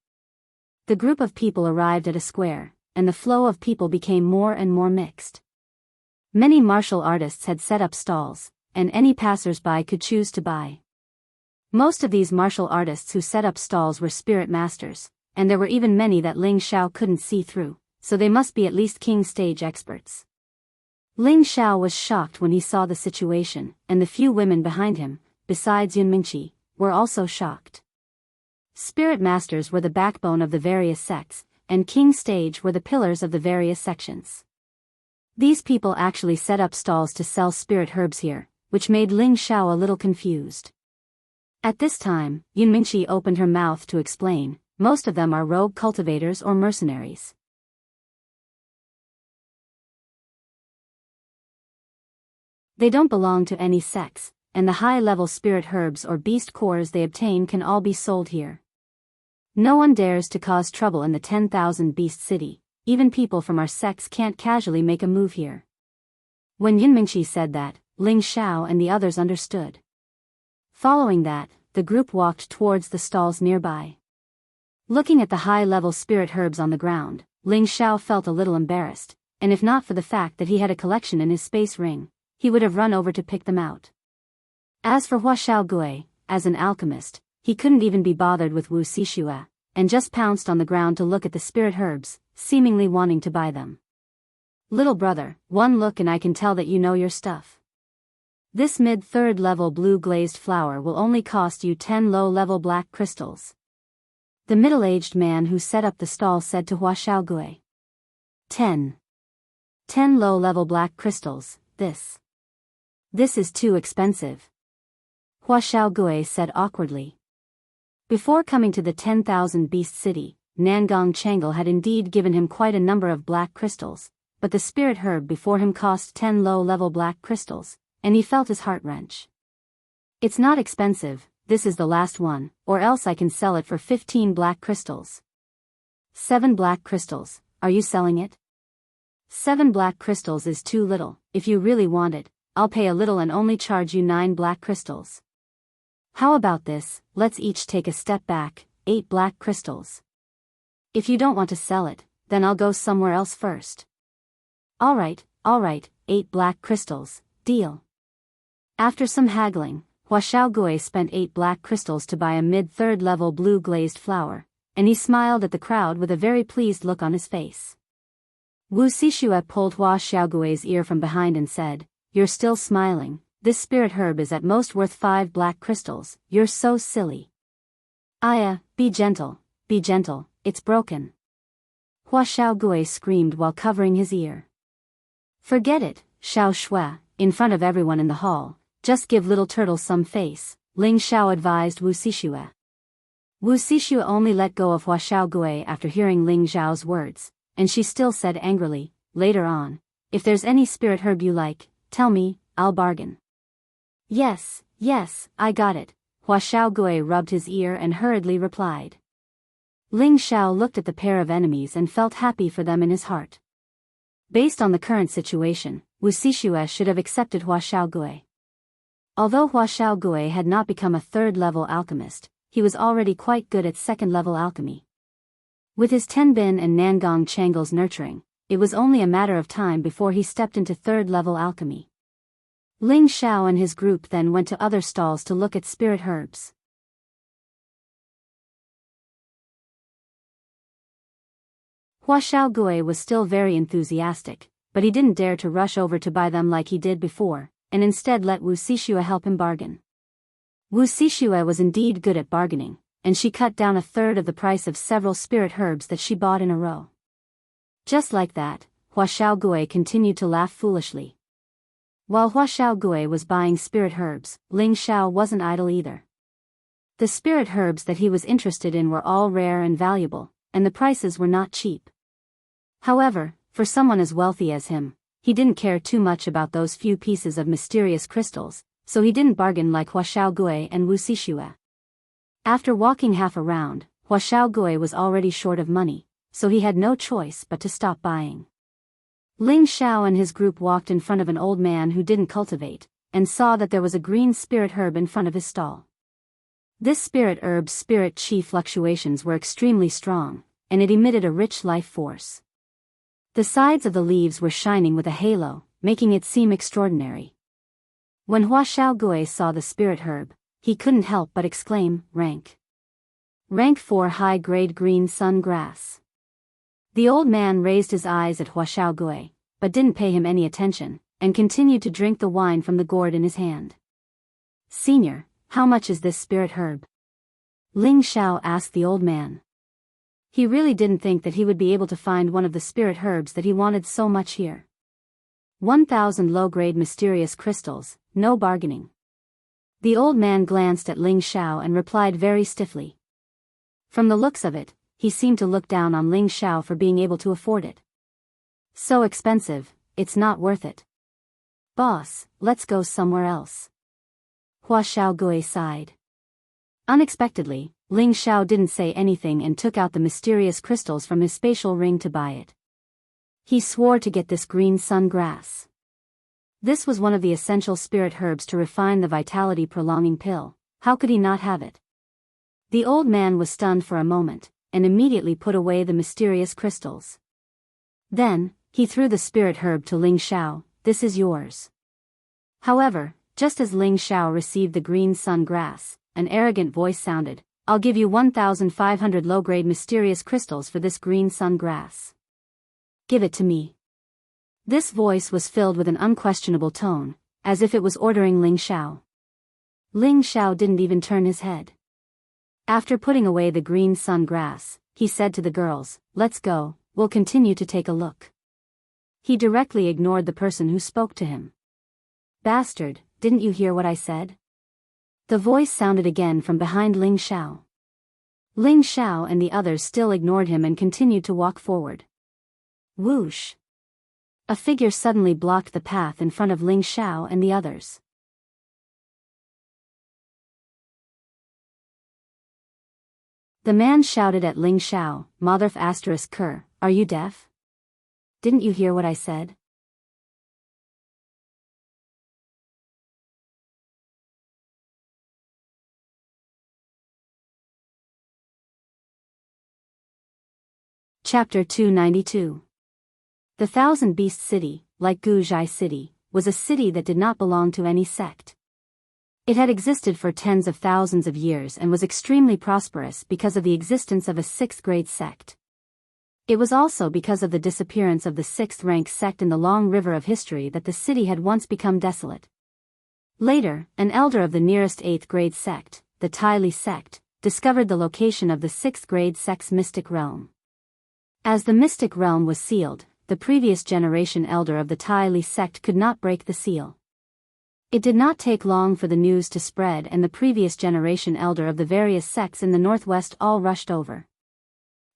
The group of people arrived at a square, and the flow of people became more and more mixed. Many martial artists had set up stalls, and any passers-by could choose to buy. Most of these martial artists who set up stalls were spirit masters, and there were even many that Ling Xiao couldn't see through, so they must be at least king stage experts. Ling Xiao was shocked when he saw the situation, and the few women behind him, besides Yunmengqi, were also shocked. Spirit masters were the backbone of the various sects, and king stage were the pillars of the various sections. These people actually set up stalls to sell spirit herbs here, which made Ling Xiao a little confused. At this time, Yunmengqi opened her mouth to explain, most of them are rogue cultivators or mercenaries. They don't belong to any sects, and the high-level spirit herbs or beast cores they obtain can all be sold here. No one dares to cause trouble in the 10,000 beast city, even people from our sects can't casually make a move here. When Yunmengqi said that, Ling Xiao and the others understood. Following that, the group walked towards the stalls nearby. Looking at the high-level spirit herbs on the ground, Ling Xiao felt a little embarrassed, and if not for the fact that he had a collection in his space ring, he would have run over to pick them out. As for Hua Xiaogui, as an alchemist, he couldn't even be bothered with Wu Sishua, and just pounced on the ground to look at the spirit herbs, seemingly wanting to buy them. Little brother, one look and I can tell that you know your stuff. This mid-third level blue glazed flower will only cost you 10 low-level black crystals. The middle-aged man who set up the stall said to Hua Xiaogui. 10 low-level black crystals, This is too expensive. Hua Xiaogui said awkwardly. Before coming to the 10,000 beast city, Nangong Changle had indeed given him quite a number of black crystals, but the spirit herb before him cost 10 low-level black crystals, and he felt his heart wrench. It's not expensive, this is the last one, or else I can sell it for 15 black crystals. 7 black crystals, are you selling it? 7 black crystals is too little. If you really want it, I'll pay a little and only charge you 9 black crystals. How about this, let's each take a step back, 8 black crystals. If you don't want to sell it, then I'll go somewhere else first. Alright, 8 black crystals, deal. After some haggling, Hua Xiaogui spent 8 black crystals to buy a mid-third level blue glazed flower, and he smiled at the crowd with a very pleased look on his face. Wu Xixue pulled Hua Xiaogui's ear from behind and said, "You're still smiling, this spirit herb is at most worth 5 black crystals, you're so silly." "Aya, be gentle, it's broken." Hua Xiaogui screamed while covering his ear. "Forget it, Xiao Shui," in front of everyone in the hall. "Just give little turtle some face," Ling Xiao advised Wu Xixue. Wu Xixue only let go of Hua Xiaogui after hearing Ling Xiao's words, and she still said angrily, "Later on, if there's any spirit herb you like, tell me, I'll bargain." Yes, I got it," Hua Xiaogui rubbed his ear and hurriedly replied. Ling Xiao looked at the pair of enemies and felt happy for them in his heart. Based on the current situation, Wu Xixue should have accepted Hua Xiaogui. Although Hua Xiaogui had not become a third-level alchemist, he was already quite good at second-level alchemy. With his Tenbin and Nangong Changle's nurturing, it was only a matter of time before he stepped into third-level alchemy. Ling Xiao and his group then went to other stalls to look at spirit herbs. Hua Xiaogui was still very enthusiastic, but he didn't dare to rush over to buy them like he did before, and instead let Wu Xixue help him bargain. Wu Xixue was indeed good at bargaining, and she cut down a third of the price of several spirit herbs that she bought in a row. Just like that, Hua Xiaogui continued to laugh foolishly. While Hua Xiaogui was buying spirit herbs, Ling Xiao wasn't idle either. The spirit herbs that he was interested in were all rare and valuable, and the prices were not cheap. However, for someone as wealthy as him, he didn't care too much about those few pieces of mysterious crystals, so he didn't bargain like Hua Xiaogui and Wu Xixue. After walking half a round, Hua Xiaogui was already short of money, so he had no choice but to stop buying. Ling Xiao and his group walked in front of an old man who didn't cultivate, and saw that there was a green spirit herb in front of his stall. This spirit herb's spirit chi fluctuations were extremely strong, and it emitted a rich life force. The sides of the leaves were shining with a halo, making it seem extraordinary. When Hua Xiaogui saw the spirit herb, he couldn't help but exclaim, "Rank 4 high-grade green sun grass." The old man raised his eyes at Hua Xiaogui, but didn't pay him any attention, and continued to drink the wine from the gourd in his hand. "Senior, how much is this spirit herb?" Ling Xiao asked the old man. He really didn't think that he would be able to find one of the spirit herbs that he wanted so much here. 1,000 low-grade mysterious crystals, no bargaining. The old man glanced at Ling Xiao and replied very stiffly. From the looks of it, he seemed to look down on Ling Xiao for being able to afford it. "So expensive, it's not worth it. Boss, let's go somewhere else." Hua Xiaogui sighed. Unexpectedly, Ling Xiao didn't say anything and took out the mysterious crystals from his spatial ring to buy it. He swore to get this green sun grass. This was one of the essential spirit herbs to refine the vitality prolonging pill. How could he not have it? The old man was stunned for a moment, and immediately put away the mysterious crystals. Then, he threw the spirit herb to Ling Xiao. "This is yours." However, just as Ling Xiao received the green sun grass, an arrogant voice sounded, "I'll give you 1,500 low-grade mysterious crystals for this green sun grass. Give it to me." This voice was filled with an unquestionable tone, as if it was ordering Ling Xiao. Ling Xiao didn't even turn his head. After putting away the green sun grass, he said to the girls, "Let's go, we'll continue to take a look." He directly ignored the person who spoke to him. "Bastard, didn't you hear what I said?" The voice sounded again from behind Ling Xiao. Ling Xiao and the others still ignored him and continued to walk forward. Whoosh! A figure suddenly blocked the path in front of Ling Xiao and the others. The man shouted at Ling Xiao, Motherf asterisk Ker, are you deaf? Didn't you hear what I said? Chapter 292. The Thousand Beast City, like Guzhai City, was a city that did not belong to any sect. It had existed for tens of thousands of years and was extremely prosperous because of the existence of a sixth-grade sect. It was also because of the disappearance of the sixth-rank sect in the long river of history that the city had once become desolate. Later, an elder of the nearest eighth-grade sect, the Tai Li sect, discovered the location of the sixth-grade sect's mystic realm. As the mystic realm was sealed, the previous generation elder of the Tai Li sect could not break the seal. It did not take long for the news to spread, and the previous generation elder of the various sects in the northwest all rushed over.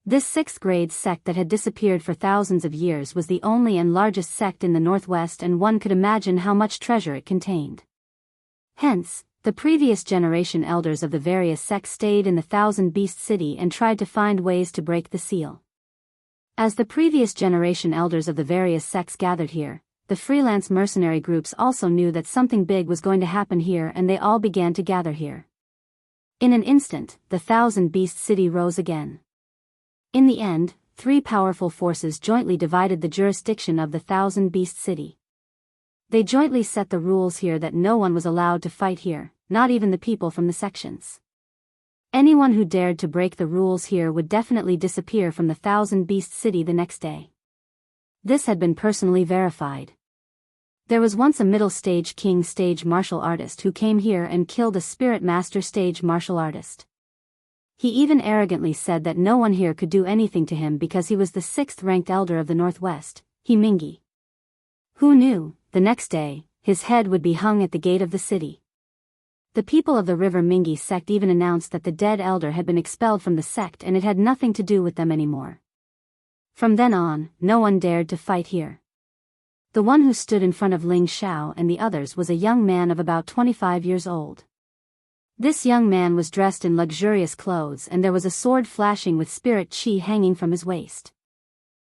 This sixth-grade sect that had disappeared for thousands of years was the only and largest sect in the northwest, and one could imagine how much treasure it contained. Hence, the previous generation elders of the various sects stayed in the Thousand Beast City and tried to find ways to break the seal. As the previous generation elders of the various sects gathered here, the freelance mercenary groups also knew that something big was going to happen here, and they all began to gather here. In an instant, the Thousand Beast City rose again. In the end, three powerful forces jointly divided the jurisdiction of the Thousand Beast City. They jointly set the rules here that no one was allowed to fight here, not even the people from the sections. Anyone who dared to break the rules here would definitely disappear from the Thousand Beast City the next day. This had been personally verified. There was once a middle-stage king stage martial artist who came here and killed a spirit master stage martial artist. He even arrogantly said that no one here could do anything to him because he was the sixth-ranked elder of the Northwest, He Mingi. Who knew, the next day, his head would be hung at the gate of the city. The people of the River Mingi sect even announced that the dead elder had been expelled from the sect and it had nothing to do with them anymore. From then on, no one dared to fight here. The one who stood in front of Ling Xiao and the others was a young man of about 25 years old. This young man was dressed in luxurious clothes, and there was a sword flashing with spirit chi hanging from his waist.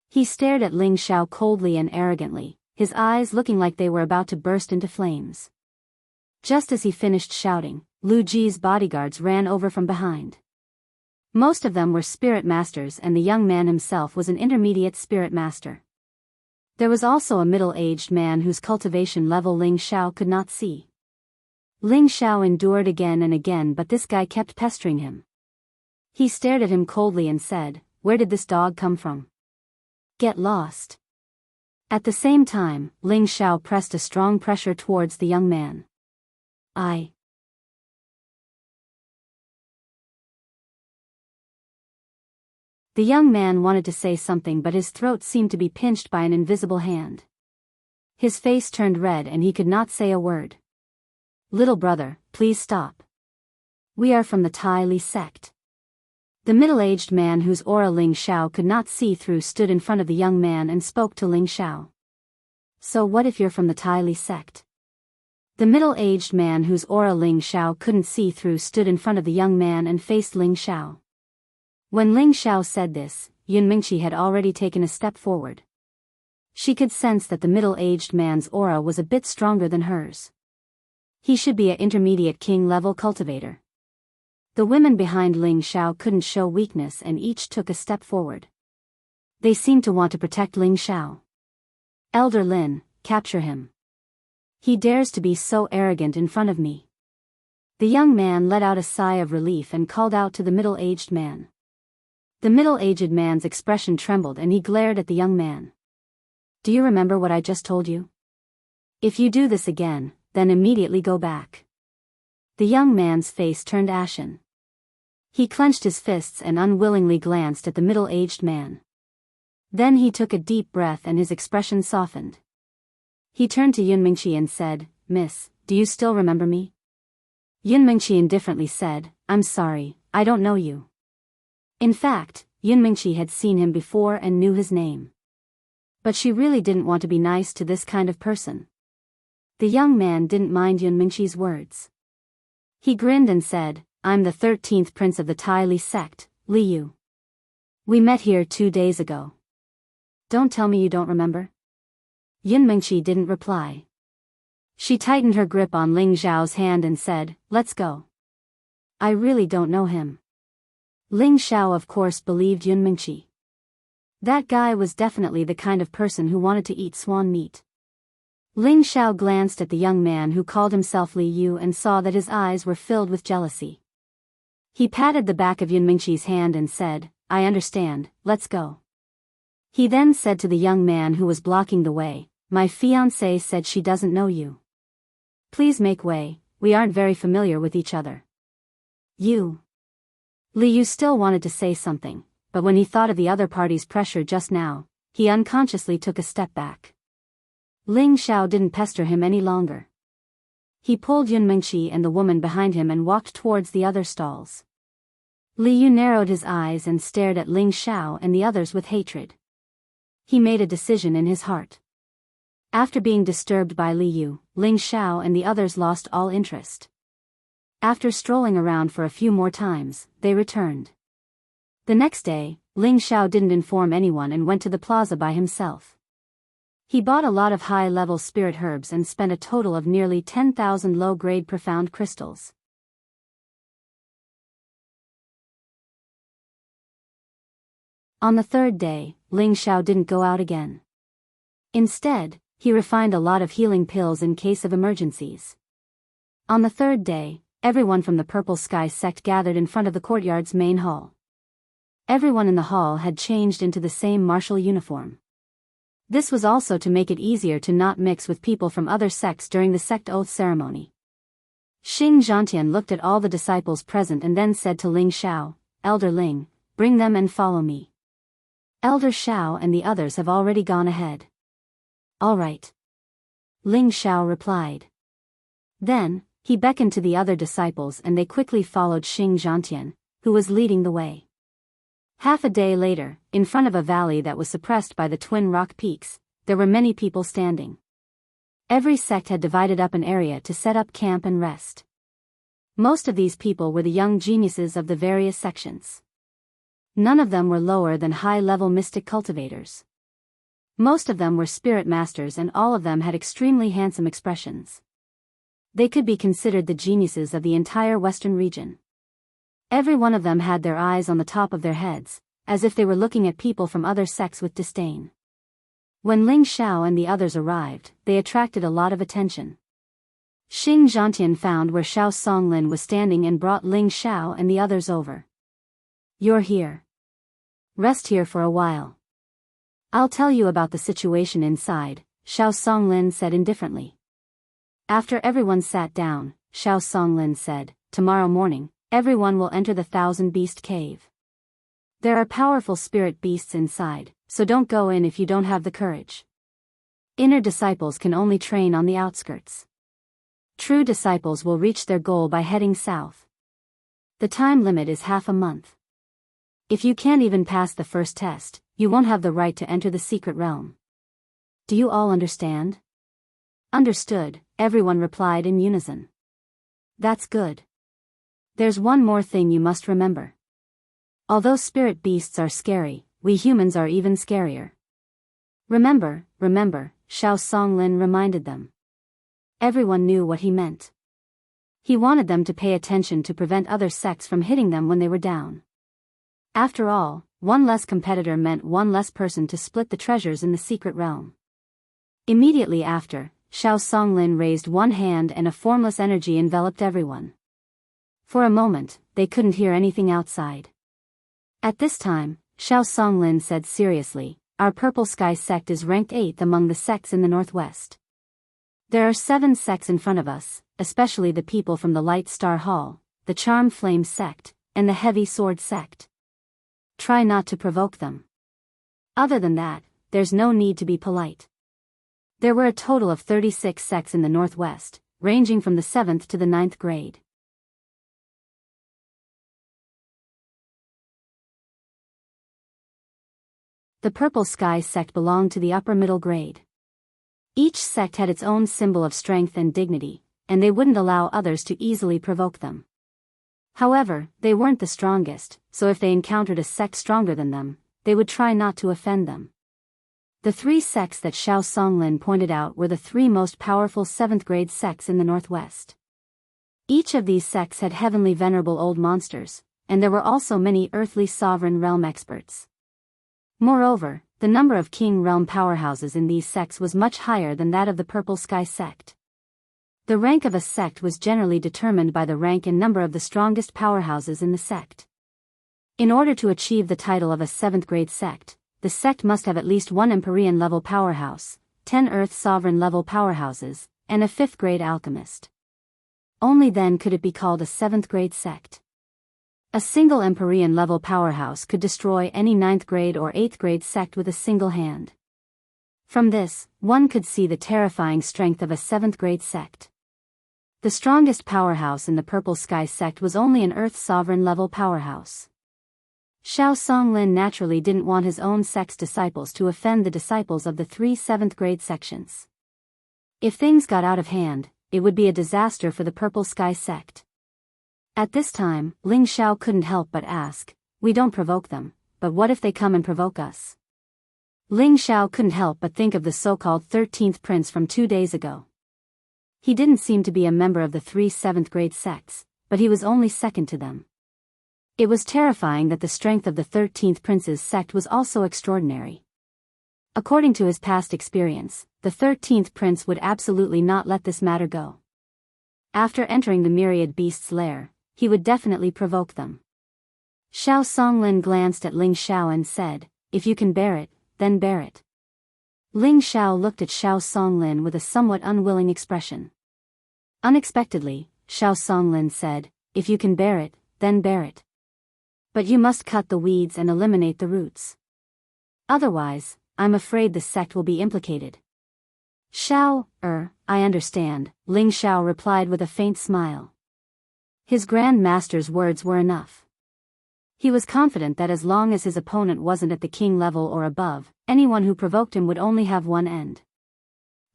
He stared at Ling Xiao coldly and arrogantly, his eyes looking like they were about to burst into flames. Just as he finished shouting, Lu Ji's bodyguards ran over from behind. Most of them were spirit masters, and the young man himself was an intermediate spirit master. There was also a middle-aged man whose cultivation level Ling Xiao could not see. Ling Xiao endured again and again, but this guy kept pestering him. He stared at him coldly and said, "Where did this dog come from? Get lost." At the same time, Ling Xiao pressed a strong pressure towards the young man. The young man wanted to say something, but his throat seemed to be pinched by an invisible hand. His face turned red and he could not say a word. "Little brother, please stop. We are from the Tai Li sect." The middle-aged man whose aura Ling Xiao could not see through stood in front of the young man and spoke to Ling Xiao. "So what if you're from the Tai Li sect?" The middle-aged man whose aura Ling Xiao couldn't see through stood in front of the young man and faced Ling Xiao. When Ling Xiao said this, Yun Mingqi had already taken a step forward. She could sense that the middle-aged man's aura was a bit stronger than hers. He should be an intermediate king-level cultivator. The women behind Ling Xiao couldn't show weakness and each took a step forward. They seemed to want to protect Ling Xiao. "Elder Lin, capture him. He dares to be so arrogant in front of me." The young man let out a sigh of relief and called out to the middle-aged man. The middle-aged man's expression trembled and he glared at the young man. "Do you remember what I just told you? If you do this again, then immediately go back." The young man's face turned ashen. He clenched his fists and unwillingly glanced at the middle-aged man. Then he took a deep breath and his expression softened. He turned to Yun Mingqi and said, "Miss, do you still remember me?" Yun Mingqi indifferently said, "I'm sorry, I don't know you." In fact, Yun Mingqi had seen him before and knew his name. But she really didn't want to be nice to this kind of person. The young man didn't mind Yun Mingqi's words. He grinned and said, "I'm the 13th prince of the Tai Li sect, Liu. We met here 2 days ago. Don't tell me you don't remember? Yun Mingqi didn't reply. She tightened her grip on Ling Xiao's hand and said, let's go. I really don't know him. Ling Xiao of course believed Yun Mingqi. That guy was definitely the kind of person who wanted to eat swan meat. Ling Xiao glanced at the young man who called himself Li Yu and saw that his eyes were filled with jealousy. He patted the back of Yun Mingqi's hand and said, I understand, let's go. He then said to the young man who was blocking the way, my fiancée said she doesn't know you. Please make way, we aren't very familiar with each other. You. Li Yu still wanted to say something, but when he thought of the other party's pressure just now, he unconsciously took a step back. Ling Xiao didn't pester him any longer. He pulled Yun Mingqi and the woman behind him and walked towards the other stalls. Li Yu narrowed his eyes and stared at Ling Xiao and the others with hatred. He made a decision in his heart. After being disturbed by Li Yu, Ling Xiao and the others lost all interest. After strolling around for a few more times, they returned. The next day, Ling Xiao didn't inform anyone and went to the plaza by himself. He bought a lot of high-level spirit herbs and spent a total of nearly 10,000 low-grade profound crystals. On the third day, Ling Xiao didn't go out again. Instead, he refined a lot of healing pills in case of emergencies. On the third day, everyone from the Purple Sky sect gathered in front of the courtyard's main hall. Everyone in the hall had changed into the same martial uniform. This was also to make it easier to not mix with people from other sects during the sect oath ceremony. Xing Zhantian looked at all the disciples present and then said to Ling Xiao, Elder Ling, bring them and follow me. Elder Xiao and the others have already gone ahead. All right. Ling Xiao replied. Then, he beckoned to the other disciples and they quickly followed Xing Zhantian, who was leading the way. Half a day later, in front of a valley that was suppressed by the twin rock peaks, there were many people standing. Every sect had divided up an area to set up camp and rest. Most of these people were the young geniuses of the various sections. None of them were lower than high-level mystic cultivators. Most of them were spirit masters and all of them had extremely handsome expressions. They could be considered the geniuses of the entire western region. Every one of them had their eyes on the top of their heads, as if they were looking at people from other sects with disdain. When Ling Xiao and the others arrived, they attracted a lot of attention. Xing Zhantian found where Xiao Songlin was standing and brought Ling Xiao and the others over. You're here. Rest here for a while. I'll tell you about the situation inside, Xiao Songlin said indifferently. After everyone sat down, Xiao Songlin said, tomorrow morning, everyone will enter the Thousand Beast Cave. There are powerful spirit beasts inside, so don't go in if you don't have the courage. Inner disciples can only train on the outskirts. True disciples will reach their goal by heading south. The time limit is half a month. If you can't even pass the first test, you won't have the right to enter the secret realm. Do you all understand? Understood, everyone replied in unison. That's good. There's one more thing you must remember. Although spirit beasts are scary, we humans are even scarier. Remember, Xiao Songlin reminded them. Everyone knew what he meant. He wanted them to pay attention to prevent other sects from hitting them when they were down. After all, one less competitor meant one less person to split the treasures in the secret realm. Immediately after, Xiao Songlin raised one hand and a formless energy enveloped everyone. For a moment, they couldn't hear anything outside. At this time, Xiao Songlin said seriously, our Purple Sky sect is ranked 8th among the sects in the northwest. There are 7 sects in front of us, especially the people from the Light Star Hall, the Charm Flame sect, and the Heavy Sword sect. Try not to provoke them. Other than that, there's no need to be polite. There were a total of 36 sects in the northwest, ranging from the 7th to the 9th grade. The Purple Sky sect belonged to the upper middle grade. Each sect had its own symbol of strength and dignity, and they wouldn't allow others to easily provoke them. However, they weren't the strongest, so if they encountered a sect stronger than them, they would try not to offend them. The 3 sects that Xiao Songlin pointed out were the 3 most powerful 7th-grade sects in the Northwest. Each of these sects had heavenly venerable old monsters, and there were also many earthly sovereign realm experts. Moreover, the number of king realm powerhouses in these sects was much higher than that of the Purple Sky sect. The rank of a sect was generally determined by the rank and number of the strongest powerhouses in the sect. In order to achieve the title of a 7th-grade sect, the sect must have at least 1 Empyrean-level powerhouse, 10 Earth Sovereign-level powerhouses, and a 5th-grade alchemist. Only then could it be called a 7th-grade sect. A single Empyrean-level powerhouse could destroy any 9th-grade or 8th-grade sect with a single hand. From this, one could see the terrifying strength of a 7th-grade sect. The strongest powerhouse in the Purple Sky sect was only an Earth Sovereign-level powerhouse. Xiao Songlin naturally didn't want his own sect's disciples to offend the disciples of the 3 7th-grade sections. If things got out of hand, it would be a disaster for the Purple Sky sect. At this time, Ling Xiao couldn't help but ask, "We don't provoke them, but what if they come and provoke us?" Ling Xiao couldn't help but think of the so-called 13th prince from 2 days ago. He didn't seem to be a member of the 3 7th-grade sects, but he was only second to them. It was terrifying that the strength of the 13th prince's sect was also extraordinary. According to his past experience, the 13th prince would absolutely not let this matter go. After entering the myriad beasts' lair, he would definitely provoke them. Xiao Songlin glanced at Ling Xiao and said, "If you can bear it, then bear it." Ling Xiao looked at Xiao Songlin with a somewhat unwilling expression. Unexpectedly, Xiao Songlin said, "If you can bear it, then bear it. But you must cut the weeds and eliminate the roots. Otherwise, I'm afraid the sect will be implicated." "Xiao, I understand," Ling Xiao replied with a faint smile. His Grand Master's words were enough. He was confident that as long as his opponent wasn't at the king level or above, anyone who provoked him would only have one end.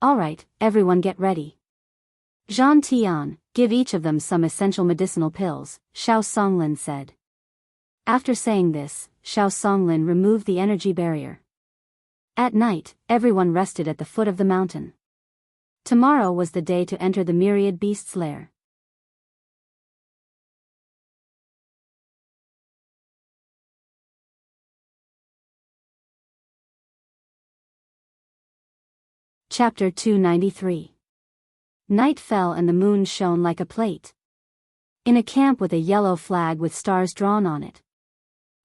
"All right, everyone get ready. Zhan Tian, give each of them some essential medicinal pills," Xiao Songlin said. After saying this, Xiao Songlin removed the energy barrier. At night, everyone rested at the foot of the mountain. Tomorrow was the day to enter the myriad beasts' lair. Chapter 293. Night fell and the moon shone like a plate. In a camp with a yellow flag with stars drawn on it,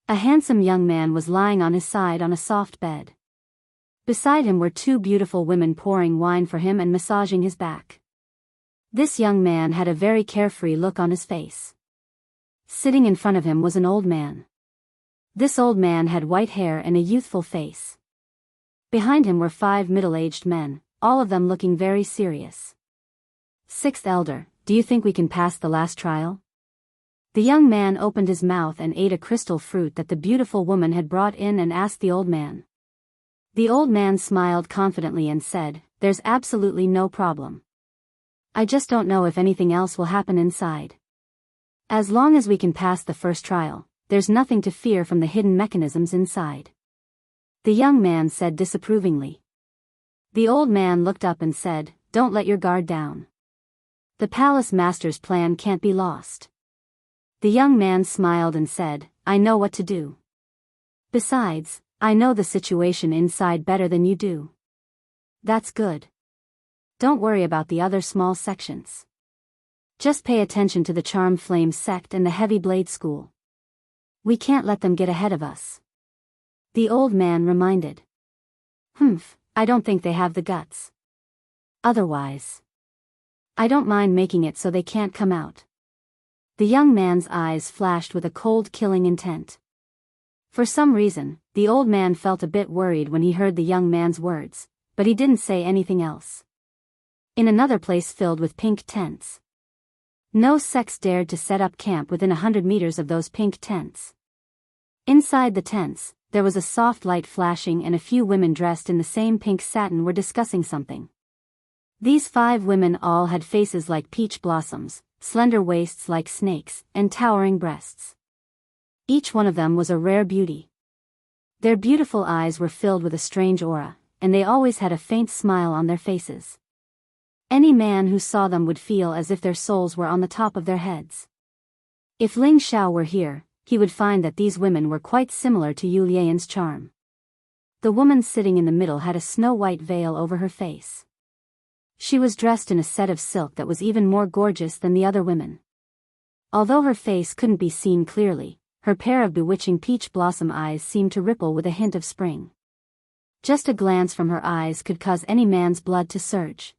a handsome young man was lying on his side on a soft bed. Beside him were 2 beautiful women pouring wine for him and massaging his back. This young man had a very carefree look on his face. Sitting in front of him was an old man. This old man had white hair and a youthful face. Behind him were 5 middle-aged men, all of them looking very serious. "Sixth elder, do you think we can pass the last trial?" The young man opened his mouth and ate a crystal fruit that the beautiful woman had brought in and asked the old man. The old man smiled confidently and said, "There's absolutely no problem. I just don't know if anything else will happen inside. As long as we can pass the first trial, there's nothing to fear from the hidden mechanisms inside." The young man said disapprovingly. The old man looked up and said, "Don't let your guard down. The palace master's plan can't be lost." The young man smiled and said, "I know what to do. Besides, I know the situation inside better than you do." "That's good. Don't worry about the other small sections. Just pay attention to the Charm Flame sect and the Heavy Blade School. We can't let them get ahead of us," the old man reminded. I don't think they have the guts. Otherwise, I don't mind making it so they can't come out." The young man's eyes flashed with a cold killing intent. For some reason, the old man felt a bit worried when he heard the young man's words, but he didn't say anything else. In another place filled with pink tents, no sects dared to set up camp within 100 meters of those pink tents. Inside the tents, there was a soft light flashing and a few women dressed in the same pink satin were discussing something. These 5 women all had faces like peach blossoms, slender waists like snakes, and towering breasts. Each one of them was a rare beauty. Their beautiful eyes were filled with a strange aura, and they always had a faint smile on their faces. Any man who saw them would feel as if their souls were on the top of their heads. If Ling Xiao were here, he would find that these women were quite similar to Yu Lian's charm. The woman sitting in the middle had a snow-white veil over her face. She was dressed in a set of silk that was even more gorgeous than the other women. Although her face couldn't be seen clearly, her pair of bewitching peach blossom eyes seemed to ripple with a hint of spring. Just a glance from her eyes could cause any man's blood to surge.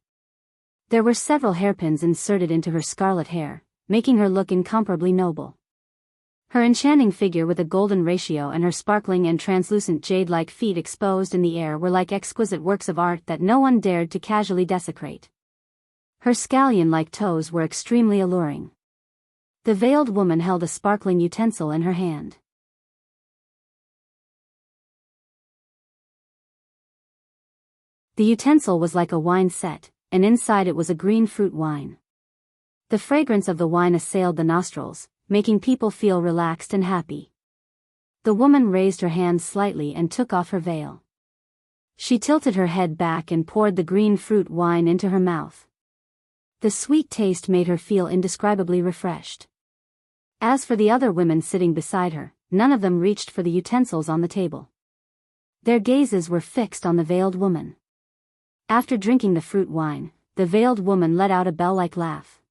There were several hairpins inserted into her scarlet hair, making her look incomparably noble. Her enchanting figure with a golden ratio and her sparkling and translucent jade-like feet exposed in the air were like exquisite works of art that no one dared to casually desecrate. Her scallion-like toes were extremely alluring. The veiled woman held a sparkling utensil in her hand. The utensil was like a wine set, and inside it was a green fruit wine. The fragrance of the wine assailed the nostrils, making people feel relaxed and happy. The woman raised her hand slightly and took off her veil. She tilted her head back and poured the green fruit wine into her mouth. The sweet taste made her feel indescribably refreshed. As for the other women sitting beside her, none of them reached for the utensils on the table. Their gazes were fixed on the veiled woman. After drinking the fruit wine, the veiled woman let out a bell-like laugh.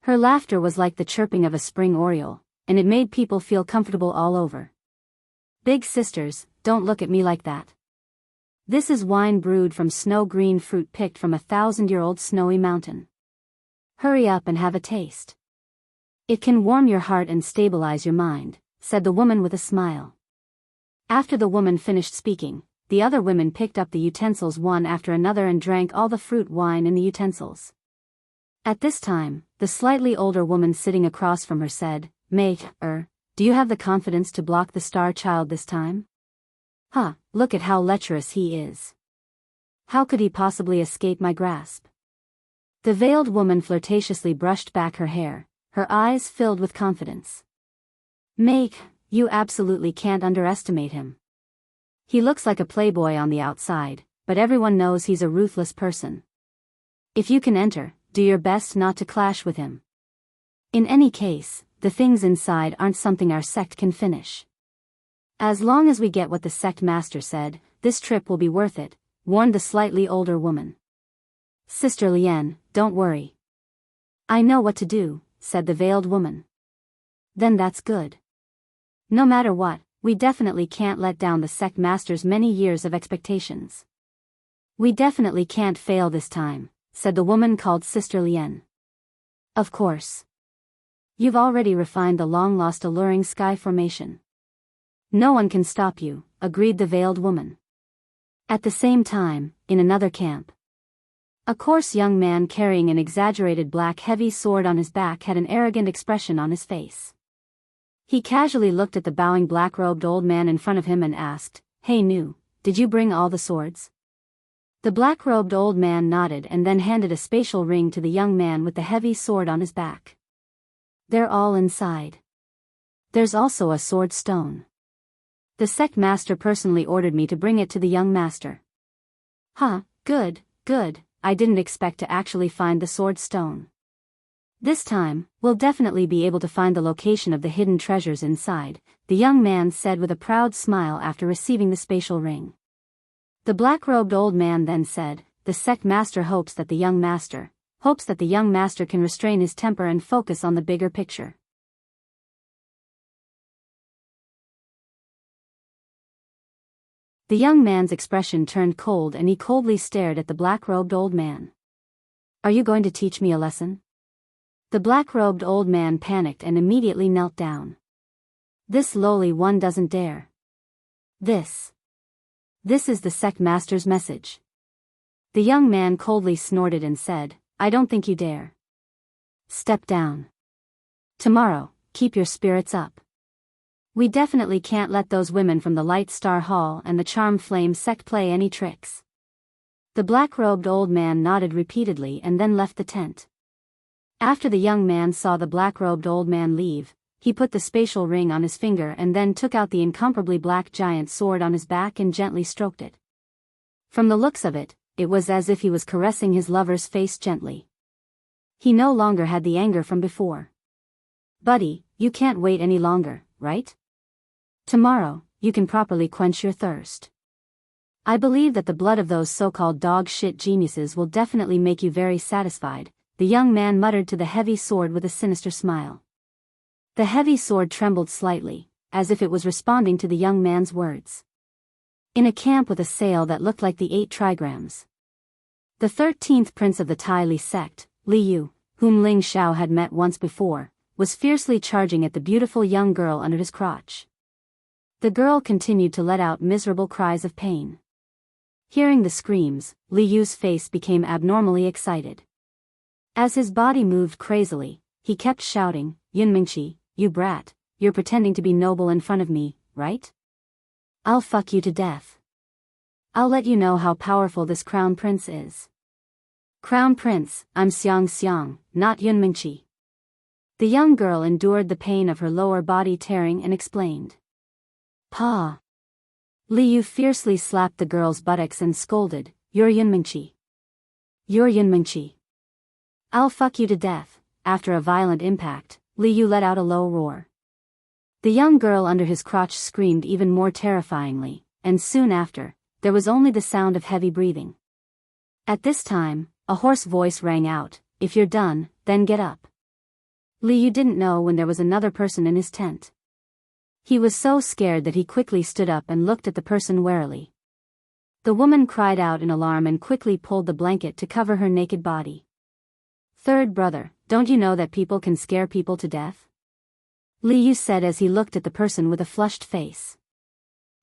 Her laughter was like the chirping of a spring oriole, and it made people feel comfortable all over. Big sisters, don't look at me like that. This is wine brewed from snow-green fruit picked from a 1,000-year-old snowy mountain. Hurry up and have a taste. It can warm your heart and stabilize your mind, said the woman with a smile. After the woman finished speaking, the other women picked up the utensils one after another and drank all the fruit wine in the utensils. At this time, the slightly older woman sitting across from her said, "Mate, do you have the confidence to block the star child this time? Huh, look at how lecherous he is. How could he possibly escape my grasp?" The veiled woman flirtatiously brushed back her hair, her eyes filled with confidence. "Mate, you absolutely can't underestimate him. He looks like a playboy on the outside, but everyone knows he's a ruthless person. If you can enter, do your best not to clash with him. In any case, the things inside aren't something our sect can finish. As long as we get what the sect master said, this trip will be worth it," warned the slightly older woman. "Sister Lian, don't worry. I know what to do," said the veiled woman. "Then that's good. No matter what, we definitely can't let down the sect master's many years of expectations. We definitely can't fail this time," said the woman called Sister Lian. "Of course. You've already refined the long-lost alluring sky formation. No one can stop you," agreed the veiled woman. At the same time, in another camp, a coarse young man carrying an exaggerated black heavy sword on his back had an arrogant expression on his face. He casually looked at the bowing black-robed old man in front of him and asked, "Hey Nu, did you bring all the swords?" The black-robed old man nodded and then handed a spatial ring to the young man with the heavy sword on his back. "They're all inside. There's also a sword stone. The sect master personally ordered me to bring it to the young master." "Huh, good, good, I didn't expect to actually find the sword stone. This time, we'll definitely be able to find the location of the hidden treasures inside," the young man said with a proud smile after receiving the spatial ring. The black-robed old man then said, "The sect master hopes that the young master can restrain his temper and focus on the bigger picture." The young man's expression turned cold and he coldly stared at the black-robed old man. "Are you going to teach me a lesson?" The black-robed old man panicked and immediately knelt down. "This lowly one doesn't dare. This is the sect master's message." The young man coldly snorted and said, "I don't think you dare. Step down. Tomorrow, keep your spirits up. We definitely can't let those women from the Light Star Hall and the Charm Flame sect play any tricks." The black-robed old man nodded repeatedly and then left the tent. After the young man saw the black-robed old man leave, he put the spatial ring on his finger and then took out the incomparably black giant sword on his back and gently stroked it. From the looks of it, it was as if he was caressing his lover's face gently. He no longer had the anger from before. "Buddy, you can't wait any longer, right? Tomorrow, you can properly quench your thirst. I believe that the blood of those so-called dog-shit geniuses will definitely make you very satisfied," the young man muttered to the heavy sword with a sinister smile. The heavy sword trembled slightly, as if it was responding to the young man's words. In a camp with a sail that looked like the 8 trigrams. The 13th prince of the Tai Li sect, Li Yu, whom Ling Xiao had met once before, was fiercely charging at the beautiful young girl under his crotch. The girl continued to let out miserable cries of pain. Hearing the screams, Li Yu's face became abnormally excited. As his body moved crazily, he kept shouting, "Yunmingqi, you brat, you're pretending to be noble in front of me, right? I'll fuck you to death. I'll let you know how powerful this crown prince is. Crown prince, I'm Xiang, not Yunmingqi." The young girl endured the pain of her lower body tearing and explained. "Pa." Li Yu fiercely slapped the girl's buttocks and scolded, "You're Yunmingqi. You're Yunmingqi. I'll fuck you to death." After a violent impact, Li Yu let out a low roar. The young girl under his crotch screamed even more terrifyingly, and soon after, there was only the sound of heavy breathing. At this time, a hoarse voice rang out, "If you're done, then get up." Li Yu didn't know when there was another person in his tent. He was so scared that he quickly stood up and looked at the person warily. The woman cried out in alarm and quickly pulled the blanket to cover her naked body. "Third brother, don't you know that people can scare people to death?" Li Yu said as he looked at the person with a flushed face.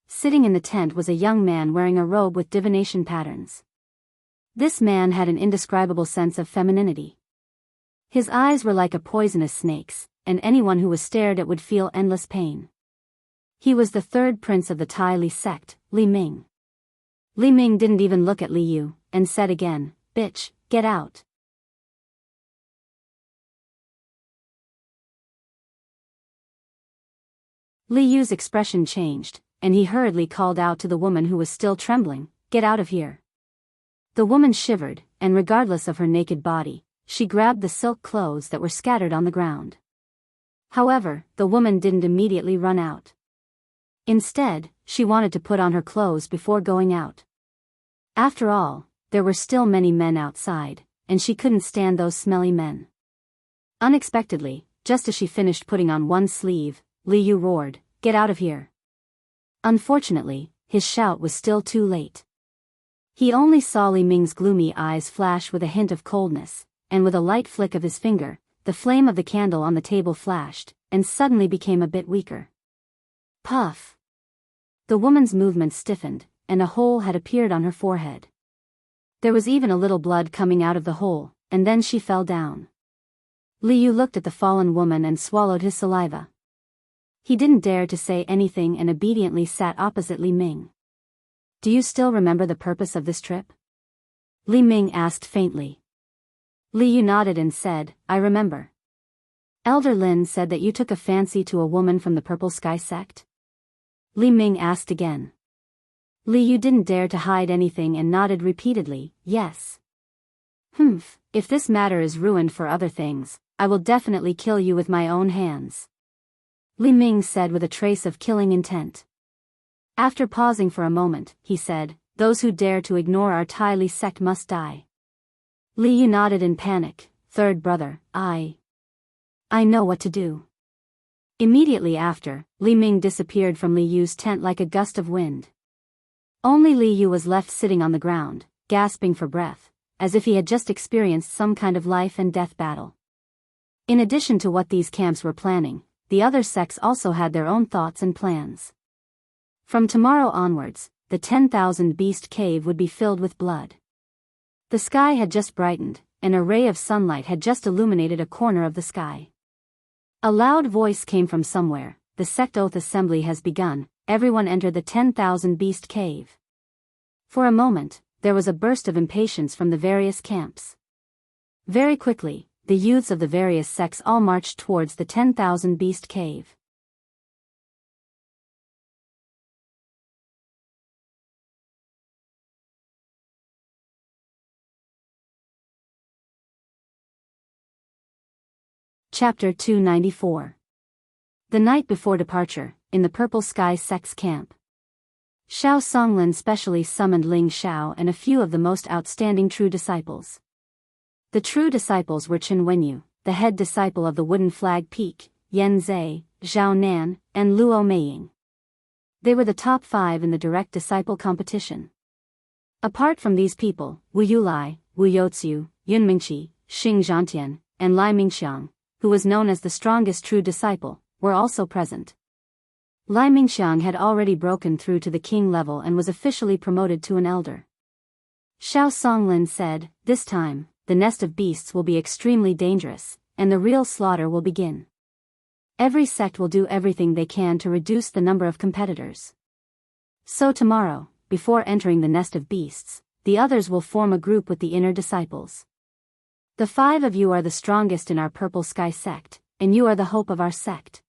Sitting in the tent was a young man wearing a robe with divination patterns. This man had an indescribable sense of femininity. His eyes were like a poisonous snake's, and anyone who was stared at would feel endless pain. He was the 3rd prince of the Tai Li sect, Li Ming. Li Ming didn't even look at Li Yu, and said again, "Bitch, get out." Li Yu's expression changed, and he hurriedly called out to the woman who was still trembling, "Get out of here." The woman shivered, and regardless of her naked body, she grabbed the silk clothes that were scattered on the ground. However, the woman didn't immediately run out. Instead, she wanted to put on her clothes before going out. After all, there were still many men outside, and she couldn't stand those smelly men. Unexpectedly, just as she finished putting on one sleeve, Li Yu roared, "Get out of here." Unfortunately, his shout was still too late. He only saw Li Ming's gloomy eyes flash with a hint of coldness, and with a light flick of his finger, the flame of the candle on the table flashed, and suddenly became a bit weaker. Puff! The woman's movements stiffened, and a hole had appeared on her forehead. There was even a little blood coming out of the hole, and then she fell down. Li Yu looked at the fallen woman and swallowed his saliva. He didn't dare to say anything and obediently sat opposite Li Ming. "Do you still remember the purpose of this trip?" Li Ming asked faintly. Li Yu nodded and said, "I remember. Elder Lin said that you took a fancy to a woman from the Purple Sky sect?" Li Ming asked again. Li Yu didn't dare to hide anything and nodded repeatedly, "Yes." "Humph, if this matter is ruined for other things, I will definitely kill you with my own hands," Li Ming said with a trace of killing intent. After pausing for a moment, he said, "Those who dare to ignore our Tai Li sect must die." Li Yu nodded in panic, "Third brother, I know what to do." Immediately after, Li Ming disappeared from Li Yu's tent like a gust of wind. Only Li Yu was left sitting on the ground, gasping for breath, as if he had just experienced some kind of life and death battle. In addition to what these camps were planning, the other sects also had their own thoughts and plans. From tomorrow onwards, the 10,000 Beast Cave would be filled with blood. The sky had just brightened, and a ray of sunlight had just illuminated a corner of the sky. A loud voice came from somewhere, "The sect oath assembly has begun, everyone enter the 10,000 Beast Cave." For a moment, there was a burst of impatience from the various camps. Very quickly, the youths of the various sects all marched towards the 10,000 Beast Cave. Chapter 294. The night before departure, in the Purple Sky Sect's camp, Xiao Songlin specially summoned Ling Xiao and a few of the most outstanding true disciples. The true disciples were Chen Wenyu, the head disciple of the Wooden Flag Peak, Yan Zhe, Zhao Nan, and Luo Meiying. They were the top 5 in the direct disciple competition. Apart from these people, Wu Yulai, Wu Youziu, Yun Mingqi, Xing Zhantian, and Lai Mingxiang, who was known as the strongest true disciple, were also present. Lai Mingxiang had already broken through to the king level and was officially promoted to an elder. Xiao Songlin said, "This time, the nest of beasts will be extremely dangerous, and the real slaughter will begin. Every sect will do everything they can to reduce the number of competitors. So tomorrow, before entering the nest of beasts, the others will form a group with the inner disciples. The 5 of you are the strongest in our Purple Sky sect, and you are the hope of our sect.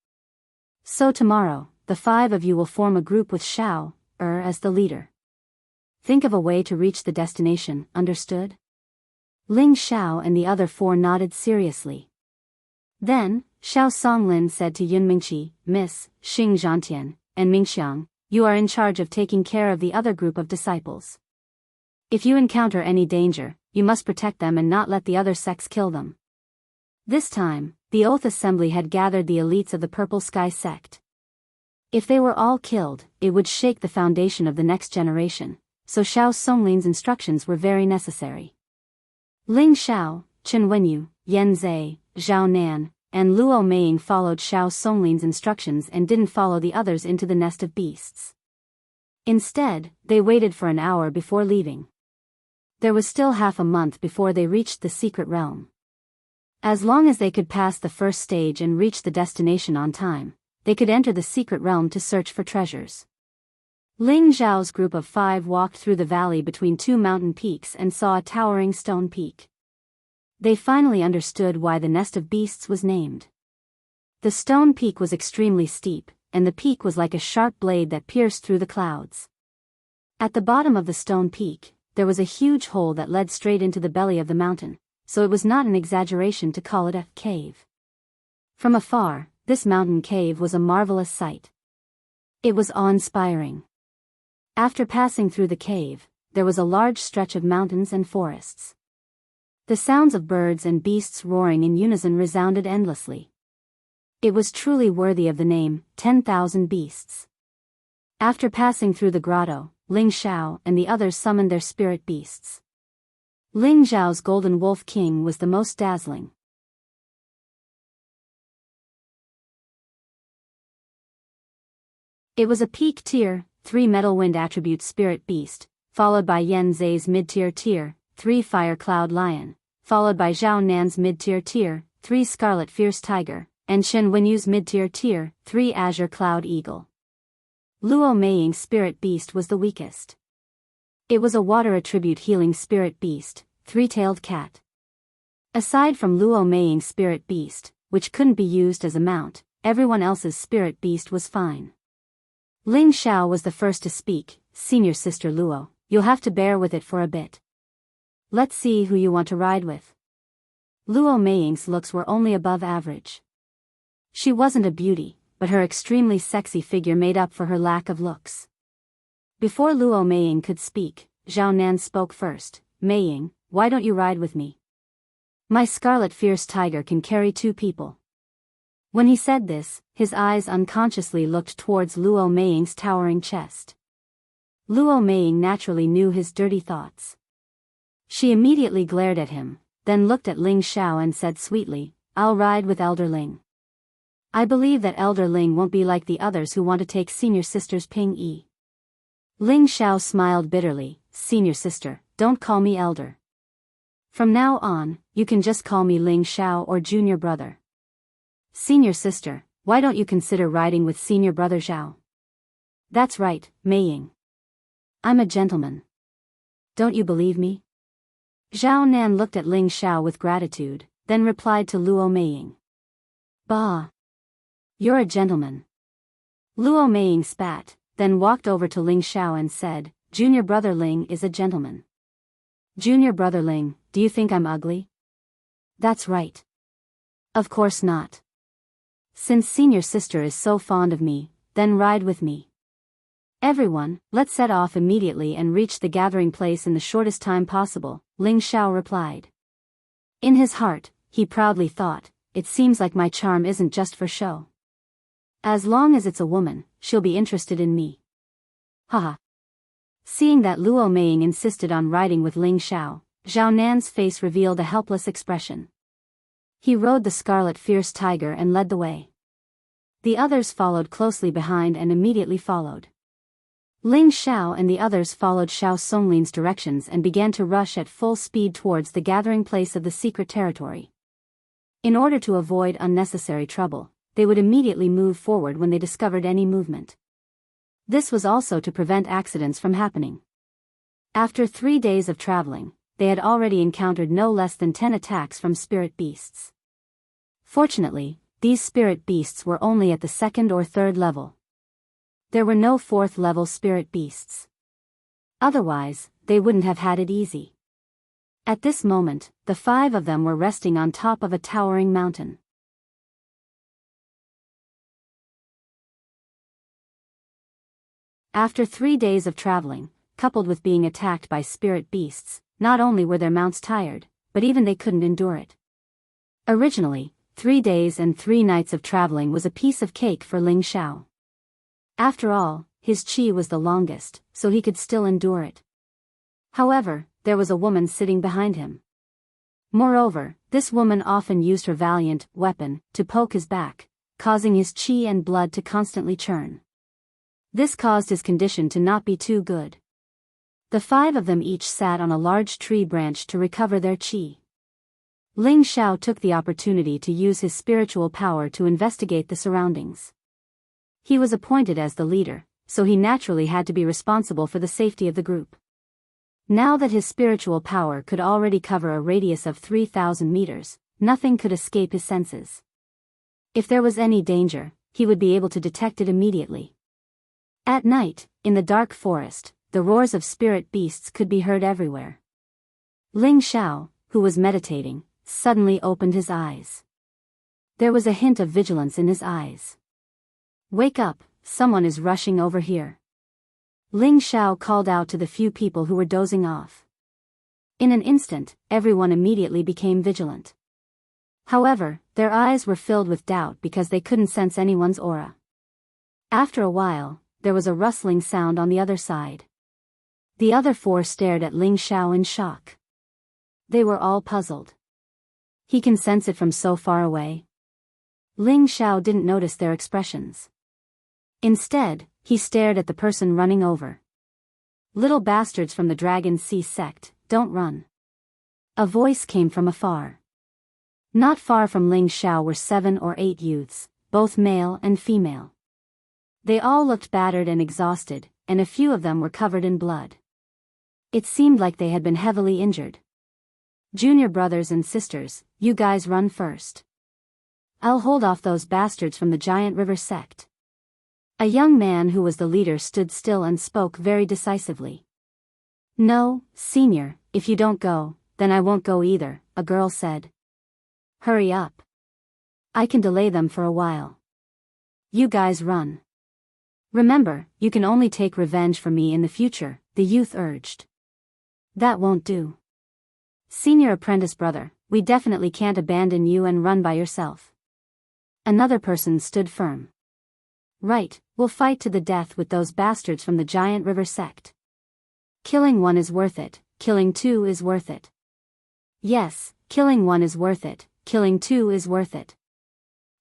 So tomorrow, the 5 of you will form a group with Xiao as the leader. Think of a way to reach the destination, understood?" Ling Xiao and the other 4 nodded seriously. Then, Xiao Songlin said to Yun Mingqi, "Miss, Xing Zhantian, and Mingxiang, you are in charge of taking care of the other group of disciples. If you encounter any danger, you must protect them and not let the other sects kill them." This time, the Oath Assembly had gathered the elites of the Purple Sky sect. If they were all killed, it would shake the foundation of the next generation, so Xiao Songlin's instructions were very necessary. Ling Xiao, Chen Wenyu, Yan Zhe, Zhao Nan, and Luo Meiying followed Xiao Songlin's instructions and didn't follow the others into the nest of beasts. Instead, they waited for an hour before leaving. There was still half a month before they reached the secret realm. As long as they could pass the first stage and reach the destination on time, they could enter the secret realm to search for treasures. Ling Zhao's group of 5 walked through the valley between 2 mountain peaks and saw a towering stone peak. They finally understood why the nest of beasts was named. The stone peak was extremely steep, and the peak was like a sharp blade that pierced through the clouds. At the bottom of the stone peak, there was a huge hole that led straight into the belly of the mountain, so it was not an exaggeration to call it a cave. From afar, this mountain cave was a marvelous sight. It was awe-inspiring. After passing through the cave, there was a large stretch of mountains and forests. The sounds of birds and beasts roaring in unison resounded endlessly. It was truly worthy of the name, 10,000 Beasts. After passing through the grotto, Ling Xiao and the others summoned their spirit beasts. Ling Zhao's Golden Wolf King was the most dazzling. It was a peak tier, 3 metal wind attribute spirit beast, followed by Yan Zhe's mid-tier tier, 3 fire cloud lion, followed by Zhao Nan's mid-tier tier, 3 scarlet fierce tiger, and Chen Wenyu's mid-tier tier, 3 azure cloud eagle. Luo Meiying's spirit beast was the weakest. It was a water attribute healing spirit beast, 3-tailed cat. Aside from Luo Meiying's spirit beast, which couldn't be used as a mount, everyone else's spirit beast was fine. Ling Xiao was the first to speak. "Senior sister Luo, you'll have to bear with it for a bit. Let's see who you want to ride with." Luo Meiying's looks were only above average. She wasn't a beauty, but her extremely sexy figure made up for her lack of looks. Before Luo Meiying could speak, Zhao Nan spoke first. "Meiying, why don't you ride with me? My scarlet fierce tiger can carry 2 people." When he said this, his eyes unconsciously looked towards Luo Meiying's towering chest. Luo Meiying naturally knew his dirty thoughts. She immediately glared at him, then looked at Ling Xiao and said sweetly, "I'll ride with Elder Ling. I believe that Elder Ling won't be like the others who want to take senior sister's Ping Yi." Ling Xiao smiled bitterly. "Senior sister, don't call me elder. From now on, you can just call me Ling Xiao or junior brother." "Senior sister, why don't you consider riding with senior brother Zhao?" "That's right, Meiying. I'm a gentleman. Don't you believe me?" Zhao Nan looked at Ling Xiao with gratitude, then replied to Luo Meiying. Bah! You're a gentleman. Luo Meiying spat, then walked over to Ling Xiao and said, Junior brother Ling is a gentleman. Junior brother Ling, do you think I'm ugly? That's right. Of course not. Since senior sister is so fond of me, then ride with me. Everyone, let's set off immediately and reach the gathering place in the shortest time possible, Ling Xiao replied. In his heart, he proudly thought, it seems like my charm isn't just for show. As long as it's a woman, she'll be interested in me. Haha. Seeing that Luo Meiying insisted on riding with Ling Xiao, Zhao Nan's face revealed a helpless expression. He rode the scarlet fierce tiger and led the way. The others followed closely behind and immediately followed. Ling Xiao and the others followed Xiao Songlin's directions and began to rush at full speed towards the gathering place of the secret territory. In order to avoid unnecessary trouble, they would immediately move forward when they discovered any movement. This was also to prevent accidents from happening. After 3 days of traveling, they had already encountered no less than 10 attacks from spirit beasts. Fortunately, these spirit beasts were only at the 2nd or 3rd level. There were no 4th level spirit beasts. Otherwise, they wouldn't have had it easy. At this moment, the 5 of them were resting on top of a towering mountain. After 3 days of traveling, coupled with being attacked by spirit beasts, not only were their mounts tired, but even they couldn't endure it. Originally, 3 days and 3 nights of traveling was a piece of cake for Ling Xiao. After all, his qi was the longest, so he could still endure it. However, there was a woman sitting behind him. Moreover, this woman often used her valiant weapon to poke his back, causing his qi and blood to constantly churn. This caused his condition to not be too good. The 5 of them each sat on a large tree branch to recover their qi. Ling Xiao took the opportunity to use his spiritual power to investigate the surroundings. He was appointed as the leader, so he naturally had to be responsible for the safety of the group. Now that his spiritual power could already cover a radius of 3,000 meters, nothing could escape his senses. If there was any danger, he would be able to detect it immediately. At night, in the dark forest, the roars of spirit beasts could be heard everywhere. Ling Xiao, who was meditating, suddenly opened his eyes. There was a hint of vigilance in his eyes. Wake up, someone is rushing over here. Ling Xiao called out to the few people who were dozing off. In an instant, everyone immediately became vigilant. However, their eyes were filled with doubt because they couldn't sense anyone's aura. After a while, there was a rustling sound on the other side. The other 4 stared at Ling Xiao in shock. They were all puzzled. He can sense it from so far away. Ling Xiao didn't notice their expressions. Instead, he stared at the person running over. Little bastards from the Dragon Sea sect, don't run. A voice came from afar. Not far from Ling Xiao were 7 or 8 youths, both male and female. They all looked battered and exhausted, and a few of them were covered in blood. It seemed like they had been heavily injured. Junior brothers and sisters, you guys run first. I'll hold off those bastards from the Giant River sect. A young man who was the leader stood still and spoke very decisively. No, senior, if you don't go, then I won't go either, a girl said. Hurry up. I can delay them for a while. You guys run. Remember, you can only take revenge for me in the future, the youth urged. That won't do. Senior apprentice brother, we definitely can't abandon you and run by yourself. Another person stood firm. Right, we'll fight to the death with those bastards from the Giant River sect. Killing one is worth it, killing 2 is worth it. Yes, killing 1 is worth it, killing 2 is worth it.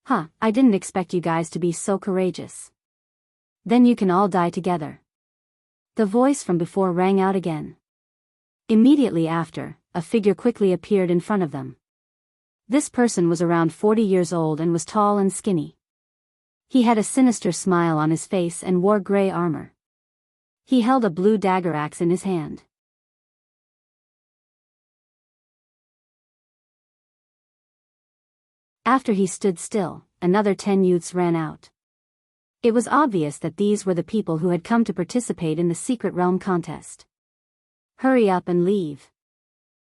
Huh, I didn't expect you guys to be so courageous. Then you can all die together. The voice from before rang out again. Immediately after, a figure quickly appeared in front of them. This person was around 40 years old and was tall and skinny. He had a sinister smile on his face and wore gray armor. He held a blue dagger axe in his hand. After he stood still, another 10 youths ran out. It was obvious that these were the people who had come to participate in the Secret Realm contest. Hurry up and leave.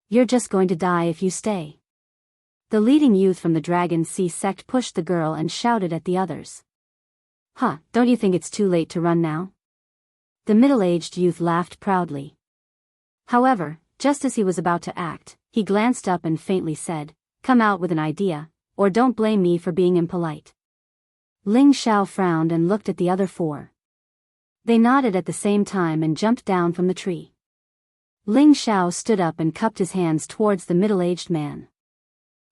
You're just going to die if you stay. The leading youth from the Dragon Sea sect pushed the girl and shouted at the others. Huh, don't you think it's too late to run now? The middle-aged youth laughed proudly. However, just as he was about to act, he glanced up and faintly said, "Come out with an idea, or don't blame me for being impolite." Ling Xiao frowned and looked at the other 4. They nodded at the same time and jumped down from the tree. Ling Xiao stood up and cupped his hands towards the middle-aged man.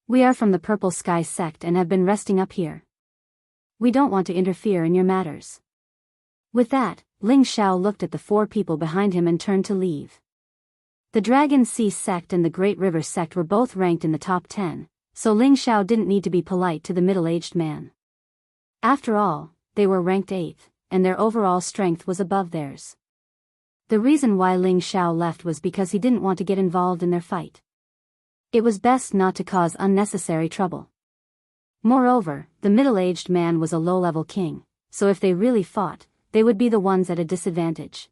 "We are from the Purple Sky sect and have been resting up here. We don't want to interfere in your matters." With that, Ling Xiao looked at the 4 people behind him and turned to leave. The Dragon Sea sect and the Great River sect were both ranked in the top 10, so Ling Xiao didn't need to be polite to the middle-aged man. After all, they were ranked 8th, and their overall strength was above theirs. The reason why Ling Xiao left was because he didn't want to get involved in their fight. It was best not to cause unnecessary trouble. Moreover, the middle-aged man was a low-level king, so if they really fought, they would be the ones at a disadvantage.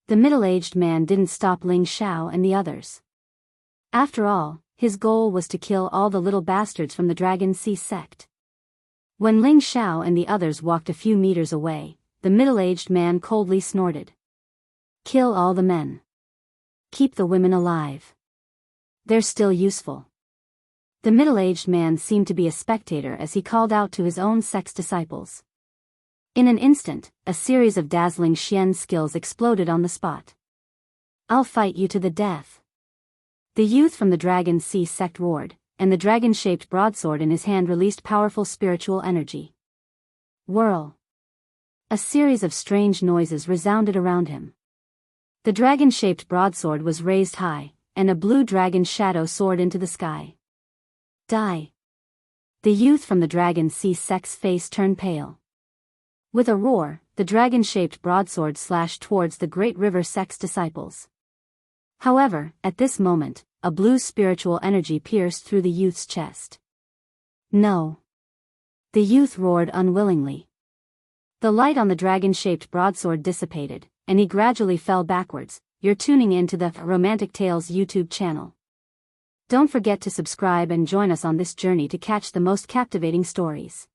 The middle-aged man didn't stop Ling Xiao and the others. After all, his goal was to kill all the little bastards from the Dragon Sea sect. When Ling Xiao and the others walked a few meters away, the middle-aged man coldly snorted. "Kill all the men. Keep the women alive. They're still useful." The middle-aged man seemed to be a spectator as he called out to his own sect's disciples. In an instant, a series of dazzling Xian skills exploded on the spot. "I'll fight you to the death." The youth from the Dragon Sea sect roared, and the dragon-shaped broadsword in his hand released powerful spiritual energy. Whirl! A series of strange noises resounded around him. The dragon-shaped broadsword was raised high, and a blue dragon shadow soared into the sky. Die! The youth from the Dragon Sea sect's face turned pale. With a roar, the dragon-shaped broadsword slashed towards the Great River sect's disciples. However, at this moment, a blue spiritual energy pierced through the youth's chest. No! The youth roared unwillingly. The light on the dragon-shaped broadsword dissipated, and he gradually fell backwards. You're tuning in to the Romantic Tales YouTube channel. Don't forget to subscribe and join us on this journey to catch the most captivating stories.